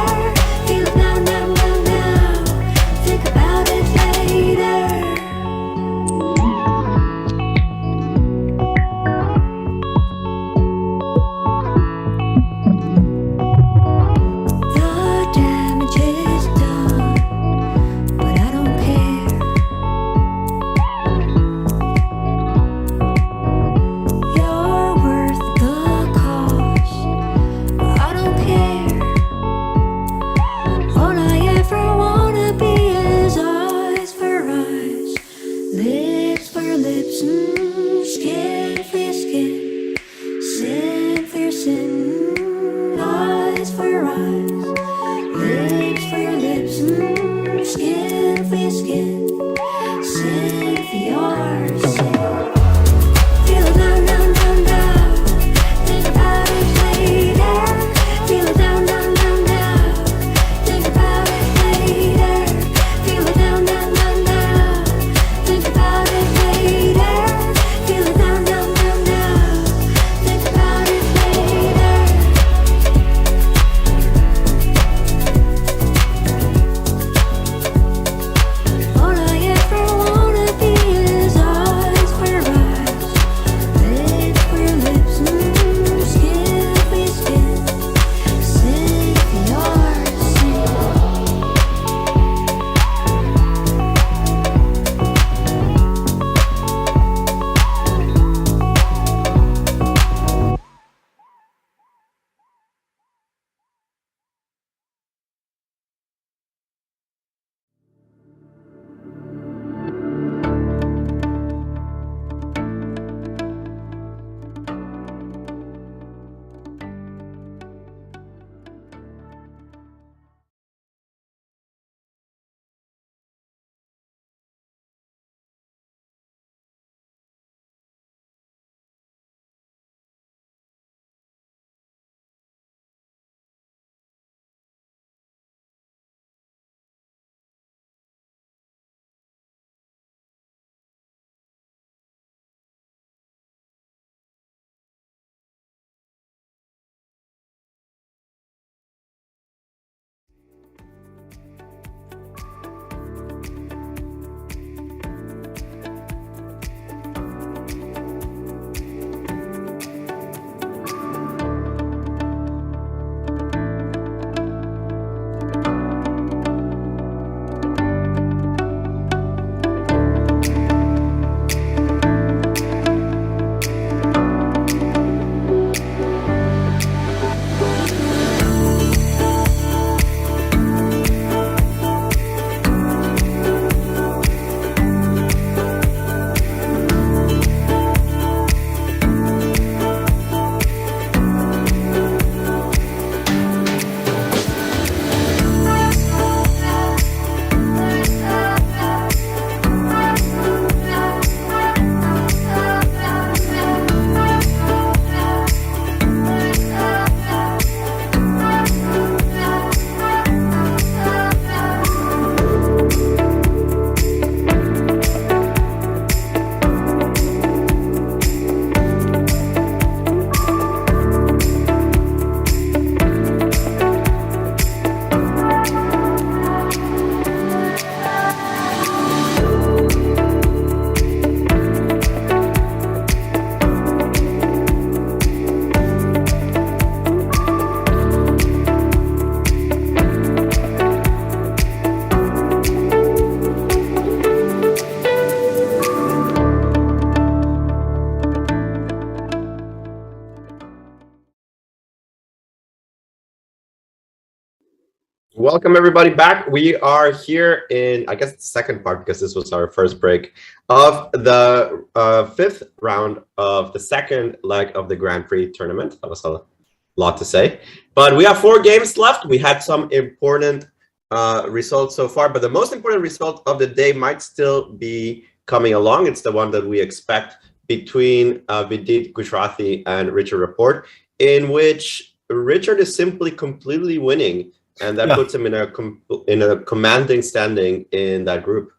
Feel it now, now, now, now. Think about it later. Welcome everybody back. We are here in, I guess, the second part, because this was our first break, of the fifth round of the second leg of the Grand Prix tournament. That was a lot to say, but we have 4 games left. We had some important results so far, but the most important result of the day might still be coming along. It's the one that we expect between Vidit Gujrathi and Richard Rapport, in which Richard is simply completely winning. And that puts him in a commanding standing in that group.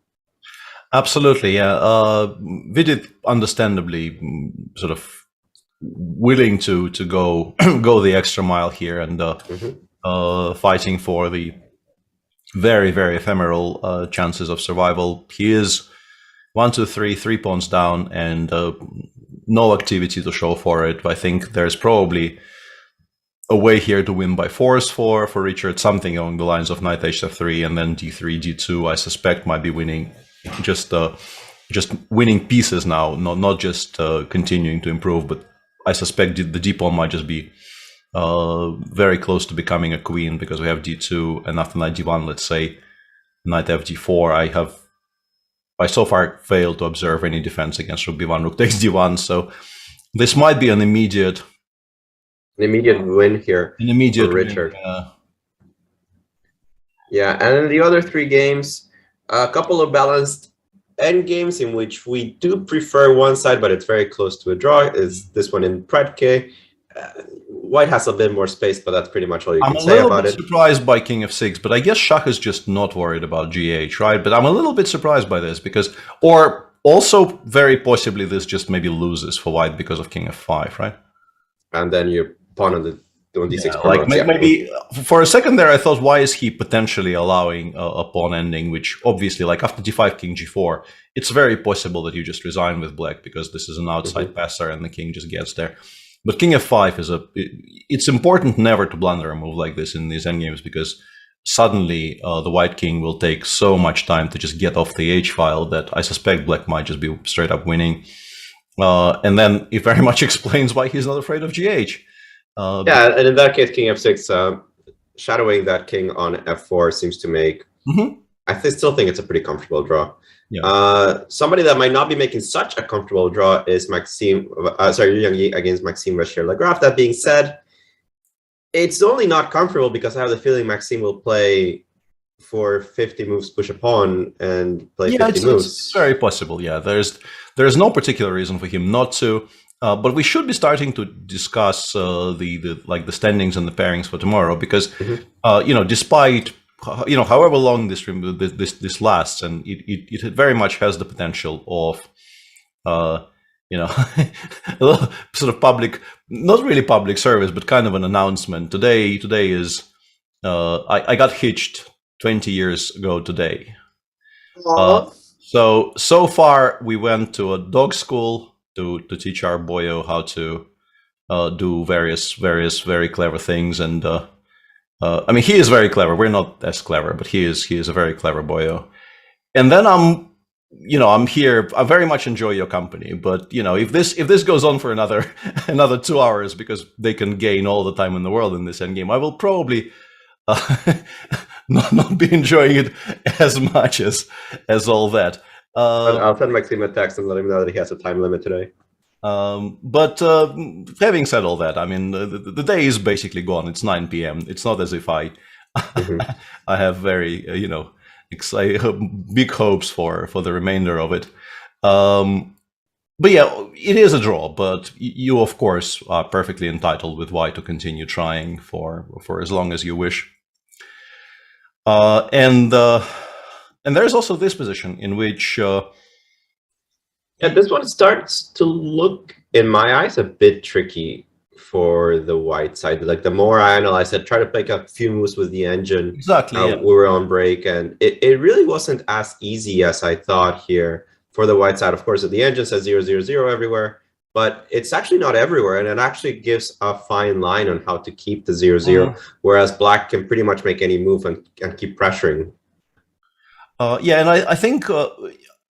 Absolutely, yeah. Vidit, understandably, sort of willing to go go the extra mile here and fighting for the very, very ephemeral chances of survival. He is 1, 2, 3 pawns down, and no activity to show for it. I think there's probably a way here to win by force for Richard, something along the lines of knight h3 and then d3, d2. I suspect might be winning, just winning pieces now, not just continuing to improve. But I suspect the d pawn might just be very close to becoming a queen, because we have d2, and after knight d1, let's say knight fd4. I so far failed to observe any defense against rook b1, rook takes d1. So this might be an immediate win here. An immediate for Richard. Win, yeah, and in the other 3 games, a couple of balanced end games in which we do prefer one side, but it's very close to a draw. Is this one in Près? White has a bit more space, but that's pretty much all you can say about it. I'm a little bit surprised by king f6, but I guess Shah is just not worried about gh, right? But I'm a little bit surprised by this, because, or also very possibly this just maybe loses for white because of king f5, right? And then you pawn on the d6. Like maybe for a second there, I thought, why is he potentially allowing a pawn ending, which obviously, like after d5, king g4, it's very possible that you just resign with black, because this is an outside passer and the king just gets there. But king f5 is it's important never to blunder a move like this in these endgames, because suddenly the white king will take so much time to just get off the h file that I suspect black might just be straight up winning. And then it very much explains why he's not afraid of gh. Yeah, and in that case, king f6, shadowing that king on f4 seems to make, I still think it's a pretty comfortable draw. Yeah. Somebody that might not be making such a comfortable draw is Maxime, Yang Yi against Maxime Rocher-Lagrave. That being said, it's only not comfortable because I have the feeling Maxime will play for 50 moves, push a pawn, and play 50 moves. It's very possible, yeah. There's no particular reason for him not to. But we should be starting to discuss the standings and the pairings for tomorrow, because despite however long this lasts, and it very much has the potential of a little sort of public, not really public service, but kind of an announcement. Today is I got hitched 20 years ago today. So far we went to a dog school to teach our boyo how to do various very clever things, and I mean, he is very clever. We're not as clever, but he is a very clever boyo. And then I'm here. I very much enjoy your company, but if this goes on for another 2 hours, because they can gain all the time in the world in this endgame, I will probably not be enjoying it as much as all that. I'll send Maxime a text and let him know that he has a time limit today. But having said all that, I mean, the day is basically gone. It's 9 p.m. It's not as if I have very, big hopes for the remainder of it. But yeah, it is a draw, but you, of course, are perfectly entitled with white to continue trying for as long as you wish. And there's also this position in which... yeah, this one starts to look, in my eyes, a bit tricky for the white side. Like, the more I analyze it, try to pick up a few moves with the engine. Exactly. We were on break, and it really wasn't as easy as I thought here for the white side. Of course, the engine says 0, 0, 0 everywhere, but it's actually not everywhere, and it actually gives a fine line on how to keep the 0, 0, whereas black can pretty much make any move and keep pressuring. Yeah, and I think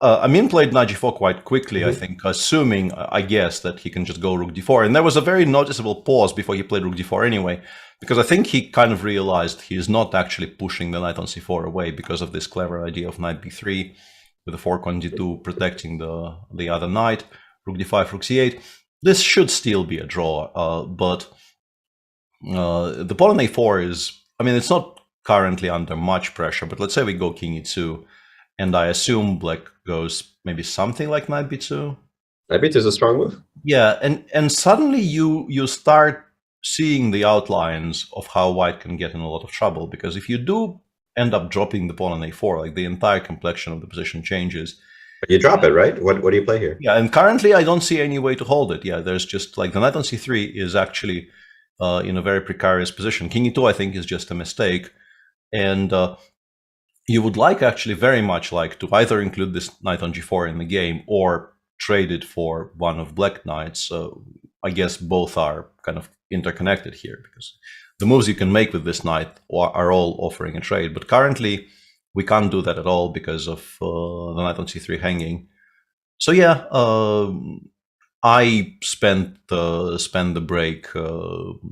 Amin played knight g4 quite quickly, I think, assuming, I guess, that he can just go rook d4. And there was a very noticeable pause before he played rook d4 anyway, because I think he kind of realized he's not actually pushing the knight on c4 away because of this clever idea of knight b3 with the fork on d2 protecting the other knight, rook d5, rook c8. This should still be a draw, but the pawn on a4 is, I mean, it's not currently under much pressure, but let's say we go king e2, and I assume black goes maybe something like knight b2. Knight b2 is a strong move. Yeah, and suddenly you start seeing the outlines of how white can get in a lot of trouble, because if you do end up dropping the pawn on a4, like the entire complexion of the position changes. But you drop it, right? What do you play here? Yeah, and currently I don't see any way to hold it. Yeah, there's just like the knight on c3 is actually in a very precarious position. King e2, I think, is just a mistake. And you would actually very much like to either include this knight on g4 in the game or trade it for one of black knights. I guess both are kind of interconnected here, because the moves you can make with this knight are all offering a trade. But currently, we can't do that at all because of the knight on c3 hanging. So yeah, I spent the break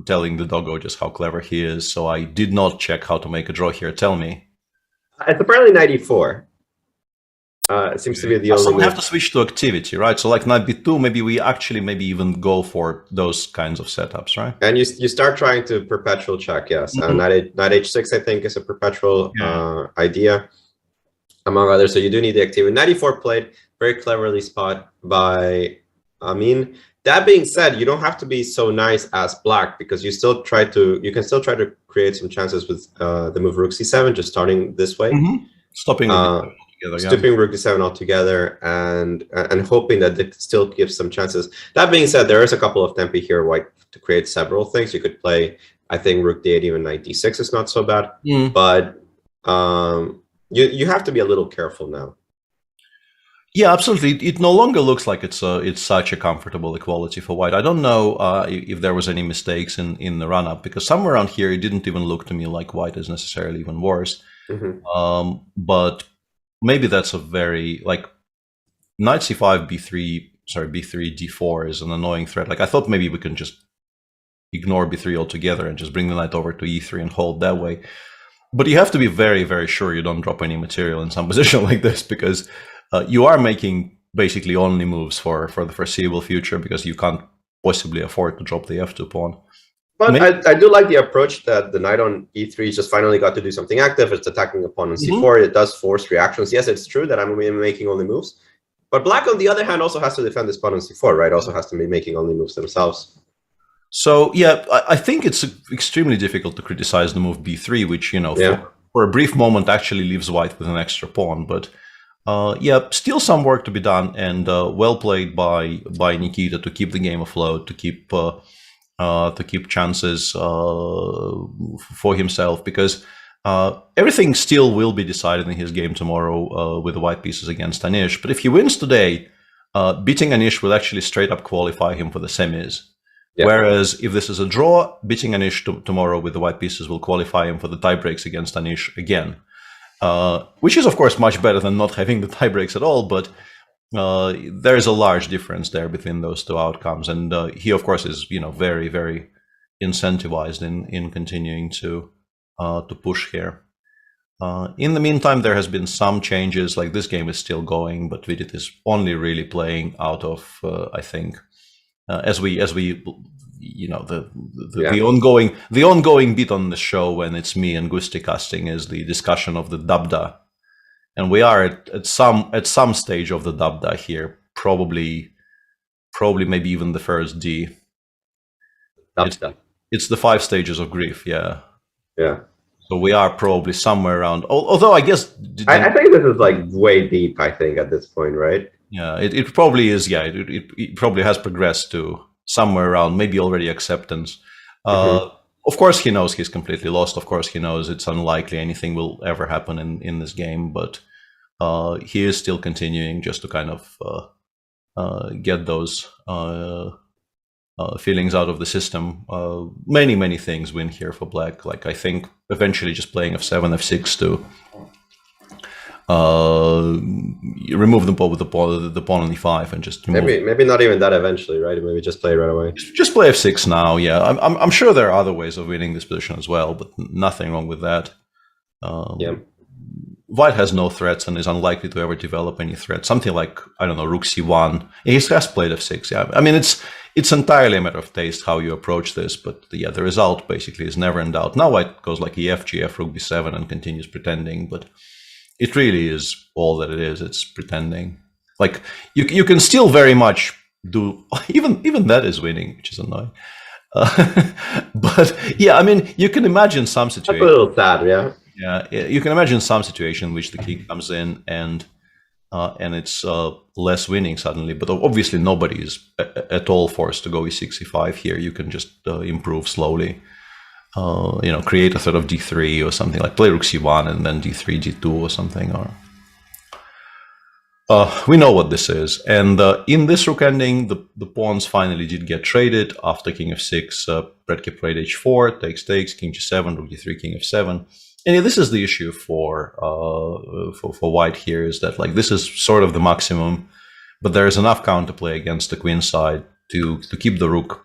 telling the doggo just how clever he is, so I did not check how to make a draw here. Tell me. It's apparently knight e4. It seems to be the only So we move. have to switch to activity, right? So like knight b2, maybe we actually even go for those kinds of setups, right? And you start trying to perpetual check, yes. Knight h6, I think, is a perpetual idea, among others. So you do need the activity. Knight e4 played very cleverly spot by Amin. That being said, you don't have to be so nice as black, because you can still try to create some chances with the move rook c7, just starting this way, stopping rook d7 altogether, and hoping that it still gives some chances. That being said, there is a couple of tempi here, white, to create several things. You could play, I think, rook d8, even knight d6 is not so bad, but you have to be a little careful now. Yeah, absolutely. It no longer looks like it's such a comfortable equality for white. I don't know if there was any mistakes in the run-up, because somewhere around here it didn't even look to me like white is necessarily even worse. But maybe that's a very, like, knight c5, b3, d4 is an annoying threat. Like, I thought maybe we can just ignore b3 altogether and just bring the knight over to e3 and hold that way. But you have to be very, very sure you don't drop any material in some position like this, because you are making basically only moves for the foreseeable future, because you can't possibly afford to drop the f2 pawn. But I do like the approach that the knight on e3 just finally got to do something active. It's attacking the pawn on c4. It does force reactions. Yes, it's true that I'm making only moves. But black, on the other hand, also has to defend this pawn on c4, right? Also has to be making only moves themselves. So, yeah, I think it's extremely difficult to criticize the move b3, which, you know, for a brief moment actually leaves white with an extra pawn. But yeah, still some work to be done, and well played by Nikita to keep the game afloat, to keep chances for himself, because everything still will be decided in his game tomorrow with the white pieces against Anish. But if he wins today, beating Anish will actually straight up qualify him for the semis. Whereas if this is a draw, beating Anish tomorrow with the white pieces will qualify him for the tiebreaks against Anish again. Which is, of course, much better than not having the tiebreaks at all, but there is a large difference there between those two outcomes. And he, of course, is, you know, very, very incentivized in continuing to push here. In the meantime, there has been some changes. Like, this game is still going, but Vidit is only really playing out of, I think, as we you know, the ongoing bit on the show when it's me and Gusti casting is the discussion of the dabda, and we are at some stage of the dabda here, probably maybe even the first D. It's the 5 stages of grief. Yeah. So we are probably somewhere around. Although I guess I think this is like way deep. I think at this point, right? Yeah, it probably is. Yeah, it probably has progressed to somewhere around maybe already acceptance. Of course, he knows he's completely lost. Of course, he knows it's unlikely anything will ever happen in this game. But he is still continuing just to kind of get those feelings out of the system. Many things win here for black. Like, I think eventually just playing f7, f6 you remove the pawn with the pawn on e5 and just remove. Maybe not even that eventually, right? Maybe just play it right away. Just play f6 now. Yeah, I'm sure there are other ways of winning this position as well, but nothing wrong with that. Yeah. White has no threats and is unlikely to ever develop any threat. Something like, I don't know, rook c1. He has played f6. Yeah, I mean it's entirely a matter of taste how you approach this, but yeah, the result basically is never in doubt. Now White goes like ef, gf, rook b7 and continues pretending, but it really is all that it is. It's pretending. Like you can still very much do even that is winning, which is annoying. But yeah, I mean you can imagine some situation. A little sad, yeah. Yeah, you can imagine some situation in which the king comes in and it's less winning suddenly. But obviously nobody is at all forced to go e6, e5 here. You can just improve slowly. Create a sort of d3 or something, like play rook c1 and then d3, d2 or something. Or we know what this is. And in this rook ending, the pawns finally did get traded after king f6. Predke played h4, takes, king g7, rook d3, king f7. And yeah, this is the issue for White here, is that like this is sort of the maximum, but there is enough counterplay against the queen side to keep the rook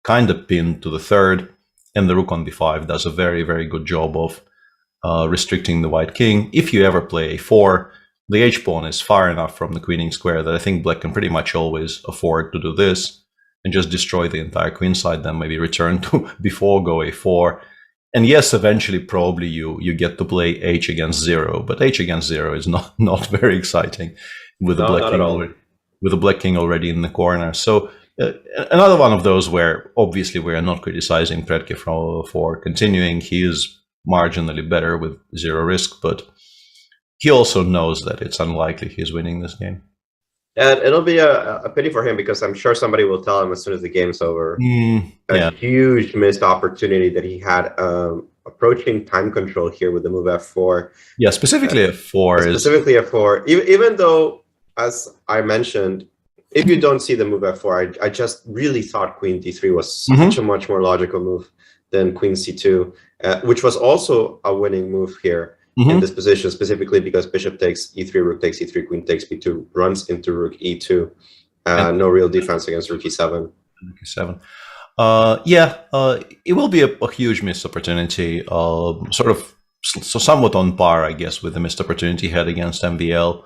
kind of pinned to the third, and the rook on b5 does a very, very good job of restricting the white king. If you ever play a4, the h-pawn is far enough from the queening square that I think black can pretty much always afford to do this and just destroy the entire queen side, then maybe return to b4, go a4. And yes, eventually probably you get to play h against 0, but h against 0 is not very exciting with the black king already in the corner. So another one of those where obviously we are not criticizing Predke for continuing. He is marginally better with 0 risk, but he also knows that it's unlikely he's winning this game. And it'll be a pity for him, because I'm sure somebody will tell him as soon as the game's over. A huge missed opportunity that he had approaching time control here with the move f4. Yeah, specifically f4 is... Specifically f4. Even though, as I mentioned, if you don't see the move f4, I just really thought queen d3 was such a much more logical move than queen c2, which was also a winning move here. In this position, specifically because bishop takes e3, rook takes e3, queen takes b2, runs into rook e2. No real defense against rook e7. Rook e7. It will be a huge missed opportunity, somewhat on par, I guess, with the missed opportunity he had against MVL.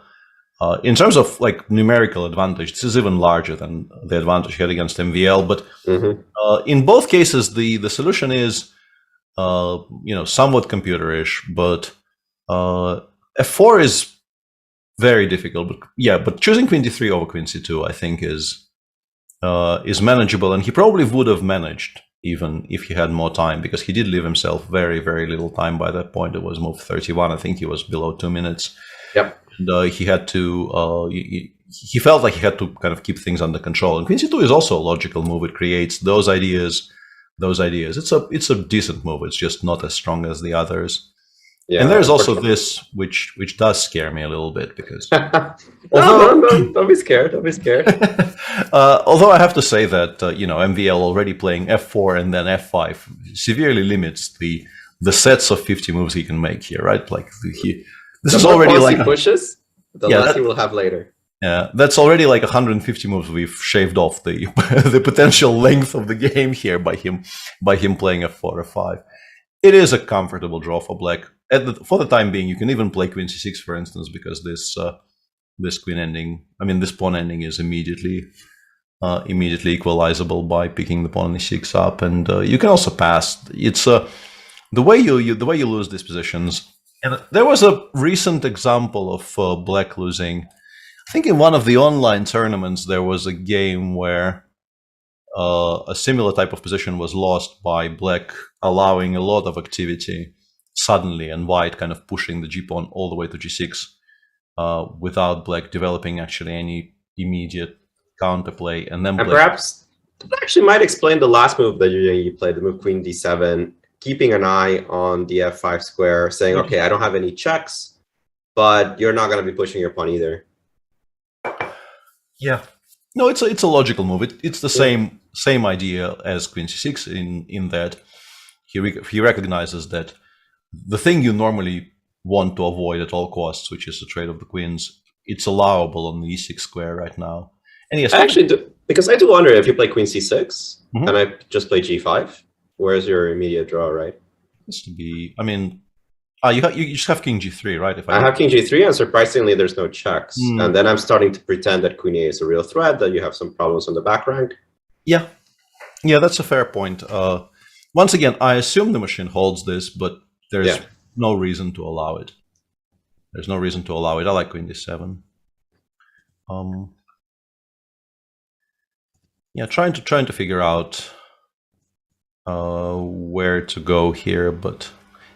In terms of like numerical advantage, this is even larger than the advantage he had against MVL. But in both cases, the solution is, somewhat computerish, but f4 is very difficult, but choosing queen d3 over queen c2 I think is manageable, and he probably would have managed even if he had more time, because he did leave himself very, very little time by that point. It was move 31. I think he was below 2 minutes. Yep. And he had to he felt like he had to kind of keep things under control, and queen c2 is also a logical move. It creates those ideas. It's a decent move. It's just not as strong as the others. Yeah, and there's also this, which does scare me a little bit, because don't be scared. Don't be scared. Although I have to say that MVL already playing f4 and then f5 severely limits the sets of 50 moves he can make here, right? Like this is already like pushes. The less he will have later. Yeah, that's already like 150 moves we've shaved off the the potential length of the game here by him playing f4, f5. It is a comfortable draw for black. For the time being, you can even play queen c6, for instance, because this queen ending, this pawn ending is immediately equalizable by picking the pawn on e6 up, and you can also pass. It's the way you lose these positions. And there was a recent example of black losing. I think in one of the online tournaments there was a game where a similar type of position was lost by black allowing a lot of activity suddenly, and white kind of pushing the g-pawn all the way to g6 without black developing actually any immediate counterplay. And then perhaps that actually might explain the last move that you played, the move queen d7, keeping an eye on the f5 square, saying, okay, I don't have any checks, but you're not going to be pushing your pawn either. Yeah. No, it's a logical move. It's the same idea as queen c6 in that he recognizes that the thing you normally want to avoid at all costs, which is the trade of the queens. It's allowable on the e6 square right now. And yes, I actually do, because I do wonder if you play queen c6 and I just play g5, where's your immediate draw, right? This to be, I mean, you just have king g3, right? If I have king g3, and surprisingly, there's no checks. And then I'm starting to pretend that queen a is a real threat, that you have some problems on the back rank. Yeah, that's a fair point. Once again, I assume the machine holds this, but there's no reason to allow it. There's no reason to allow it. I like queen d7. Yeah, trying to figure out where to go here, but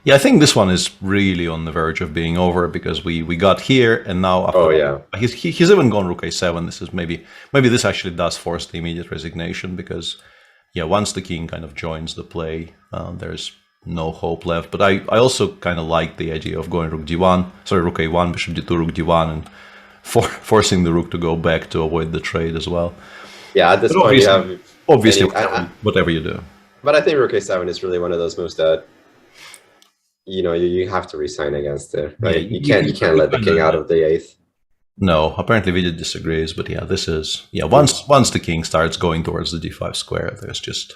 yeah, I think this one is really on the verge of being over because we got here, and now after he's even gone rook a7. This is maybe this actually does force the immediate resignation because once the king kind of joins the play, there's no hope left. But I also kind of like the idea of going rook d1, sorry, rook a1, bishop d2, rook d1, and forcing the rook to go back to avoid the trade as well. Yeah, at this point you have obviously whatever you do. But I think rook a7 is really one of those moves that you have to resign against it. Right? Yeah, you can't let the king out of the 8th. No, apparently Vidit disagrees, but this is once the king starts going towards the d5 square, there's just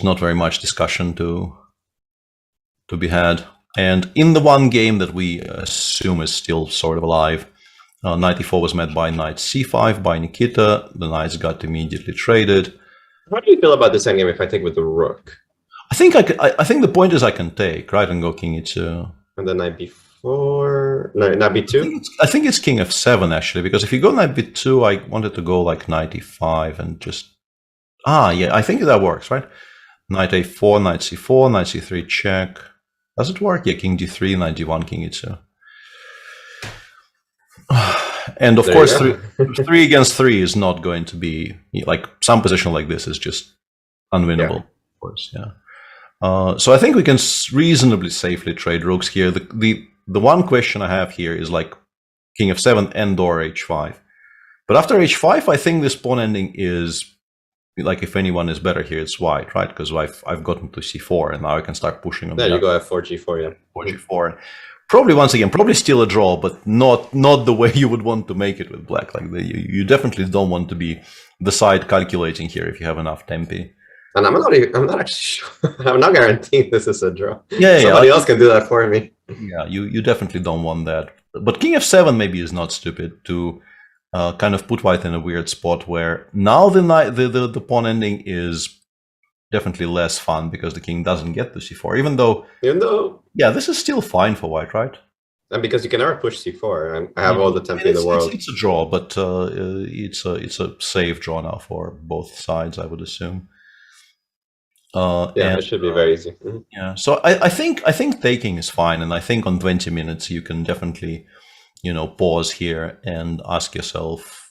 not very much discussion to be had. And in the one game that we assume is still sort of alive, knight e4 was met by knight c5 by Nikita. The knights got immediately traded. How do you feel about this endgame if I take with the rook? I think the point is I can take, right, and go king e2. And then knight b4, no, knight b2? I think it's king f7 actually, because if you go knight b2, I wanted to go like knight e5 and just... I think that works, right? Knight a4, knight c4, knight c3 check. Does it work? Yeah, king d3, knight d1, king e2. And of course, 3 against 3 is not going to be like some position like this is just unwinnable. Of course, so I think we can reasonably safely trade rooks here. The one question I have here is like king f7 and or h5. But after h5, I think this pawn ending is like if anyone is better here, it's white, right? Because I've gotten to c4 and now I can start pushing on. There you go, f4 g4, 4 g4. Probably still a draw, but not the way you would want to make it with black. Like you definitely don't want to be the side calculating here if you have enough tempi. And I'm not actually sure. I'm not guaranteeing this is a draw. Yeah, somebody else can do that for me. Yeah, you definitely don't want that. But king f7 maybe is not stupid to kind of put white in a weird spot where now the pawn ending is definitely less fun because the king doesn't get to c4, even though this is still fine for white, right? And because you can never push c4, and I have all the tempi in the world. It's a draw, but it's a safe draw now for both sides, I would assume. It should be very easy. Mm-hmm. Yeah, so I think taking is fine, and I think on 20 minutes you can definitely, pause here and ask yourself,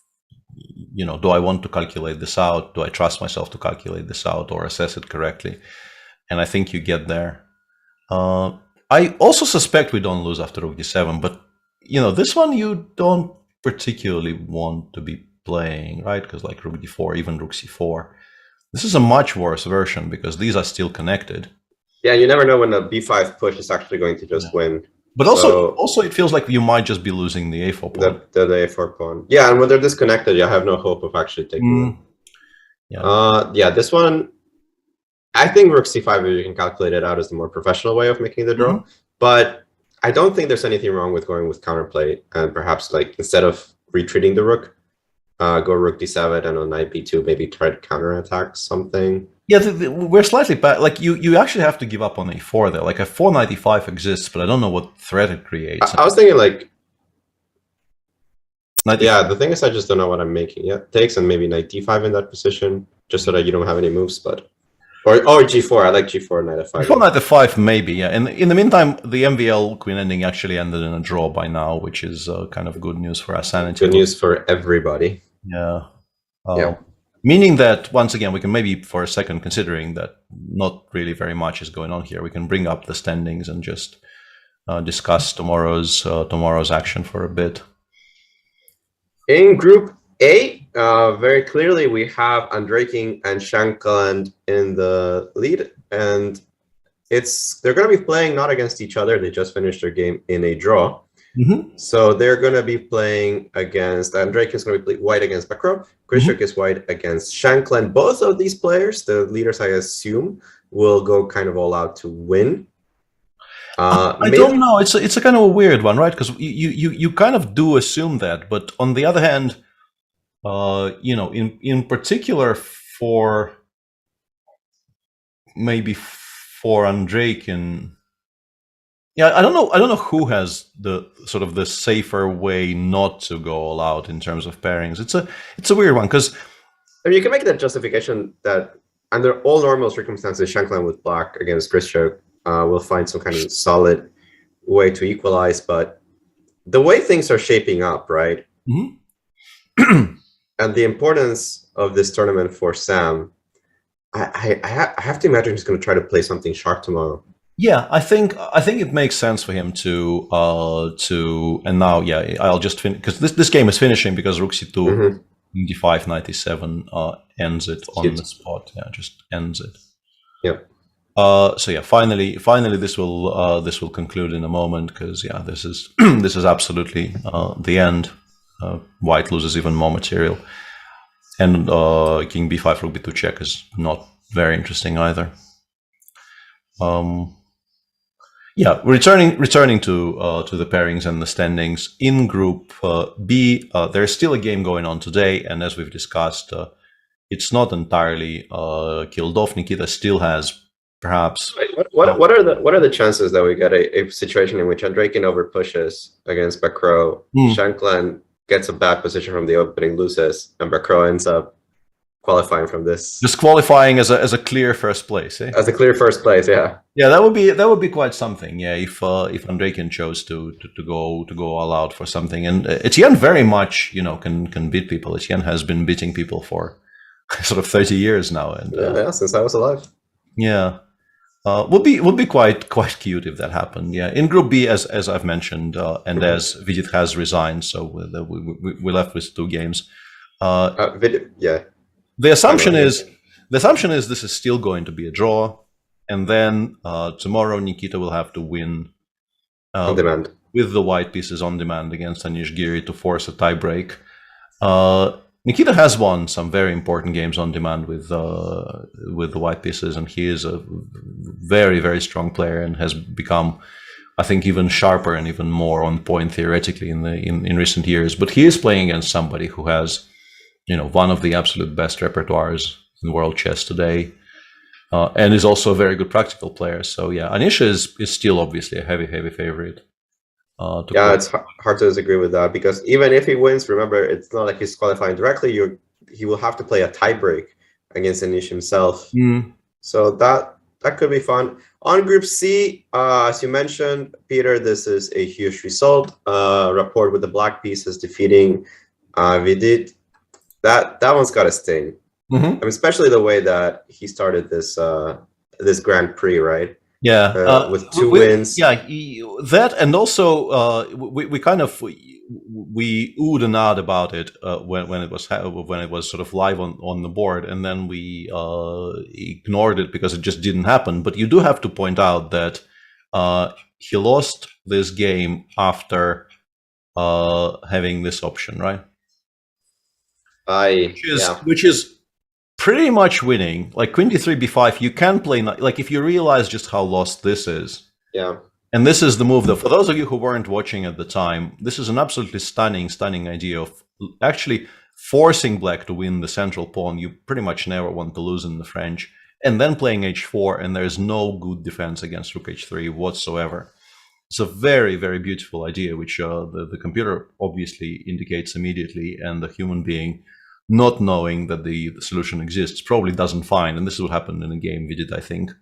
do I want to calculate this out? Do I trust myself to calculate this out or assess it correctly? And I think you get there. I also suspect we don't lose after rook d7, but this one you don't particularly want to be playing, right? Because like rook d4, even rook c4. This is a much worse version because these are still connected. Yeah, you never know when the b5 push is actually going to just win. But also it feels like you might just be losing the a4 pawn. The a4 pawn. Yeah, and when they're disconnected, you have no hope of actually taking them. This one, I think rook c5, if you can calculate it out, is the more professional way of making the draw. But I don't think there's anything wrong with going with counterplay and perhaps like instead of retreating the rook, go rook d7 and on knight b2 maybe try to counterattack something. Yeah, we're slightly bad. Like you actually have to give up on a4 there. Like a 4 knight e5 exists, but I don't know what threat it creates. I was thinking like, the thing is I just don't know what I'm making. Yeah, takes and maybe knight d5 in that position, just so that you don't have any moves. But or g4. I like g4 knight f5. G4 knight f5 maybe. Yeah. And in the meantime, the MVL queen ending actually ended in a draw by now, which is kind of good news for our sanity. Good news for everybody. Yeah. Meaning that, once again, we can maybe for a second, considering that not really very much is going on here, we can bring up the standings and just discuss tomorrow's action for a bit. In Group A, very clearly we have Andrei King and Shankland in the lead. And they're going to be playing not against each other. They just finished their game in a draw. Mm-hmm. So they're going to be playing against Andrejk is going to be white against Bakro. Krishuk is white against Shankland. Both of these players, the leaders, I assume, will go kind of all out to win. I don't know. It's a kind of a weird one, right? Because you kind of do assume that, but on the other hand, in particular for Andrejk and I don't know who has the sort of the safer way not to go all out in terms of pairings. It's a weird one because you can make that justification that under all normal circumstances, Shankland with black against Krishuk will find some kind of solid way to equalize. But the way things are shaping up, right? Mm-hmm. And the importance of this tournament for Sam, I have to imagine he's going to try to play something sharp tomorrow. Yeah, I think it makes sense for him to and now I'll just finish because this game is finishing because Rook C2 d5 97 ends it on the spot. Yeah, just ends it. Yeah. So yeah, finally this will conclude in a moment because this is this is absolutely the end. White loses even more material, and King B5 Rook B2 check is not very interesting either. Returning to the pairings and the standings in Group B, there's still a game going on today, and as we've discussed, it's not entirely killed off. Nikita still has perhaps. What are the chances that we get a situation in which Andrejk over pushes against Bakro, Shankland gets a bad position from the opening, loses, and Bakro ends up qualifying from this? Just qualifying as a clear first place, eh? As a clear first place, yeah. Yeah, that would be quite something. Yeah, if Andrejk chose to go all out for something, and Etienne very much can beat people. Etienne has been beating people for sort of 30 years now, and since I was alive. Yeah, would be quite cute if that happened. Yeah, in Group B, as I've mentioned, and as Vidit has resigned, so we're left with 2 games. The assumption is this is still going to be a draw, and then tomorrow Nikita will have to win on demand with the white pieces on demand against Anish Giri to force a tiebreak. Nikita has won some very important games on demand with the white pieces, and he is a very, very strong player and has become, I think, even sharper and even more on point theoretically in recent years. But he is playing against somebody who has one of the absolute best repertoires in world chess today, and is also a very good practical player. So yeah, Anish is still obviously a heavy favorite. It's hard to disagree with that, because even if he wins, remember, it's not like he's qualifying directly. He will have to play a tiebreak against Anish himself. So that could be fun. On Group C, as you mentioned, Peter, this is a huge result. Rapport with the black pieces defeating Vidit. That one's got a sting. I mean, especially the way that he started this Grand Prix, right? Yeah, with 2 wins. Yeah, that, and also we kind of we oohed and ahed about it when it was sort of live on the board, and then we ignored it because it just didn't happen. But you do have to point out that he lost this game after having this option, right? Which is pretty much winning. Like Queen d3 b5, you can play, like, if you realize just how lost this is. Yeah. And this is the move that, for those of you who weren't watching at the time, this is an absolutely stunning idea of actually forcing black to win the central pawn. You pretty much never want to lose in the French, and then playing h4, and there's no good defense against rook h3 whatsoever. It's a very, very beautiful idea, which the computer obviously indicates immediately, and the human being, not knowing that the solution exists, probably doesn't find. And this is what happened in a game we did, I think.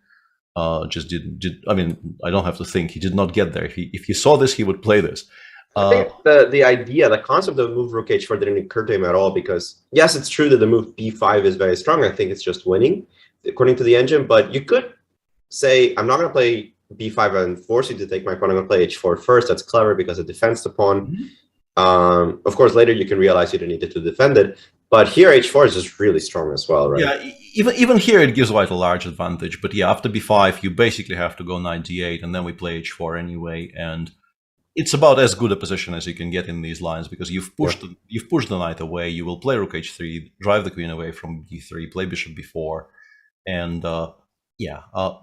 Just did. I mean, I don't have to think. He did not get there. If he saw this, he would play this. I think the idea, the concept of move rook h4 didn't occur to him at all, because yes, it's true that the move b5 is very strong. I think it's just winning, according to the engine. But you could say, I'm not going to play b5 and force you to take my pawn. I'm going to play h4 first. That's clever because it defends the pawn. Of course, later you can realize you don't need it to defend it. But here h4 is just really strong as well, right? Yeah, even here it gives white a large advantage. But yeah, after b5, you basically have to go knight d8, and then we play h4 anyway, and it's about as good a position as you can get in these lines because you've pushed the knight away. You will play rook h3, drive the queen away from d3, play bishop b4, and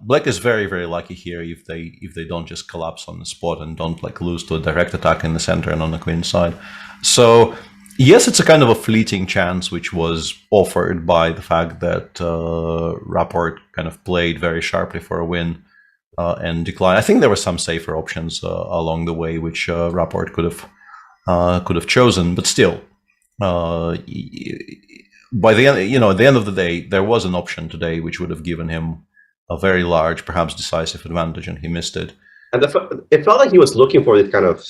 black is very, very lucky here if they don't just collapse on the spot and don't like lose to a direct attack in the center and on the queen side. So yes, it's a kind of a fleeting chance which was offered by the fact that Rapport kind of played very sharply for a win and declined. I think there were some safer options along the way which Rapport could have chosen, but still, by the end, at the end of the day, there was an option today which would have given him a very large, perhaps decisive advantage, and he missed it. And it felt like he was looking for these kind of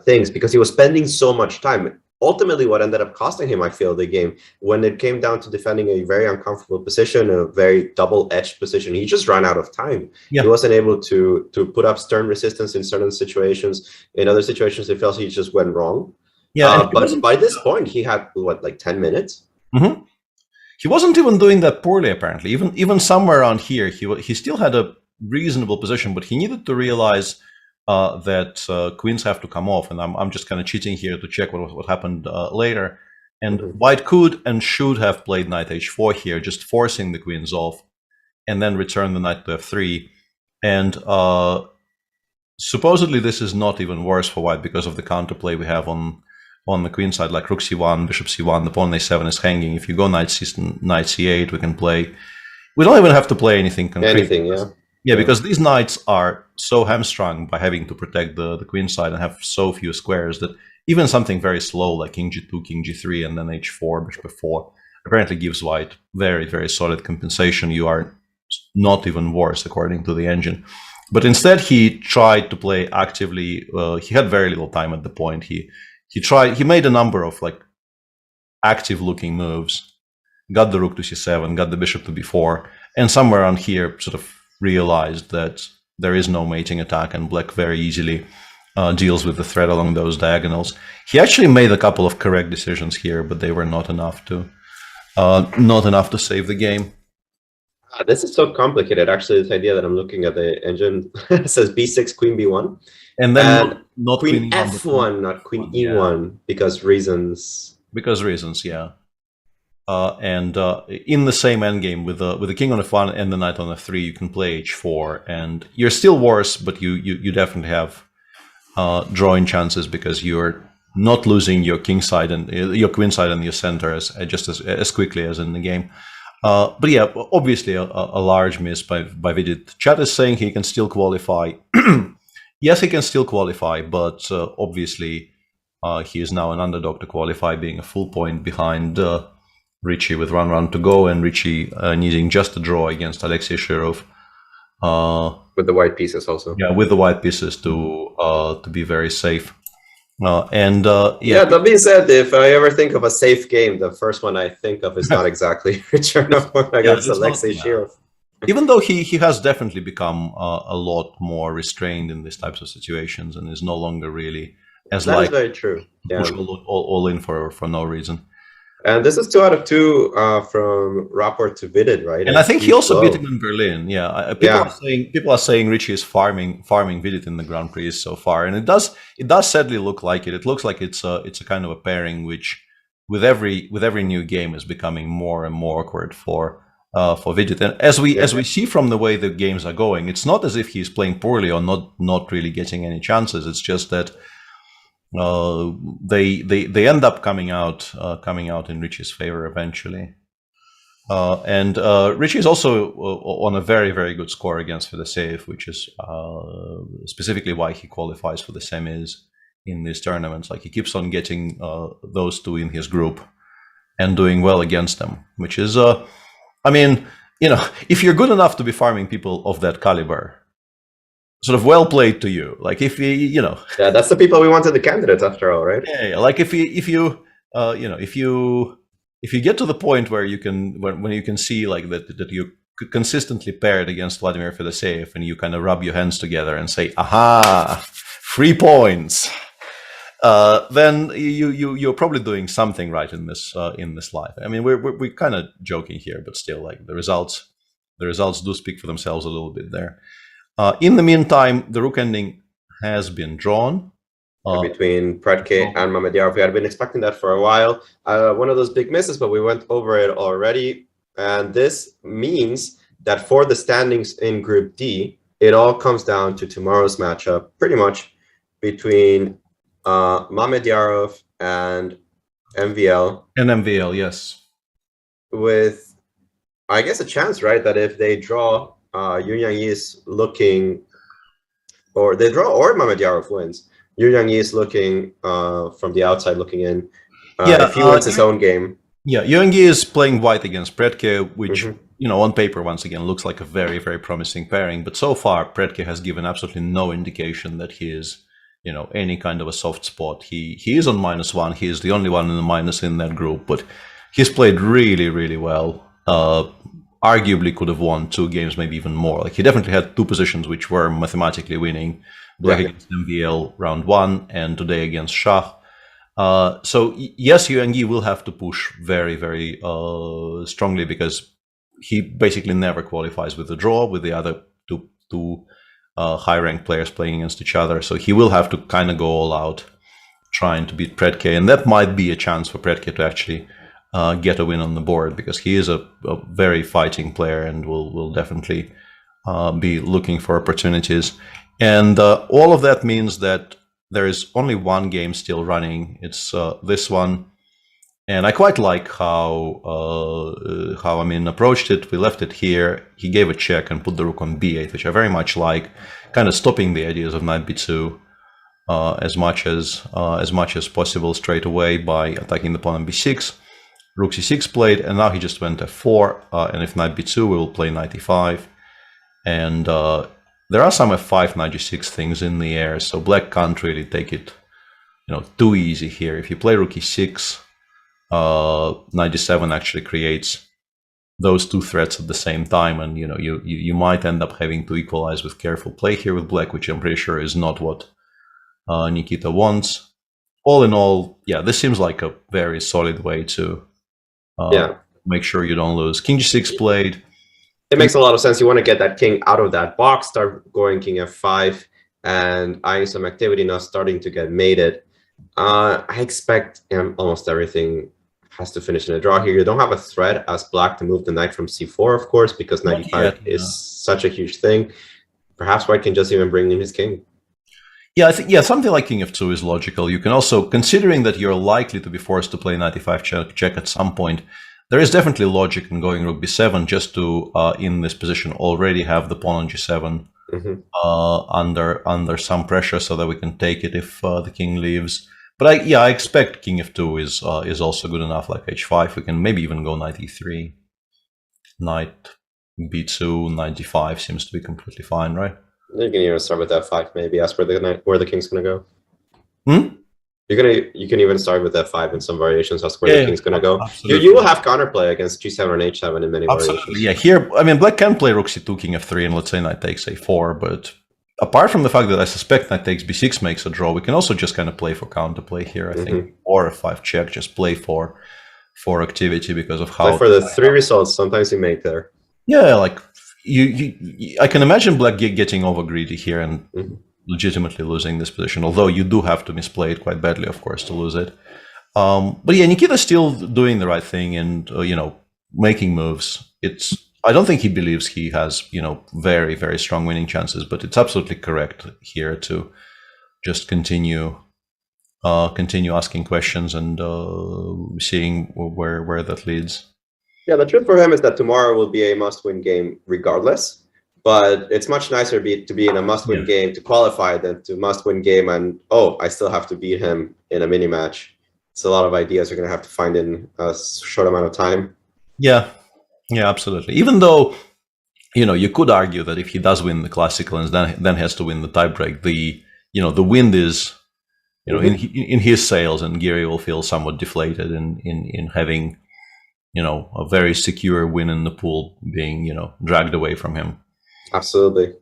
things because he was spending so much time. Ultimately, what ended up costing him, I feel, the game, when it came down to defending a very uncomfortable position, a very double-edged position, he just ran out of time. Yeah. He wasn't able to put up stern resistance in certain situations. In other situations, it felt he just went wrong. Yeah, but by this point, he had, what, like 10 minutes? Mm-hmm. He wasn't even doing that poorly, apparently. Even somewhere around here, he still had a reasonable position, but he needed to realize that queens have to come off, and I'm just kind of cheating here to check what happened later. And white could and should have played knight h4 here, just forcing the queens off, and then return the knight to f3. And supposedly this is not even worse for white because of the counterplay we have on the queen side, like rook c1, bishop c1, the pawn a7 is hanging. If you go knight c8, we can play. We don't even have to play anything concrete. Anything, yeah. Yeah, because these knights are so hamstrung by having to protect the queen side and have so few squares that even something very slow like king g2, king g3, and then h4, bishop f4 apparently gives white very, very solid compensation. You are not even worse according to the engine. But instead he tried to play actively. He had very little time at the point. He made a number of like active looking moves, got the rook to c7, got the bishop to b4, and somewhere around here sort of realized that there is no mating attack and black very easily deals with the threat along those diagonals. He actually made a couple of correct decisions here, but they were not enough to save the game. This is so complicated. Actually, this idea that I'm looking at the engine says b6, queen b1, and then not queen f1, not queen e1, because reasons. Because reasons, yeah. And in the same endgame with the king on f1 and the knight on f3, you can play h4, and you're still worse, but you definitely have drawing chances because you're not losing your king side and your queen side and your center just as quickly as in the game. But yeah, obviously a large miss by Vidit. Chat is saying he can still qualify. Yes, he can still qualify, but obviously he is now an underdog to qualify, being a full point behind Richie with one round to go, and Richie needing just a draw against Alexei Shirov. With the white pieces also. Yeah, with the white pieces to be very safe. Yeah, that being said, if I ever think of a safe game, the first one I think of is not exactly Richard against Alexei Shirov. Even though he has definitely become a lot more restrained in these types of situations and is no longer really as that is very true. Yeah. Push all in for no reason. And this is 2 out of 2 from Rapport to Vidit, right? And I think he also beat him in Berlin. Yeah, people are saying Richie is farming Vidit in the Grand Prix so far, and it does sadly look like it. It looks like it's a kind of a pairing which, with every new game, is becoming more and more awkward for Vidit. And as we see from the way the games are going, it's not as if he's playing poorly or not really getting any chances. It's just that they end up coming out in Richie's favor eventually. And Richie is also on a very, very good score against Fedoseev, which is specifically why he qualifies for the semis in these tournaments. Like, he keeps on getting those two in his group and doing well against them, which is, I mean, if you're good enough to be farming people of that caliber, sort of well played to you. Like, if yeah, that's the people we wanted the candidates after all, right? Yeah. Like, if you get to the point where you can when you can see like that you consistently paired against Vladimir Fedoseev, and you kind of rub your hands together and say, aha, 3 points. then you're probably doing something right in this life. I mean, we're kind of joking here, but still, like the results do speak for themselves a little bit there. In the meantime, the rook ending has been drawn between Predke and Mamedyarov. We had been expecting that for a while. One of those big misses, but we went over it already. And this means that for the standings in Group D, it all comes down to tomorrow's matchup, pretty much between Mamedyarov and MVL. And MVL, yes. With, I guess, a chance, right, that if they draw, Yunyang Yi is looking, or they draw, or Mamedyarov wins. Yunyang Yi is looking from the outside, looking in. If he wins his own game. Yeah, Yunyang Yi is playing white against Predke, which, on paper, once again, looks like a very, very promising pairing. But so far, Predke has given absolutely no indication that he is, any kind of a soft spot. He is on -1. He is the only one in the minus in that group, but he's played really, really well. Arguably could have won 2 games, maybe even more. Like, he definitely had 2 positions which were mathematically winning. Black against MVL round 1, and today against Shah. So yes, Yunyang Yi will have to push very, very strongly, because he basically never qualifies with a draw with the other two high-ranked players playing against each other. So he will have to kind of go all out trying to beat Predke, and that might be a chance for Predke to actually get a win on the board, because he is a very fighting player and will definitely be looking for opportunities. And all of that means that there is only one game still running. It's this one. And I quite like how Amin approached it. We left it here. He gave a check and put the rook on b8, which I very much like, kind of stopping the ideas of knight b2 as much as possible straight away by attacking the pawn on b6. Rook c6 played, and now he just went f4. And if knight b2, we will play knight e5. And there are some f5, knight g6 things in the air, so black can't really take it, too easy here. If you play rook e6, knight g7 actually creates those 2 threats at the same time, and you might end up having to equalize with careful play here with black, which I'm pretty sure is not what Nikita wants. All in all, yeah, this seems like a very solid way to make sure you don't lose. King g6 played. It makes a lot of sense. You want to get that king out of that box, start going king f5, and eyeing some activity, now starting to get mated. I expect almost everything has to finish in a draw here. You don't have a threat as black to move the knight from c4, of course, because knight e5 is such a huge thing. Perhaps white can just even bring in his king. Yeah, I think something like king f2 is logical. You can also, considering that you're likely to be forced to play knight e5 check at some point, there is definitely logic in going rook b7 just to, in this position, already have the pawn on g7 under some pressure, so that we can take it if the king leaves. But I expect king f2 is also good enough, like h5. We can maybe even go knight e3, knight b2, knight d5 seems to be completely fine, right? You can even start with f5, maybe. Ask where the king's going to go. You can even start with f5 in some variations. That's where the king's going to go. You will have counterplay against g7 and h7 in many variations. Yeah, here, I mean, black can play rook c2, king f3, and let's say knight takes a4. But apart from the fact that I suspect knight takes b6 makes a draw, we can also just kind of play for counterplay here, I think. Or f5 check, just play for activity because of how... Play for the 3 results sometimes you make there. Yeah, like, I can imagine black getting over greedy here and... legitimately losing this position, although you do have to misplay it quite badly, of course, to lose it. But yeah, Nikita's still doing the right thing and, making moves. I don't think he believes he has, very, very strong winning chances, but it's absolutely correct here to just continue asking questions and seeing where that leads. Yeah, the truth for him is that tomorrow will be a must-win game regardless. But it's much nicer to be in a must-win game to qualify than to must-win game and, I still have to beat him in a mini-match. It's a lot of ideas you're going to have to find in a short amount of time. Yeah, absolutely. Even though, you could argue that if he does win the classical and then has to win the tiebreak, the wind is, in his sails, and Giri will feel somewhat deflated in having, a very secure win in the pool being, dragged away from him. Absolutely.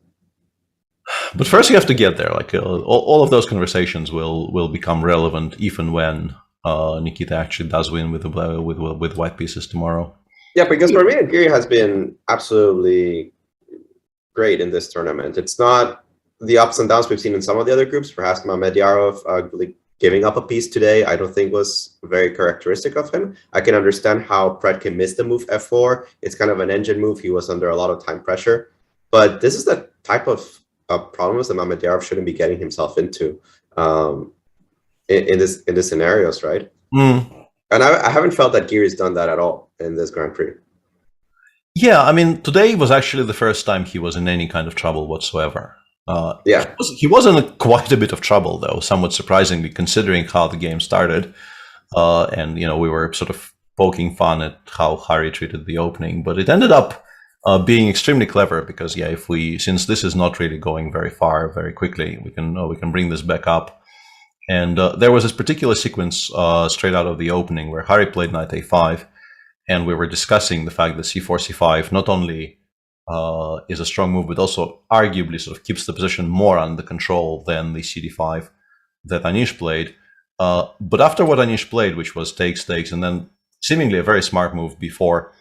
But first, you have to get there. Like all of those conversations will become relevant even when Nikita actually does win with white pieces tomorrow. Yeah, because for me, Giri has been absolutely great in this tournament. It's not the ups and downs we've seen in some of the other groups. Perhaps Mamedyarov giving up a piece today, I don't think was very characteristic of him. I can understand how Predkin missed the move f4. It's kind of an engine move. He was under a lot of time pressure. But this is the type of problems that Mamedyarov shouldn't be getting himself into in this scenarios, right? And I haven't felt that Giri's done that at all in this Grand Prix. Yeah, I mean, today was actually the first time he was in any kind of trouble whatsoever. Yeah, he was in quite a bit of trouble, though, somewhat surprisingly, considering how the game started. And, you know, we were sort of poking fun at how Harry treated the opening, but it ended up being extremely clever because, yeah, since this is not really going very far very quickly, we can bring this back up. And there was this particular sequence straight out of the opening where Harry played knight a5, and we were discussing the fact that c4, c5 not only is a strong move, but also arguably sort of keeps the position more under control than the cd5 that Anish played. But after what Anish played, which was takes, and then seemingly a very smart move before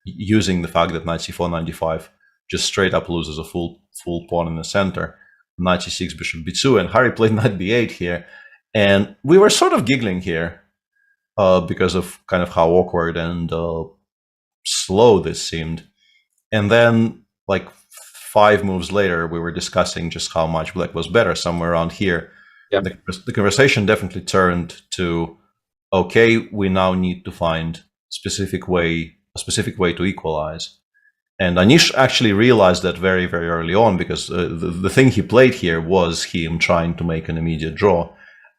using the fact that knight c4, knight d5 just straight up loses a full pawn in the center, knight c6, bishop b2, and Harry played knight b8 here. And we were sort of giggling here because of kind of how awkward and slow this seemed. And then, like 5 moves later, we were discussing just how much black was better somewhere around here. Yeah. The conversation definitely turned to, okay, we now need to find a specific way to equalize. And Anish actually realized that very, very early on, because the thing he played here was him trying to make an immediate draw.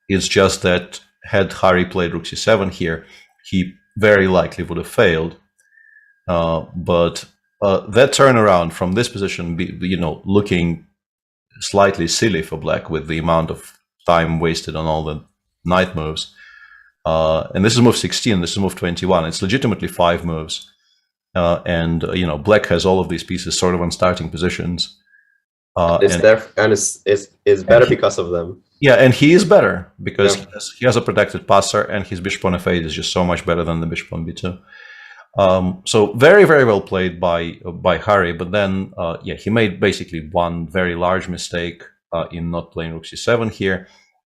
It's just that had Harry played rook c7 here, he very likely would have failed. But that turnaround from this position, looking slightly silly for black with the amount of time wasted on all the knight moves. And this is move 16, this is move 21. It's legitimately 5 moves. And black has all of these pieces sort of on starting positions. It's better because of them. Yeah, and he is better because he has a protected passer, and his bishop on f8 is just so much better than the bishop on b2. So very, very well played by Harry. But then, he made basically one very large mistake in not playing rook c7 here,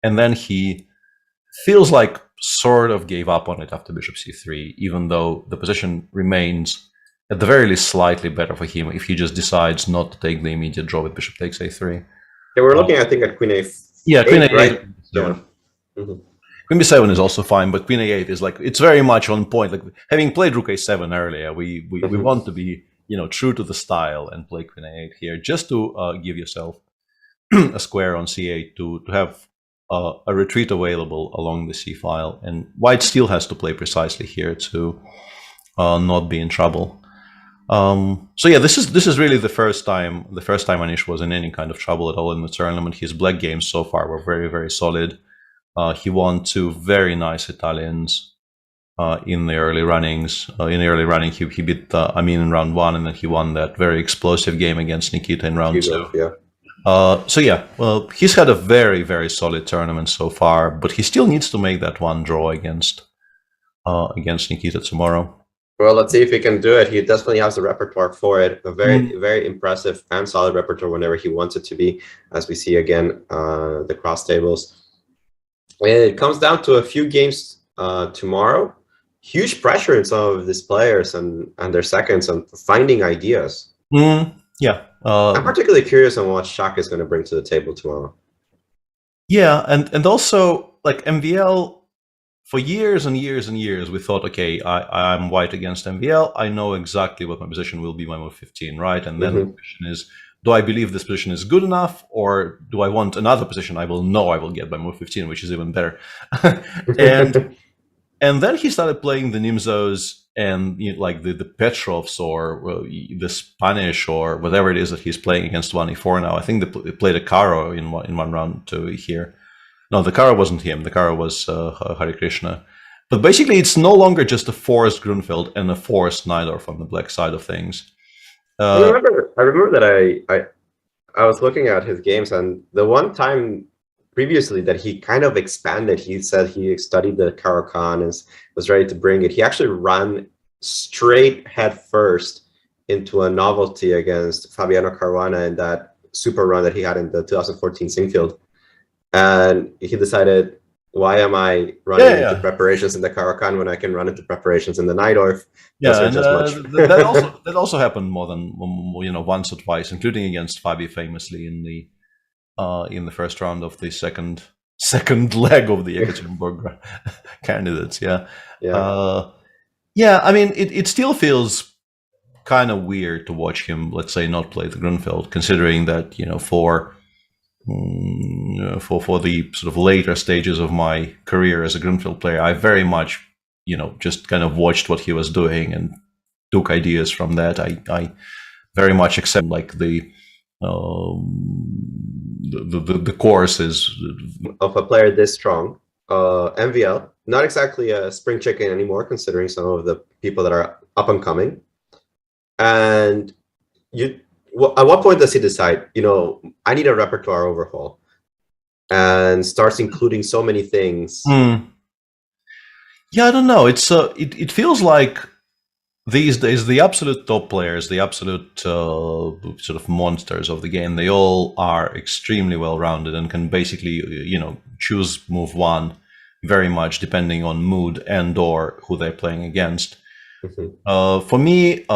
and then he feels like sort of gave up on it after bishop c3, even though the position remains at the very least slightly better for him if he just decides not to take the immediate draw with bishop takes a3. Yeah, we're looking, I think, at queen a8. Yeah, queen a8. Right? Yeah. Queen b7 is also fine, but queen a8 is like, it's very much on point. Like having played rook a7 earlier, we want to be true to the style and play queen a8 here, just to give yourself a square on c8 to have a retreat available along the c file. And white still has to play precisely here to not be in trouble. So yeah, this is really the first time Anish was in any kind of trouble at all in the tournament. His black games so far were very, very solid. He won 2 very nice Italians in the early runnings. In the early running, he beat Amin in round 1, and then he won that very explosive game against Nikita in round 2. Yeah. So yeah, well, he's had a very, very solid tournament so far, but he still needs to make that one draw against Nikita tomorrow. Well, let's see if he can do it. He definitely has the repertoire for it. A very, very impressive and solid repertoire whenever he wants it to be, as we see again, the cross tables. It comes down to a few games tomorrow. Huge pressure in some of these players and their seconds and finding ideas. Yeah. I'm particularly curious on what Shaka is going to bring to the table tomorrow. Yeah, and also, like, MVL, for years and years and years, we thought, okay, I'm white against MVL. I know exactly what my position will be by move 15, right? And then the question is, do I believe this position is good enough, or do I want another position I will get by move 15, which is even better? and then he started playing the Nimzos and like the Petrovs or the Spanish or whatever it is that he's playing against 1e4 now. I think they played a Caro in one round to here. No, the Kara wasn't him. The Kara was Hare Krishna. But basically, it's no longer just a forced Grunfeld and a forced Najdorf on the black side of things. I remember that I was looking at his games, and the one time previously that he kind of expanded, he said he studied the Caro-Kann and was ready to bring it. He actually ran straight head first into a novelty against Fabiano Caruana in that super run that he had in the 2014 Singfield. And he decided, why am I running into preparations in the Caro-Kann when I can run into preparations in the Najdorf? Yeah, and, that also happened more than once or twice, including against Fabi famously in the first round of the second leg of the Ekaterinburg candidates. Yeah. I mean, it still feels kind of weird to watch him, let's say, not play the Grunfeld, considering that for the sort of later stages of my career as a Grunfeld player, I very much just kind of watched what he was doing and took ideas from that. I very much accept like the courses of a player this strong. MVL, not exactly a spring chicken anymore, considering some of the people that are up and coming. And at what point does he decide, I need a repertoire overhaul, and starts including so many things? Yeah, I don't know. It's it feels like these days the absolute top players, the absolute sort of monsters of the game, they all are extremely well-rounded and can basically choose move one very much depending on mood and or who they're playing against. For me,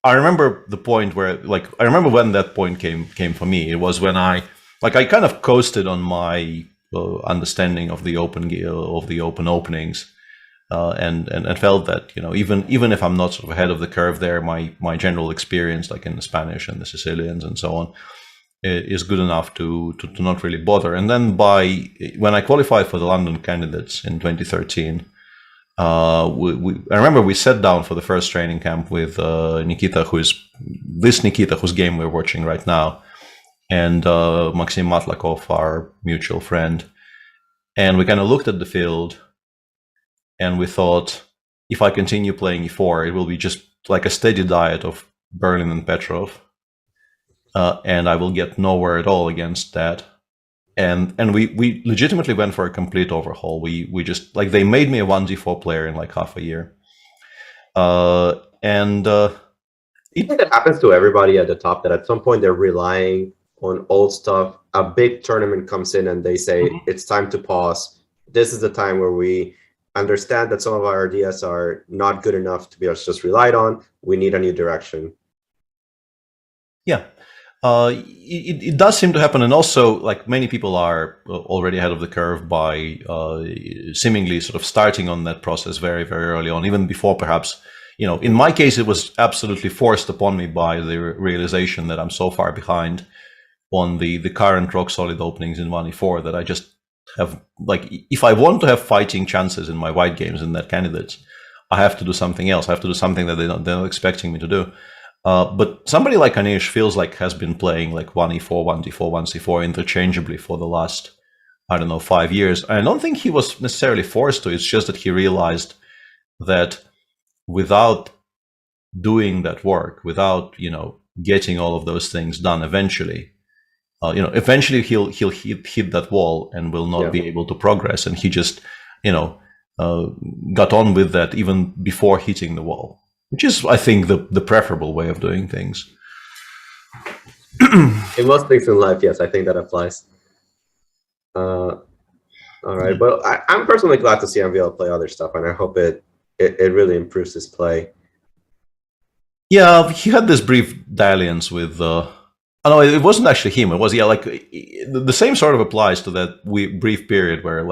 I remember the point where, I remember when that point came for me. It was when I kind of coasted on my understanding of the open openings, and felt that even if I'm not sort of ahead of the curve there, my general experience, like in the Spanish and the Sicilians and so on, is good enough to not really bother. And then when I qualified for the London candidates in 2013. I remember we sat down for the first training camp with Nikita, whose game we're watching right now, and Maxim Matlakov, our mutual friend. And we kind of looked at the field and we thought, if I continue playing e4, it will be just like a steady diet of Berlin and Petrov, and I will get nowhere at all against that. And we legitimately went for a complete overhaul. We just, they made me a 1d4 player in like half a year. I think it happens to everybody at the top, that at some point they're relying on old stuff. A big tournament comes in and they say, it's time to pause. This is the time where we understand that some of our ideas are not good enough to be just relied on. We need a new direction. Yeah. It does seem to happen, and also many people are already ahead of the curve by seemingly sort of starting on that process very, very early on, even before perhaps, in my case, it was absolutely forced upon me by the realization that I'm so far behind on the current rock solid openings in 1e4 that I just have, if I want to have fighting chances in my white games in that candidates, I have to do something else. I have to do something that they're not expecting me to do. But somebody like Anish feels like has been playing 1e4, 1d4, 1c4 interchangeably for the last, 5 years. I don't think he was necessarily forced to. It's just that he realized that without doing that work, without getting all of those things done, eventually he'll hit that wall and will not be able to progress. And he just got on with that even before hitting the wall, which is, I think, the preferable way of doing things. In most things in life, yes, I think that applies. All right, but I'm personally glad to see MVL play other stuff, and I hope it really improves his play. Yeah, he had this brief dalliance with... no, it wasn't actually him. It was, the same sort of applies to that brief period where,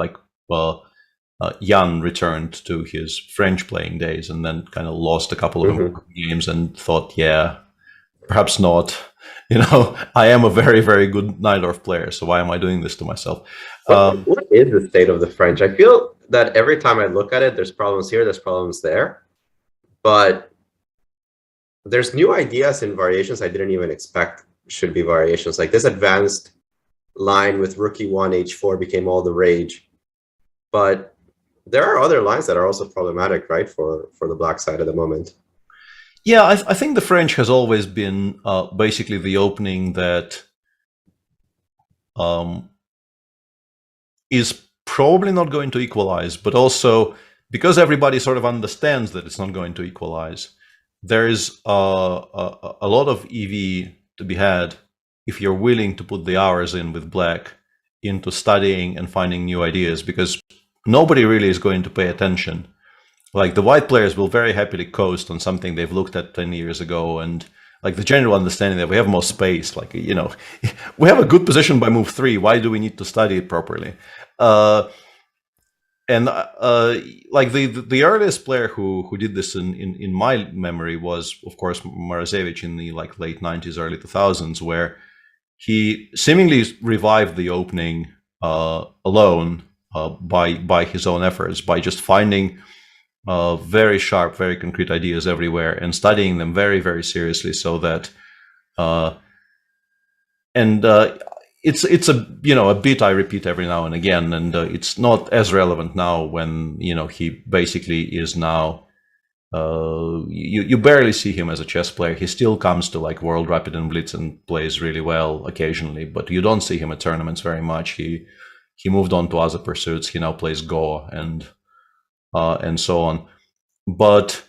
Jan returned to his French playing days and then kind of lost a couple of games and thought, perhaps not. I am a very, very good Najdorf player, so why am I doing this to myself? What is the state of the French? I feel that every time I look at it, there's problems here, there's problems there. But there's new ideas and variations I didn't even expect should be variations. Like this advanced line with rookie 1 h4 became all the rage. But there are other lines that are also problematic, right, for the black side at the moment. Yeah, I think the French has always been basically the opening that is probably not going to equalize, but also because everybody sort of understands that it's not going to equalize, there is a lot of EV to be had if you're willing to put the hours in with black into studying and finding new ideas, because nobody really is going to pay attention. Like the white players will very happily coast on something they've looked at 10 years ago, and like the general understanding that we have more space, like, you know, we have a good position by move 3, why do we need to study it properly? Like the earliest player who did this in my memory was, of course, Morozevich in the like late 90s, early 2000s, where he seemingly revived the opening alone by his own efforts, by just finding very sharp, very concrete ideas everywhere and studying them very, very seriously, so that it's a, you know, a bit I repeat every now and again, and it's not as relevant now when, you know, he basically is now you barely see him as a chess player. He still comes to like World Rapid and Blitz and plays really well occasionally, but you don't see him at tournaments very much. He moved on to other pursuits. He now plays Go and so on. But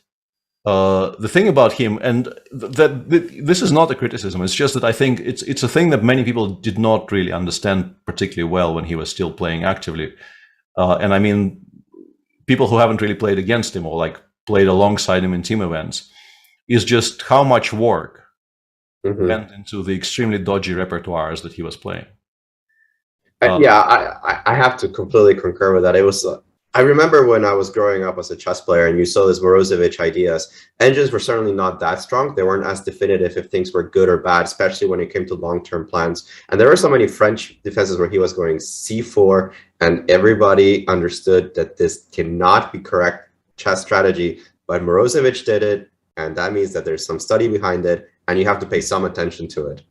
the thing about him, and this is not a criticism, it's just that I think it's a thing that many people did not really understand particularly well when he was still playing actively. And I mean, people who haven't really played against him or like played alongside him in team events, is just how much work went into the extremely dodgy repertoires that he was playing. I have to completely concur with that. It was I remember when I was growing up as a chess player and you saw this Morozevich ideas, engines were certainly not that strong. They weren't as definitive if things were good or bad, especially when it came to long-term plans. And there were so many French defenses where he was going c4, and everybody understood that this cannot be correct chess strategy, but Morozevich did it, and that means that there's some study behind it, and you have to pay some attention to it.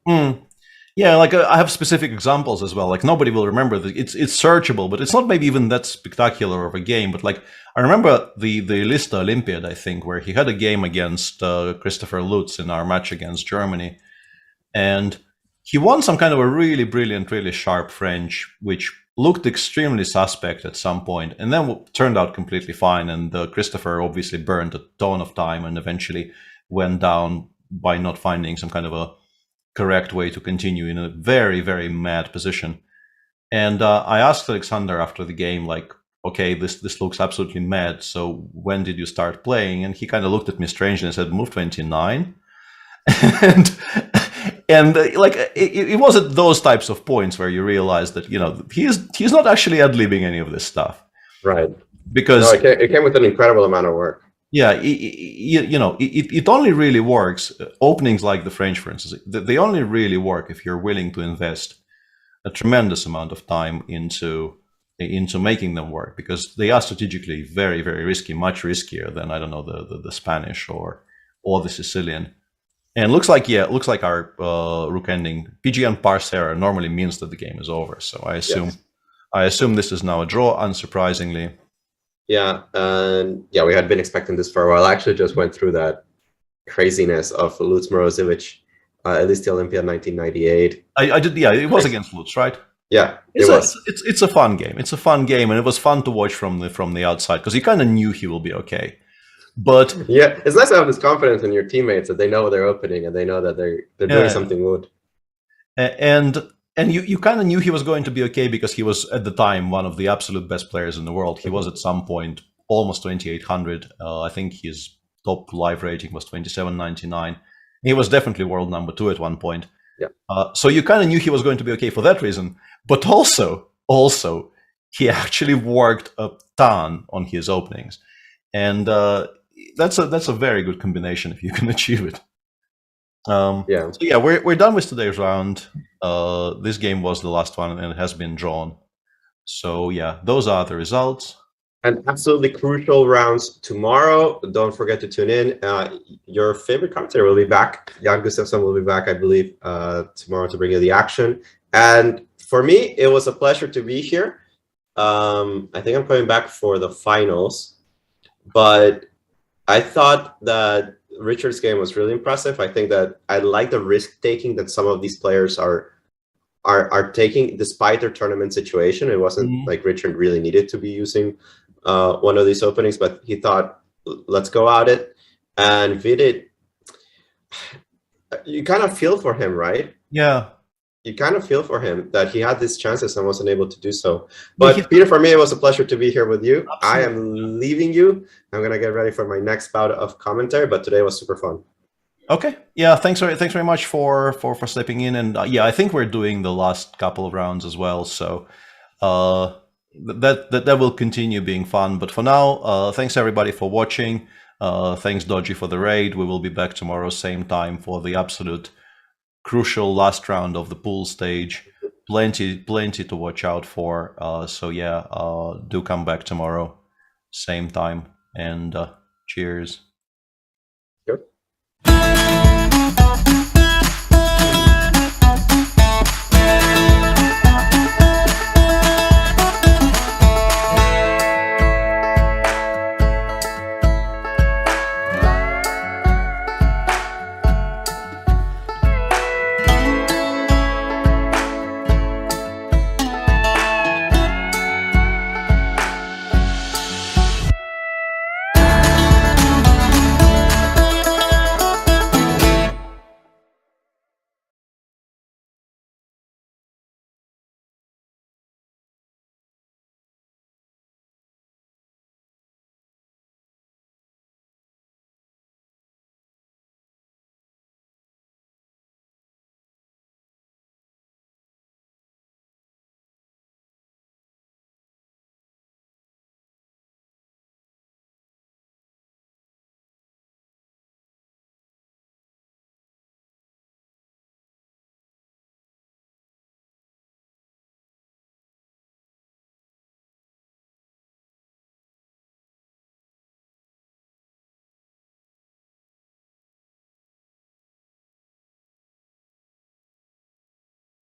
Yeah, like I have specific examples as well. Like nobody will remember that it's searchable, but it's not maybe even that spectacular of a game. But like I remember the Lista Olympiad, I think, where he had a game against Christopher Lutz in our match against Germany, and he won some kind of a really brilliant, really sharp French, which looked extremely suspect at some point, and then turned out completely fine. And Christopher obviously burned a ton of time and eventually went down by not finding some kind of a correct way to continue in a very, very mad position. And I asked Alexander after the game, like, okay, this looks absolutely mad, so when did you start playing? And he kind of looked at me strangely and said, move 29. and like it was at those types of points where you realize that, you know, he's not actually ad-libbing any of this stuff, right? Because no, it came with an incredible amount of work. Yeah, it only really works, openings like the French, for instance, they only really work if you're willing to invest a tremendous amount of time into making them work, because they are strategically very, very risky, much riskier than, I don't know, the Spanish or the Sicilian. And looks like our rook ending PGN Parcera normally means that the game is over. So I assume this is now a draw, unsurprisingly. Yeah, and yeah, we had been expecting this for a while. I actually just went through that craziness of Lutz Morozevich, at least the Olympiad 1998. I did, yeah, it was against Lutz, right? Yeah, it was. It's a fun game. It's a fun game, and it was fun to watch from the outside, because you kind of knew he will be okay. But yeah, it's nice to have this confidence in your teammates that they know they're opening and they know that they're doing something good. And you kind of knew he was going to be okay, because he was at the time one of the absolute best players in the world. He was at some point almost 2,800. I think his top live rating was 2799. He was definitely world number 2 at one point. Yeah. So you kind of knew he was going to be okay for that reason. But also he actually worked a ton on his openings, and that's a very good combination if you can achieve it. So yeah, we're done with today's round. This game was the last one, and it has been drawn. So yeah, those are the results. And absolutely crucial rounds tomorrow. Don't forget to tune in. Your favorite commentator will be back. Jan Gustafsson will be back, I believe, tomorrow to bring you the action. And for me, it was a pleasure to be here. I think I'm coming back for the finals, but I thought that Richard's game was really impressive. I think that I like the risk taking that some of these players are are taking, despite their tournament situation, it wasn't like Richard really needed to be using one of these openings, but he thought, let's go at it. And FIDE, you kind of feel for him, right? Yeah. You kind of feel for him that he had these chances and wasn't able to do so. But Peter, for me, it was a pleasure to be here with you. Absolutely. I am leaving you. I'm going to get ready for my next bout of commentary, but today was super fun. Okay. Yeah. Thanks very much for stepping in. And yeah, I think we're doing the last couple of rounds as well. So that will continue being fun. But for now, thanks everybody for watching. Thanks Dodgy for the raid. We will be back tomorrow, same time, for the absolute crucial last round of the pool stage. Plenty to watch out for. So yeah, do come back tomorrow, same time, and cheers.